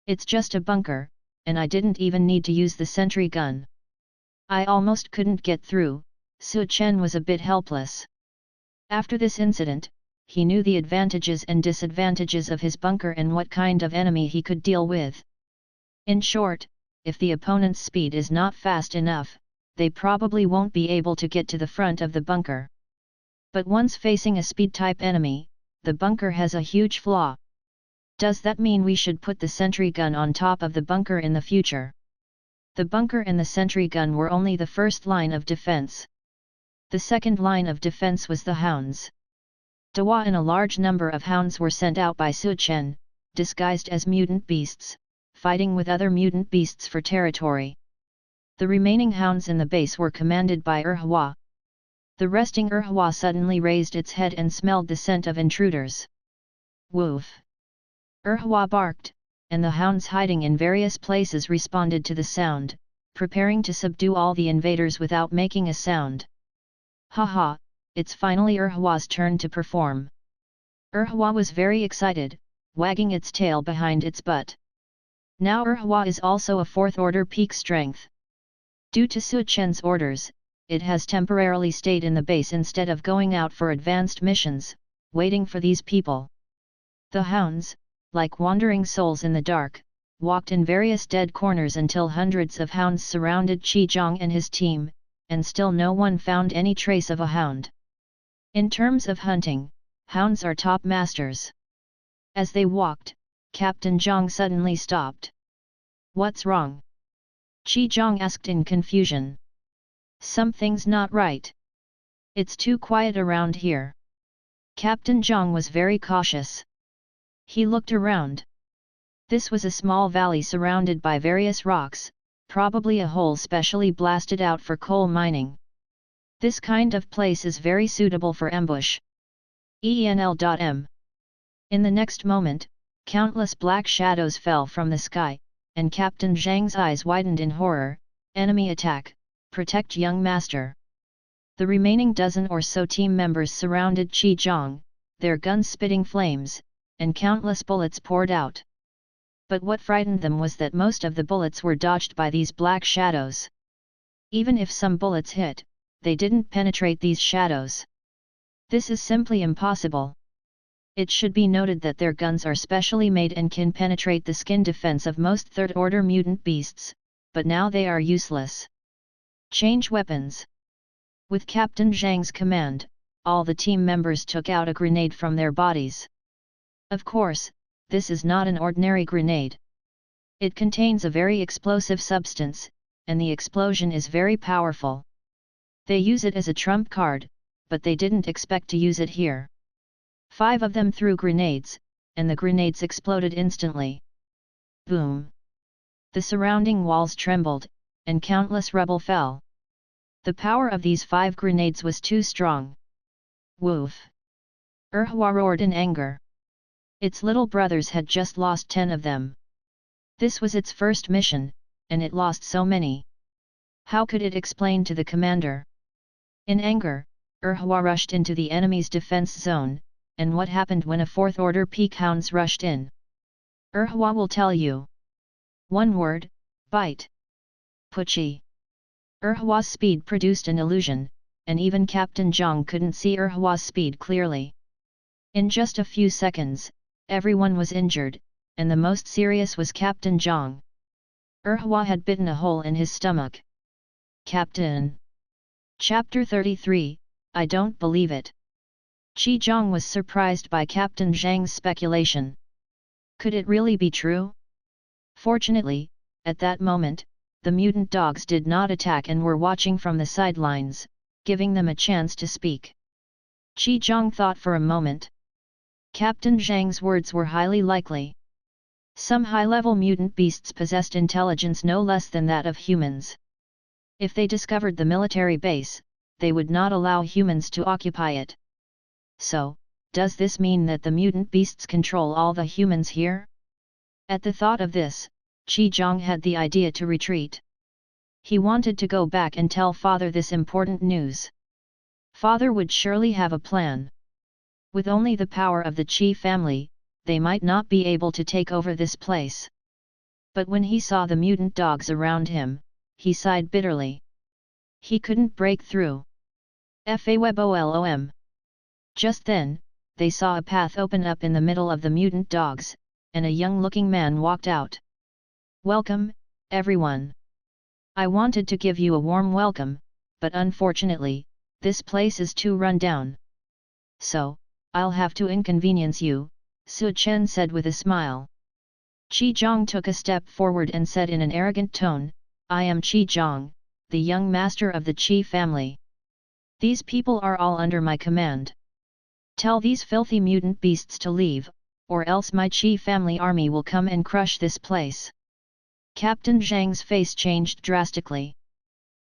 It's just a bunker, and I didn't even need to use the sentry gun. I almost couldn't get through. Su Chen was a bit helpless. After this incident, he knew the advantages and disadvantages of his bunker and what kind of enemy he could deal with. In short, if the opponent's speed is not fast enough, they probably won't be able to get to the front of the bunker. But once facing a speed-type enemy, the bunker has a huge flaw. Does that mean we should put the sentry gun on top of the bunker in the future? The bunker and the sentry gun were only the first line of defense. The second line of defense was the hounds. Dawa and a large number of hounds were sent out by Su Chen, disguised as mutant beasts, fighting with other mutant beasts for territory. The remaining hounds in the base were commanded by Hua. The resting Hua suddenly raised its head and smelled the scent of intruders. Woof! Hua barked, and the hounds hiding in various places responded to the sound, preparing to subdue all the invaders without making a sound. Haha, it's finally Hua's turn to perform. Hua was very excited, wagging its tail behind its butt. Now Hua is also a 4th order peak strength. Due to Su Chen's orders, it has temporarily stayed in the base instead of going out for advanced missions, waiting for these people. The hounds, like wandering souls in the dark, walked in various dead corners until hundreds of hounds surrounded Zhang and his team, and still no one found any trace of a hound. In terms of hunting, hounds are top masters. As they walked, Captain Zhang suddenly stopped. What's wrong? Zhang asked in confusion. Something's not right. It's too quiet around here. Captain Zhang was very cautious. He looked around. This was a small valley surrounded by various rocks, probably a hole specially blasted out for coal mining. This kind of place is very suitable for ambush. ENL.M. In the next moment, countless black shadows fell from the sky, and Captain Zhang's eyes widened in horror. Enemy attack, protect young master. The remaining dozen or so team members surrounded Zhang, their guns spitting flames, and countless bullets poured out. But what frightened them was that most of the bullets were dodged by these black shadows. Even if some bullets hit, they didn't penetrate these shadows. This is simply impossible. It should be noted that their guns are specially made and can penetrate the skin defense of most third-order mutant beasts, but now they are useless. Change weapons. With Captain Zhang's command, all the team members took out a grenade from their bodies. Of course, this is not an ordinary grenade. It contains a very explosive substance, and the explosion is very powerful. They use it as a trump card, but they didn't expect to use it here. 5 of them threw grenades, and the grenades exploded instantly. Boom! The surrounding walls trembled, and countless rubble fell. The power of these 5 grenades was too strong. Woof! Erhua roared in anger. Its little brothers had just lost 10 of them. This was its first mission, and it lost so many. How could it explain to the commander? In anger, Erhua rushed into the enemy's defense zone, and what happened when a 4th-order peak hounds rushed in? Erhua will tell you. One word, bite. Pucci. Erhua's speed produced an illusion, and even Captain Zhang couldn't see Erhua's speed clearly. In just a few seconds, everyone was injured, and the most serious was Captain Zhang. Erhua had bitten a hole in his stomach. Captain. Chapter 33, I don't believe it. Qi Zhang was surprised by Captain Zhang's speculation. Could it really be true? Fortunately, at that moment, the mutant dogs did not attack and were watching from the sidelines, giving them a chance to speak. Qi Zhang thought for a moment. Captain Zhang's words were highly likely. Some high-level mutant beasts possessed intelligence no less than that of humans. If they discovered the military base, they would not allow humans to occupy it. So, does this mean that the mutant beasts control all the humans here? At the thought of this, Qi Zhang had the idea to retreat. He wanted to go back and tell father this important news. Father would surely have a plan. With only the power of the Qi family, they might not be able to take over this place. But when he saw the mutant dogs around him, he sighed bitterly. He couldn't break through. Fawbolom. Just then, they saw a path open up in the middle of the mutant dogs, and a young-looking man walked out. Welcome, everyone. I wanted to give you a warm welcome, but unfortunately, this place is too run down. So, I'll have to inconvenience you, Su Chen said with a smile. Qi Zhang took a step forward and said in an arrogant tone, I am Qi Zhang, the young master of the Qi family. These people are all under my command. Tell these filthy mutant beasts to leave, or else my Qi family army will come and crush this place. Captain Zhang's face changed drastically.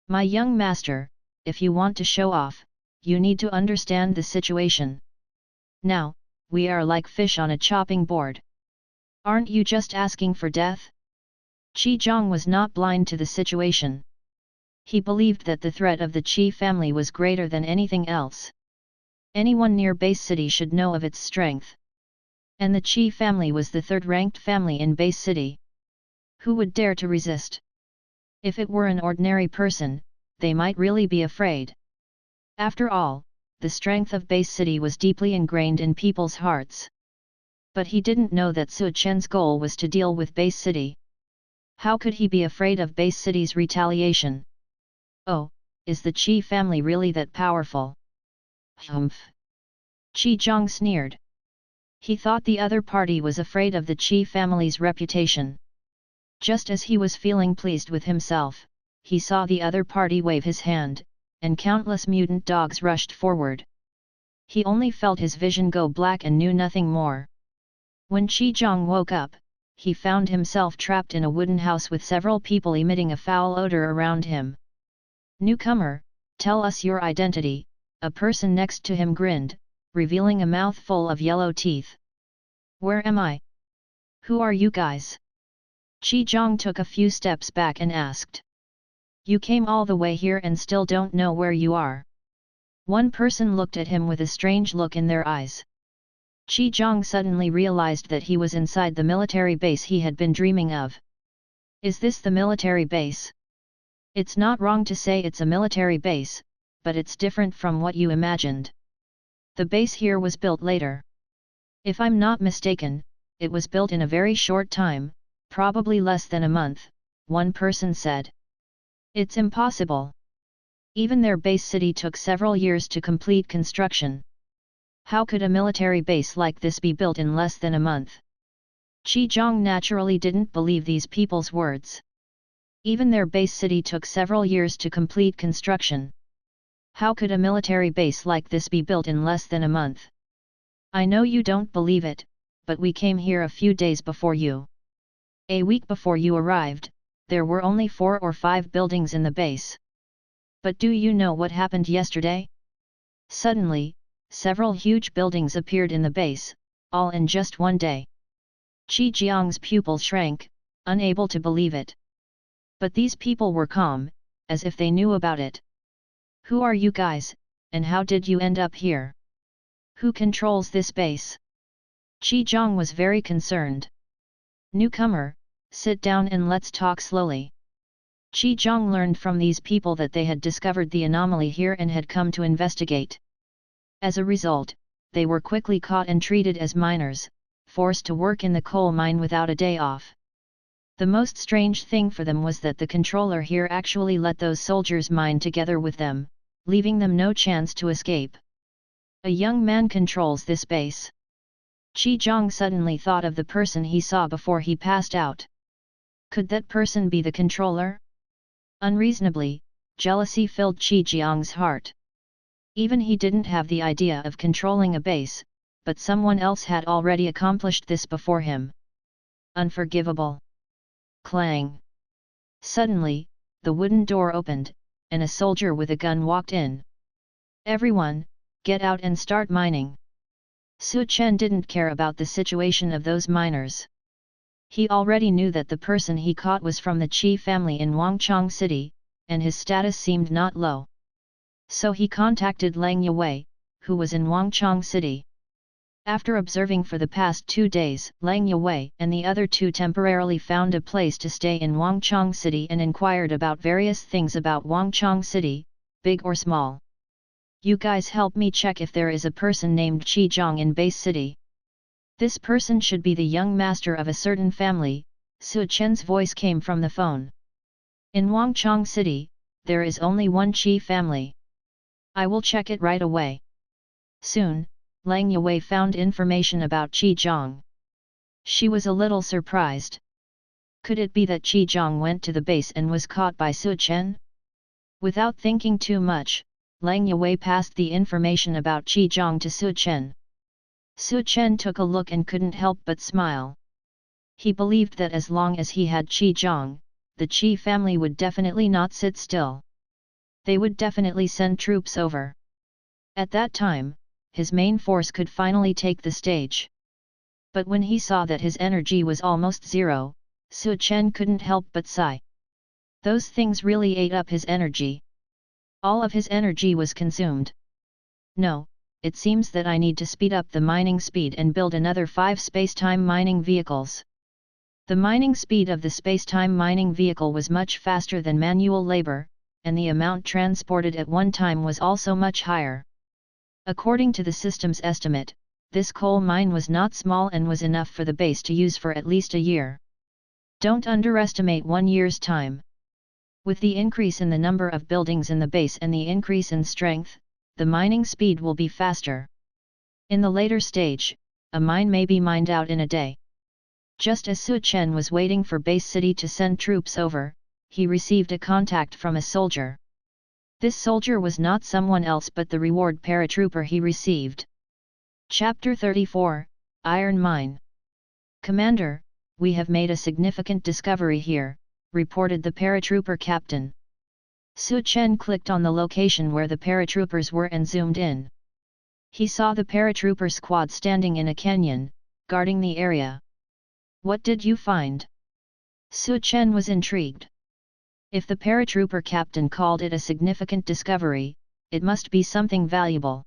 My young master, if you want to show off, you need to understand the situation. Now, we are like fish on a chopping board. Aren't you just asking for death? Qi Zhang was not blind to the situation. He believed that the threat of the Qi family was greater than anything else. Anyone near Base City should know of its strength. And the Qi family was the third-ranked family in Base City. Who would dare to resist? If it were an ordinary person, they might really be afraid. After all, the strength of Base City was deeply ingrained in people's hearts. But he didn't know that Su Chen's goal was to deal with Base City. How could he be afraid of Base City's retaliation? Oh, is the Qi family really that powerful? Humph! Qi Zhang sneered. He thought the other party was afraid of the Qi family's reputation. Just as he was feeling pleased with himself, he saw the other party wave his hand, and countless mutant dogs rushed forward. He only felt his vision go black and knew nothing more. When Qi Zhang woke up, he found himself trapped in a wooden house with several people emitting a foul odor around him. Newcomer, tell us your identity, a person next to him grinned, revealing a mouthful of yellow teeth. Where am I? Who are you guys? Qi Zhang took a few steps back and asked. You came all the way here and still don't know where you are. One person looked at him with a strange look in their eyes. Qi Zhang suddenly realized that he was inside the military base he had been dreaming of. Is this the military base? It's not wrong to say it's a military base, but it's different from what you imagined. The base here was built later. If I'm not mistaken, it was built in a very short time, probably less than a month, one person said. It's impossible. Even their base city took several years to complete construction. How could a military base like this be built in less than a month? Qi Zhang naturally didn't believe these people's words. Even their base city took several years to complete construction. How could a military base like this be built in less than a month? I know you don't believe it, but we came here a few days before you. A week before you arrived, there were only 4 or 5 buildings in the base. But do you know what happened yesterday? Suddenly, several huge buildings appeared in the base, all in just one day. Qi Jiang's pupil shrank, unable to believe it. But these people were calm, as if they knew about it. Who are you guys, and how did you end up here? Who controls this base? Qi Jiang was very concerned. Newcomer, sit down and let's talk slowly. Qi Jiang learned from these people that they had discovered the anomaly here and had come to investigate. As a result, they were quickly caught and treated as miners, forced to work in the coal mine without a day off. The most strange thing for them was that the controller here actually let those soldiers mine together with them, leaving them no chance to escape. A young man controls this base. Qi Jiang suddenly thought of the person he saw before he passed out. Could that person be the controller? Unreasonably, jealousy filled Qi Jiang's heart. Even he didn't have the idea of controlling a base, but someone else had already accomplished this before him. Unforgivable. Clang. Suddenly, the wooden door opened, and a soldier with a gun walked in. Everyone, get out and start mining. Su Chen didn't care about the situation of those miners. He already knew that the person he caught was from the Qi family in Wangchang City, and his status seemed not low. So he contacted Lang Yue, who was in Wangchang City. After observing for the past 2 days, Lang Yue and the other 2 temporarily found a place to stay in Wangchang City and inquired about various things about Wangchang City, big or small. You guys help me check if there is a person named Qi Zhang in Base City. This person should be the young master of a certain family. Su Chen's voice came from the phone. In Wangchang City, there is only one Qi family. I will check it right away. Soon, Lang Yue found information about Qi Zhang. She was a little surprised. Could it be that Qi Zhang went to the base and was caught by Su Chen? Without thinking too much, Lang Yue passed the information about Qi Zhang to Su Chen. Su Chen took a look and couldn't help but smile. He believed that as long as he had Qi Zhang, the Qi family would definitely not sit still. They would definitely send troops over. At that time, his main force could finally take the stage. But when he saw that his energy was almost zero, Su Chen couldn't help but sigh. Those things really ate up his energy. All of his energy was consumed. No, it seems that I need to speed up the mining speed and build another 5 space-time mining vehicles. The mining speed of the space-time mining vehicle was much faster than manual labor, and the amount transported at one time was also much higher. According to the system's estimate, this coal mine was not small and was enough for the base to use for at least a year. Don't underestimate 1 year's time. With the increase in the number of buildings in the base and the increase in strength, the mining speed will be faster. In the later stage, a mine may be mined out in a day. Just as Su Chen was waiting for Base City to send troops over, he received a contact from a soldier. This soldier was not someone else but the reward paratrooper he received. Chapter 34, Iron Mine. Commander, we have made a significant discovery here, reported the paratrooper captain. Su Chen clicked on the location where the paratroopers were and zoomed in. He saw the paratrooper squad standing in a canyon, guarding the area. What did you find? Su Chen was intrigued. If the paratrooper captain called it a significant discovery, it must be something valuable.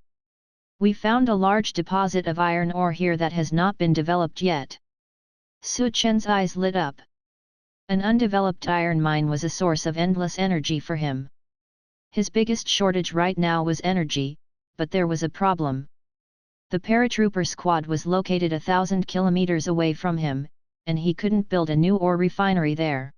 We found a large deposit of iron ore here that has not been developed yet. Su Chen's eyes lit up. An undeveloped iron mine was a source of endless energy for him. His biggest shortage right now was energy, but there was a problem. The paratrooper squad was located 1,000 kilometers away from him, and he couldn't build a new ore refinery there.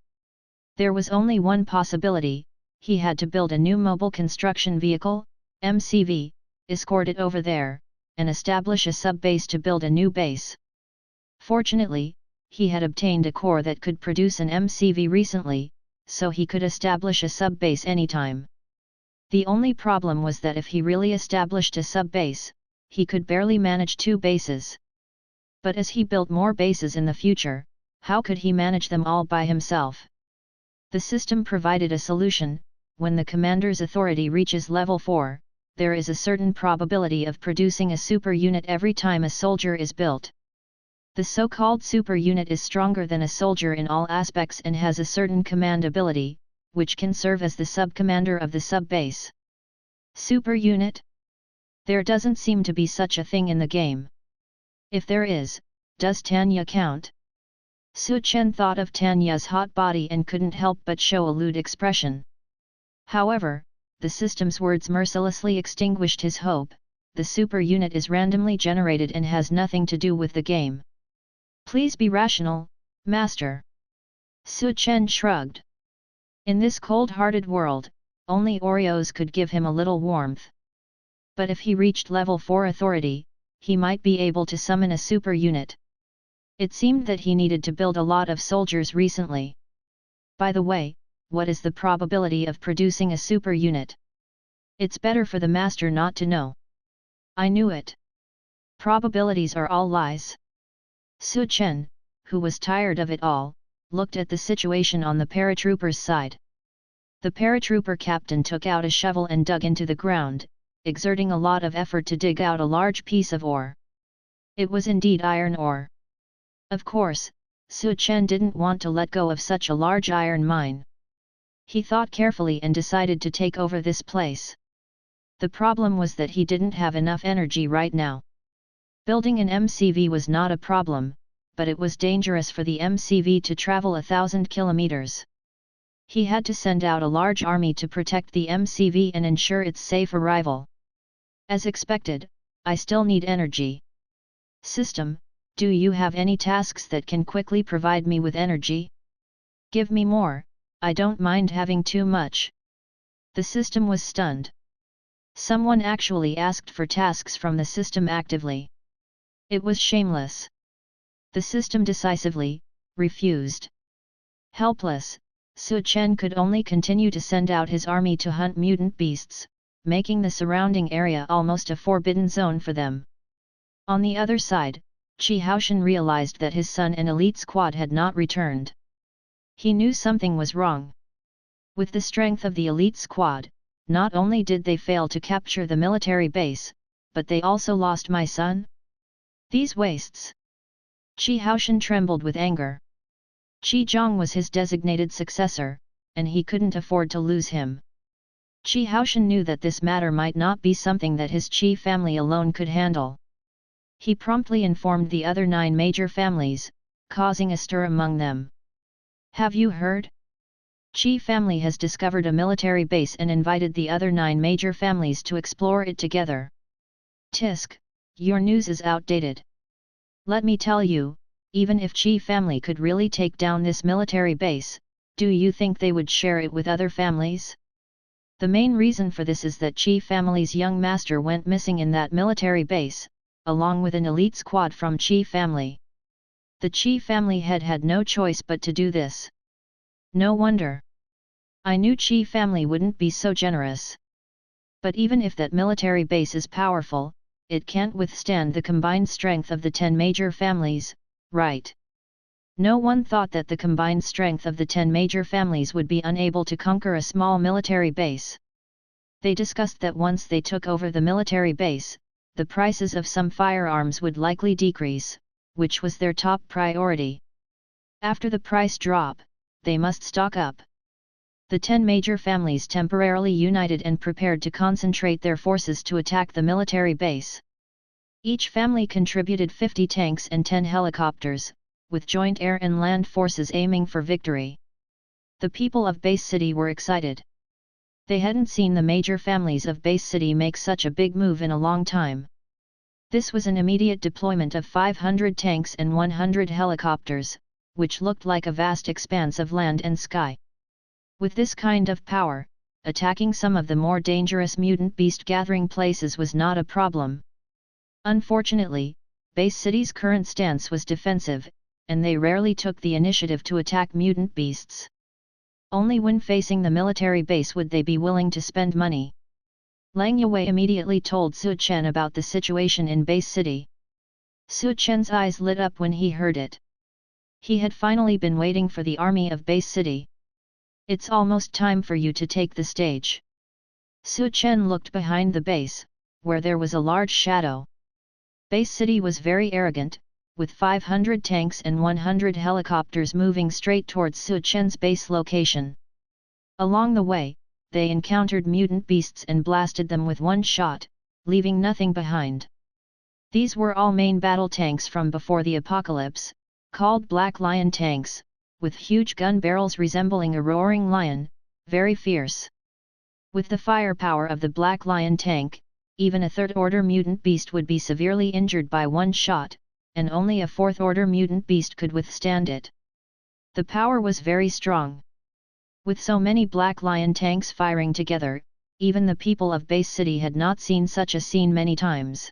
There was only one possibility: he had to build a new mobile construction vehicle, MCV, escort it over there, and establish a sub-base to build a new base. Fortunately, he had obtained a core that could produce an MCV recently, so he could establish a sub-base anytime. The only problem was that if he really established a sub-base, he could barely manage 2 bases. But as he built more bases in the future, how could he manage them all by himself? The system provided a solution: when the commander's authority reaches level 4, there is a certain probability of producing a super unit every time a soldier is built. The so-called super unit is stronger than a soldier in all aspects and has a certain command ability, which can serve as the sub-commander of the sub-base. Super unit? There doesn't seem to be such a thing in the game. If there is, does Tanya count? Su Chen thought of Tanya's hot body and couldn't help but show a lewd expression. However, the system's words mercilessly extinguished his hope. The super unit is randomly generated and has nothing to do with the game. Please be rational, Master. Su Chen shrugged. In this cold-hearted world, only Oreos could give him a little warmth. But if he reached level 4 authority, he might be able to summon a super unit. It seemed that he needed to build a lot of soldiers recently. By the way, what is the probability of producing a super unit? It's better for the master not to know. I knew it. Probabilities are all lies. Su Chen, who was tired of it all, looked at the situation on the paratrooper's side. The paratrooper captain took out a shovel and dug into the ground, exerting a lot of effort to dig out a large piece of ore. It was indeed iron ore. Of course, Su Chen didn't want to let go of such a large iron mine. He thought carefully and decided to take over this place. The problem was that he didn't have enough energy right now. Building an MCV was not a problem, but it was dangerous for the MCV to travel 1,000 kilometers. He had to send out a large army to protect the MCV and ensure its safe arrival. As expected, I still need energy. System, do you have any tasks that can quickly provide me with energy? Give me more, I don't mind having too much. The system was stunned. Someone actually asked for tasks from the system actively. It was shameless. The system decisively refused. Helpless, Su Chen could only continue to send out his army to hunt mutant beasts, making the surrounding area almost a forbidden zone for them. On the other side, Xuanhuan realized that his son and elite squad had not returned. He knew something was wrong. With the strength of the elite squad, not only did they fail to capture the military base, but they also lost my son? These wastes! Xuanhuan trembled with anger. Qi Zhang was his designated successor, and he couldn't afford to lose him. Xuanhuan knew that this matter might not be something that his Qi family alone could handle. He promptly informed the other 9 major families, causing a stir among them. Have you heard? Qi family has discovered a military base and invited the other 9 major families to explore it together. Tisk, your news is outdated. Let me tell you, even if Qi family could really take down this military base, do you think they would share it with other families? The main reason for this is that Qi family's young master went missing in that military base, along with an elite squad from Qi family. The Qi family head had no choice but to do this. No wonder. I knew Qi family wouldn't be so generous. But even if that military base is powerful, it can't withstand the combined strength of the 10 major families, right? No one thought that the combined strength of the 10 major families would be unable to conquer a small military base. They discussed that once they took over the military base, the prices of some firearms would likely decrease, which was their top priority. After the price drop, they must stock up. The 10 major families temporarily united and prepared to concentrate their forces to attack the military base. Each family contributed 50 tanks and 10 helicopters, with joint air and land forces aiming for victory. The people of Base City were excited. They hadn't seen the major families of Base City make such a big move in a long time. This was an immediate deployment of 500 tanks and 100 helicopters, which looked like a vast expanse of land and sky. With this kind of power, attacking some of the more dangerous mutant beast gathering places was not a problem. Unfortunately, Base City's current stance was defensive, and they rarely took the initiative to attack mutant beasts. Only when facing the military base would they be willing to spend money. Lang Yue immediately told Su Chen about the situation in Base City. Su Chen's eyes lit up when he heard it. He had finally been waiting for the army of Base City. It's almost time for you to take the stage. Su Chen looked behind the base, where there was a large shadow. Base City was very arrogant, with 500 tanks and 100 helicopters moving straight towards Su Chen's base location. Along the way, they encountered mutant beasts and blasted them with one shot, leaving nothing behind. These were all main battle tanks from before the apocalypse, called Black Lion tanks, with huge gun barrels resembling a roaring lion, very fierce. With the firepower of the Black Lion tank, even a third-order mutant beast would be severely injured by one shot, and only a fourth-order mutant beast could withstand it. The power was very strong. With so many Black Lion tanks firing together, even the people of Base City had not seen such a scene many times.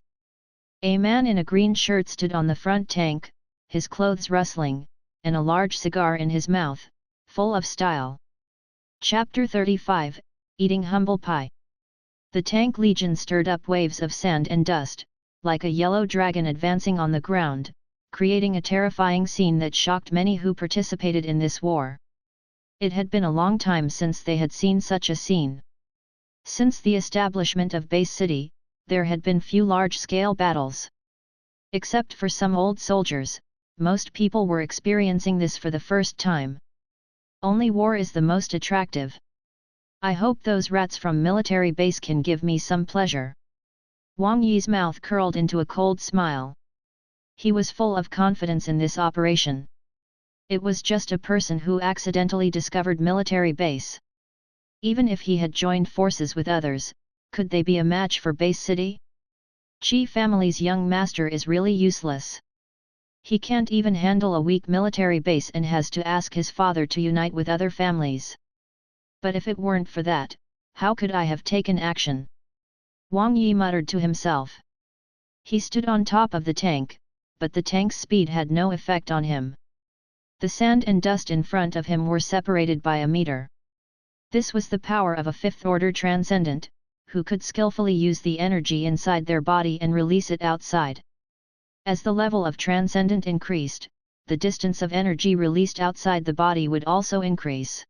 A man in a green shirt stood on the front tank, his clothes rustling, and a large cigar in his mouth, full of style. Chapter 35, Eating Humble Pie. The tank legion stirred up waves of sand and dust, like a yellow dragon advancing on the ground, creating a terrifying scene that shocked many who participated in this war. It had been a long time since they had seen such a scene. Since the establishment of Base City, there had been few large-scale battles. Except for some old soldiers, most people were experiencing this for the first time. Only war is the most attractive. I hope those rats from military base can give me some pleasure. Wang Yi's mouth curled into a cold smile. He was full of confidence in this operation. It was just a person who accidentally discovered military base. Even if he had joined forces with others, could they be a match for Base City? Qi family's young master is really useless. He can't even handle a weak military base and has to ask his father to unite with other families. But if it weren't for that, how could I have taken action? Wang Yi muttered to himself. He stood on top of the tank, but the tank's speed had no effect on him. The sand and dust in front of him were separated by a meter. This was the power of a fifth-order transcendent, who could skillfully use the energy inside their body and release it outside. As the level of transcendent increased, the distance of energy released outside the body would also increase.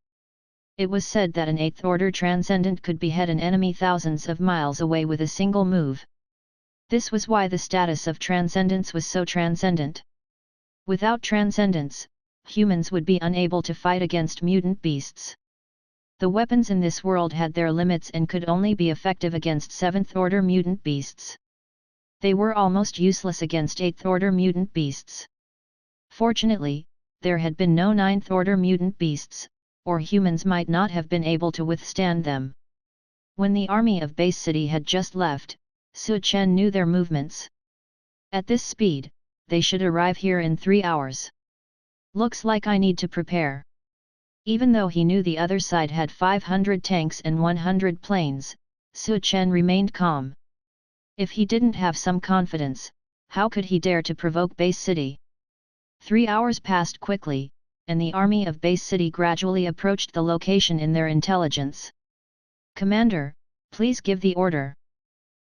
It was said that an eighth-order transcendent could behead an enemy thousands of miles away with a single move. This was why the status of transcendence was so transcendent. Without transcendence, humans would be unable to fight against mutant beasts. The weapons in this world had their limits and could only be effective against seventh-order mutant beasts. They were almost useless against eighth-order mutant beasts. Fortunately, there had been no ninth-order mutant beasts, or humans might not have been able to withstand them. When the army of Base City had just left, Su Chen knew their movements. At this speed, they should arrive here in 3 hours. Looks like I need to prepare. Even though he knew the other side had 500 tanks and 100 planes, Su Chen remained calm. If he didn't have some confidence, how could he dare to provoke Base City? 3 hours passed quickly, and the army of Base City gradually approached the location in their intelligence. Commander, please give the order.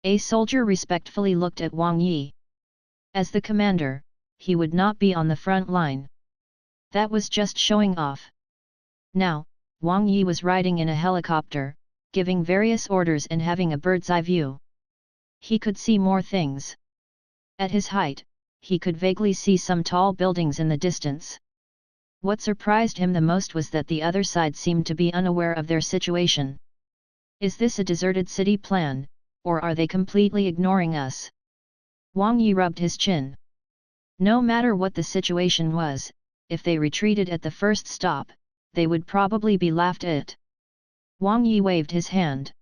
A soldier respectfully looked at Wang Yi. As the commander, he would not be on the front line. That was just showing off. Now, Wang Yi was riding in a helicopter, giving various orders and having a bird's-eye view. He could see more things. At his height, he could vaguely see some tall buildings in the distance. What surprised him the most was that the other side seemed to be unaware of their situation. Is this a deserted city plan, or are they completely ignoring us? Wang Yi rubbed his chin. No matter what the situation was, if they retreated at the first stop, they would probably be laughed at. Wang Yi waved his hand.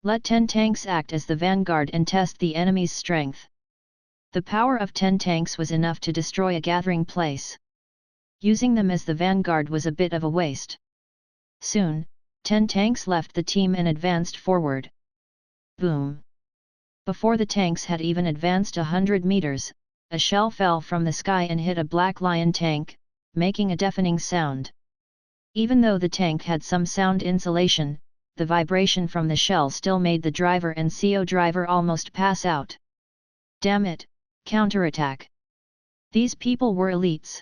Let 10 tanks act as the vanguard and test the enemy's strength. The power of 10 tanks was enough to destroy a gathering place. Using them as the vanguard was a bit of a waste. Soon, 10 tanks left the team and advanced forward. Boom! Before the tanks had even advanced 100 meters, a shell fell from the sky and hit a Black Lion tank, making a deafening sound. Even though the tank had some sound insulation, the vibration from the shell still made the driver and CO driver almost pass out. Damn it, counterattack! These people were elites.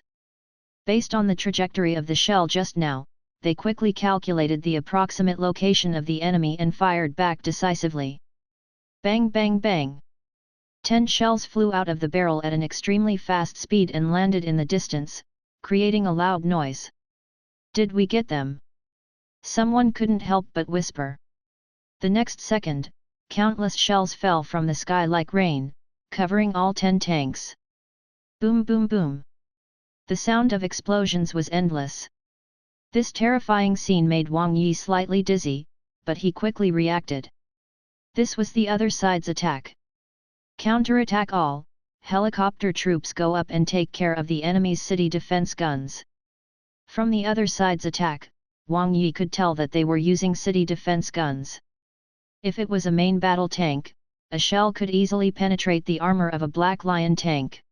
Based on the trajectory of the shell just now, they quickly calculated the approximate location of the enemy and fired back decisively. Bang bang bang! 10 shells flew out of the barrel at an extremely fast speed and landed in the distance, creating a loud noise. Did we get them? Someone couldn't help but whisper. The next second, countless shells fell from the sky like rain, covering all 10 tanks. Boom boom boom! The sound of explosions was endless. This terrifying scene made Wang Yi slightly dizzy, but he quickly reacted. This was the other side's attack. Counterattack all, helicopter troops go up and take care of the enemy's city defense guns. From the other side's attack, Wang Yi could tell that they were using city defense guns. If it was a main battle tank, a shell could easily penetrate the armor of a Black Lion tank.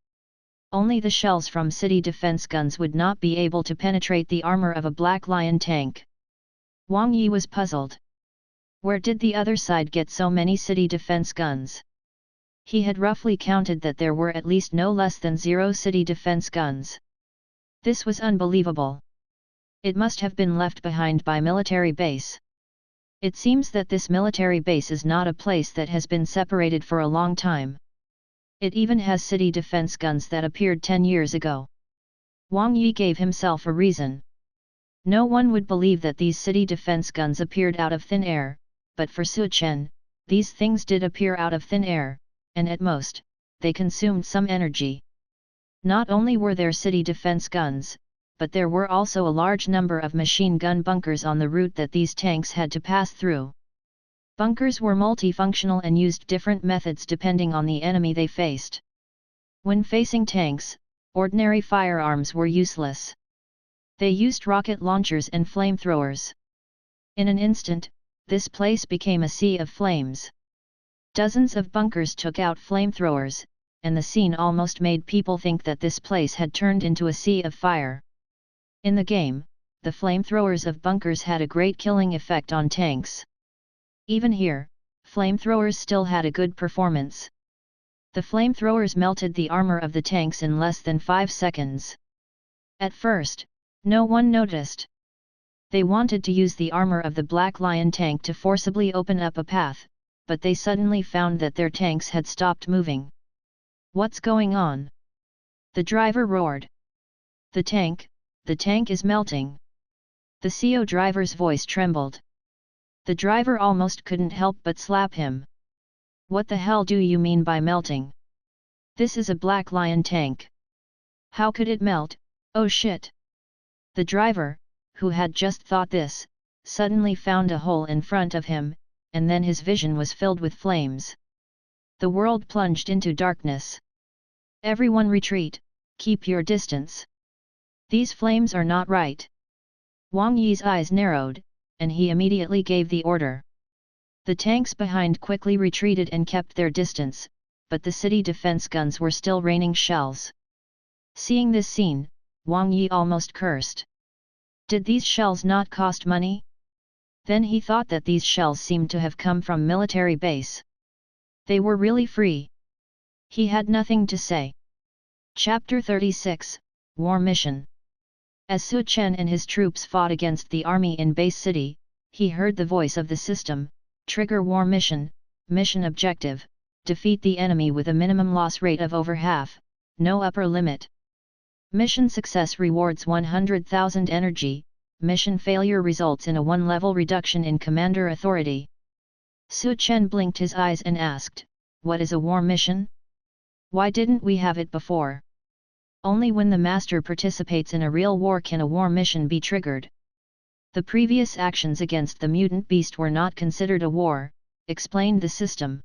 Only the shells from city defense guns would not be able to penetrate the armor of a Black Lion tank. Wang Yi was puzzled. Where did the other side get so many city defense guns? He had roughly counted that there were at least no less than 0 city defense guns. This was unbelievable. It must have been left behind by military base. It seems that this military base is not a place that has been separated for a long time. It even has city defense guns that appeared 10 years ago. Wang Yi gave himself a reason. No one would believe that these city defense guns appeared out of thin air, but for Su Chen, these things did appear out of thin air, and at most, they consumed some energy. Not only were there city defense guns, but there were also a large number of machine gun bunkers on the route that these tanks had to pass through. Bunkers were multifunctional and used different methods depending on the enemy they faced. When facing tanks, ordinary firearms were useless. They used rocket launchers and flamethrowers. In an instant, this place became a sea of flames. Dozens of bunkers took out flamethrowers, and the scene almost made people think that this place had turned into a sea of fire. In the game, the flamethrowers of bunkers had a great killing effect on tanks. Even here, flamethrowers still had a good performance. The flamethrowers melted the armor of the tanks in less than 5 seconds. At first, no one noticed. They wanted to use the armor of the Black Lion tank to forcibly open up a path, but they suddenly found that their tanks had stopped moving. What's going on? The driver roared. The tank is melting. The CO driver's voice trembled. The driver almost couldn't help but slap him. What the hell do you mean by melting? This is a Black Lion tank. How could it melt? Oh shit! The driver, who had just thought this, suddenly found a hole in front of him, and then his vision was filled with flames. The world plunged into darkness. Everyone retreat, keep your distance. These flames are not right. Wang Yi's eyes narrowed, and he immediately gave the order. The tanks behind quickly retreated and kept their distance, but the city defense guns were still raining shells. Seeing this scene, Wang Yi almost cursed. Did these shells not cost money? Then he thought that these shells seemed to have come from military base. They were really free. He had nothing to say. Chapter 36, War Mission. As Su Chen and his troops fought against the army in Base City, he heard the voice of the system: trigger war mission, mission objective, defeat the enemy with a minimum loss rate of over half, no upper limit. Mission success rewards 100,000 energy, mission failure results in a 1-level reduction in commander authority. Su Chen blinked his eyes and asked, what is a war mission? Why didn't we have it before? Only when the master participates in a real war can a war mission be triggered. The previous actions against the mutant beast were not considered a war, explained the system.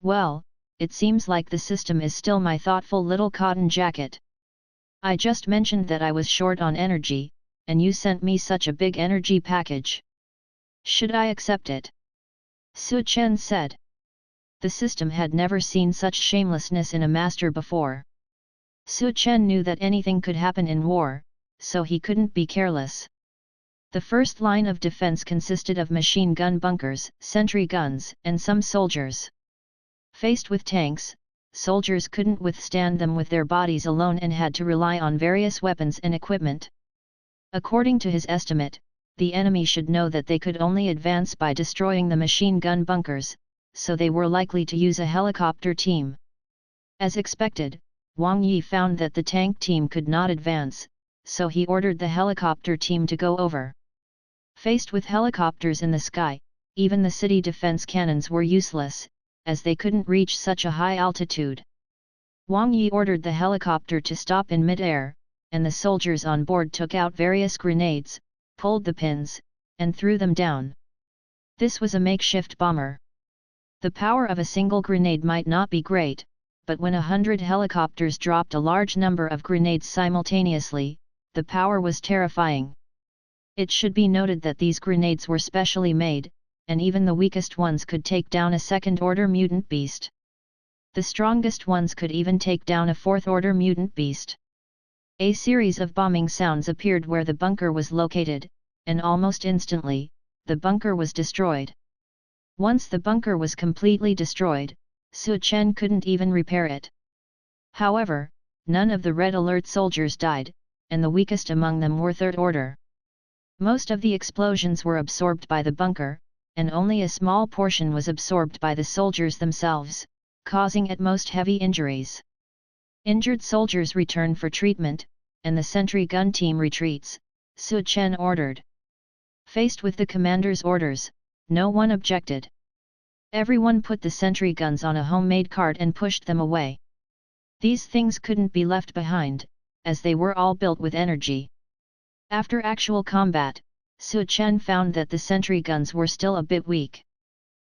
Well, it seems like the system is still my thoughtful little cotton jacket. I just mentioned that I was short on energy, and you sent me such a big energy package. Should I accept it? Su Chen said. The system had never seen such shamelessness in a master before. Su Chen knew that anything could happen in war, so he couldn't be careless. The first line of defense consisted of machine gun bunkers, sentry guns, and some soldiers. Faced with tanks, soldiers couldn't withstand them with their bodies alone and had to rely on various weapons and equipment. According to his estimate, the enemy should know that they could only advance by destroying the machine gun bunkers, so they were likely to use a helicopter team. As expected, Wang Yi found that the tank team could not advance, so he ordered the helicopter team to go over. Faced with helicopters in the sky, even the city defense cannons were useless, as they couldn't reach such a high altitude. Wang Yi ordered the helicopter to stop in mid-air, and the soldiers on board took out various grenades, pulled the pins, and threw them down. This was a makeshift bomber. The power of a single grenade might not be great, but when 100 helicopters dropped a large number of grenades simultaneously, the power was terrifying. It should be noted that these grenades were specially made, and even the weakest ones could take down a second-order mutant beast. The strongest ones could even take down a fourth-order mutant beast. A series of bombing sounds appeared where the bunker was located, and almost instantly, the bunker was destroyed. Once the bunker was completely destroyed, Su Chen couldn't even repair it. However, none of the Red Alert soldiers died, and the weakest among them were third order. Most of the explosions were absorbed by the bunker, and only a small portion was absorbed by the soldiers themselves, causing at most heavy injuries. Injured soldiers return for treatment, and the sentry gun team retreats, Su Chen ordered. Faced with the commander's orders, no one objected. Everyone put the sentry guns on a homemade cart and pushed them away. These things couldn't be left behind, as they were all built with energy. After actual combat, Su Chen found that the sentry guns were still a bit weak.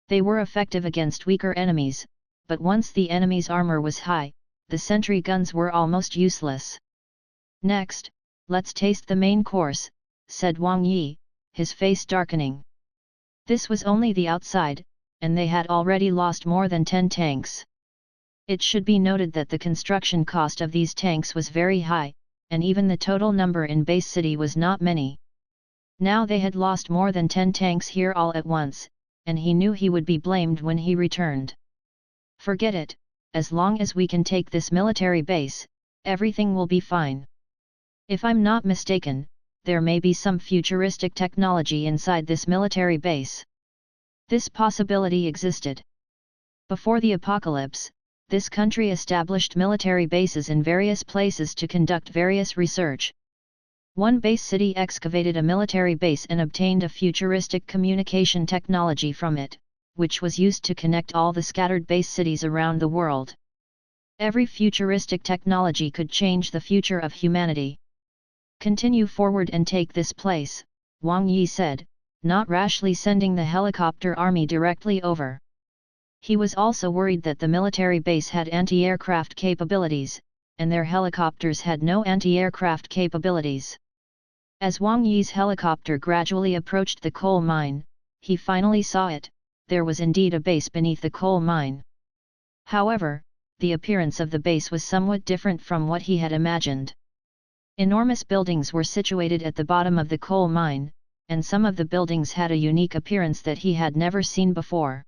They were effective against weaker enemies, but once the enemy's armor was high, the sentry guns were almost useless. Next, let's taste the main course, said Wang Yi, his face darkening. This was only the outside, and they had already lost more than 10 tanks. It should be noted that the construction cost of these tanks was very high, and even the total number in base city was not many. Now they had lost more than 10 tanks here all at once, and he knew he would be blamed when he returned. Forget it, as long as we can take this military base, everything will be fine. If I'm not mistaken, there may be some futuristic technology inside this military base. This possibility existed. Before the apocalypse, this country established military bases in various places to conduct various research. One base city excavated a military base and obtained a futuristic communication technology from it, which was used to connect all the scattered base cities around the world. Every futuristic technology could change the future of humanity. Continue forward and take this place, Wang Yi said, not rashly sending the helicopter army directly over. He was also worried that the military base had anti-aircraft capabilities, and their helicopters had no anti-aircraft capabilities. As Wang Yi's helicopter gradually approached the coal mine, he finally saw it. There was indeed a base beneath the coal mine. However, the appearance of the base was somewhat different from what he had imagined. Enormous buildings were situated at the bottom of the coal mine, and some of the buildings had a unique appearance that he had never seen before.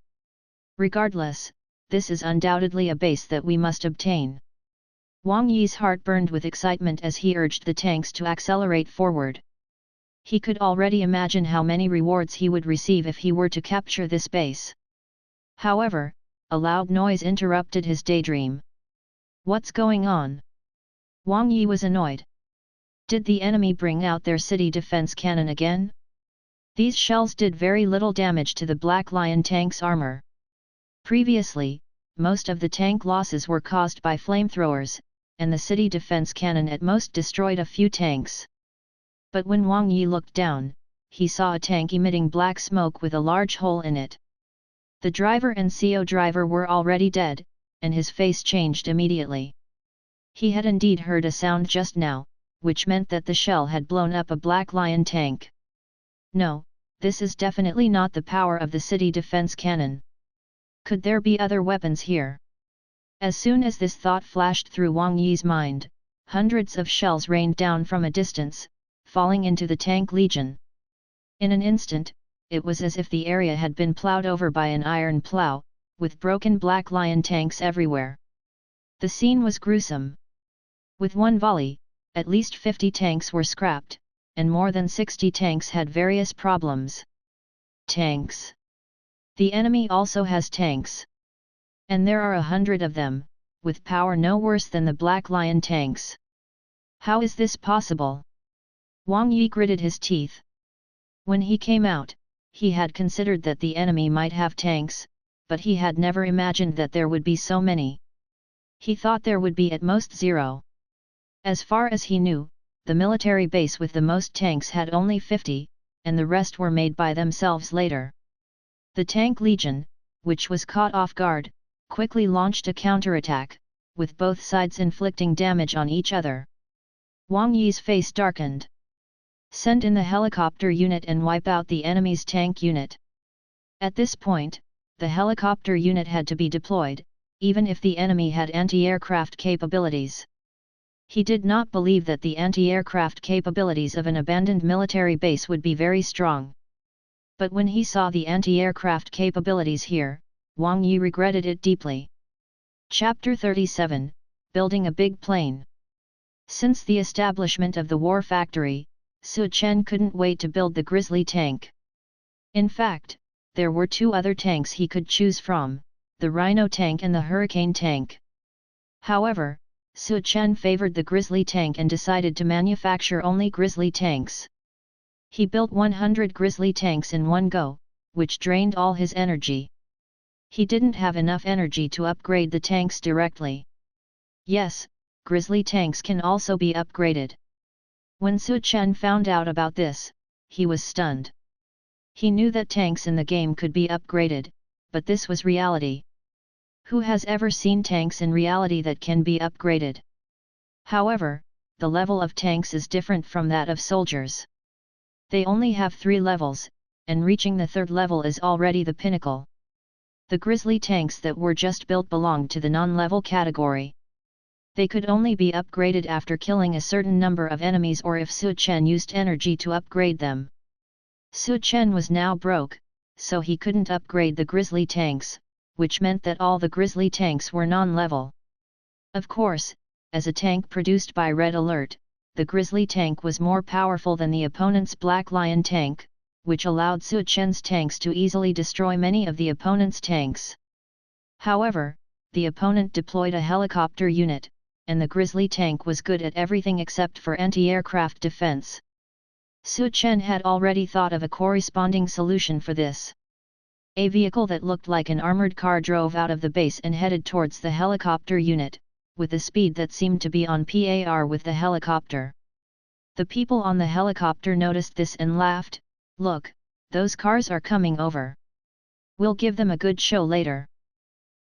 Regardless, this is undoubtedly a base that we must obtain. Wang Yi's heart burned with excitement as he urged the tanks to accelerate forward. He could already imagine how many rewards he would receive if he were to capture this base. However, a loud noise interrupted his daydream. What's going on? Wang Yi was annoyed. Did the enemy bring out their city defense cannon again? These shells did very little damage to the Black Lion tank's armor. Previously, most of the tank losses were caused by flamethrowers, and the city defense cannon at most destroyed a few tanks. But when Wang Yi looked down, he saw a tank emitting black smoke with a large hole in it. The driver and CO driver were already dead, and his face changed immediately. He had indeed heard a sound just now, which meant that the shell had blown up a Black Lion tank. No, this is definitely not the power of the city defense cannon. Could there be other weapons here? As soon as this thought flashed through Wang Yi's mind, hundreds of shells rained down from a distance, falling into the tank legion. In an instant, it was as if the area had been plowed over by an iron plow, with broken Black Lion tanks everywhere. The scene was gruesome. With one volley, at least 50 tanks were scrapped, and more than 60 tanks had various problems. Tanks. The enemy also has tanks. And there are 100 of them, with power no worse than the Black Lion tanks. How is this possible? Wang Yi gritted his teeth. When he came out, he had considered that the enemy might have tanks, but he had never imagined that there would be so many. He thought there would be at most 0. As far as he knew, the military base with the most tanks had only 50, and the rest were made by themselves later. The tank legion, which was caught off guard, quickly launched a counterattack, with both sides inflicting damage on each other. Wang Yi's face darkened. Send in the helicopter unit and wipe out the enemy's tank unit. At this point, the helicopter unit had to be deployed, even if the enemy had anti-aircraft capabilities. He did not believe that the anti-aircraft capabilities of an abandoned military base would be very strong. But when he saw the anti-aircraft capabilities here, Wang Yi regretted it deeply. Chapter 37, Building a Big Plane. Since the establishment of the war factory, Su Chen couldn't wait to build the Grizzly tank. In fact, there were 2 other tanks he could choose from, the Rhino tank and the Hurricane tank. However, Su Chen favored the Grizzly tank and decided to manufacture only Grizzly tanks. He built 100 Grizzly tanks in one go, which drained all his energy. He didn't have enough energy to upgrade the tanks directly. Yes, Grizzly tanks can also be upgraded. When Su Chen found out about this, he was stunned. He knew that tanks in the game could be upgraded, but this was reality. Who has ever seen tanks in reality that can be upgraded? However, the level of tanks is different from that of soldiers. They only have 3 levels, and reaching the 3rd level is already the pinnacle. The Grizzly tanks that were just built belonged to the non-level category. They could only be upgraded after killing a certain number of enemies or if Su Chen used energy to upgrade them. Su Chen was now broke, so he couldn't upgrade the Grizzly tanks, which meant that all the Grizzly tanks were non-level. Of course, as a tank produced by Red Alert, the Grizzly tank was more powerful than the opponent's Black Lion tank, which allowed Su Chen's tanks to easily destroy many of the opponent's tanks. However, the opponent deployed a helicopter unit, and the Grizzly tank was good at everything except for anti-aircraft defense. Su Chen had already thought of a corresponding solution for this. A vehicle that looked like an armored car drove out of the base and headed towards the helicopter unit, with a speed that seemed to be on par with the helicopter. The people on the helicopter noticed this and laughed. Look, those cars are coming over. We'll give them a good show later.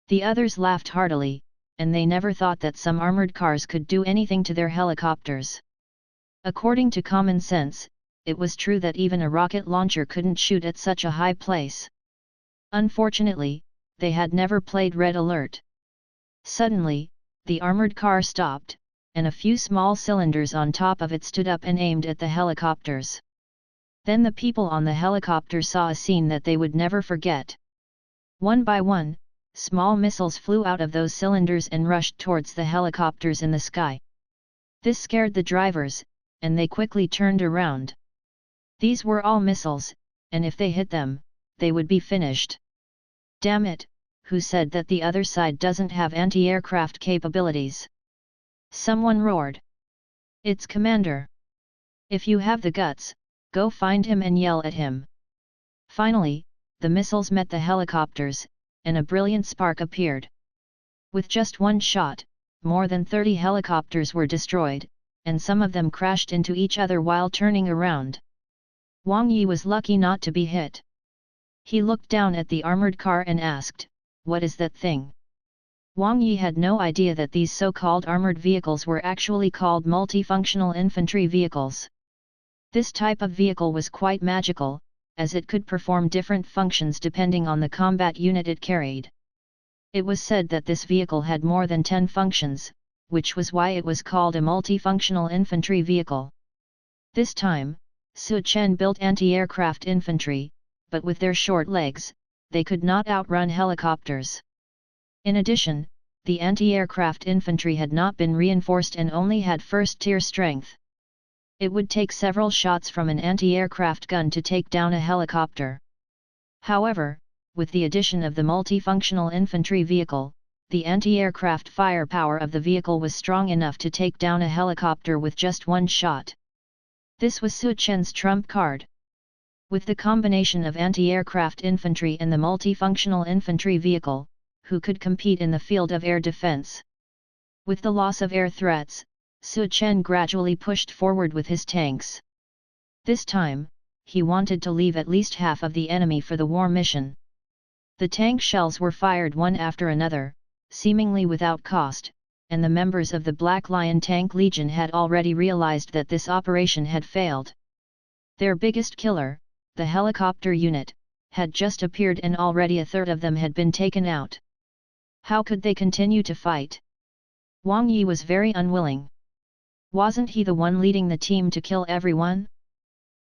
The others laughed heartily, and they never thought that some armored cars could do anything to their helicopters. According to common sense, it was true that even a rocket launcher couldn't shoot at such a high place. Unfortunately, they had never played Red Alert. Suddenly, the armored car stopped, and a few small cylinders on top of it stood up and aimed at the helicopters. Then the people on the helicopter saw a scene that they would never forget. One by one, small missiles flew out of those cylinders and rushed towards the helicopters in the sky. This scared the drivers, and they quickly turned around. These were all missiles, and if they hit them, they would be finished. Damn it, who said that the other side doesn't have anti-aircraft capabilities? Someone roared. It's Commander. If you have the guts, go find him and yell at him. Finally, the missiles met the helicopters, and a brilliant spark appeared. With just one shot, more than 30 helicopters were destroyed, and some of them crashed into each other while turning around. Wang Yi was lucky not to be hit. He looked down at the armored car and asked, "What is that thing?" Wang Yi had no idea that these so-called armored vehicles were actually called multifunctional infantry vehicles. This type of vehicle was quite magical, as it could perform different functions depending on the combat unit it carried. It was said that this vehicle had more than 10 functions, which was why it was called a multifunctional infantry vehicle. This time, Su Chen built anti-aircraft infantry, but with their short legs, they could not outrun helicopters. In addition, the anti-aircraft infantry had not been reinforced and only had first-tier strength. It would take several shots from an anti-aircraft gun to take down a helicopter. However, with the addition of the multifunctional infantry vehicle, the anti-aircraft firepower of the vehicle was strong enough to take down a helicopter with just one shot. This was Su Chen's trump card. With the combination of anti-aircraft infantry and the multifunctional infantry vehicle, who could compete in the field of air defense? With the loss of air threats, Su Chen gradually pushed forward with his tanks. This time, he wanted to leave at least half of the enemy for the war mission. The tank shells were fired one after another, seemingly without cost, and the members of the Black Lion Tank Legion had already realized that this operation had failed. Their biggest killer, the helicopter unit, had just appeared and already a third of them had been taken out. How could they continue to fight? Wang Yi was very unwilling. Wasn't he the one leading the team to kill everyone?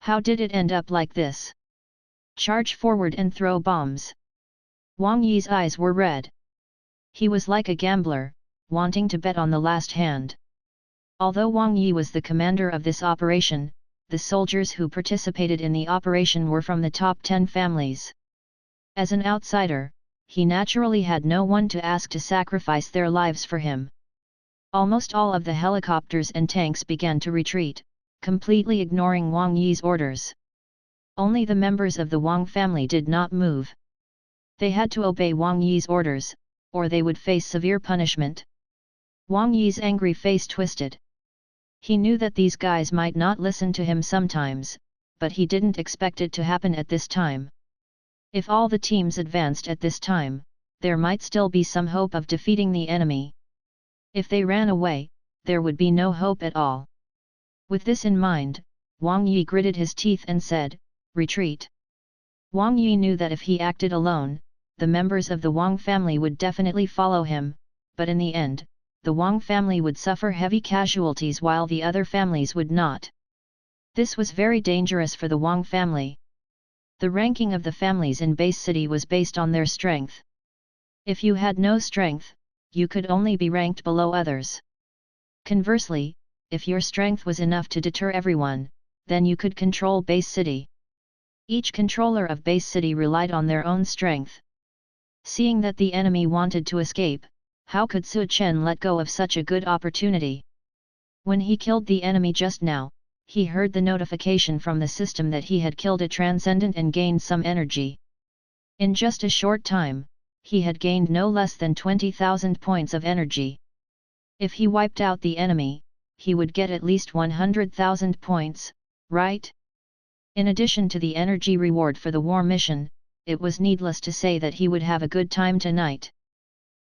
How did it end up like this? Charge forward and throw bombs. Wang Yi's eyes were red. He was like a gambler, wanting to bet on the last hand. Although Wang Yi was the commander of this operation, the soldiers who participated in the operation were from the top 10 families. As an outsider, he naturally had no one to ask to sacrifice their lives for him. Almost all of the helicopters and tanks began to retreat, completely ignoring Wang Yi's orders. Only the members of the Wang family did not move. They had to obey Wang Yi's orders, or they would face severe punishment. Wang Yi's angry face twisted. He knew that these guys might not listen to him sometimes, but he didn't expect it to happen at this time. If all the teams advanced at this time, there might still be some hope of defeating the enemy. If they ran away, there would be no hope at all. With this in mind, Wang Yi gritted his teeth and said, "Retreat." Wang Yi knew that if he acted alone, the members of the Wang family would definitely follow him, but in the end, the Wang family would suffer heavy casualties while the other families would not. This was very dangerous for the Wang family. The ranking of the families in base city was based on their strength. If you had no strength, you could only be ranked below others. Conversely, if your strength was enough to deter everyone, then you could control base city. Each controller of base city relied on their own strength. Seeing that the enemy wanted to escape, how could Su Chen let go of such a good opportunity? When he killed the enemy just now, he heard the notification from the system that he had killed a transcendent and gained some energy. In just a short time, he had gained no less than 20,000 points of energy. If he wiped out the enemy, he would get at least 100,000 points, right? In addition to the energy reward for the war mission, it was needless to say that he would have a good time tonight.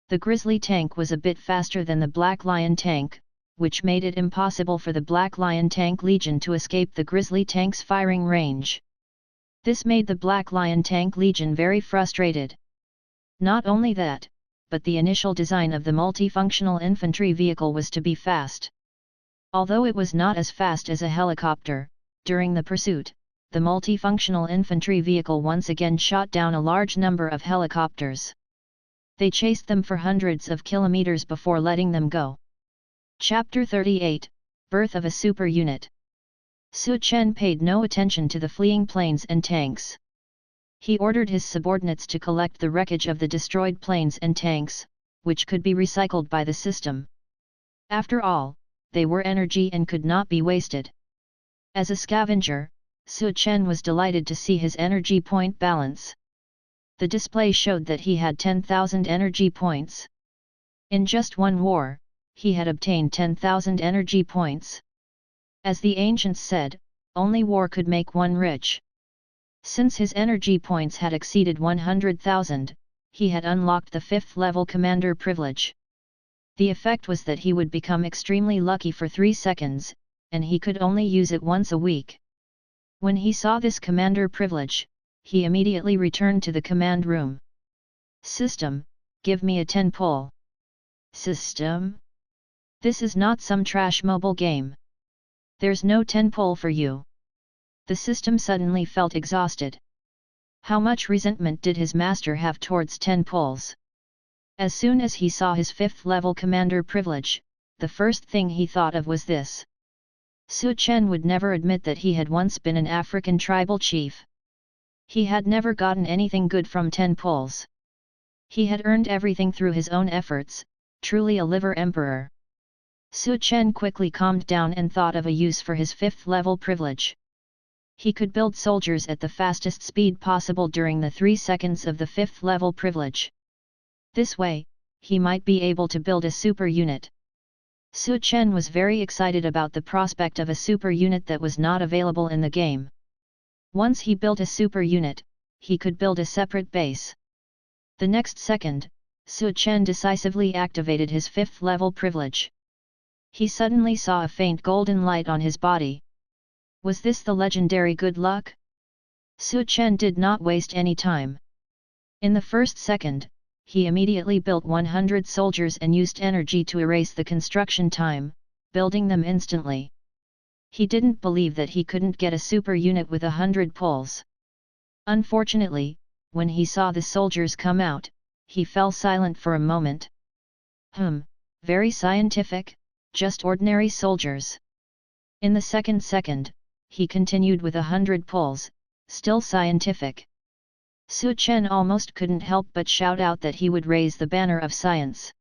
The Grizzly tank was a bit faster than the Black Lion tank, which made it impossible for the Black Lion Tank Legion to escape the Grizzly tank's firing range. This made the Black Lion Tank Legion very frustrated. Not only that, but the initial design of the multifunctional infantry vehicle was to be fast. Although it was not as fast as a helicopter, during the pursuit, the multifunctional infantry vehicle once again shot down a large number of helicopters. They chased them for hundreds of kilometers before letting them go. Chapter 38, Birth of a Super Unit. Su Chen paid no attention to the fleeing planes and tanks. He ordered his subordinates to collect the wreckage of the destroyed planes and tanks, which could be recycled by the system. After all, they were energy and could not be wasted. As a scavenger, Su Chen was delighted to see his energy point balance. The display showed that he had 10,000 energy points. In just one war, he had obtained 10,000 energy points. As the ancients said, only war could make one rich. Since his energy points had exceeded 100,000, he had unlocked the 5th level commander privilege. The effect was that he would become extremely lucky for 3 seconds, and he could only use it once a week. When he saw this commander privilege, he immediately returned to the command room. System, give me a 10 pull. System? This is not some trash mobile game. There's no 10 pull for you. The system suddenly felt exhausted. How much resentment did his master have towards 10 pulls? As soon as he saw his 5th level commander privilege, the first thing he thought of was this. Su Chen would never admit that he had once been an African tribal chief. He had never gotten anything good from 10 pulls. He had earned everything through his own efforts, truly a liver emperor. Su Chen quickly calmed down and thought of a use for his 5th level privilege. He could build soldiers at the fastest speed possible during the 3 seconds of the 5th level privilege. This way, he might be able to build a super unit. Su Chen was very excited about the prospect of a super unit that was not available in the game. Once he built a super unit, he could build a separate base. The next second, Su Chen decisively activated his 5th level privilege. He suddenly saw a faint golden light on his body. Was this the legendary good luck? Su Chen did not waste any time. In the first second, he immediately built 100 soldiers and used energy to erase the construction time, building them instantly. He didn't believe that he couldn't get a super unit with 100 pulls. Unfortunately, when he saw the soldiers come out, he fell silent for a moment. Very scientific, just ordinary soldiers. In the second, he continued with 100 pulls, still scientific. Su Chen almost couldn't help but shout out that he would raise the banner of science.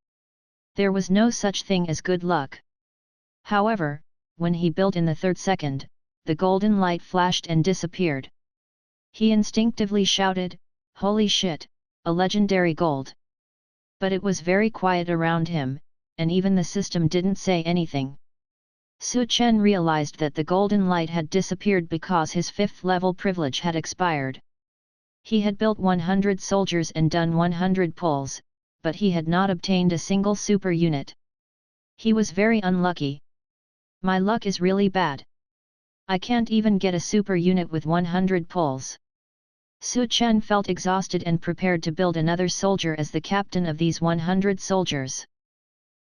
There was no such thing as good luck. However, when he built in the 3rd second, the golden light flashed and disappeared. He instinctively shouted, "Holy shit, a legendary gold!" But it was very quiet around him, and even the system didn't say anything. Su Chen realized that the golden light had disappeared because his 5th level privilege had expired. He had built 100 soldiers and done 100 pulls, but he had not obtained a single super unit. He was very unlucky. My luck is really bad. I can't even get a super unit with 100 pulls. Su Chen felt exhausted and prepared to build another soldier as the captain of these 100 soldiers.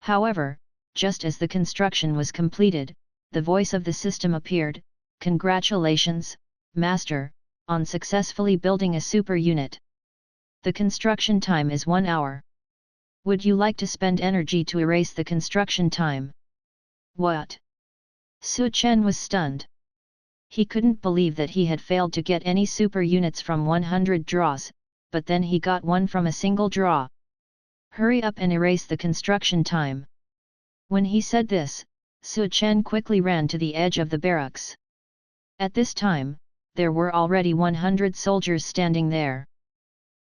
However, just as the construction was completed, the voice of the system appeared, "Congratulations, Master, on successfully building a super unit. The construction time is 1 hour. Would you like to spend energy to erase the construction time?" What? Su Chen was stunned. He couldn't believe that he had failed to get any super units from 100 draws, but then he got one from a single draw. Hurry up and erase the construction time. When he said this, Su Chen quickly ran to the edge of the barracks. At this time, there were already 100 soldiers standing there.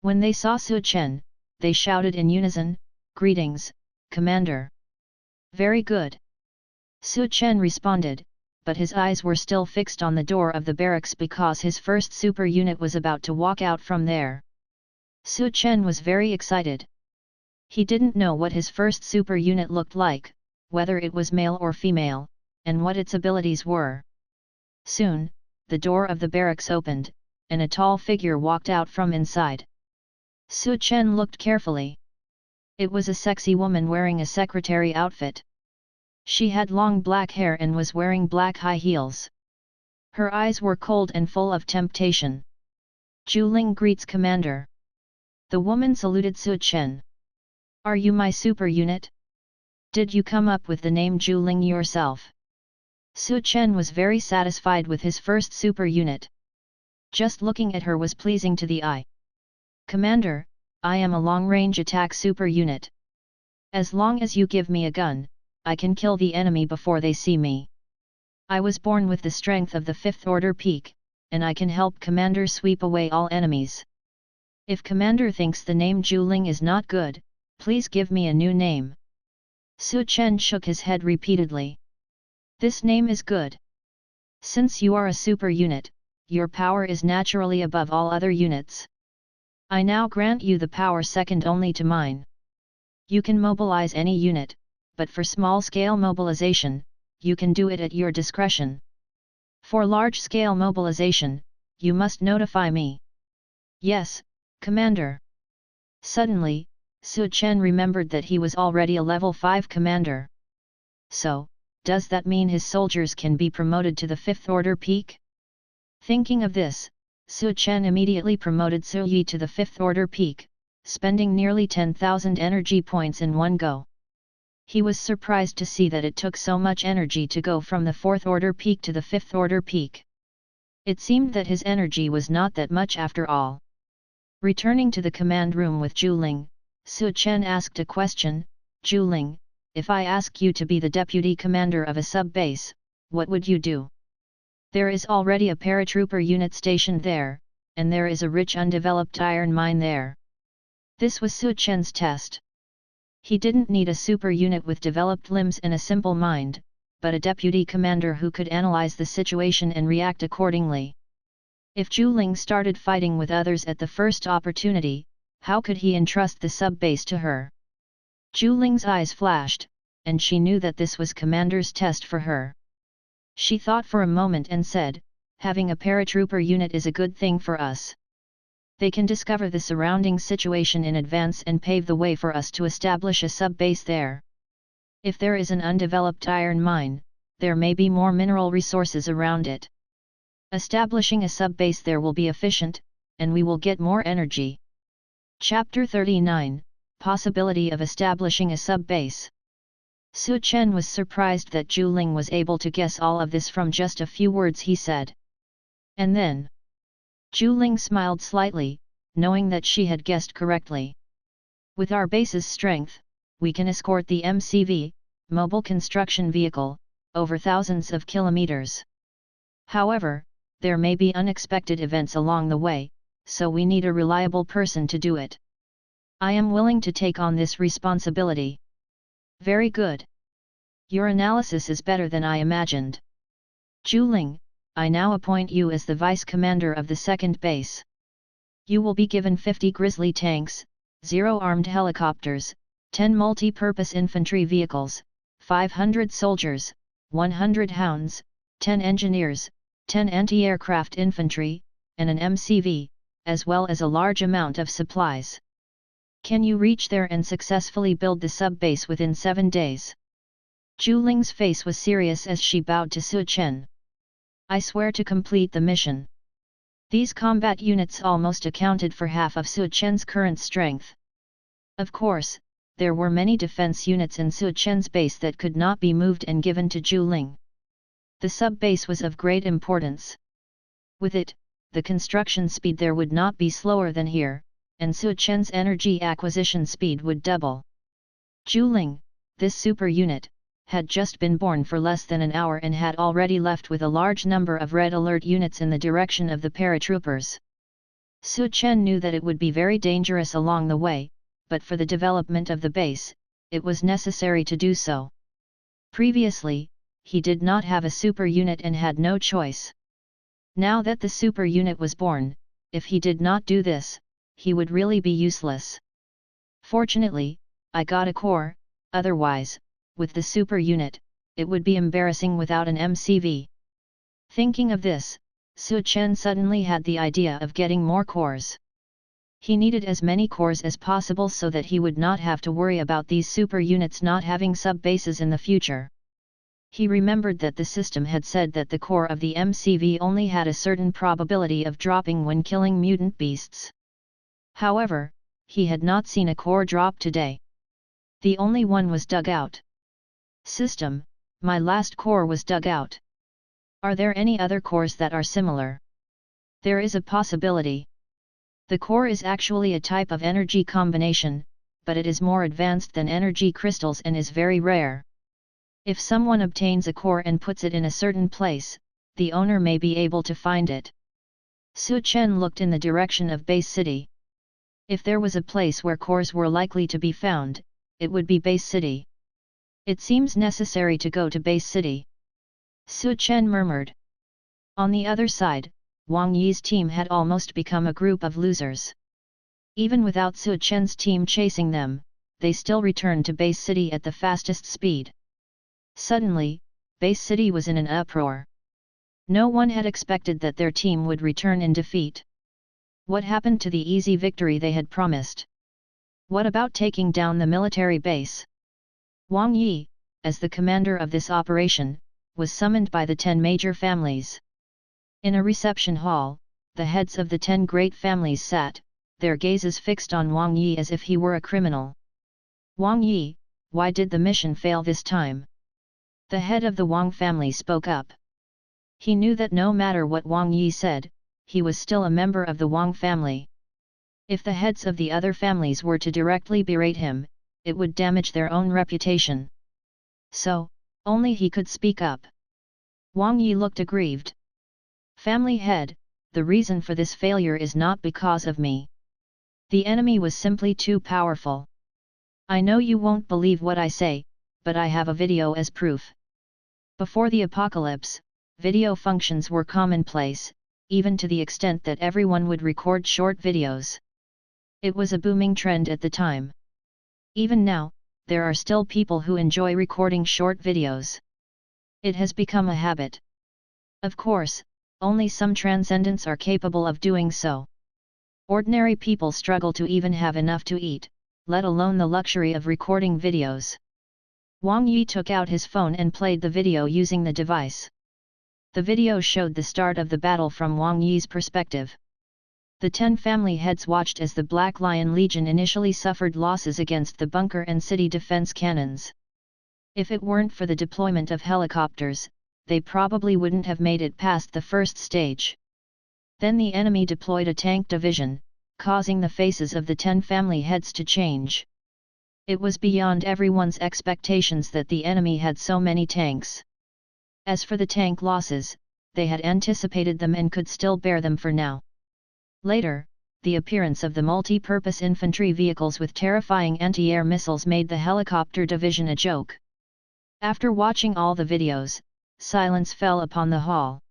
When they saw Su Chen, they shouted in unison, "Greetings, Commander." "Very good." Su Chen responded, but his eyes were still fixed on the door of the barracks because his first super unit was about to walk out from there. Su Chen was very excited. He didn't know what his first super unit looked like, whether it was male or female, and what its abilities were. Soon, the door of the barracks opened, and a tall figure walked out from inside. Su Chen looked carefully. It was a sexy woman wearing a secretary outfit. She had long black hair and was wearing black high heels. Her eyes were cold and full of temptation. "Juling greets Commander." The woman saluted Su Chen. "Are you my super unit? Did you come up with the name Juling yourself?" Su Chen was very satisfied with his first super unit. Just looking at her was pleasing to the eye. "Commander, I am a long-range attack super unit. As long as you give me a gun, I can kill the enemy before they see me. I was born with the strength of the 5th order peak, and I can help Commander sweep away all enemies. If Commander thinks the name Juling is not good, please give me a new name." Su Chen shook his head repeatedly. "This name is good. Since you are a super unit, your power is naturally above all other units. I now grant you the power second only to mine. You can mobilize any unit, but for small-scale mobilization, you can do it at your discretion. For large-scale mobilization, you must notify me. Yes, Commander. Suddenly, Su Chen remembered that he was already a level 5 commander. So, does that mean his soldiers can be promoted to the 5th order peak? Thinking of this, Su Chen immediately promoted Su Yi to the 5th order peak, spending nearly 10,000 energy points in one go. He was surprised to see that it took so much energy to go from the 4th order peak to the 5th order peak. It seemed that his energy was not that much after all. Returning to the command room with Zhu, Su Chen asked a question. Zhu, if I ask you to be the deputy commander of a sub-base, what would you do? There is already a paratrooper unit stationed there, and there is a rich undeveloped iron mine there. This was Su Chen's test. He didn't need a super unit with developed limbs and a simple mind, but a deputy commander who could analyze the situation and react accordingly. If Zhu started fighting with others at the first opportunity, how could he entrust the sub-base to her? Zhu eyes flashed, and she knew that this was Commander's test for her. She thought for a moment and said, having a paratrooper unit is a good thing for us. They can discover the surrounding situation in advance and pave the way for us to establish a sub-base there. If there is an undeveloped iron mine, there may be more mineral resources around it. Establishing a sub-base there will be efficient, and we will get more energy. Chapter 39, Possibility of Establishing a Sub-Base. Su Chen was surprised that Zhu was able to guess all of this from just a few words he said. And then, Zhu smiled slightly, knowing that she had guessed correctly. With our base's strength, we can escort the MCV, mobile construction vehicle, over thousands of kilometers. However, there may be unexpected events along the way, so we need a reliable person to do it. I am willing to take on this responsibility. Very good. Your analysis is better than I imagined. Zhu, I now appoint you as the vice commander of the second base. You will be given 50 grizzly tanks, 0 armed helicopters, 10 multi-purpose infantry vehicles, 500 soldiers, 100 hounds, 10 engineers, 10 anti-aircraft infantry, and an MCV, as well as a large amount of supplies. Can you reach there and successfully build the sub-base within 7 days? Zhu face was serious as she bowed to Su Chen. I swear to complete the mission. These combat units almost accounted for half of Su Chen's current strength. Of course, there were many defense units in Su Chen's base that could not be moved and given to Zhu. The sub-base was of great importance. With it, the construction speed there would not be slower than here, and Su Chen's energy acquisition speed would double. Zhu, this super unit, had just been born for less than an hour and had already left with a large number of red alert units in the direction of the paratroopers. Su Chen knew that it would be very dangerous along the way, but for the development of the base, it was necessary to do so. Previously, he did not have a super unit and had no choice. Now that the super unit was born, if he did not do this, he would really be useless. Fortunately, I got a core, otherwise, with the super unit, it would be embarrassing without an MCV. Thinking of this, Su Chen suddenly had the idea of getting more cores. He needed as many cores as possible so that he would not have to worry about these super units not having sub-bases in the future. He remembered that the system had said that the core of the MCV only had a certain probability of dropping when killing mutant beasts. However, he had not seen a core drop today. The only one was dug out. System, my last core was dug out. Are there any other cores that are similar? There is a possibility. The core is actually a type of energy combination, but it is more advanced than energy crystals and is very rare. If someone obtains a core and puts it in a certain place, the owner may be able to find it. Su Chen looked in the direction of Base City. If there was a place where cores were likely to be found, it would be Base City. It seems necessary to go to Base City. Su Chen murmured. On the other side, Wang Yi's team had almost become a group of losers. Even without Su Chen's team chasing them, they still returned to base city at the fastest speed. Suddenly, base city was in an uproar. No one had expected that their team would return in defeat. What happened to the easy victory they had promised? What about taking down the military base? Wang Yi, as the commander of this operation, was summoned by the 10 major families. In a reception hall, the heads of the 10 great families sat, their gazes fixed on Wang Yi as if he were a criminal. Wang Yi, why did the mission fail this time? The head of the Wang family spoke up. He knew that no matter what Wang Yi said, he was still a member of the Wang family. If the heads of the other families were to directly berate him, it would damage their own reputation. So, only he could speak up. Wang Yi looked aggrieved. Family head, the reason for this failure is not because of me. The enemy was simply too powerful. I know you won't believe what I say, but I have a video as proof. Before the apocalypse, video functions were commonplace, even to the extent that everyone would record short videos. It was a booming trend at the time. Even now, there are still people who enjoy recording short videos. It has become a habit. Of course, only some transcendents are capable of doing so. Ordinary people struggle to even have enough to eat, let alone the luxury of recording videos. Wang Yi took out his phone and played the video using the device. The video showed the start of the battle from Wang Yi's perspective. The 10 family heads watched as the Black Lion Legion initially suffered losses against the bunker and city defense cannons. If it weren't for the deployment of helicopters, they probably wouldn't have made it past the first stage. Then the enemy deployed a tank division, causing the faces of the 10 family heads to change. It was beyond everyone's expectations that the enemy had so many tanks. As for the tank losses, they had anticipated them and could still bear them for now. Later, the appearance of the multi-purpose infantry vehicles with terrifying anti-air missiles made the helicopter division a joke. After watching all the videos, silence fell upon the hall.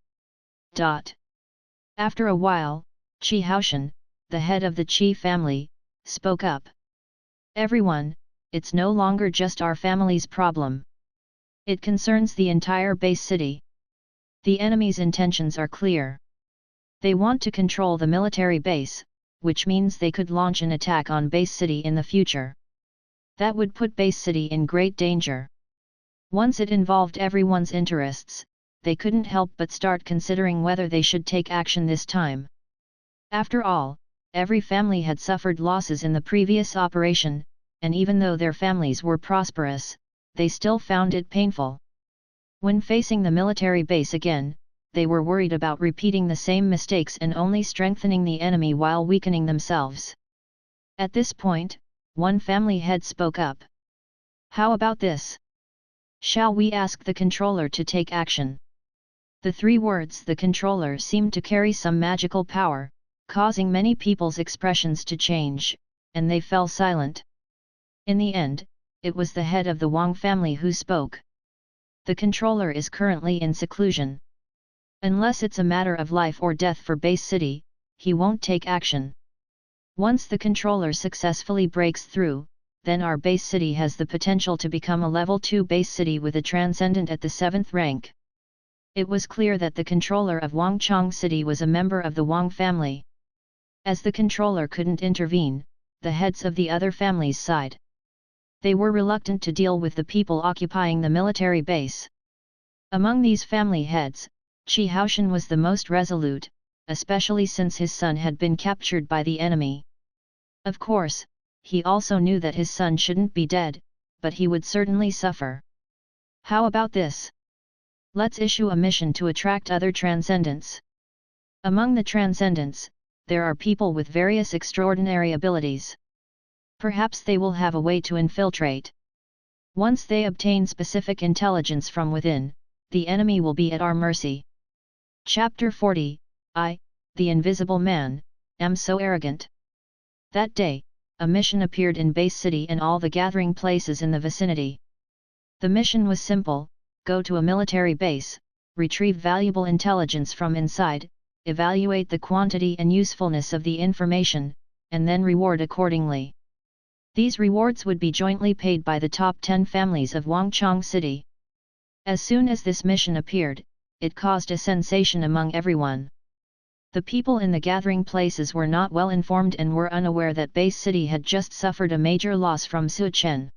After a while, Xuanhuan, the head of the Qi family, spoke up. Everyone, it's no longer just our family's problem. It concerns the entire base city. The enemy's intentions are clear. They want to control the military base, which means they could launch an attack on base city in the future. That would put base city in great danger. Once it involved everyone's interests, they couldn't help but start considering whether they should take action this time. After all, every family had suffered losses in the previous operation, and even though their families were prosperous, they still found it painful. When facing the military base again, they were worried about repeating the same mistakes and only strengthening the enemy while weakening themselves. At this point, one family head spoke up. How about this? Shall we ask the controller to take action? The 3 words "the controller" seemed to carry some magical power, causing many people's expressions to change, and they fell silent. In the end, it was the head of the Wang family who spoke. The controller is currently in seclusion. Unless it's a matter of life or death for base city, he won't take action. Once the controller successfully breaks through, then our base city has the potential to become a level 2 base city with a transcendent at the 7th rank. It was clear that the controller of Wangchang City was a member of the Wang family. As the controller couldn't intervene, the heads of the other families sighed. They were reluctant to deal with the people occupying the military base. Among these family heads, Xuanhuan was the most resolute, especially since his son had been captured by the enemy. Of course, he also knew that his son shouldn't be dead, but he would certainly suffer. How about this? Let's issue a mission to attract other transcendents. Among the transcendents, there are people with various extraordinary abilities. Perhaps they will have a way to infiltrate. Once they obtain specific intelligence from within, the enemy will be at our mercy. Chapter 40, the Invisible Man, am so arrogant. That day, a mission appeared in Base City and all the gathering places in the vicinity. The mission was simple: go to a military base, retrieve valuable intelligence from inside, evaluate the quantity and usefulness of the information, and then reward accordingly. These rewards would be jointly paid by the top 10 families of Wangchong City. As soon as this mission appeared, it caused a sensation among everyone. The people in the gathering places were not well informed and were unaware that Base City had just suffered a major loss from Su Chen.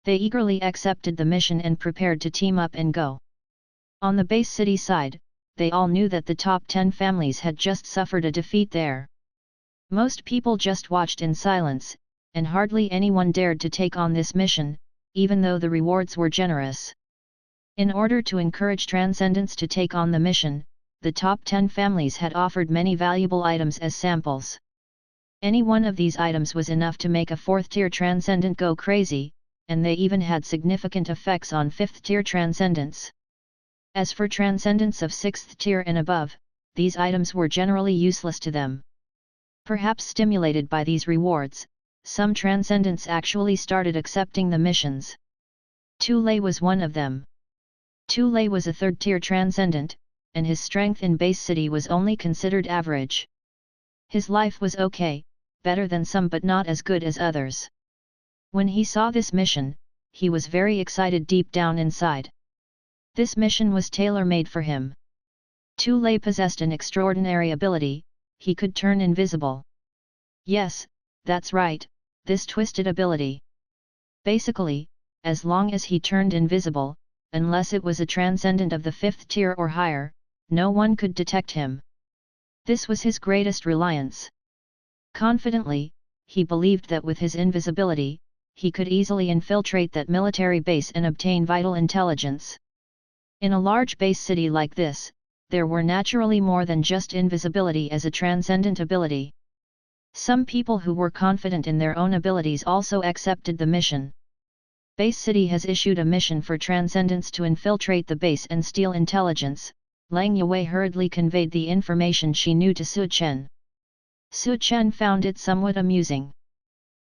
They eagerly accepted the mission and prepared to team up and go. On the Base City side, they all knew that the top 10 families had just suffered a defeat there. Most people just watched in silence, and hardly anyone dared to take on this mission, even though the rewards were generous. In order to encourage Transcendents to take on the mission, the top 10 families had offered many valuable items as samples. Any one of these items was enough to make a 4th-tier Transcendent go crazy, and they even had significant effects on 5th-tier Transcendents. As for Transcendents of 6th tier and above, these items were generally useless to them. Perhaps stimulated by these rewards, some Transcendents actually started accepting the missions. Tu Lei was one of them. Tu Lei was a 3rd-tier Transcendent, and his strength in Base City was only considered average. His life was okay, better than some but not as good as others. When he saw this mission, he was very excited deep down inside. This mission was tailor-made for him. Tu Lei possessed an extraordinary ability, he could turn invisible. Yes, that's right, this twisted ability. Basically, as long as he turned invisible, unless it was a Transcendent of the 5th tier or higher, no one could detect him. This was his greatest reliance. Confidently, he believed that with his invisibility, he could easily infiltrate that military base and obtain vital intelligence. In a large base city like this, there were naturally more than just invisibility as a transcendent ability. Some people who were confident in their own abilities also accepted the mission. Base City has issued a mission for Transcendents to infiltrate the base and steal intelligence. Lang Yue hurriedly conveyed the information she knew to Su Chen. Su Chen found it somewhat amusing.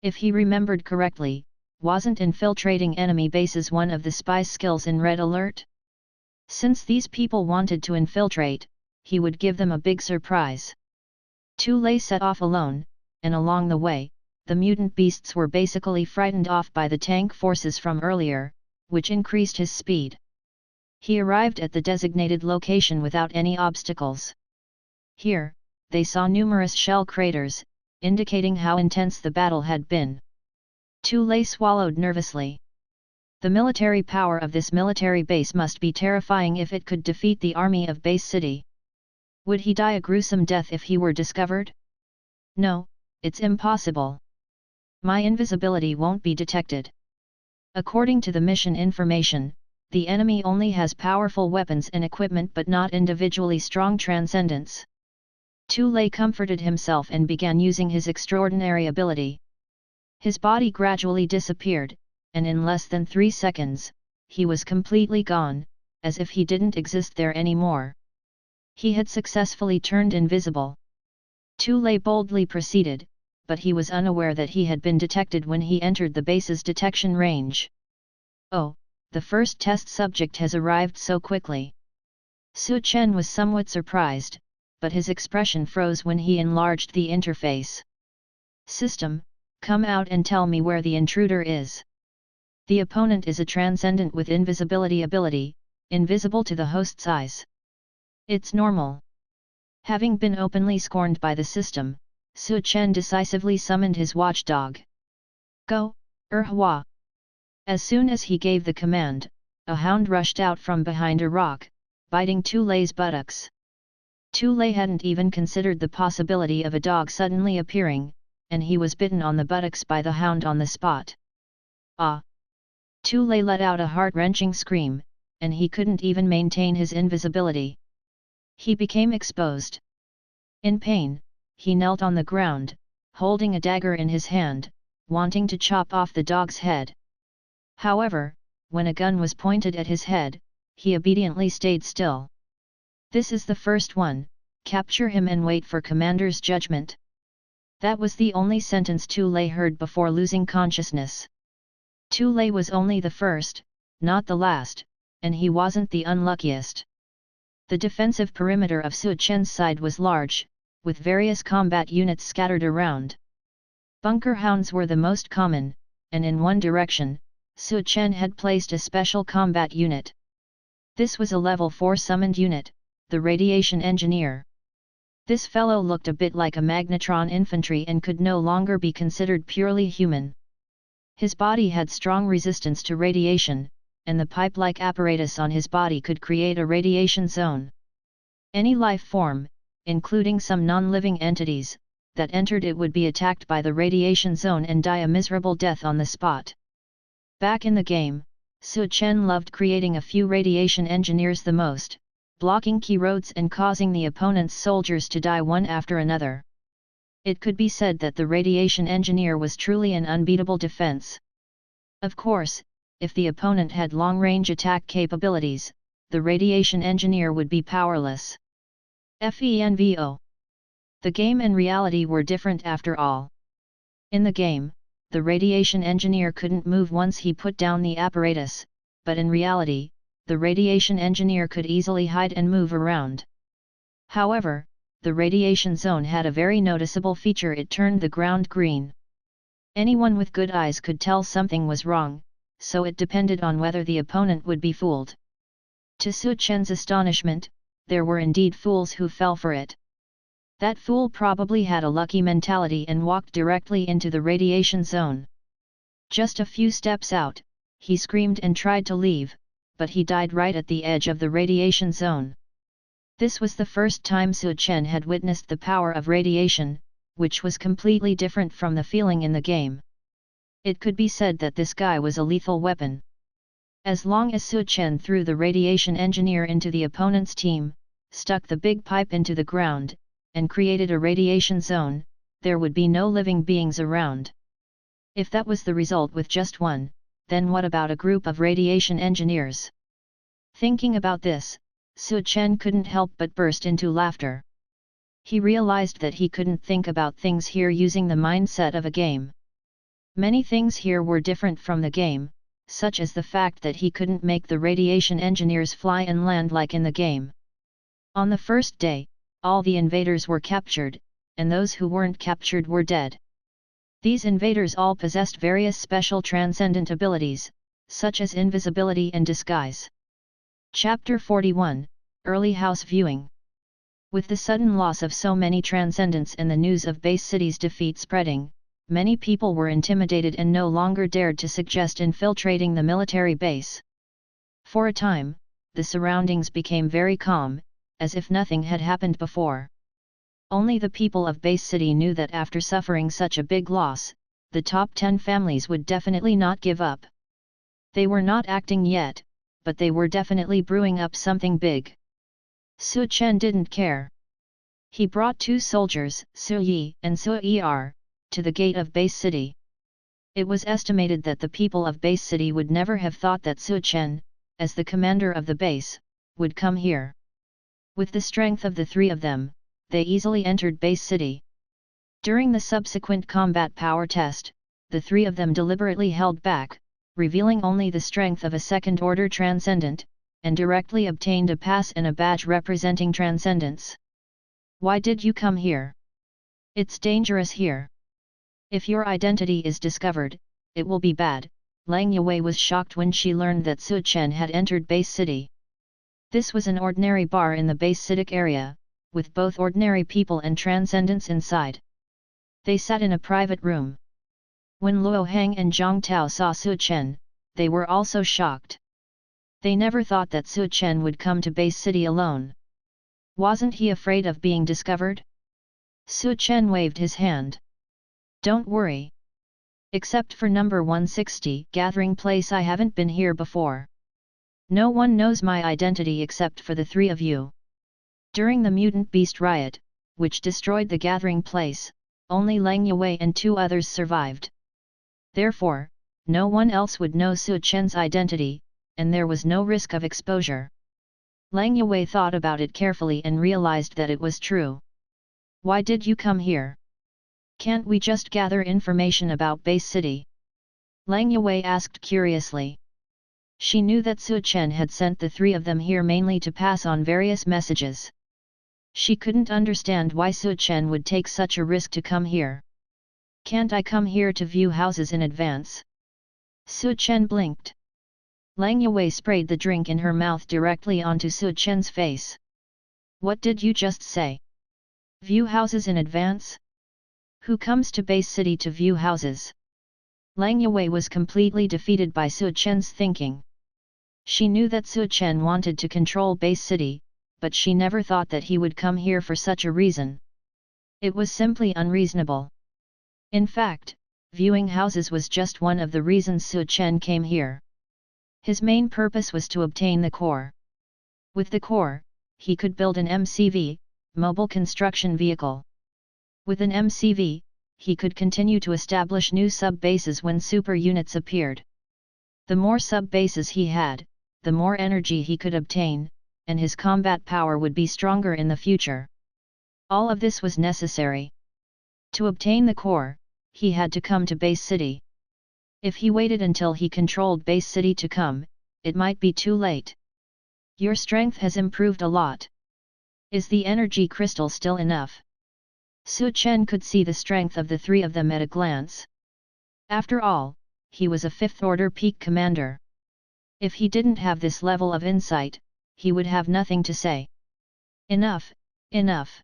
If he remembered correctly, wasn't infiltrating enemy bases one of the spy skills in Red Alert? Since these people wanted to infiltrate, he would give them a big surprise. Tu Lei set off alone, and along the way, the mutant beasts were basically frightened off by the tank forces from earlier, which increased his speed. He arrived at the designated location without any obstacles. Here, they saw numerous shell craters, indicating how intense the battle had been. Tu Lei swallowed nervously. The military power of this military base must be terrifying if it could defeat the army of Base City. Would he die a gruesome death if he were discovered? No, it's impossible. My invisibility won't be detected. According to the mission information, the enemy only has powerful weapons and equipment but not individually strong transcendents. Tu Lei comforted himself and began using his extraordinary ability. His body gradually disappeared, and in less than 3 seconds, he was completely gone, as if he didn't exist there anymore. He had successfully turned invisible. Tu Lei boldly proceeded, but he was unaware that he had been detected when he entered the base's detection range. Oh, the first test subject has arrived so quickly. Su Chen was somewhat surprised, but his expression froze when he enlarged the interface. System, come out and tell me where the intruder is. The opponent is a transcendent with invisibility ability, invisible to the host's eyes. It's normal. Having been openly scorned by the system, Su Chen decisively summoned his watchdog. Go, Hua! As soon as he gave the command, a hound rushed out from behind a rock, biting Tu Lei's buttocks. Tu Lei hadn't even considered the possibility of a dog suddenly appearing, and he was bitten on the buttocks by the hound on the spot. Ah! Tu Lei let out a heart-wrenching scream, and he couldn't even maintain his invisibility. He became exposed. In pain, he knelt on the ground, holding a dagger in his hand, wanting to chop off the dog's head. However, when a gun was pointed at his head, he obediently stayed still. This is the first one, capture him and wait for Commander's judgment. That was the only sentence Tu Lei heard before losing consciousness. Tu Lei was only the first, not the last, and he wasn't the unluckiest. The defensive perimeter of Su Chen's side was large, with various combat units scattered around. Bunker hounds were the most common, and in one direction, Su Chen had placed a special combat unit. This was a level 4 summoned unit, the radiation engineer. This fellow looked a bit like a magnetron infantry and could no longer be considered purely human. His body had strong resistance to radiation, and the pipe-like apparatus on his body could create a radiation zone. Any life form, including some non-living entities, that entered it would be attacked by the radiation zone and die a miserable death on the spot. Back in the game, Su Chen loved creating a few radiation engineers the most, blocking key roads and causing the opponent's soldiers to die one after another. It could be said that the radiation engineer was truly an unbeatable defense. Of course, if the opponent had long-range attack capabilities, the radiation engineer would be powerless. FENVO. The game and reality were different after all. In the game, the radiation engineer couldn't move once he put down the apparatus, but in reality, the radiation engineer could easily hide and move around. However, the radiation zone had a very noticeable feature: it turned the ground green. Anyone with good eyes could tell something was wrong, so it depended on whether the opponent would be fooled. To Su Chen's astonishment, there were indeed fools who fell for it. That fool probably had a lucky mentality and walked directly into the radiation zone. Just a few steps out, he screamed and tried to leave, but he died right at the edge of the radiation zone. This was the first time Su Chen had witnessed the power of radiation, which was completely different from the feeling in the game. It could be said that this guy was a lethal weapon. As long as Su Chen threw the radiation engineer into the opponent's team, stuck the big pipe into the ground, and created a radiation zone, there would be no living beings around. If that was the result with just one, then what about a group of radiation engineers? Thinking about this, Su Chen couldn't help but burst into laughter. He realized that he couldn't think about things here using the mindset of a game. Many things here were different from the game, such as the fact that he couldn't make the radiation engineers fly and land like in the game. On the first day, all the invaders were captured, and those who weren't captured were dead. These invaders all possessed various special transcendent abilities, such as invisibility and disguise. Chapter 41, Early House Viewing. With the sudden loss of so many transcendents and the news of Base City's defeat spreading, many people were intimidated and no longer dared to suggest infiltrating the military base. For a time, the surroundings became very calm, as if nothing had happened before. Only the people of Base City knew that after suffering such a big loss, the top 10 families would definitely not give up. They were not acting yet, but they were definitely brewing up something big. Su Chen didn't care. He brought 2 soldiers, Su Yi and Su Er, to the gate of Base City. It was estimated that the people of Base City would never have thought that Su Chen, as the commander of the base, would come here. With the strength of the 3 of them, they easily entered Base City. During the subsequent combat power test, the 3 of them deliberately held back, revealing only the strength of a second-order transcendent, and directly obtained a pass and a badge representing transcendence. Why did you come here? It's dangerous here. If your identity is discovered, it will be bad. Lang Yue was shocked when she learned that Su Chen had entered Base City. This was an ordinary bar in the Base Citic area, with both ordinary people and transcendents inside. They sat in a private room. When Luo Hang and Zhang Tao saw Su Chen, they were also shocked. They never thought that Su Chen would come to Base City alone. Wasn't he afraid of being discovered? Su Chen waved his hand. Don't worry. Except for number 160 gathering place, I haven't been here before. No one knows my identity except for the 3 of you. During the mutant beast riot, which destroyed the gathering place, only Lang Yue and 2 others survived. Therefore, no one else would know Su Chen's identity, and there was no risk of exposure. Lang Yue thought about it carefully and realized that it was true. Why did you come here? Can't we just gather information about Base City? Lang Yue asked curiously. She knew that Su Chen had sent the 3 of them here mainly to pass on various messages. She couldn't understand why Su Chen would take such a risk to come here. Can't I come here to view houses in advance? Su Chen blinked. Lang Yue sprayed the drink in her mouth directly onto Su Chen's face. What did you just say? View houses in advance? Who comes to Base City to view houses? Lang Yue was completely defeated by Su Chen's thinking. She knew that Su Chen wanted to control Base City, but she never thought that he would come here for such a reason. It was simply unreasonable. In fact, viewing houses was just one of the reasons Su Chen came here. His main purpose was to obtain the core. With the core, he could build an MCV, mobile construction vehicle. With an MCV, he could continue to establish new sub-bases when super units appeared. The more sub-bases he had, the more energy he could obtain, and his combat power would be stronger in the future. All of this was necessary. To obtain the core, he had to come to Base City. If he waited until he controlled Base City to come, it might be too late. Your strength has improved a lot. Is the energy crystal still enough? Su Chen could see the strength of the three of them at a glance. After all, he was a 5th order peak commander. If he didn't have this level of insight, he would have nothing to say. Enough, enough.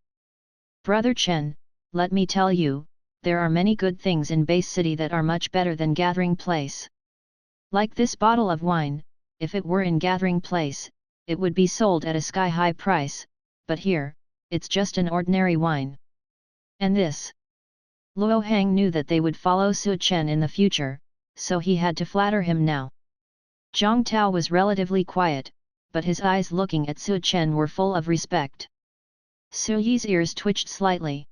Brother Chen, let me tell you, there are many good things in Base City that are much better than Gathering Place. Like this bottle of wine, if it were in Gathering Place, it would be sold at a sky-high price, but here, it's just an ordinary wine. And this? Luo Hang knew that they would follow Su Chen in the future, so he had to flatter him now. Zhang Tao was relatively quiet, but his eyes looking at Su Chen were full of respect. Su Yi's ears twitched slightly.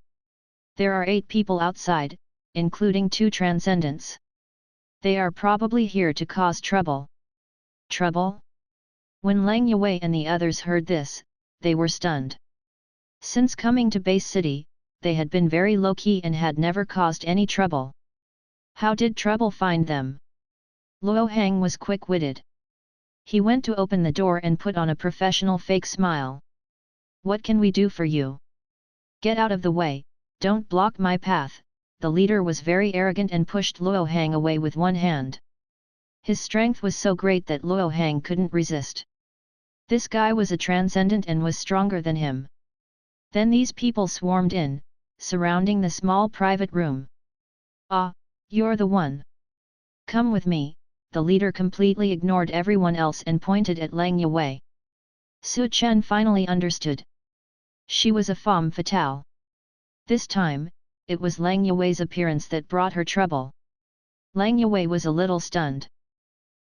There are 8 people outside, including 2 transcendents. They are probably here to cause trouble. Trouble? When Lang Yue and the others heard this, they were stunned. Since coming to Base City, they had been very low-key and had never caused any trouble. How did trouble find them? Luo Hang was quick-witted. He went to open the door and put on a professional fake smile. What can we do for you? Get out of the way, don't block my path. The leader was very arrogant and pushed Luo Hang away with one hand. His strength was so great that Luo Hang couldn't resist. This guy was a transcendent and was stronger than him. Then these people swarmed in, surrounding the small private room. Ah, you're the one. Come with me. The leader completely ignored everyone else and pointed at Lang Yue. Su Chen finally understood. She was a femme fatale. This time, it was Lang Yue's appearance that brought her trouble. Lang Yue was a little stunned.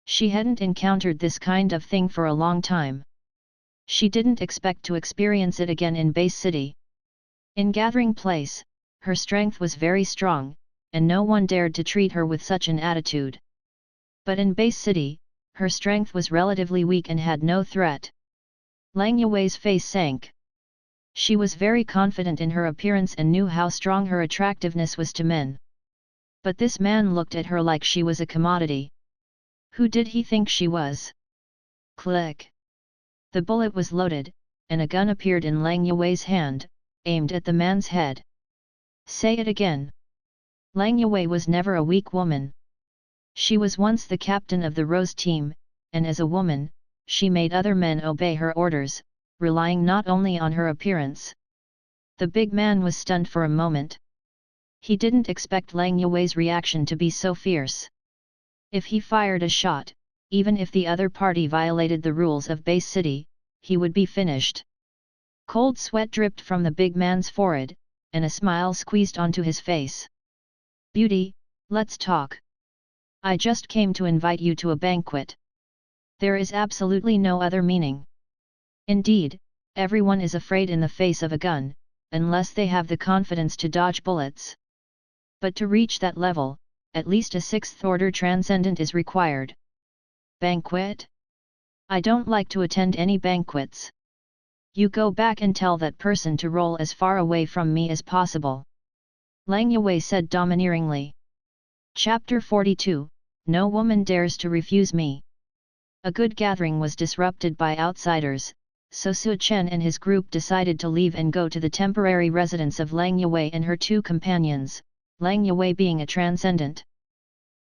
She hadn't encountered this kind of thing for a long time. She didn't expect to experience it again in Base City. In Gathering Place, her strength was very strong, and no one dared to treat her with such an attitude. But in Base City, her strength was relatively weak and had no threat. Lang Yue's face sank. She was very confident in her appearance and knew how strong her attractiveness was to men. But this man looked at her like she was a commodity. Who did he think she was? Click! The bullet was loaded, and a gun appeared in Lang Yue's hand, aimed at the man's head. Say it again. Lang Yue was never a weak woman. She was once the captain of the Rose team, and as a woman, she made other men obey her orders, relying not only on her appearance. The big man was stunned for a moment. He didn't expect Lang Yue's reaction to be so fierce. If he fired a shot, even if the other party violated the rules of Base City, he would be finished. Cold sweat dripped from the big man's forehead, and a smile squeezed onto his face. Beauty, let's talk. I just came to invite you to a banquet. There is absolutely no other meaning. Indeed, everyone is afraid in the face of a gun, unless they have the confidence to dodge bullets. But to reach that level, at least a 6th order transcendent is required. Banquet? I don't like to attend any banquets. You go back and tell that person to roll as far away from me as possible. Lang Yue said domineeringly. Chapter 42, No woman dares to refuse me. A good gathering was disrupted by outsiders, so Su Chen and his group decided to leave and go to the temporary residence of Lang Yue and her 2 companions, Lang Yue being a transcendent.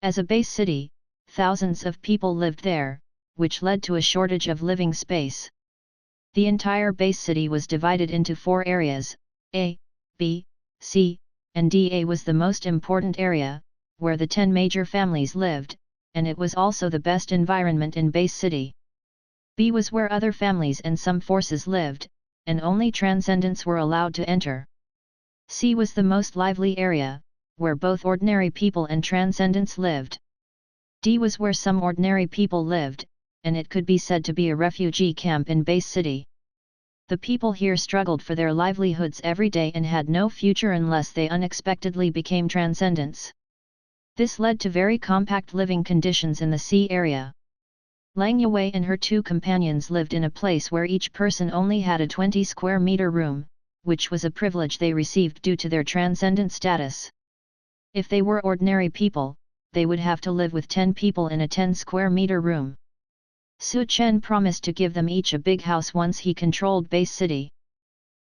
As a base city, thousands of people lived there, which led to a shortage of living space. The entire base city was divided into 4 areas, A, B, C, and D. A was the most important area, where the 10 major families lived, and it was also the best environment in base city. B was where other families and some forces lived, and only transcendents were allowed to enter. C was the most lively area, where both ordinary people and transcendents lived. D was where some ordinary people lived, and it could be said to be a refugee camp in base city. The people here struggled for their livelihoods every day and had no future unless they unexpectedly became transcendents. This led to very compact living conditions in the C area. Lang Yue and her 2 companions lived in a place where each person only had a 20 square meter room, which was a privilege they received due to their transcendent status. If they were ordinary people, they would have to live with 10 people in a 10 square meter room. Su Chen promised to give them each a big house once he controlled base city.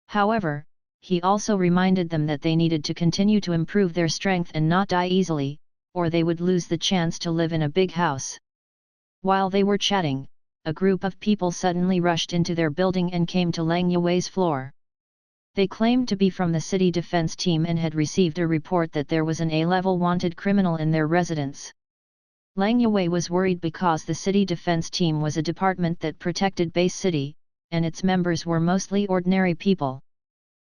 However, he also reminded them that they needed to continue to improve their strength and not die easily, or they would lose the chance to live in a big house. While they were chatting, a group of people suddenly rushed into their building and came to Lang Yue's floor. They claimed to be from the city defense team and had received a report that there was an A-level wanted criminal in their residence. Lang Yue was worried because the city defense team was a department that protected base city, and its members were mostly ordinary people.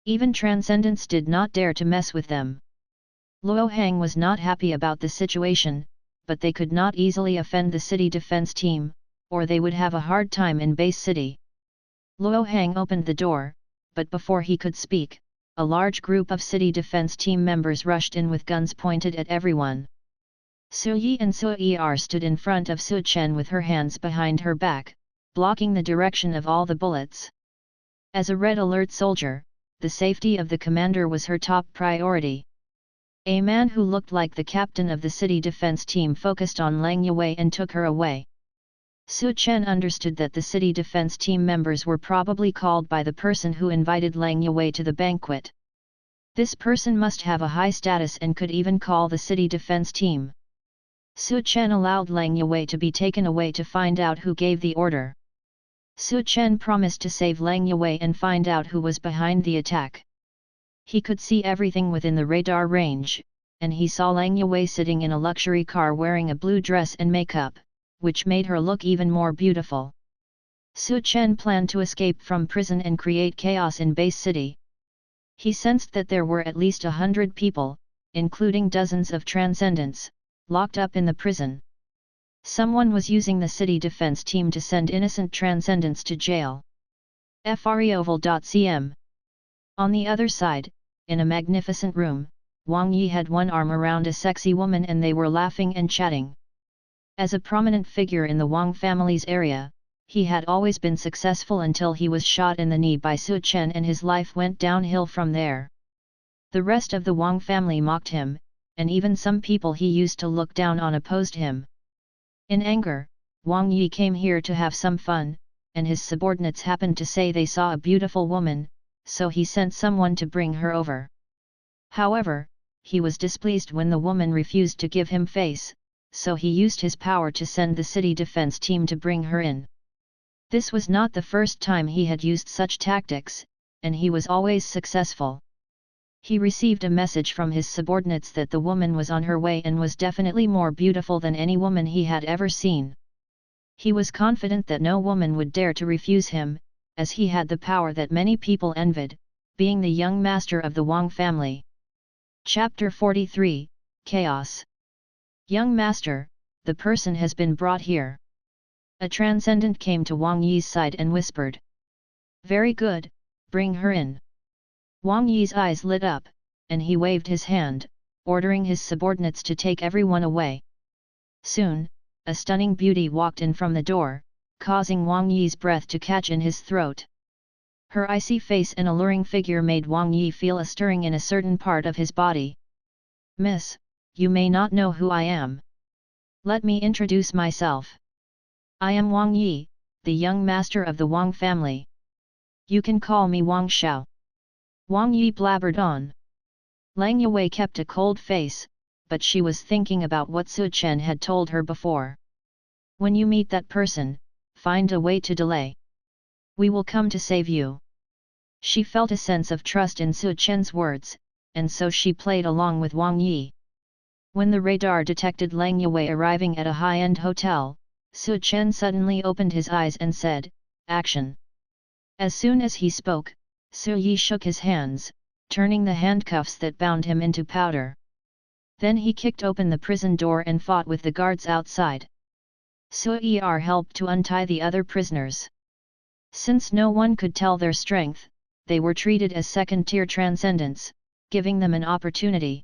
Even transcendents did not dare to mess with them. Luo Hang was not happy about the situation, but they could not easily offend the city defense team, or they would have a hard time in base city. Luo Hang opened the door, but before he could speak, a large group of city defense team members rushed in with guns pointed at everyone. Su Yi and Su Er stood in front of Su Chen with her hands behind her back, blocking the direction of all the bullets. As a red alert soldier, the safety of the commander was her top priority. A man who looked like the captain of the city defense team focused on Lang Yue and took her away. Su Chen understood that the city defense team members were probably called by the person who invited Lang Yue to the banquet. This person must have a high status and could even call the city defense team. Su Chen allowed Lang Yue to be taken away to find out who gave the order. Su Chen promised to save Lang Yue and find out who was behind the attack. He could see everything within the radar range, and he saw Lang Yue sitting in a luxury car wearing a blue dress and makeup, which made her look even more beautiful. Su Chen planned to escape from prison and create chaos in base city. He sensed that there were at least 100 people, including dozens of transcendents, locked up in the prison. Someone was using the city defense team to send innocent transcendents to jail. Freoval.cm. On the other side, in a magnificent room, Wang Yi had one arm around a sexy woman and they were laughing and chatting. As a prominent figure in the Wang family's area, he had always been successful until he was shot in the knee by Su Chen and his life went downhill from there. The rest of the Wang family mocked him, and even some people he used to look down on opposed him. In anger, Wang Yi came here to have some fun, and his subordinates happened to say they saw a beautiful woman, so he sent someone to bring her over. However, he was displeased when the woman refused to give him face, so he used his power to send the city defense team to bring her in. This was not the first time he had used such tactics, and he was always successful. He received a message from his subordinates that the woman was on her way and was definitely more beautiful than any woman he had ever seen. He was confident that no woman would dare to refuse him, as he had the power that many people envied, being the young master of the Wang family. Chapter 43, Chaos. Young master, the person has been brought here. A transcendent came to Wang Yi's side and whispered. Very good, bring her in. Wang Yi's eyes lit up, and he waved his hand, ordering his subordinates to take everyone away. Soon, a stunning beauty walked in from the door, causing Wang Yi's breath to catch in his throat. Her icy face and alluring figure made Wang Yi feel a stirring in a certain part of his body. Miss, you may not know who I am. Let me introduce myself. I am Wang Yi, the young master of the Wang family. You can call me Wang Shao. Wang Yi blabbered on. Lang Yue kept a cold face, but she was thinking about what Su Chen had told her before. When you meet that person, find a way to delay. We will come to save you. She felt a sense of trust in Su Chen's words, and so she played along with Wang Yi. When the radar detected Lang Yue arriving at a high-end hotel, Su Chen suddenly opened his eyes and said, "Action." As soon as he spoke, Su Yi shook his hands, turning the handcuffs that bound him into powder. Then he kicked open the prison door and fought with the guards outside. Su Er helped to untie the other prisoners. Since no one could tell their strength, they were treated as second-tier transcendents, giving them an opportunity.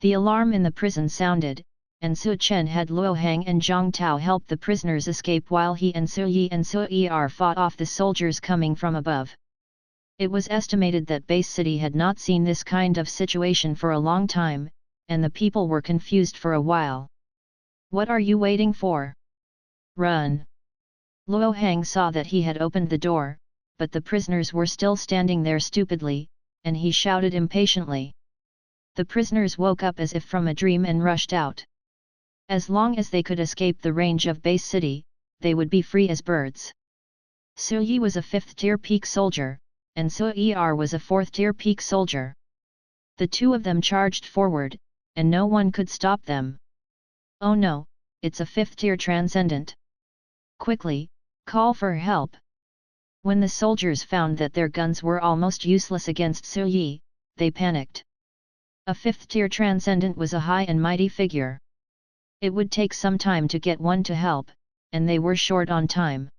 The alarm in the prison sounded, and Su Chen had Luo Hang and Zhang Tao help the prisoners escape while he and Su Yi and Su Er fought off the soldiers coming from above. It was estimated that Base City had not seen this kind of situation for a long time, and the people were confused for a while. What are you waiting for? Run! Luo Hang saw that he had opened the door, but the prisoners were still standing there stupidly, and he shouted impatiently. The prisoners woke up as if from a dream and rushed out. As long as they could escape the range of Base City, they would be free as birds. Su Yi was a 5th-tier peak soldier, and Su Er was a 4th-tier peak soldier. The two of them charged forward, and no one could stop them. Oh no, it's a 5th-tier transcendent. Quickly, call for help. When the soldiers found that their guns were almost useless against Su Yi, they panicked. A 5th-tier transcendent was a high and mighty figure. It would take some time to get one to help, and they were short on time.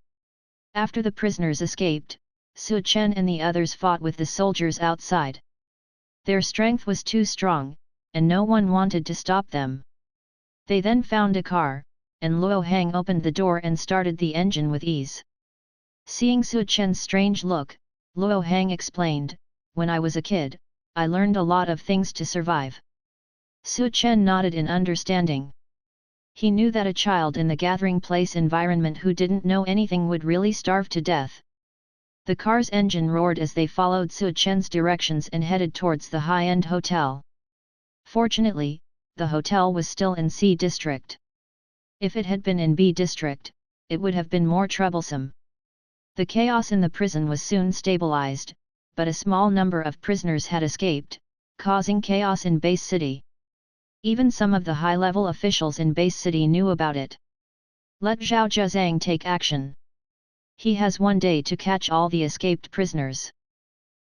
After the prisoners escaped, Su Chen and the others fought with the soldiers outside. Their strength was too strong, and no one wanted to stop them. They then found a car, and Luo Hang opened the door and started the engine with ease. Seeing Su Chen's strange look, Luo Hang explained, "When I was a kid, I learned a lot of things to survive." Su Chen nodded in understanding. He knew that a child in the gathering place environment who didn't know anything would really starve to death. The car's engine roared as they followed Su Chen's directions and headed towards the high-end hotel. Fortunately, the hotel was still in C District. If it had been in B District, it would have been more troublesome. The chaos in the prison was soon stabilized, but a small number of prisoners had escaped, causing chaos in Base City. Even some of the high-level officials in Base City knew about it. Let Zhao Zhezang take action. He has 1 day to catch all the escaped prisoners.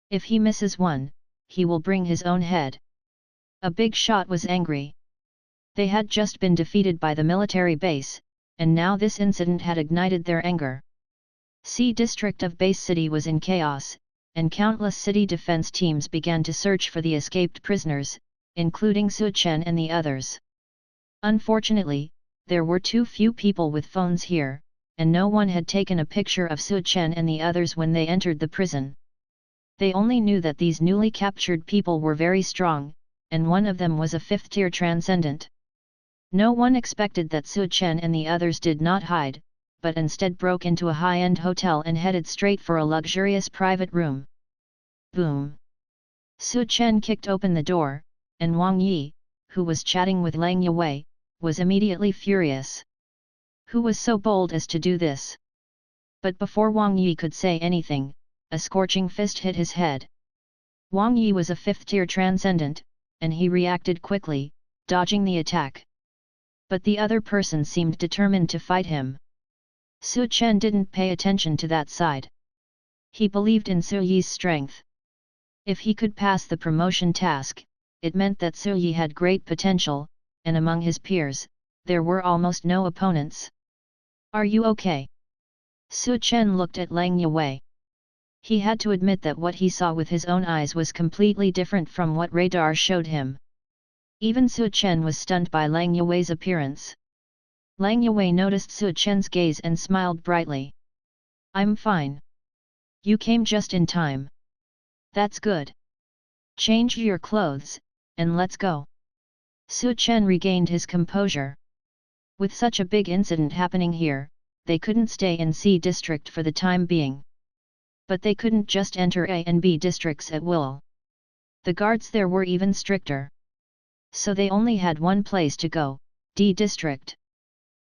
If he misses one, he will bring his own head. A big shot was angry. They had just been defeated by the military base, and now this incident had ignited their anger. C District of Base City was in chaos, and countless city defense teams began to search for the escaped prisoners, including Su Chen and the others. Unfortunately, there were too few people with phones here, and no one had taken a picture of Su Chen and the others when they entered the prison. They only knew that these newly captured people were very strong, and one of them was a 5th-tier transcendent. No one expected that Su Chen and the others did not hide, but instead broke into a high-end hotel and headed straight for a luxurious private room. Boom! Su Chen kicked open the door, and Wang Yi, who was chatting with Lang Yue, was immediately furious. Who was so bold as to do this? But before Wang Yi could say anything, a scorching fist hit his head. Wang Yi was a 5th-tier transcendent, and he reacted quickly, dodging the attack. But the other person seemed determined to fight him. Su Chen didn't pay attention to that side. He believed in Su Yi's strength. If he could pass the promotion task, it meant that Su Yi had great potential, and among his peers, there were almost no opponents. Are you okay? Su Chen looked at Lang Yue. He had to admit that what he saw with his own eyes was completely different from what radar showed him. Even Su Chen was stunned by Lang Yue's appearance. Lang Yue noticed Su Chen's gaze and smiled brightly. I'm fine. You came just in time. That's good. Change your clothes, and let's go. Su Chen regained his composure. With such a big incident happening here, they couldn't stay in C District for the time being. But they couldn't just enter A and B districts at will. The guards there were even stricter. So they only had one place to go, D District.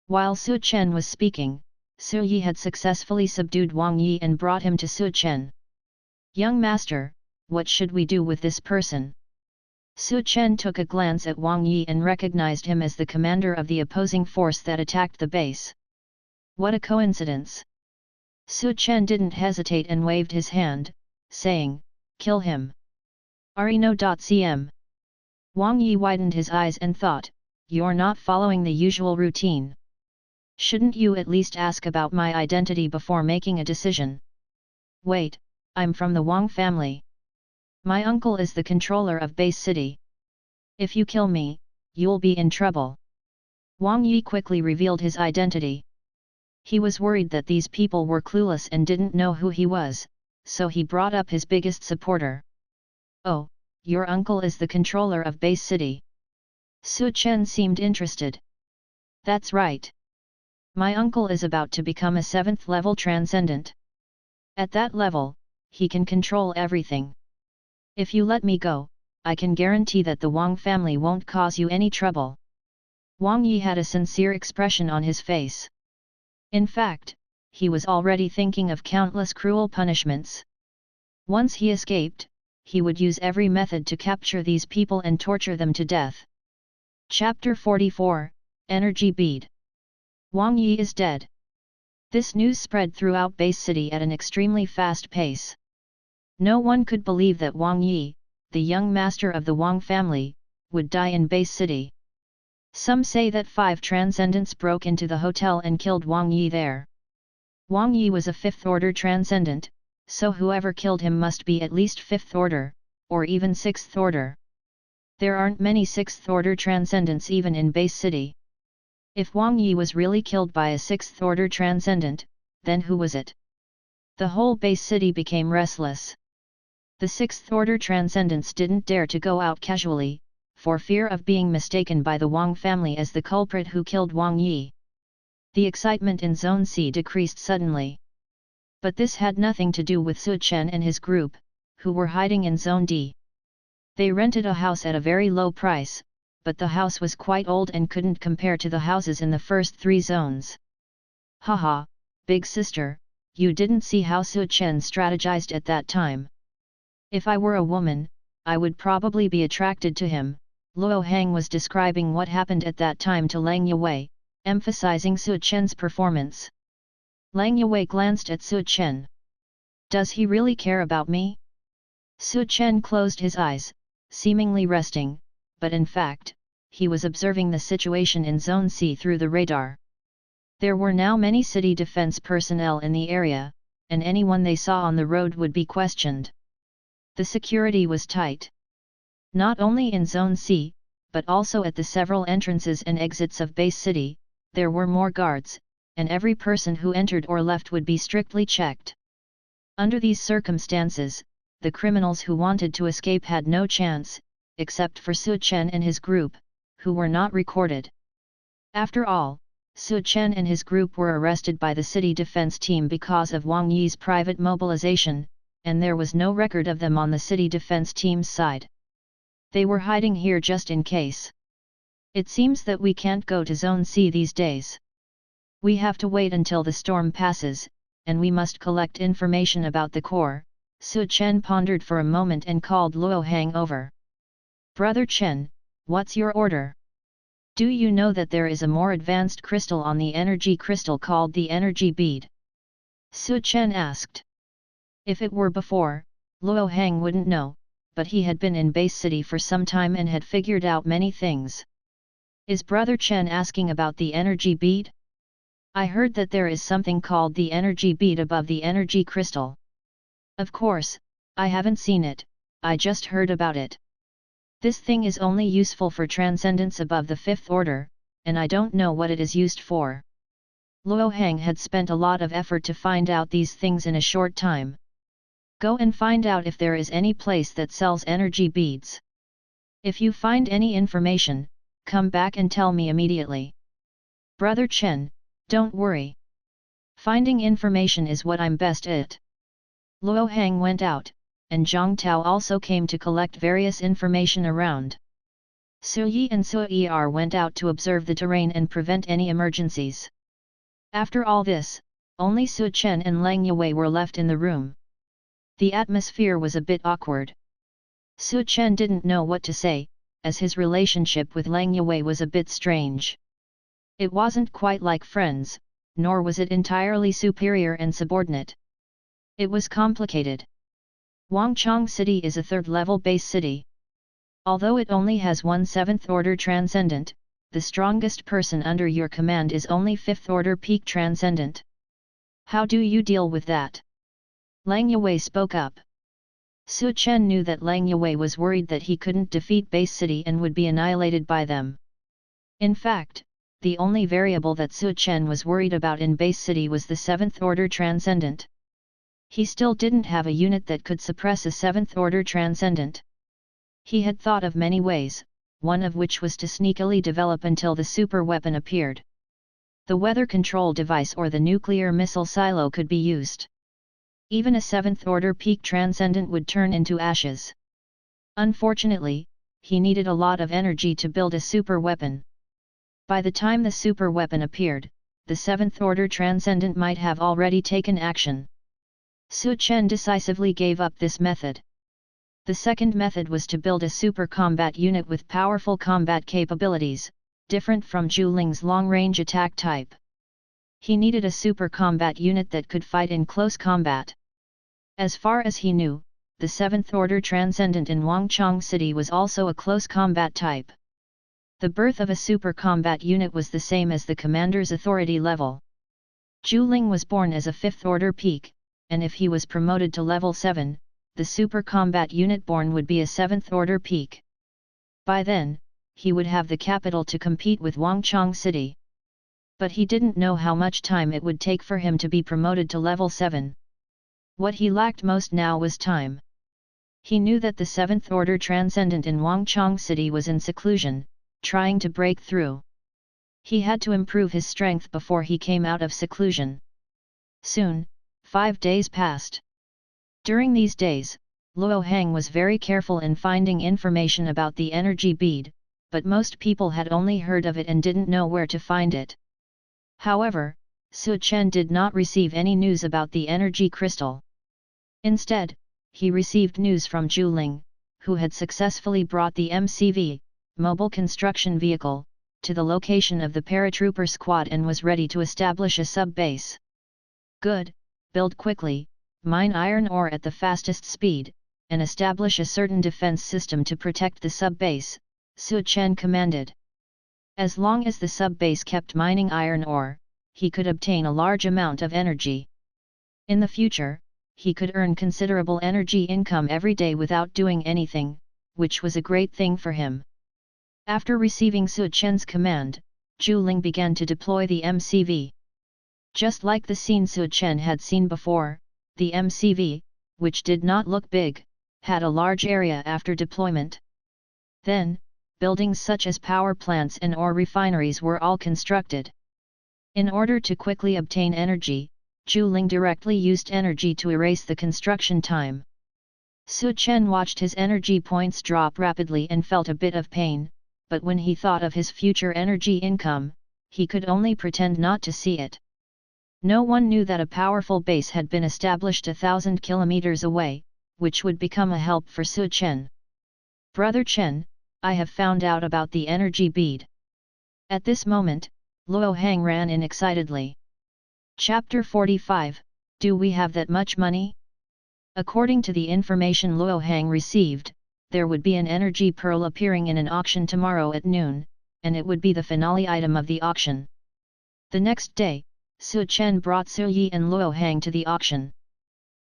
While Su Chen was speaking, Su Yi had successfully subdued Wang Yi and brought him to Su Chen. Young master, what should we do with this person? Su Chen took a glance at Wang Yi and recognized him as the commander of the opposing force that attacked the base. What a coincidence! Su Chen didn't hesitate and waved his hand, saying, "Kill him." Arino.cm. Wang Yi widened his eyes and thought, "You're not following the usual routine. Shouldn't you at least ask about my identity before making a decision?" "Wait, I'm from the Wang family. My uncle is the controller of Base City. If you kill me, you'll be in trouble." Wang Yi quickly revealed his identity. He was worried that these people were clueless and didn't know who he was, so he brought up his biggest supporter. "Oh, your uncle is the controller of Base City." Su Chen seemed interested. "That's right. My uncle is about to become a 7th level transcendent. At that level, he can control everything. If you let me go, I can guarantee that the Wang family won't cause you any trouble." Wang Yi had a sincere expression on his face. In fact, he was already thinking of countless cruel punishments. Once he escaped, he would use every method to capture these people and torture them to death. Chapter 44, Energy Bead. Wang Yi is dead. This news spread throughout Base City at an extremely fast pace. No one could believe that Wang Yi, the young master of the Wang family, would die in Base City. Some say that 5 transcendents broke into the hotel and killed Wang Yi there. Wang Yi was a 5th order transcendent, so whoever killed him must be at least 5th order, or even 6th order. There aren't many 6th order transcendents even in Base City. If Wang Yi was really killed by a 6th order transcendent, then who was it? The whole Base City became restless. The 6th order transcendents didn't dare to go out casually, for fear of being mistaken by the Wang family as the culprit who killed Wang Yi. The excitement in Zone C decreased suddenly. But this had nothing to do with Su Chen and his group, who were hiding in Zone D. They rented a house at a very low price, but the house was quite old and couldn't compare to the houses in the first 3 zones. "Haha, big sister, you didn't see how Su Chen strategized at that time. If I were a woman, I would probably be attracted to him." Luo Hang was describing what happened at that time to Lang Yue, emphasizing Su Chen's performance. Lang Yue glanced at Su Chen. "Does he really care about me?" Su Chen closed his eyes, seemingly resting, but in fact, he was observing the situation in Zone C through the radar. There were now many city defense personnel in the area, and anyone they saw on the road would be questioned. The security was tight. Not only in Zone C, but also at the several entrances and exits of Base City, there were more guards, and every person who entered or left would be strictly checked. Under these circumstances, the criminals who wanted to escape had no chance, except for Su Chen and his group, who were not recorded. After all, Su Chen and his group were arrested by the city defense team because of Wang Yi's private mobilization, and there was no record of them on the city defense team's side. They were hiding here just in case. "It seems that we can't go to Zone C these days. We have to wait until the storm passes, and we must collect information about the core." Su Chen pondered for a moment and called Luo Hang over. "Brother Chen, what's your order? Do you know that there is a more advanced crystal on the energy crystal called the energy bead?" Su Chen asked. If it were before, Luo Hang wouldn't know, but he had been in Base City for some time and had figured out many things. "Is Brother Chen asking about the energy bead? I heard that there is something called the energy bead above the energy crystal." "Of course, I haven't seen it, I just heard about it. This thing is only useful for transcendence above the 5th order, and I don't know what it is used for." Luo Hang had spent a lot of effort to find out these things in a short time. "Go and find out if there is any place that sells energy beads. If you find any information, come back and tell me immediately. Brother Chen, don't worry. Finding information is what I'm best at." Luo Hang went out, and Zhang Tao also came to collect various information around. Su Yi and Su Er went out to observe the terrain and prevent any emergencies. After all this, only Su Chen and Lang Yue were left in the room. The atmosphere was a bit awkward. Su Chen didn't know what to say, as his relationship with Lang Yue was a bit strange. It wasn't quite like friends, nor was it entirely superior and subordinate. It was complicated. Wangchang City is a third-level base city. Although it only has one 7th-order transcendent, the strongest person under your command is only 5th-order peak transcendent. How do you deal with that? Lang Yue spoke up. Su Chen knew that Lang Yue was worried that he couldn't defeat Base City and would be annihilated by them. In fact, the only variable that Su Chen was worried about in Base City was the 7th-order transcendent. He still didn't have a unit that could suppress a 7th-order transcendent. He had thought of many ways, one of which was to sneakily develop until the super weapon appeared. The weather control device or the nuclear missile silo could be used. Even a 7th-order peak transcendent would turn into ashes. Unfortunately, he needed a lot of energy to build a super weapon. By the time the super weapon appeared, the 7th-order transcendent might have already taken action. Su Chen decisively gave up this method. The second method was to build a super combat unit with powerful combat capabilities, different from Zhu Ling's long-range attack type. He needed a super combat unit that could fight in close combat. As far as he knew, the 7th-order transcendent in Wangchang City was also a close combat type. The birth of a super combat unit was the same as the commander's authority level. Zhu Ling was born as a 5th-order peak, and if he was promoted to level 7, the super combat unit born would be a 7th-order peak. By then, he would have the capital to compete with Wangchang City. But he didn't know how much time it would take for him to be promoted to level 7. What he lacked most now was time. He knew that the 7th-order transcendent in Wangchang City was in seclusion, trying to break through. He had to improve his strength before he came out of seclusion. Soon, 5 days passed. During these days, Luo Hang was very careful in finding information about the energy bead, but most people had only heard of it and didn't know where to find it. However, Su Chen did not receive any news about the energy crystal. Instead, he received news from Zhu Ling, who had successfully brought the MCV, mobile construction vehicle, to the location of the paratrooper squad and was ready to establish a sub-base. Good, build quickly, mine iron ore at the fastest speed, and establish a certain defense system to protect the sub-base, Su Chen commanded. As long as the sub-base kept mining iron ore, he could obtain a large amount of energy. In the future, he could earn considerable energy income every day without doing anything, which was a great thing for him. After receiving Su Chen's command, Zhu Ling began to deploy the MCV. Just like the scene Su Chen had seen before, the MCV, which did not look big, had a large area after deployment. Then, buildings such as power plants and ore refineries were all constructed. In order to quickly obtain energy, Zhu Ling directly used energy to erase the construction time. Su Chen watched his energy points drop rapidly and felt a bit of pain, but when he thought of his future energy income, he could only pretend not to see it. No one knew that a powerful base had been established 1,000 kilometers away, which would become a help for Su Chen. Brother Chen, I have found out about the energy bead. At this moment, Luo Hang ran in excitedly. Chapter 45, Do we have that much money? According to the information Luo Hang received, there would be an energy pearl appearing in an auction tomorrow at noon, and it would be the finale item of the auction. The next day, Su Chen brought Su Yi and Luo Hang to the auction.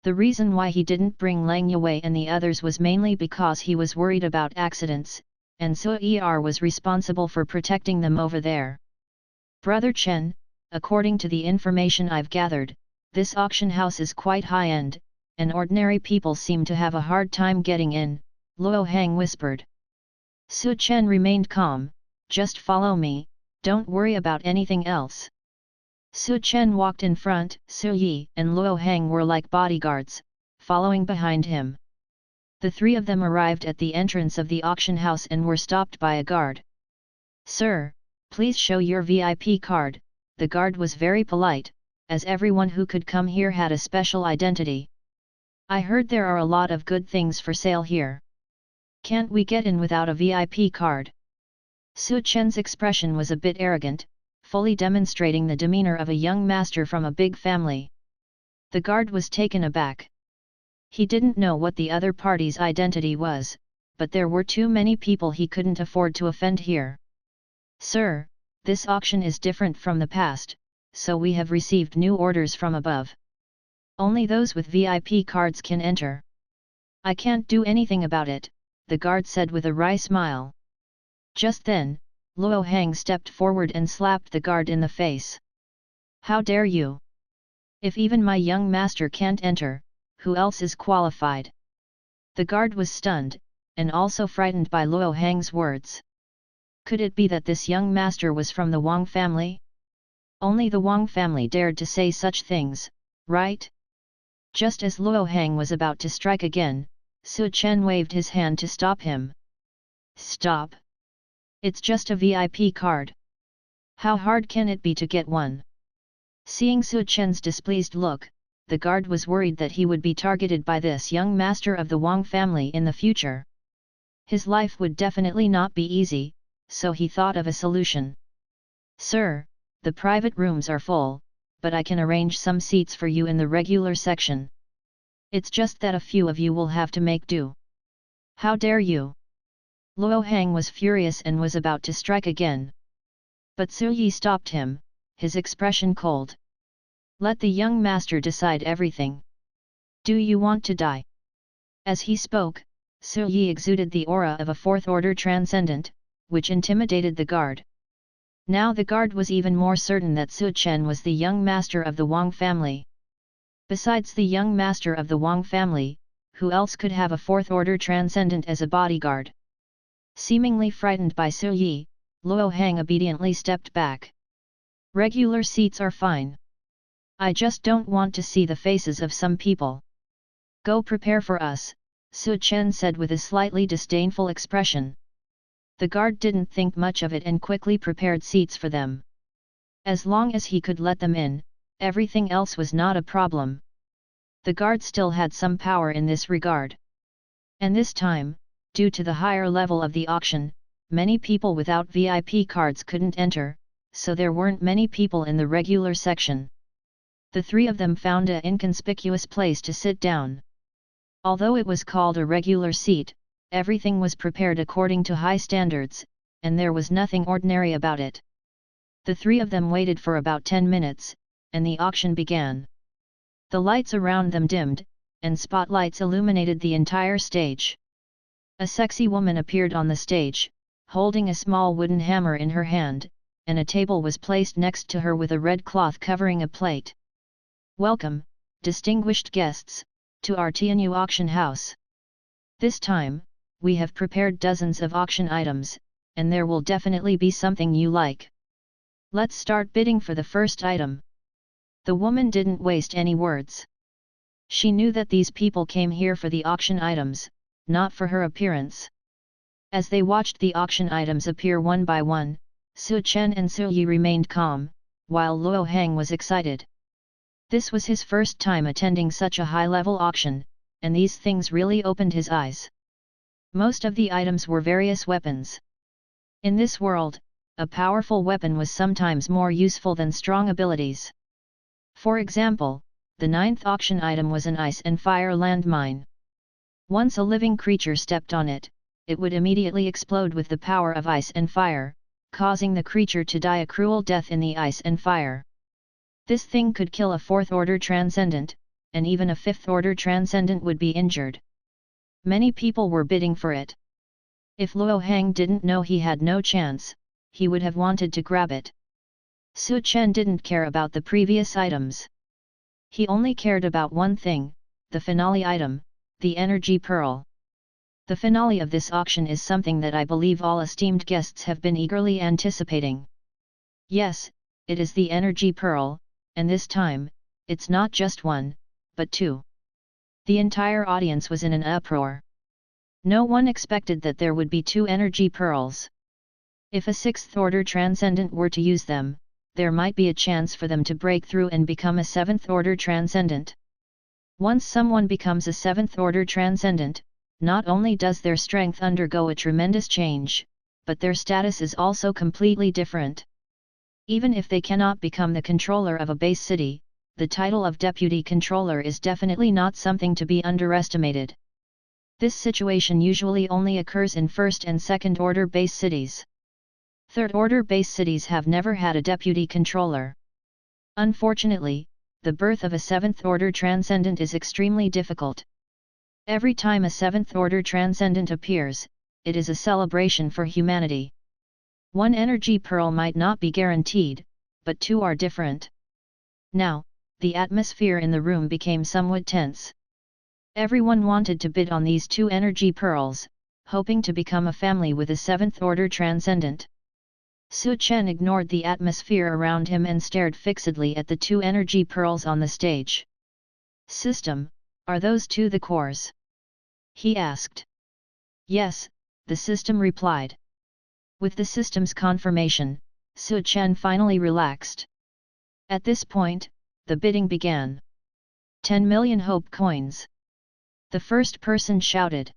The reason why he didn't bring Lang Yue and the others was mainly because he was worried about accidents, and Su Er was responsible for protecting them over there. Brother Chen, according to the information I've gathered, this auction house is quite high-end, and ordinary people seem to have a hard time getting in, Luo Hang whispered. Su Chen remained calm, just follow me, don't worry about anything else. Su Chen walked in front, Su Yi and Luo Hang were like bodyguards, following behind him. The three of them arrived at the entrance of the auction house and were stopped by a guard. "Sir, please show your VIP card." The guard was very polite, as everyone who could come here had a special identity. "I heard there are a lot of good things for sale here. Can't we get in without a VIP card?" Su Chen's expression was a bit arrogant, fully demonstrating the demeanor of a young master from a big family. The guard was taken aback. He didn't know what the other party's identity was, but there were too many people he couldn't afford to offend here. "Sir, this auction is different from the past, so we have received new orders from above. Only those with VIP cards can enter." "I can't do anything about it," the guard said with a wry smile. Just then, Luo Hang stepped forward and slapped the guard in the face. "How dare you? If even my young master can't enter, who else is qualified?" The guard was stunned, and also frightened by Luo Hang's words. Could it be that this young master was from the Wang family? Only the Wang family dared to say such things, right? Just as Luo Hang was about to strike again, Su Chen waved his hand to stop him. "Stop! It's just a VIP card. How hard can it be to get one?" Seeing Su Chen's displeased look, the guard was worried that he would be targeted by this young master of the Wang family in the future. His life would definitely not be easy, so he thought of a solution. "Sir, the private rooms are full, but I can arrange some seats for you in the regular section. It's just that a few of you will have to make do." "How dare you?" Luo Hang was furious and was about to strike again. But Su Yi stopped him, his expression cold. "Let the young master decide everything. Do you want to die?" As he spoke, Su Yi exuded the aura of a fourth-order transcendent, which intimidated the guard. Now the guard was even more certain that Su Chen was the young master of the Wang family. Besides the young master of the Wang family, who else could have a fourth-order transcendent as a bodyguard? Seemingly frightened by Su Yi, Luo Hang obediently stepped back. "Regular seats are fine. I just don't want to see the faces of some people." "Go prepare for us," Su Chen said with a slightly disdainful expression. The guard didn't think much of it and quickly prepared seats for them. As long as he could let them in, everything else was not a problem. The guard still had some power in this regard. And this time, due to the higher level of the auction, many people without VIP cards couldn't enter, so there weren't many people in the regular section. The three of them found an inconspicuous place to sit down. Although it was called a regular seat, everything was prepared according to high standards, and there was nothing ordinary about it. The three of them waited for about 10 minutes, and the auction began. The lights around them dimmed, and spotlights illuminated the entire stage. A sexy woman appeared on the stage, holding a small wooden hammer in her hand, and a table was placed next to her with a red cloth covering a plate. "Welcome, distinguished guests, to our Tianyu auction house. This time, we have prepared dozens of auction items, and there will definitely be something you like. Let's start bidding for the first item." The woman didn't waste any words. She knew that these people came here for the auction items, not for her appearance. As they watched the auction items appear one by one, Su Chen and Su Yi remained calm, while Luo Hang was excited. This was his first time attending such a high-level auction, and these things really opened his eyes. Most of the items were various weapons. In this world, a powerful weapon was sometimes more useful than strong abilities. For example, the 9th auction item was an ice and fire landmine. Once a living creature stepped on it, it would immediately explode with the power of ice and fire, causing the creature to die a cruel death in the ice and fire. This thing could kill a 4th-order transcendent, and even a 5th-order transcendent would be injured. Many people were bidding for it. If Luo Hang didn't know he had no chance, he would have wanted to grab it. Su Chen didn't care about the previous items. He only cared about one thing, the finale item, the energy pearl. The finale of this auction is something that I believe all esteemed guests have been eagerly anticipating. Yes, it is the energy pearl, and this time, it's not just one, but two. The entire audience was in an uproar. No one expected that there would be 2 energy pearls. If a 6th order transcendent were to use them, there might be a chance for them to break through and become a 7th order transcendent. Once someone becomes a 7th order transcendent, not only does their strength undergo a tremendous change, but their status is also completely different. Even if they cannot become the controller of a base city, the title of deputy controller is definitely not something to be underestimated. This situation usually only occurs in 1st and 2nd order base cities. 3rd order base cities have never had a deputy controller. Unfortunately, the birth of a 7th order transcendent is extremely difficult. Every time a 7th order transcendent appears, it is a celebration for humanity. 1 energy pearl might not be guaranteed, but 2 are different. Now, the atmosphere in the room became somewhat tense. Everyone wanted to bid on these 2 energy pearls, hoping to become a family with a 7th order transcendent. Su Chen ignored the atmosphere around him and stared fixedly at the 2 energy pearls on the stage. "System, are those 2 the cores?" he asked. "Yes," the system replied. With the system's confirmation, Su Chen finally relaxed. At this point, the bidding began. 10 million hope coins. The first person shouted.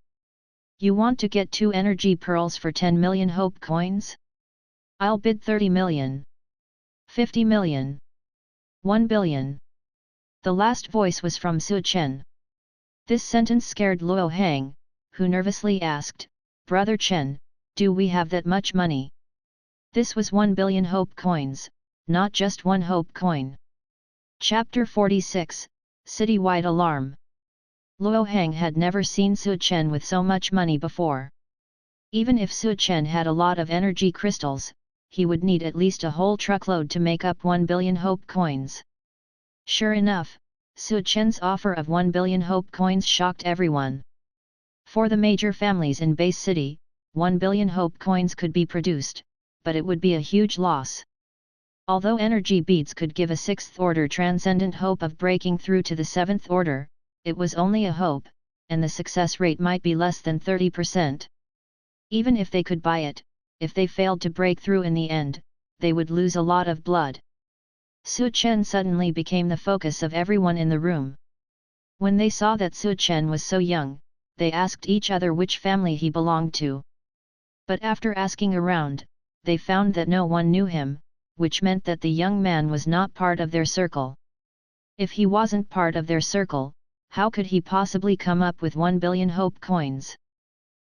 "You want to get 2 energy pearls for 10 million hope coins? I'll bid 30 million. 50 million. 1 billion. The last voice was from Su Chen. This sentence scared Luo Hang, who nervously asked, "Brother Chen, do we have that much money?" This was 1 billion hope coins, not just 1 hope coin. Chapter 46, Citywide Alarm. Luo Hang had never seen Su Chen with so much money before. Even if Su Chen had a lot of energy crystals, he would need at least a whole truckload to make up 1 billion hope coins. Sure enough, Su Chen's offer of 1 billion hope coins shocked everyone. For the major families in Base City, 1 billion hope coins could be produced, but it would be a huge loss. Although energy beads could give a 6th order transcendent hope of breaking through to the 7th order, it was only a hope, and the success rate might be less than 30%. Even if they could buy it, if they failed to break through in the end, they would lose a lot of blood. Su Chen suddenly became the focus of everyone in the room. When they saw that Su Chen was so young, they asked each other which family he belonged to. But after asking around, they found that no one knew him, which meant that the young man was not part of their circle. If he wasn't part of their circle, how could he possibly come up with 1 billion hope coins?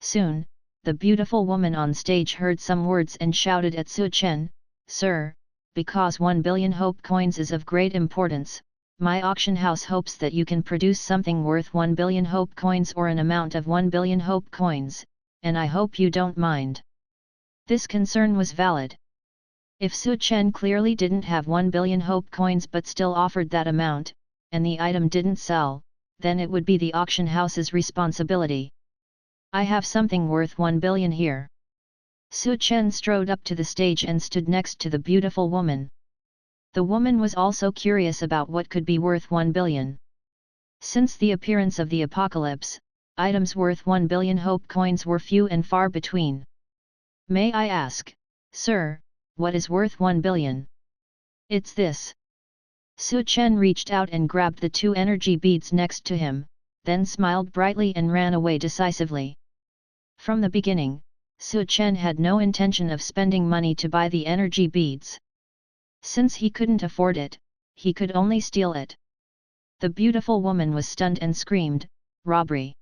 Soon, the beautiful woman on stage heard some words and shouted at Su Chen, "Sir, because 1 billion hope coins is of great importance, my auction house hopes that you can produce something worth 1 billion hope coins or an amount of 1 billion hope coins, and I hope you don't mind." This concern was valid. If Su Chen clearly didn't have 1 billion hope coins but still offered that amount, and the item didn't sell, then it would be the auction house's responsibility. "I have something worth 1 billion here." Su Chen strode up to the stage and stood next to the beautiful woman. The woman was also curious about what could be worth 1 billion. Since the appearance of the apocalypse, items worth 1 billion hope coins were few and far between. "May I ask, sir, what is worth 1 billion? "It's this." Su Chen reached out and grabbed the 2 energy beads next to him, then smiled brightly and ran away decisively. From the beginning, Su Chen had no intention of spending money to buy the energy beads. Since he couldn't afford it, he could only steal it. The beautiful woman was stunned and screamed, "Robbery!"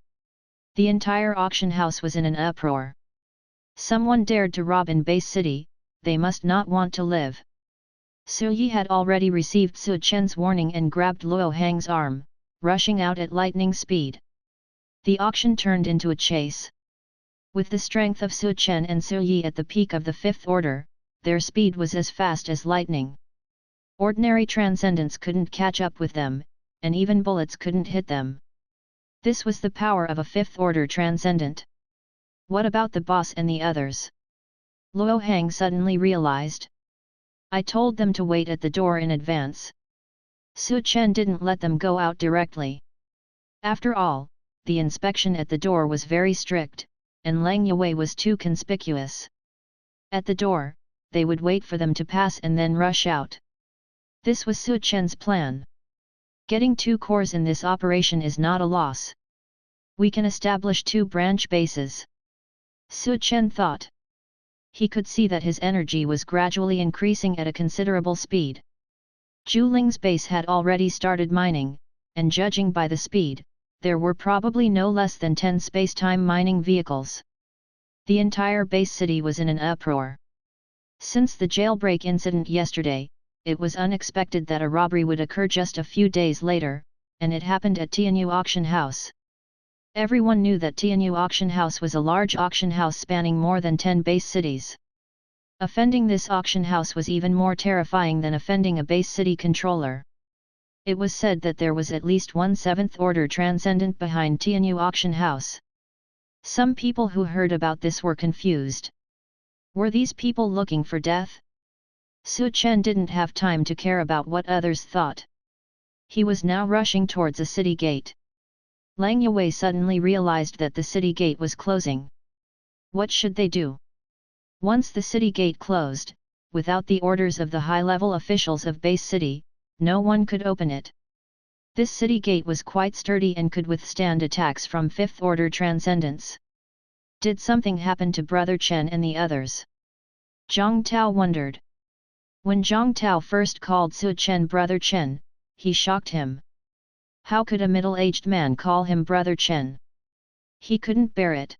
The entire auction house was in an uproar. Someone dared to rob in Base City, they must not want to live. Su Yi had already received Su Chen's warning and grabbed Luo Hang's arm, rushing out at lightning speed. The auction turned into a chase. With the strength of Su Chen and Su Yi at the peak of the 5th order, their speed was as fast as lightning. Ordinary transcendents couldn't catch up with them, and even bullets couldn't hit them. This was the power of a 5th order transcendent. What about the boss and the others? Luo Hang suddenly realized. "I told them to wait at the door in advance." Su Chen didn't let them go out directly. After all, the inspection at the door was very strict, and Lang Yue was too conspicuous. At the door, they would wait for them to pass and then rush out. This was Su Chen's plan. Getting 2 cores in this operation is not a loss. We can establish 2 branch bases. Su Chen thought. He could see that his energy was gradually increasing at a considerable speed. Zhu Ling's base had already started mining, and judging by the speed, there were probably no less than 10 space-time mining vehicles. The entire base city was in an uproar. Since the jailbreak incident yesterday, it was unexpected that a robbery would occur just a few days later, and it happened at Tianyu Auction House. Everyone knew that Tianyu Auction House was a large auction house spanning more than 10 base cities. Offending this auction house was even more terrifying than offending a base city controller. It was said that there was at least one 7th order transcendent behind Tianyu Auction House. Some people who heard about this were confused. Were these people looking for death? Su Chen didn't have time to care about what others thought. He was now rushing towards a city gate. Lang Yue suddenly realized that the city gate was closing. What should they do? Once the city gate closed, without the orders of the high-level officials of base city, no one could open it. This city gate was quite sturdy and could withstand attacks from 5th order transcendents. Did something happen to Brother Chen and the others? Zhang Tao wondered. When Zhang Tao first called Su Chen Brother Chen, he shocked him. How could a middle-aged man call him Brother Chen? He couldn't bear it.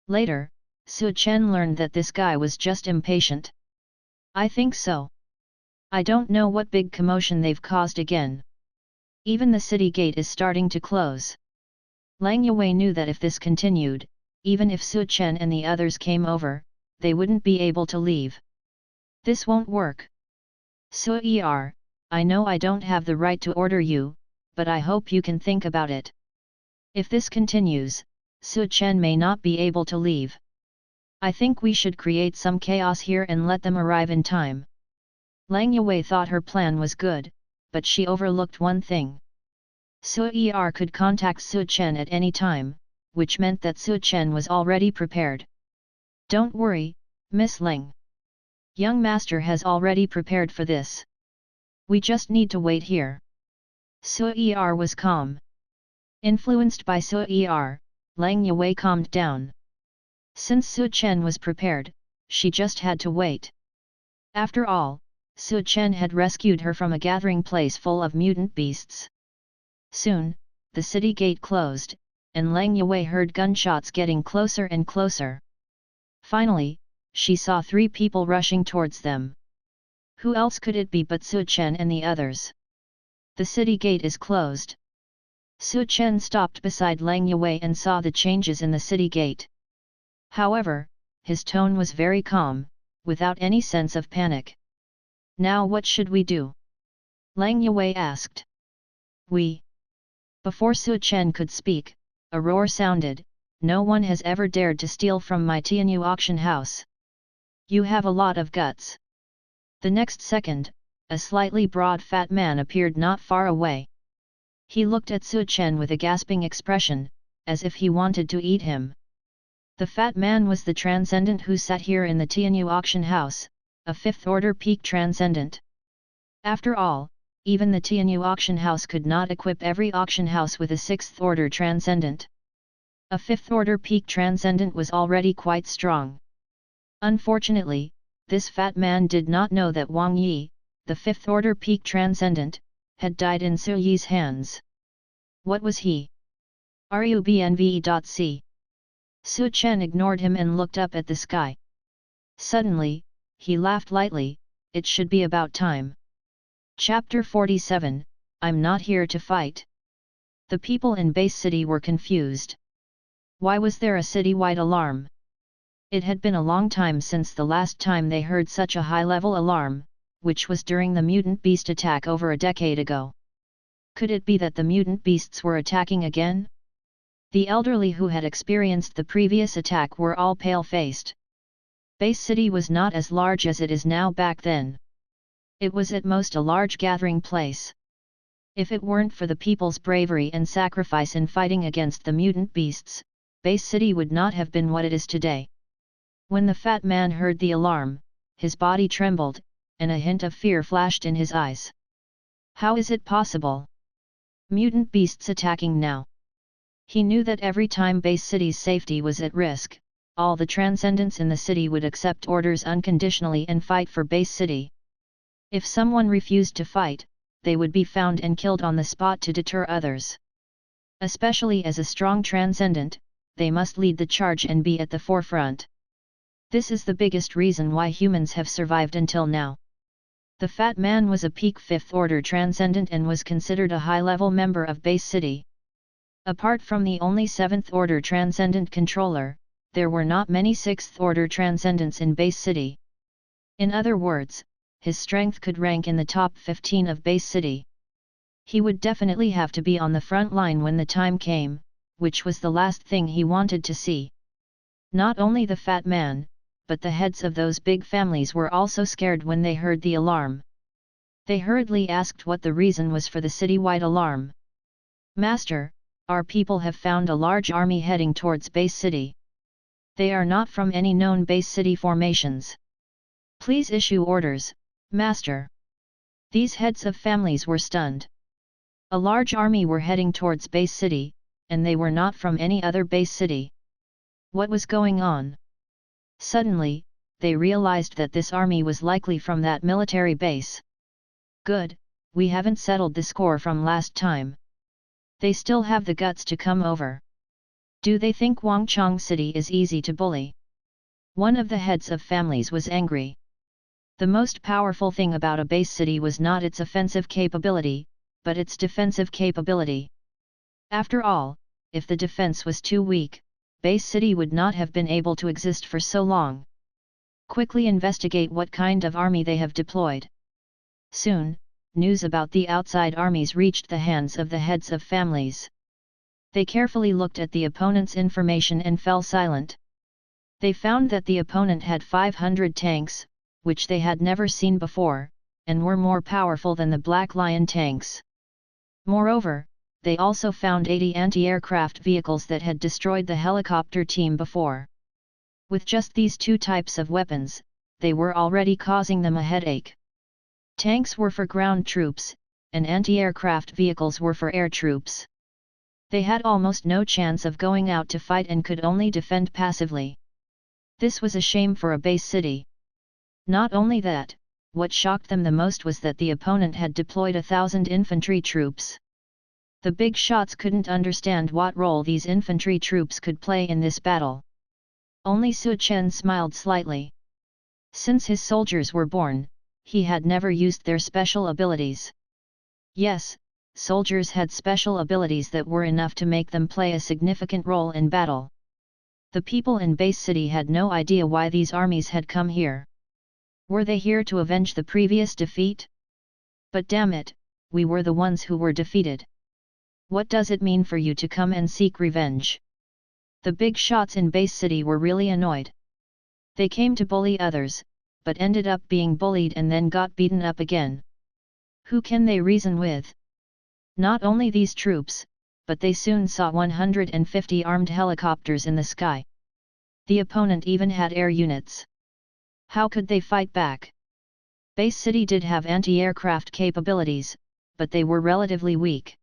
Later, Su Chen learned that this guy was just impatient. I think so. I don't know what big commotion they've caused again. Even the city gate is starting to close. Lang Yue knew that if this continued, even if Su Chen and the others came over, they wouldn't be able to leave. This won't work. Su Er, I know I don't have the right to order you, but I hope you can think about it. If this continues, Su Chen may not be able to leave. I think we should create some chaos here and let them arrive in time. Lang Yue thought her plan was good, but she overlooked one thing. Su Er could contact Su Chen at any time, which meant that Su Chen was already prepared. Don't worry, Miss Ling. Young Master has already prepared for this. We just need to wait here. Su Er was calm. Influenced by Su Er, Lang Yue calmed down. Since Su Chen was prepared, she just had to wait. After all, Su Chen had rescued her from a gathering place full of mutant beasts. Soon, the city gate closed, and Lang Yue heard gunshots getting closer and closer. Finally, she saw 3 people rushing towards them. Who else could it be but Su Chen and the others? The city gate is closed. Su Chen stopped beside Lang Yue and saw the changes in the city gate. However, his tone was very calm, without any sense of panic. Now what should we do? Lang Yue asked. We. Before Su Chen could speak, a roar sounded. No one has ever dared to steal from my Tianyu auction house. You have a lot of guts. The next second, a slightly broad fat man appeared not far away. He looked at Su Chen with a gasping expression, as if he wanted to eat him. The fat man was the transcendent who sat here in the Tianyu auction house, a 5th order peak transcendent. After all, even the Tianyu auction house could not equip every auction house with a 6th order transcendent. A 5th order peak transcendent was already quite strong. Unfortunately, this fat man did not know that Wang Yi, the 5th order peak transcendent, had died in Su Yi's hands. What was he? Rubnve.c. Su Chen ignored him and looked up at the sky. Suddenly, he laughed lightly. It should be about time. Chapter 47, I'm not here to fight. The people in base city were confused. Why was there a city-wide alarm? It had been a long time since the last time they heard such a high-level alarm, which was during the mutant beast attack over a decade ago. Could it be that the mutant beasts were attacking again? The elderly who had experienced the previous attack were all pale-faced. Base City was not as large as it is now back then. It was at most a large gathering place. If it weren't for the people's bravery and sacrifice in fighting against the mutant beasts, Base City would not have been what it is today. When the fat man heard the alarm, his body trembled, and a hint of fear flashed in his eyes. How is it possible? Mutant beasts attacking now. He knew that every time Base City's safety was at risk, all the transcendents in the city would accept orders unconditionally and fight for Base City. If someone refused to fight, they would be found and killed on the spot to deter others. Especially as a strong transcendent, they must lead the charge and be at the forefront. This is the biggest reason why humans have survived until now. The fat man was a peak 5th order transcendent and was considered a high-level member of Base City. Apart from the only 7th order transcendent controller, there were not many 6th order transcendents in Base City. In other words, his strength could rank in the top 15 of Base City. He would definitely have to be on the front line when the time came, which was the last thing he wanted to see. Not only the fat man, but the heads of those big families were also scared when they heard the alarm. They hurriedly asked what the reason was for the citywide alarm. "Master, our people have found a large army heading towards Base City. They are not from any known Base City formations. Please issue orders, Master." These heads of families were stunned. A large army were heading towards Base City, and they were not from any other Base City. What was going on? Suddenly, they realized that this army was likely from that military base. Good, we haven't settled the score from last time. They still have the guts to come over. Do they think Wangchang City is easy to bully? One of the heads of families was angry. The most powerful thing about a base city was not its offensive capability, but its defensive capability. After all, if the defense was too weak, Base City would not have been able to exist for so long. Quickly investigate what kind of army they have deployed. Soon, news about the outside armies reached the hands of the heads of families. They carefully looked at the opponent's information and fell silent. They found that the opponent had 500 tanks, which they had never seen before, and were more powerful than the Black Lion tanks. Moreover, they also found 80 anti-aircraft vehicles that had destroyed the helicopter team before. With just these two types of weapons, they were already causing them a headache. Tanks were for ground troops, and anti-aircraft vehicles were for air troops. They had almost no chance of going out to fight and could only defend passively. This was a shame for a base city. Not only that, what shocked them the most was that the opponent had deployed 1,000 infantry troops. The big shots couldn't understand what role these infantry troops could play in this battle. Only Su Chen smiled slightly. Since his soldiers were born, he had never used their special abilities. Yes, soldiers had special abilities that were enough to make them play a significant role in battle. The people in Base City had no idea why these armies had come here. Were they here to avenge the previous defeat? But damn it, we were the ones who were defeated. What does it mean for you to come and seek revenge? The big shots in Base City were really annoyed. They came to bully others, but ended up being bullied and then got beaten up again. Who can they reason with? Not only these troops, but they soon saw 150 armed helicopters in the sky. The opponent even had air units. How could they fight back? Base City did have anti-aircraft capabilities, but they were relatively weak.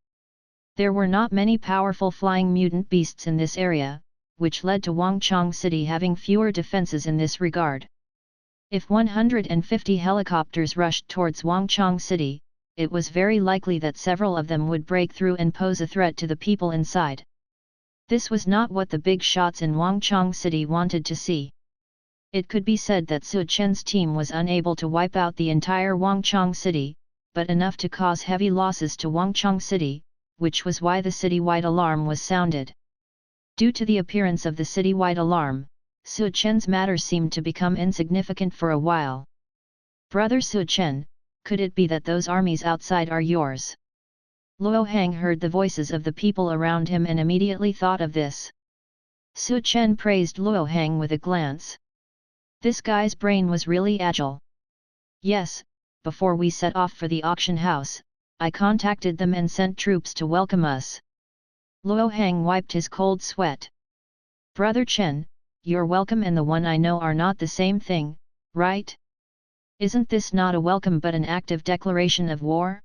There were not many powerful flying mutant beasts in this area, which led to Wangchang City having fewer defenses in this regard. If 150 helicopters rushed towards Wangchang City, it was very likely that several of them would break through and pose a threat to the people inside. This was not what the big shots in Wangchang City wanted to see. It could be said that Su Chen's team was unable to wipe out the entire Wangchang City, but enough to cause heavy losses to Wangchang City, which was why the citywide alarm was sounded. Due to the appearance of the citywide alarm, Su Chen's matter seemed to become insignificant for a while. Brother Su Chen, could it be that those armies outside are yours? Luo Hang heard the voices of the people around him and immediately thought of this. Su Chen praised Luo Hang with a glance. This guy's brain was really agile. Yes, before we set off for the auction house, I contacted them and sent troops to welcome us. Luo Hang wiped his cold sweat. Brother Chen, your welcome and the one I know are not the same thing, right? Isn't this not a welcome but an active declaration of war?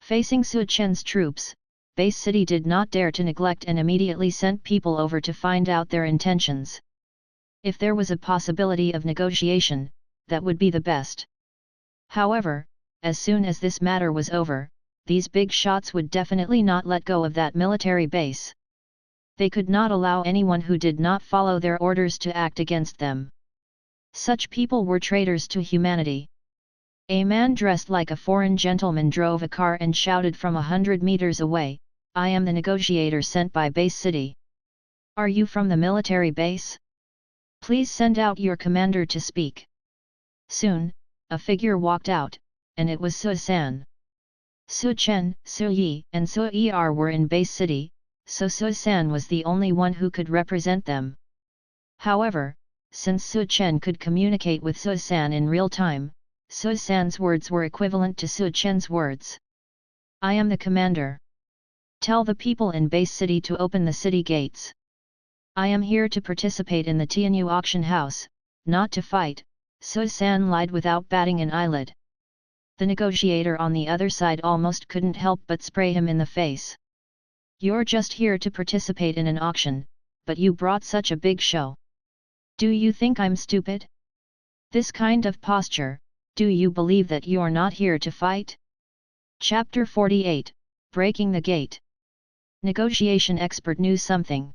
Facing Su Chen's troops, Base City did not dare to neglect and immediately sent people over to find out their intentions. If there was a possibility of negotiation, that would be the best. However, as soon as this matter was over, these big shots would definitely not let go of that military base. They could not allow anyone who did not follow their orders to act against them. Such people were traitors to humanity. A man dressed like a foreign gentleman drove a car and shouted from 100 meters away, "I am the negotiator sent by Base City. Are you from the military base? Please send out your commander to speak." Soon, a figure walked out, and it was Su San. Su Chen, Su Yi and Su Er were in Base City, so Su San was the only one who could represent them. However, since Su Chen could communicate with Su San in real time, Su San's words were equivalent to Su Chen's words. "I am the commander. Tell the people in Base City to open the city gates. I am here to participate in the Tianyu auction house, not to fight," Su San lied without batting an eyelid. The negotiator on the other side almost couldn't help but spray him in the face. "You're just here to participate in an auction, but you brought such a big show. Do you think I'm stupid? This kind of posture, do you believe that you're not here to fight?" Chapter 48, Breaking the Gate. Negotiation expert knew something.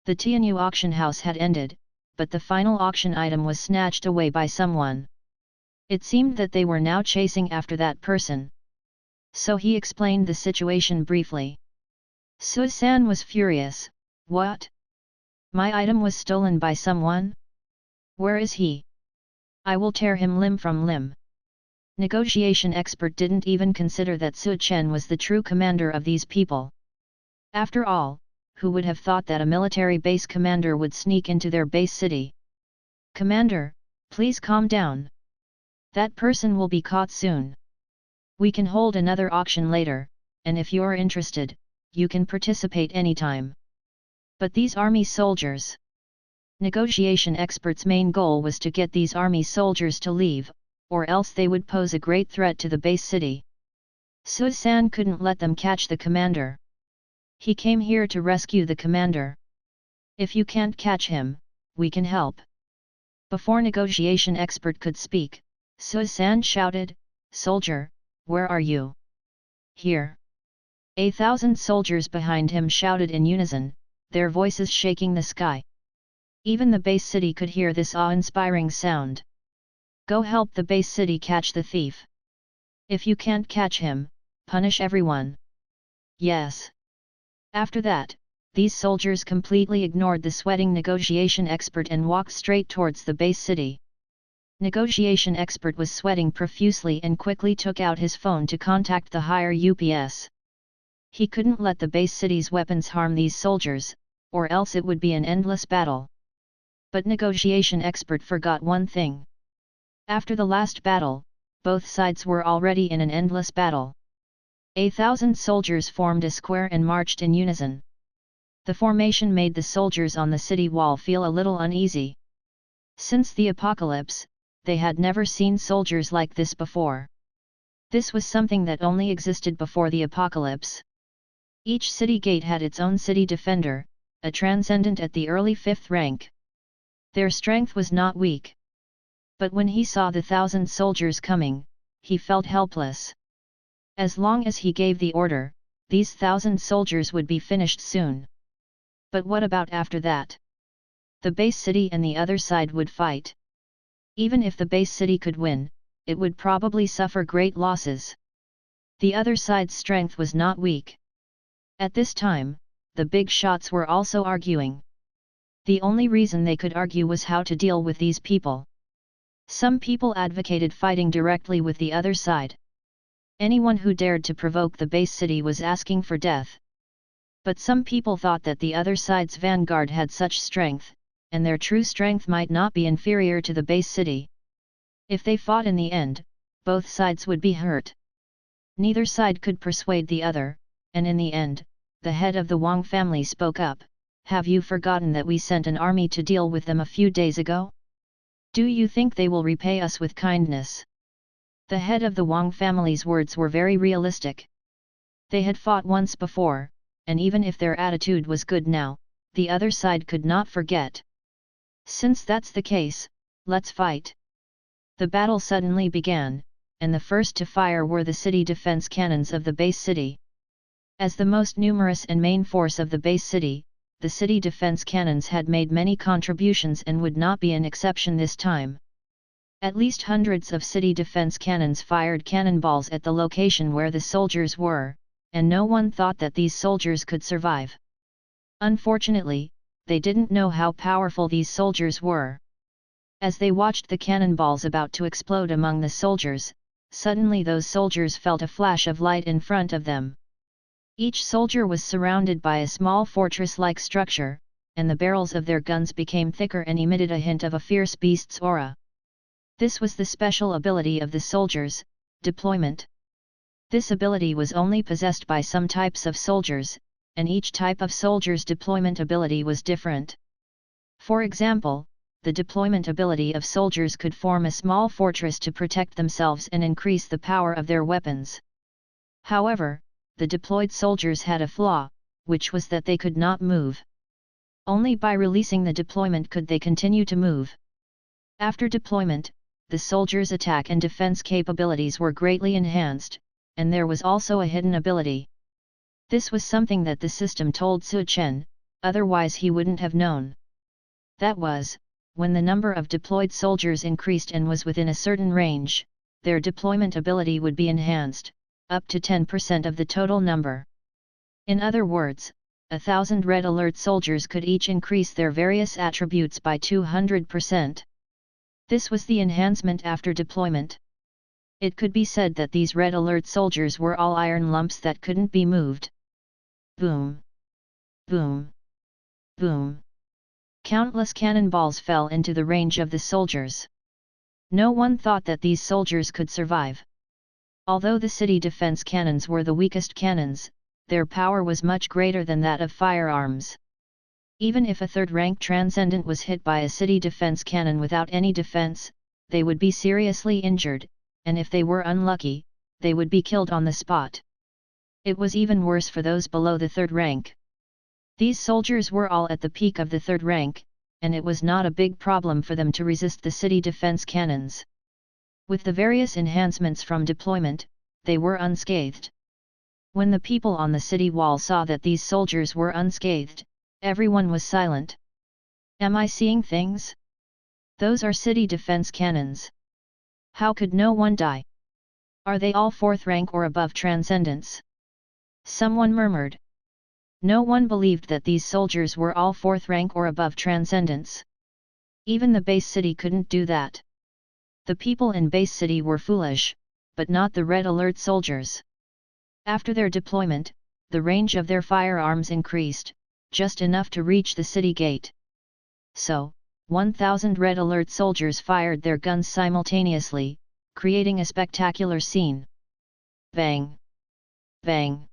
The Tianyu auction house had ended, but the final auction item was snatched away by someone. It seemed that they were now chasing after that person. So he explained the situation briefly. Su San was furious. "What? My item was stolen by someone? Where is he? I will tear him limb from limb." Negotiation expert didn't even consider that Su Chen was the true commander of these people. After all, who would have thought that a military base commander would sneak into their base city? "Commander, please calm down. That person will be caught soon. We can hold another auction later, and if you're interested, you can participate anytime." But these army soldiers. Negotiation experts' main goal was to get these army soldiers to leave, or else they would pose a great threat to the base city. Su San couldn't let them catch the commander. He came here to rescue the commander. "If you can't catch him, we can help." Before negotiation expert could speak, Su San shouted, "Soldier, where are you?" "Here." 1,000 soldiers behind him shouted in unison, their voices shaking the sky. Even the base city could hear this awe-inspiring sound. "Go help the base city catch the thief. If you can't catch him, punish everyone." "Yes." After that, these soldiers completely ignored the sweating negotiation expert and walked straight towards the base city. Negotiation expert was sweating profusely and quickly took out his phone to contact the higher UPS. He couldn't let the base city's weapons harm these soldiers, or else it would be an endless battle. But negotiation expert forgot one thing. After the last battle, both sides were already in an endless battle. 1,000 soldiers formed a square and marched in unison. The formation made the soldiers on the city wall feel a little uneasy. Since the apocalypse, they had never seen soldiers like this before. This was something that only existed before the apocalypse. Each city gate had its own city defender, a transcendent at the early 5th rank. Their strength was not weak. But when he saw the 1,000 soldiers coming, he felt helpless. As long as he gave the order, these 1,000 soldiers would be finished soon. But what about after that? The base city and the other side would fight. Even if the base city could win, it would probably suffer great losses. The other side's strength was not weak. At this time, the big shots were also arguing. The only reason they could argue was how to deal with these people. Some people advocated fighting directly with the other side. Anyone who dared to provoke the base city was asking for death. But some people thought that the other side's vanguard had such strength, and their true strength might not be inferior to the base city. If they fought in the end, both sides would be hurt. Neither side could persuade the other, and in the end, the head of the Wang family spoke up, "Have you forgotten that we sent an army to deal with them a few days ago? Do you think they will repay us with kindness?" The head of the Wang family's words were very realistic. They had fought once before, and even if their attitude was good now, the other side could not forget. "Since that's the case, let's fight." The battle suddenly began, and the first to fire were the city defense cannons of the base city. As the most numerous and main force of the base city, the city defense cannons had made many contributions and would not be an exception this time. At least hundreds of city defense cannons fired cannonballs at the location where the soldiers were, and no one thought that these soldiers could survive. Unfortunately, they didn't know how powerful these soldiers were. As they watched the cannonballs about to explode among the soldiers, suddenly those soldiers felt a flash of light in front of them. Each soldier was surrounded by a small fortress-like structure, and the barrels of their guns became thicker and emitted a hint of a fierce beast's aura. This was the special ability of the soldiers, deployment. This ability was only possessed by some types of soldiers, and each type of soldier's deployment ability was different. For example, the deployment ability of soldiers could form a small fortress to protect themselves and increase the power of their weapons. However, the deployed soldiers had a flaw, which was that they could not move. Only by releasing the deployment could they continue to move. After deployment, the soldiers' attack and defense capabilities were greatly enhanced, and there was also a hidden ability. This was something that the system told Su Chen, otherwise he wouldn't have known. That was, when the number of deployed soldiers increased and was within a certain range, their deployment ability would be enhanced, up to 10% of the total number. In other words, 1,000 Red Alert soldiers could each increase their various attributes by 200%. This was the enhancement after deployment. It could be said that these Red Alert soldiers were all iron lumps that couldn't be moved. Boom! Boom! Boom! Countless cannonballs fell into the range of the soldiers. No one thought that these soldiers could survive. Although the city defense cannons were the weakest cannons, their power was much greater than that of firearms. Even if a third-rank transcendent was hit by a city defense cannon without any defense, they would be seriously injured, and if they were unlucky, they would be killed on the spot. It was even worse for those below the third rank. These soldiers were all at the peak of the third rank, and it was not a big problem for them to resist the city defense cannons. With the various enhancements from deployment, they were unscathed. When the people on the city wall saw that these soldiers were unscathed, everyone was silent. Am I seeing things? Those are city defense cannons. How could no one die? Are they all fourth rank or above transcendence? Someone murmured. No one believed that these soldiers were all fourth rank or above transcendence. Even the base city couldn't do that. The people in base city were foolish, but not the Red Alert soldiers. After their deployment, the range of their firearms increased, just enough to reach the city gate. So, 1,000 Red Alert soldiers fired their guns simultaneously, creating a spectacular scene. Bang! Bang!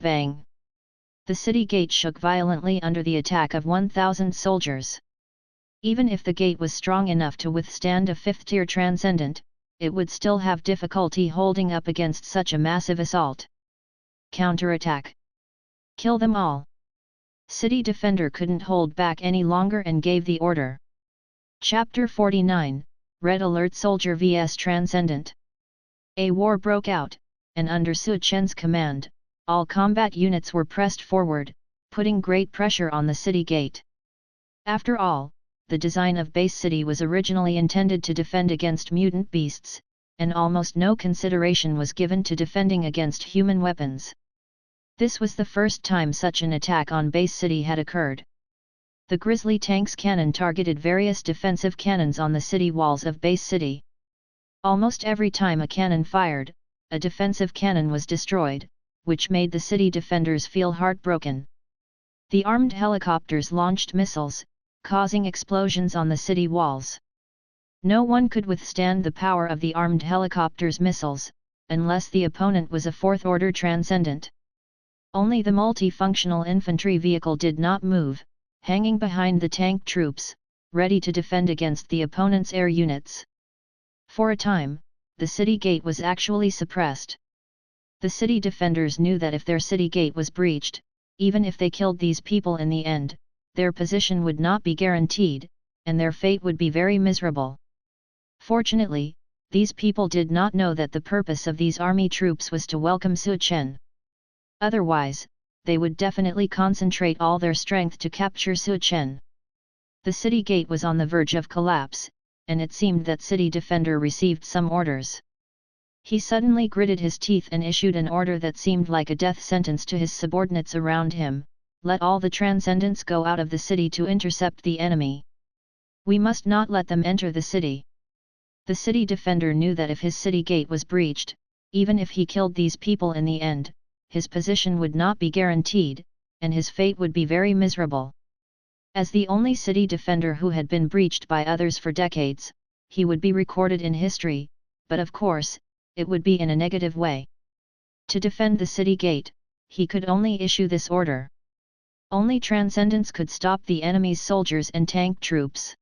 Bang! The city gate shook violently under the attack of 1,000 soldiers. Even if the gate was strong enough to withstand a fifth-tier transcendent, it would still have difficulty holding up against such a massive assault. Counterattack! Kill them all! City Defender couldn't hold back any longer and gave the order. Chapter 49, Red Alert Soldier vs Transcendent. A war broke out, and under Su Chen's command, all combat units were pressed forward, putting great pressure on the city gate. After all, the design of base city was originally intended to defend against mutant beasts, and almost no consideration was given to defending against human weapons. This was the first time such an attack on base city had occurred. The Grizzly Tank's cannon targeted various defensive cannons on the city walls of base city. Almost every time a cannon fired, a defensive cannon was destroyed, which made the city defenders feel heartbroken. The armed helicopters launched missiles, causing explosions on the city walls. No one could withstand the power of the armed helicopters' missiles, unless the opponent was a fourth-order transcendent. Only the multifunctional infantry vehicle did not move, hanging behind the tank troops, ready to defend against the opponent's air units. For a time, the city gate was actually suppressed. The city defenders knew that if their city gate was breached, even if they killed these people in the end, their position would not be guaranteed, and their fate would be very miserable. Fortunately, these people did not know that the purpose of these army troops was to welcome Su Chen. Otherwise, they would definitely concentrate all their strength to capture Su Chen. The city gate was on the verge of collapse, and it seemed that city defender received some orders. He suddenly gritted his teeth and issued an order that seemed like a death sentence to his subordinates around him: let all the transcendents go out of the city to intercept the enemy. We must not let them enter the city. The city defender knew that if his city gate was breached, even if he killed these people in the end, his position would not be guaranteed, and his fate would be very miserable. As the only city defender who had been breached by others for decades, he would be recorded in history, but of course, it would be in a negative way. To defend the city gate, he could only issue this order. Only transcendents could stop the enemy's soldiers and tank troops.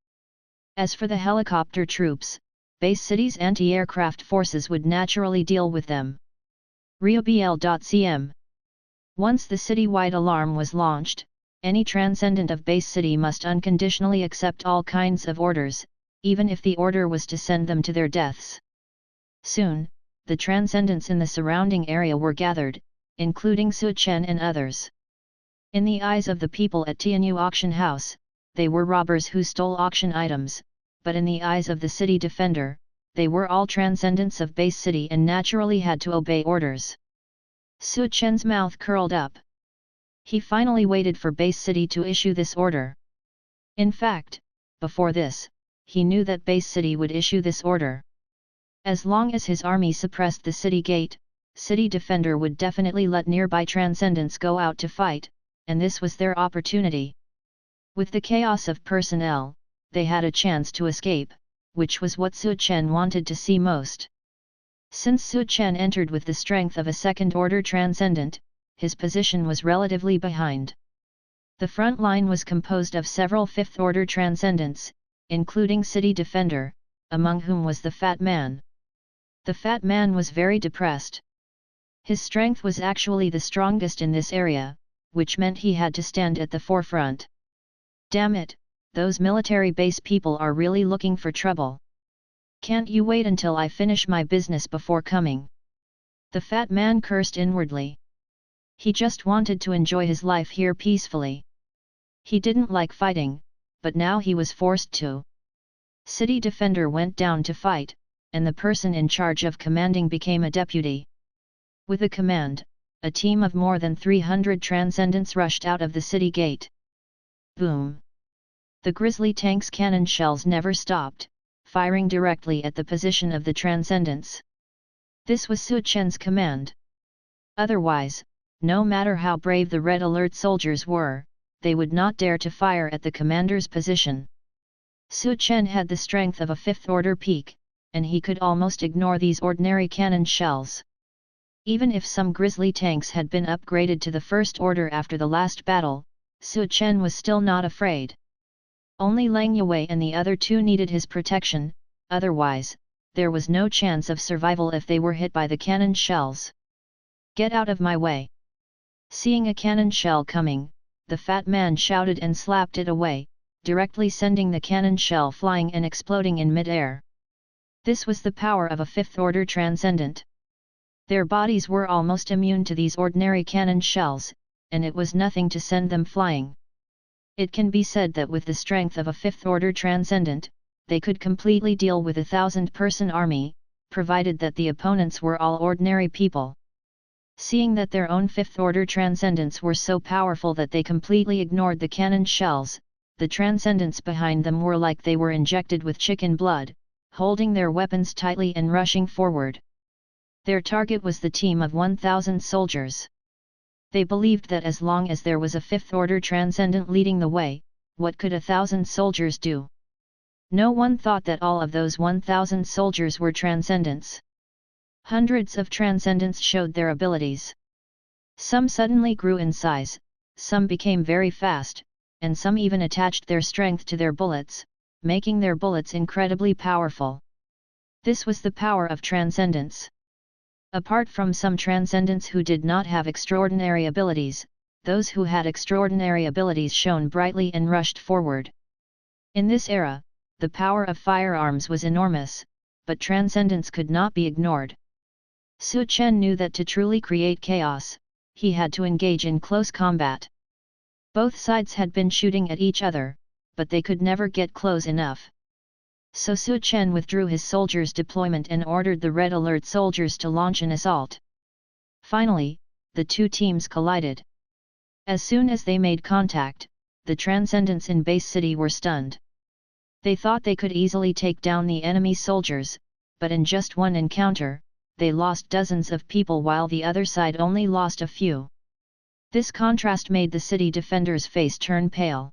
As for the helicopter troops, base city's anti-aircraft forces would naturally deal with them. RioBL.cm. Once the city-wide alarm was launched, any transcendent of base city must unconditionally accept all kinds of orders, even if the order was to send them to their deaths. Soon, the transcendents in the surrounding area were gathered, including Su Chen and others. In the eyes of the people at Tianyu auction house, they were robbers who stole auction items, but in the eyes of the city defender, they were all transcendents of base city and naturally had to obey orders. Su Chen's mouth curled up. He finally waited for base city to issue this order. In fact, before this, he knew that base city would issue this order. As long as his army suppressed the city gate, city defender would definitely let nearby transcendents go out to fight, and this was their opportunity. With the chaos of personnel, they had a chance to escape, which was what Su Chen wanted to see most. Since Su Chen entered with the strength of a second-order transcendent, his position was relatively behind. The front line was composed of several fifth-order transcendents, including city defender, among whom was the fat man. The fat man was very depressed. His strength was actually the strongest in this area, which meant he had to stand at the forefront. Damn it, those military base people are really looking for trouble. Can't you wait until I finish my business before coming? The fat man cursed inwardly. He just wanted to enjoy his life here peacefully. He didn't like fighting, but now he was forced to. City defender went down to fight, and the person in charge of commanding became a deputy. With a command, a team of more than 300 transcendents rushed out of the city gate. Boom! The grizzly tank's cannon shells never stopped, firing directly at the position of the transcendents. This was Su Chen's command. Otherwise, no matter how brave the Red Alert soldiers were, they would not dare to fire at the commander's position. Su Chen had the strength of a fifth-order peak, and he could almost ignore these ordinary cannon shells. Even if some grizzly tanks had been upgraded to the first order after the last battle, Su Chen was still not afraid. Only Lang Yue and the other two needed his protection, otherwise, there was no chance of survival if they were hit by the cannon shells. Get out of my way! Seeing a cannon shell coming, the fat man shouted and slapped it away, directly sending the cannon shell flying and exploding in mid-air. This was the power of a fifth-order transcendent. Their bodies were almost immune to these ordinary cannon shells, and it was nothing to send them flying. It can be said that with the strength of a fifth-order transcendent, they could completely deal with a 1,000-person army, provided that the opponents were all ordinary people. Seeing that their own fifth-order transcendents were so powerful that they completely ignored the cannon shells, the transcendents behind them were like they were injected with chicken blood, holding their weapons tightly and rushing forward. Their target was the team of 1,000 soldiers. They believed that as long as there was a fifth-order transcendent leading the way, what could 1,000 soldiers do? No one thought that all of those 1,000 soldiers were transcendents. Hundreds of transcendents showed their abilities. Some suddenly grew in size, some became very fast, and some even attached their strength to their bullets, making their bullets incredibly powerful. This was the power of transcendence. Apart from some transcendents who did not have extraordinary abilities, those who had extraordinary abilities shone brightly and rushed forward. In this era, the power of firearms was enormous, but transcendence could not be ignored. Su Chen knew that to truly create chaos, he had to engage in close combat. Both sides had been shooting at each other, but they could never get close enough. So Su Chen withdrew his soldiers' deployment and ordered the Red Alert soldiers to launch an assault. Finally, the two teams collided. As soon as they made contact, the transcendents in base city were stunned. They thought they could easily take down the enemy soldiers, but in just one encounter, they lost dozens of people while the other side only lost a few. This contrast made the city defender's face turn pale.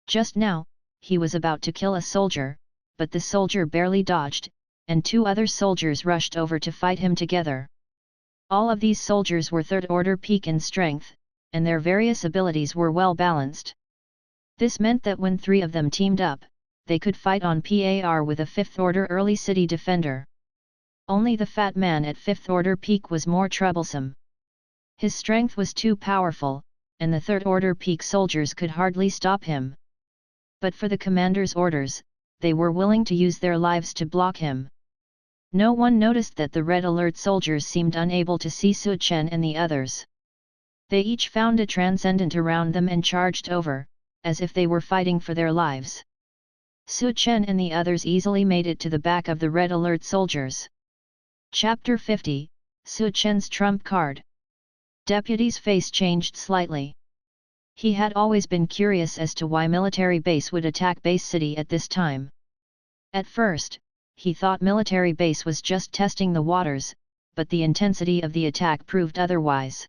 Just now, he was about to kill a soldier, but the soldier barely dodged, and two other soldiers rushed over to fight him together. All of these soldiers were third-order peak in strength, and their various abilities were well balanced. This meant that when three of them teamed up, they could fight on par with a fifth-order early city defender. Only the fat man at fifth-order peak was more troublesome. His strength was too powerful, and the third-order peak soldiers could hardly stop him. But for the commander's orders, they were willing to use their lives to block him. No one noticed that the Red Alert soldiers seemed unable to see Su Chen and the others. They each found a transcendent around them and charged over, as if they were fighting for their lives. Su Chen and the others easily made it to the back of the Red Alert soldiers. Chapter 50, Su Chen's Trump Card. Deputy's face changed slightly. He had always been curious as to why military base would attack base city at this time. At first, he thought military base was just testing the waters, but the intensity of the attack proved otherwise.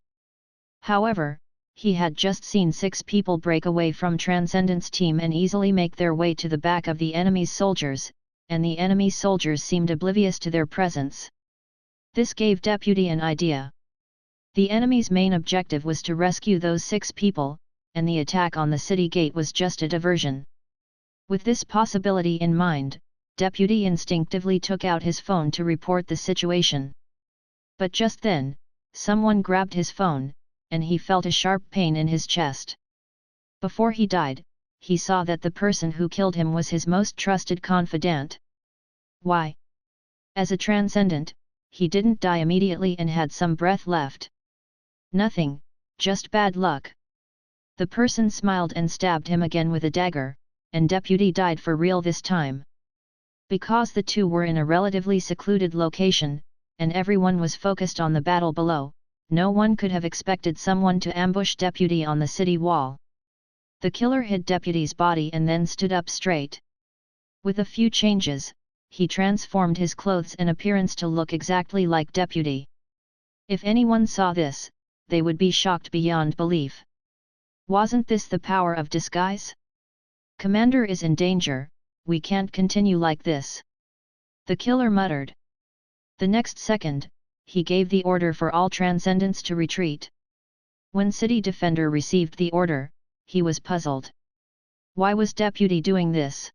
However, he had just seen 6 people break away from Transcendence team and easily make their way to the back of the enemy's soldiers, and the enemy soldiers seemed oblivious to their presence. This gave Deputy an idea. The enemy's main objective was to rescue those 6 people, and the attack on the city gate was just a diversion. With this possibility in mind, Deputy instinctively took out his phone to report the situation. But just then, someone grabbed his phone, and he felt a sharp pain in his chest. Before he died, he saw that the person who killed him was his most trusted confidant. Why? As a transcendent, he didn't die immediately and had some breath left. Nothing, just bad luck. The person smiled and stabbed him again with a dagger, and Deputy died for real this time. Because the two were in a relatively secluded location, and everyone was focused on the battle below, no one could have expected someone to ambush Deputy on the city wall. The killer hid Deputy's body and then stood up straight. With a few changes, he transformed his clothes and appearance to look exactly like Deputy. If anyone saw this, they would be shocked beyond belief. Wasn't this the power of disguise? Commander is in danger, we can't continue like this. The killer muttered. The next second, he gave the order for all transcendents to retreat. When City Defender received the order, he was puzzled. Why was Deputy doing this?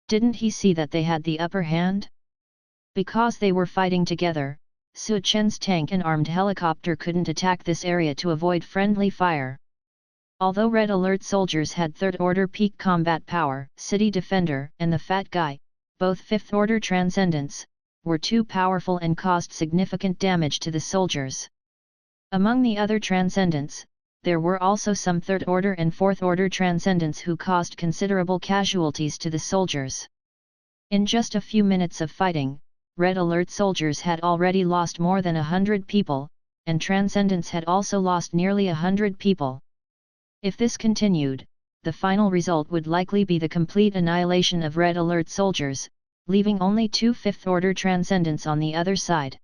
Didn't he see that they had the upper hand? Because they were fighting together, Su Chen's tank and armed helicopter couldn't attack this area to avoid friendly fire. Although Red Alert soldiers had third-order peak combat power, City Defender and the Fat Guy, both fifth-order transcendents, were too powerful and caused significant damage to the soldiers. Among the other transcendents, there were also some third-order and fourth-order transcendents who caused considerable casualties to the soldiers. In just a few minutes of fighting, Red Alert soldiers had already lost more than 100 people, and transcendents had also lost nearly 100 people. If this continued, the final result would likely be the complete annihilation of Red Alert soldiers, leaving only 2 fifth-order transcendents on the other side.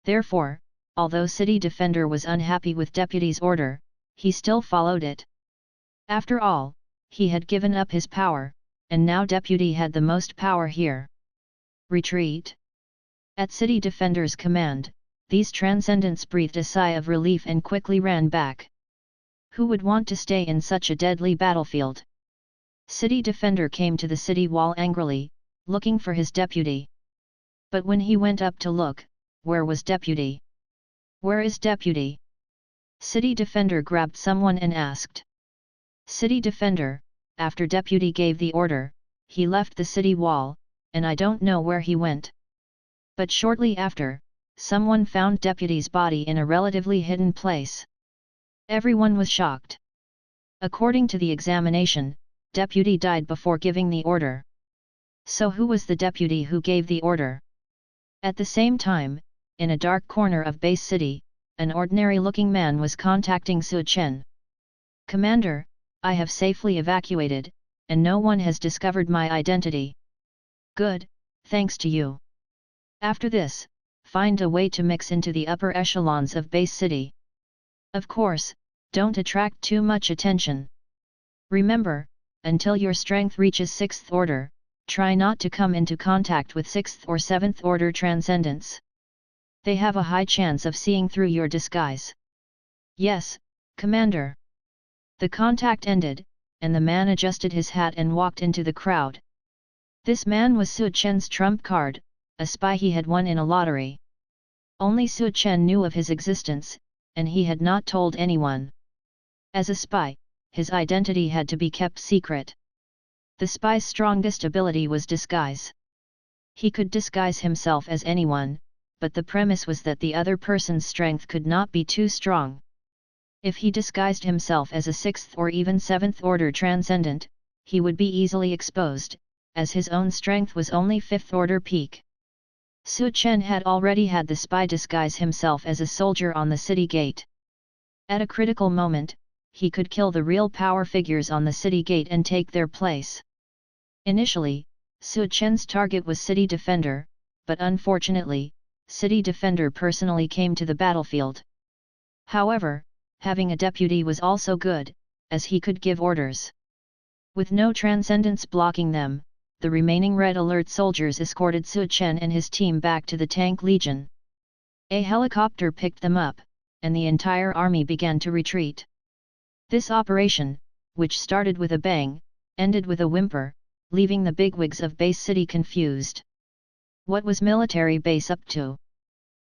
Therefore, although City Defender was unhappy with Deputy's order, he still followed it. After all, he had given up his power, and now Deputy had the most power here. Retreat. At City Defender's command, these transcendents breathed a sigh of relief and quickly ran back. Who would want to stay in such a deadly battlefield? City Defender came to the city wall angrily, looking for his deputy. But when he went up to look, where was deputy? Where is deputy? City Defender grabbed someone and asked. City Defender, after deputy gave the order, he left the city wall, and I don't know where he went. But shortly after, someone found deputy's body in a relatively hidden place. Everyone was shocked. According to the examination, deputy died before giving the order. So who was the deputy who gave the order? At the same time, in a dark corner of Base City, an ordinary-looking man was contacting Su Chen. Commander, I have safely evacuated, and no one has discovered my identity. Good, thanks to you. After this, find a way to mix into the upper echelons of Base City. Of course, don't attract too much attention. Remember, until your strength reaches 6th order, try not to come into contact with 6th or 7th order transcendents. They have a high chance of seeing through your disguise. Yes, Commander. The contact ended, and the man adjusted his hat and walked into the crowd. This man was Su Chen's trump card, a spy he had won in a lottery. Only Su Chen knew of his existence, and he had not told anyone. As a spy, his identity had to be kept secret. The spy's strongest ability was disguise. He could disguise himself as anyone, but the premise was that the other person's strength could not be too strong. If he disguised himself as a 6th or even 7th order transcendent, he would be easily exposed, as his own strength was only 5th order peak. Su Chen had already had the spy disguise himself as a soldier on the city gate. At a critical moment, he could kill the real power figures on the city gate and take their place. Initially, Su Chen's target was City Defender, but unfortunately, City Defender personally came to the battlefield. However, having a deputy was also good, as he could give orders. With no transcendents blocking them, the remaining Red Alert soldiers escorted Su Chen and his team back to the Tank Legion. A helicopter picked them up, and the entire army began to retreat. This operation, which started with a bang, ended with a whimper, leaving the bigwigs of Base City confused. What was military base up to?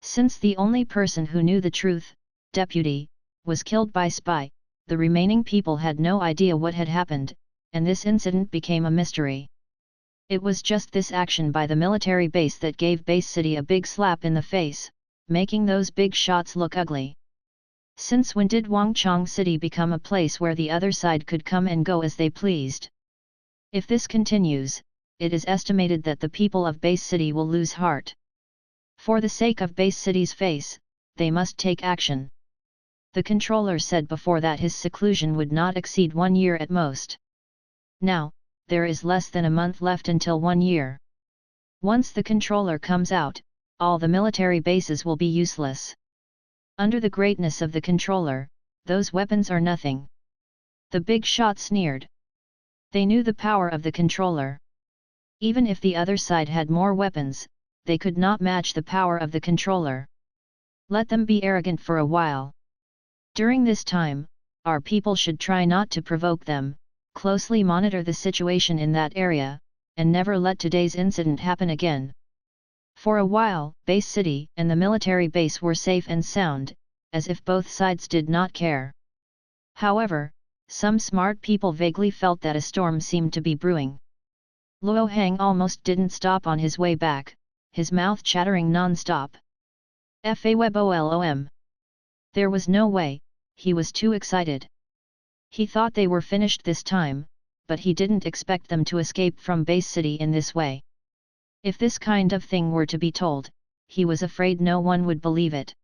Since the only person who knew the truth, deputy, was killed by spy, the remaining people had no idea what had happened, and this incident became a mystery. It was just this action by the military base that gave Base City a big slap in the face, making those big shots look ugly. Since when did Wangchong City become a place where the other side could come and go as they pleased? If this continues, it is estimated that the people of Base City will lose heart. For the sake of Base City's face, they must take action. The controller said before that his seclusion would not exceed 1 year at most. Now, there is less than a month left until 1 year. Once the controller comes out, all the military bases will be useless. Under the greatness of the controller, those weapons are nothing. The big shot sneered. They knew the power of the controller. Even if the other side had more weapons, they could not match the power of the controller. Let them be arrogant for a while. During this time, our people should try not to provoke them, closely monitor the situation in that area, and never let today's incident happen again. For a while, Base City and the military base were safe and sound, as if both sides did not care. However, some smart people vaguely felt that a storm seemed to be brewing. Luo Hang almost didn't stop on his way back, his mouth chattering non-stop. Fawbolom. There was no way, he was too excited. He thought they were finished this time, but he didn't expect them to escape from Base City in this way. If this kind of thing were to be told, he was afraid no one would believe it.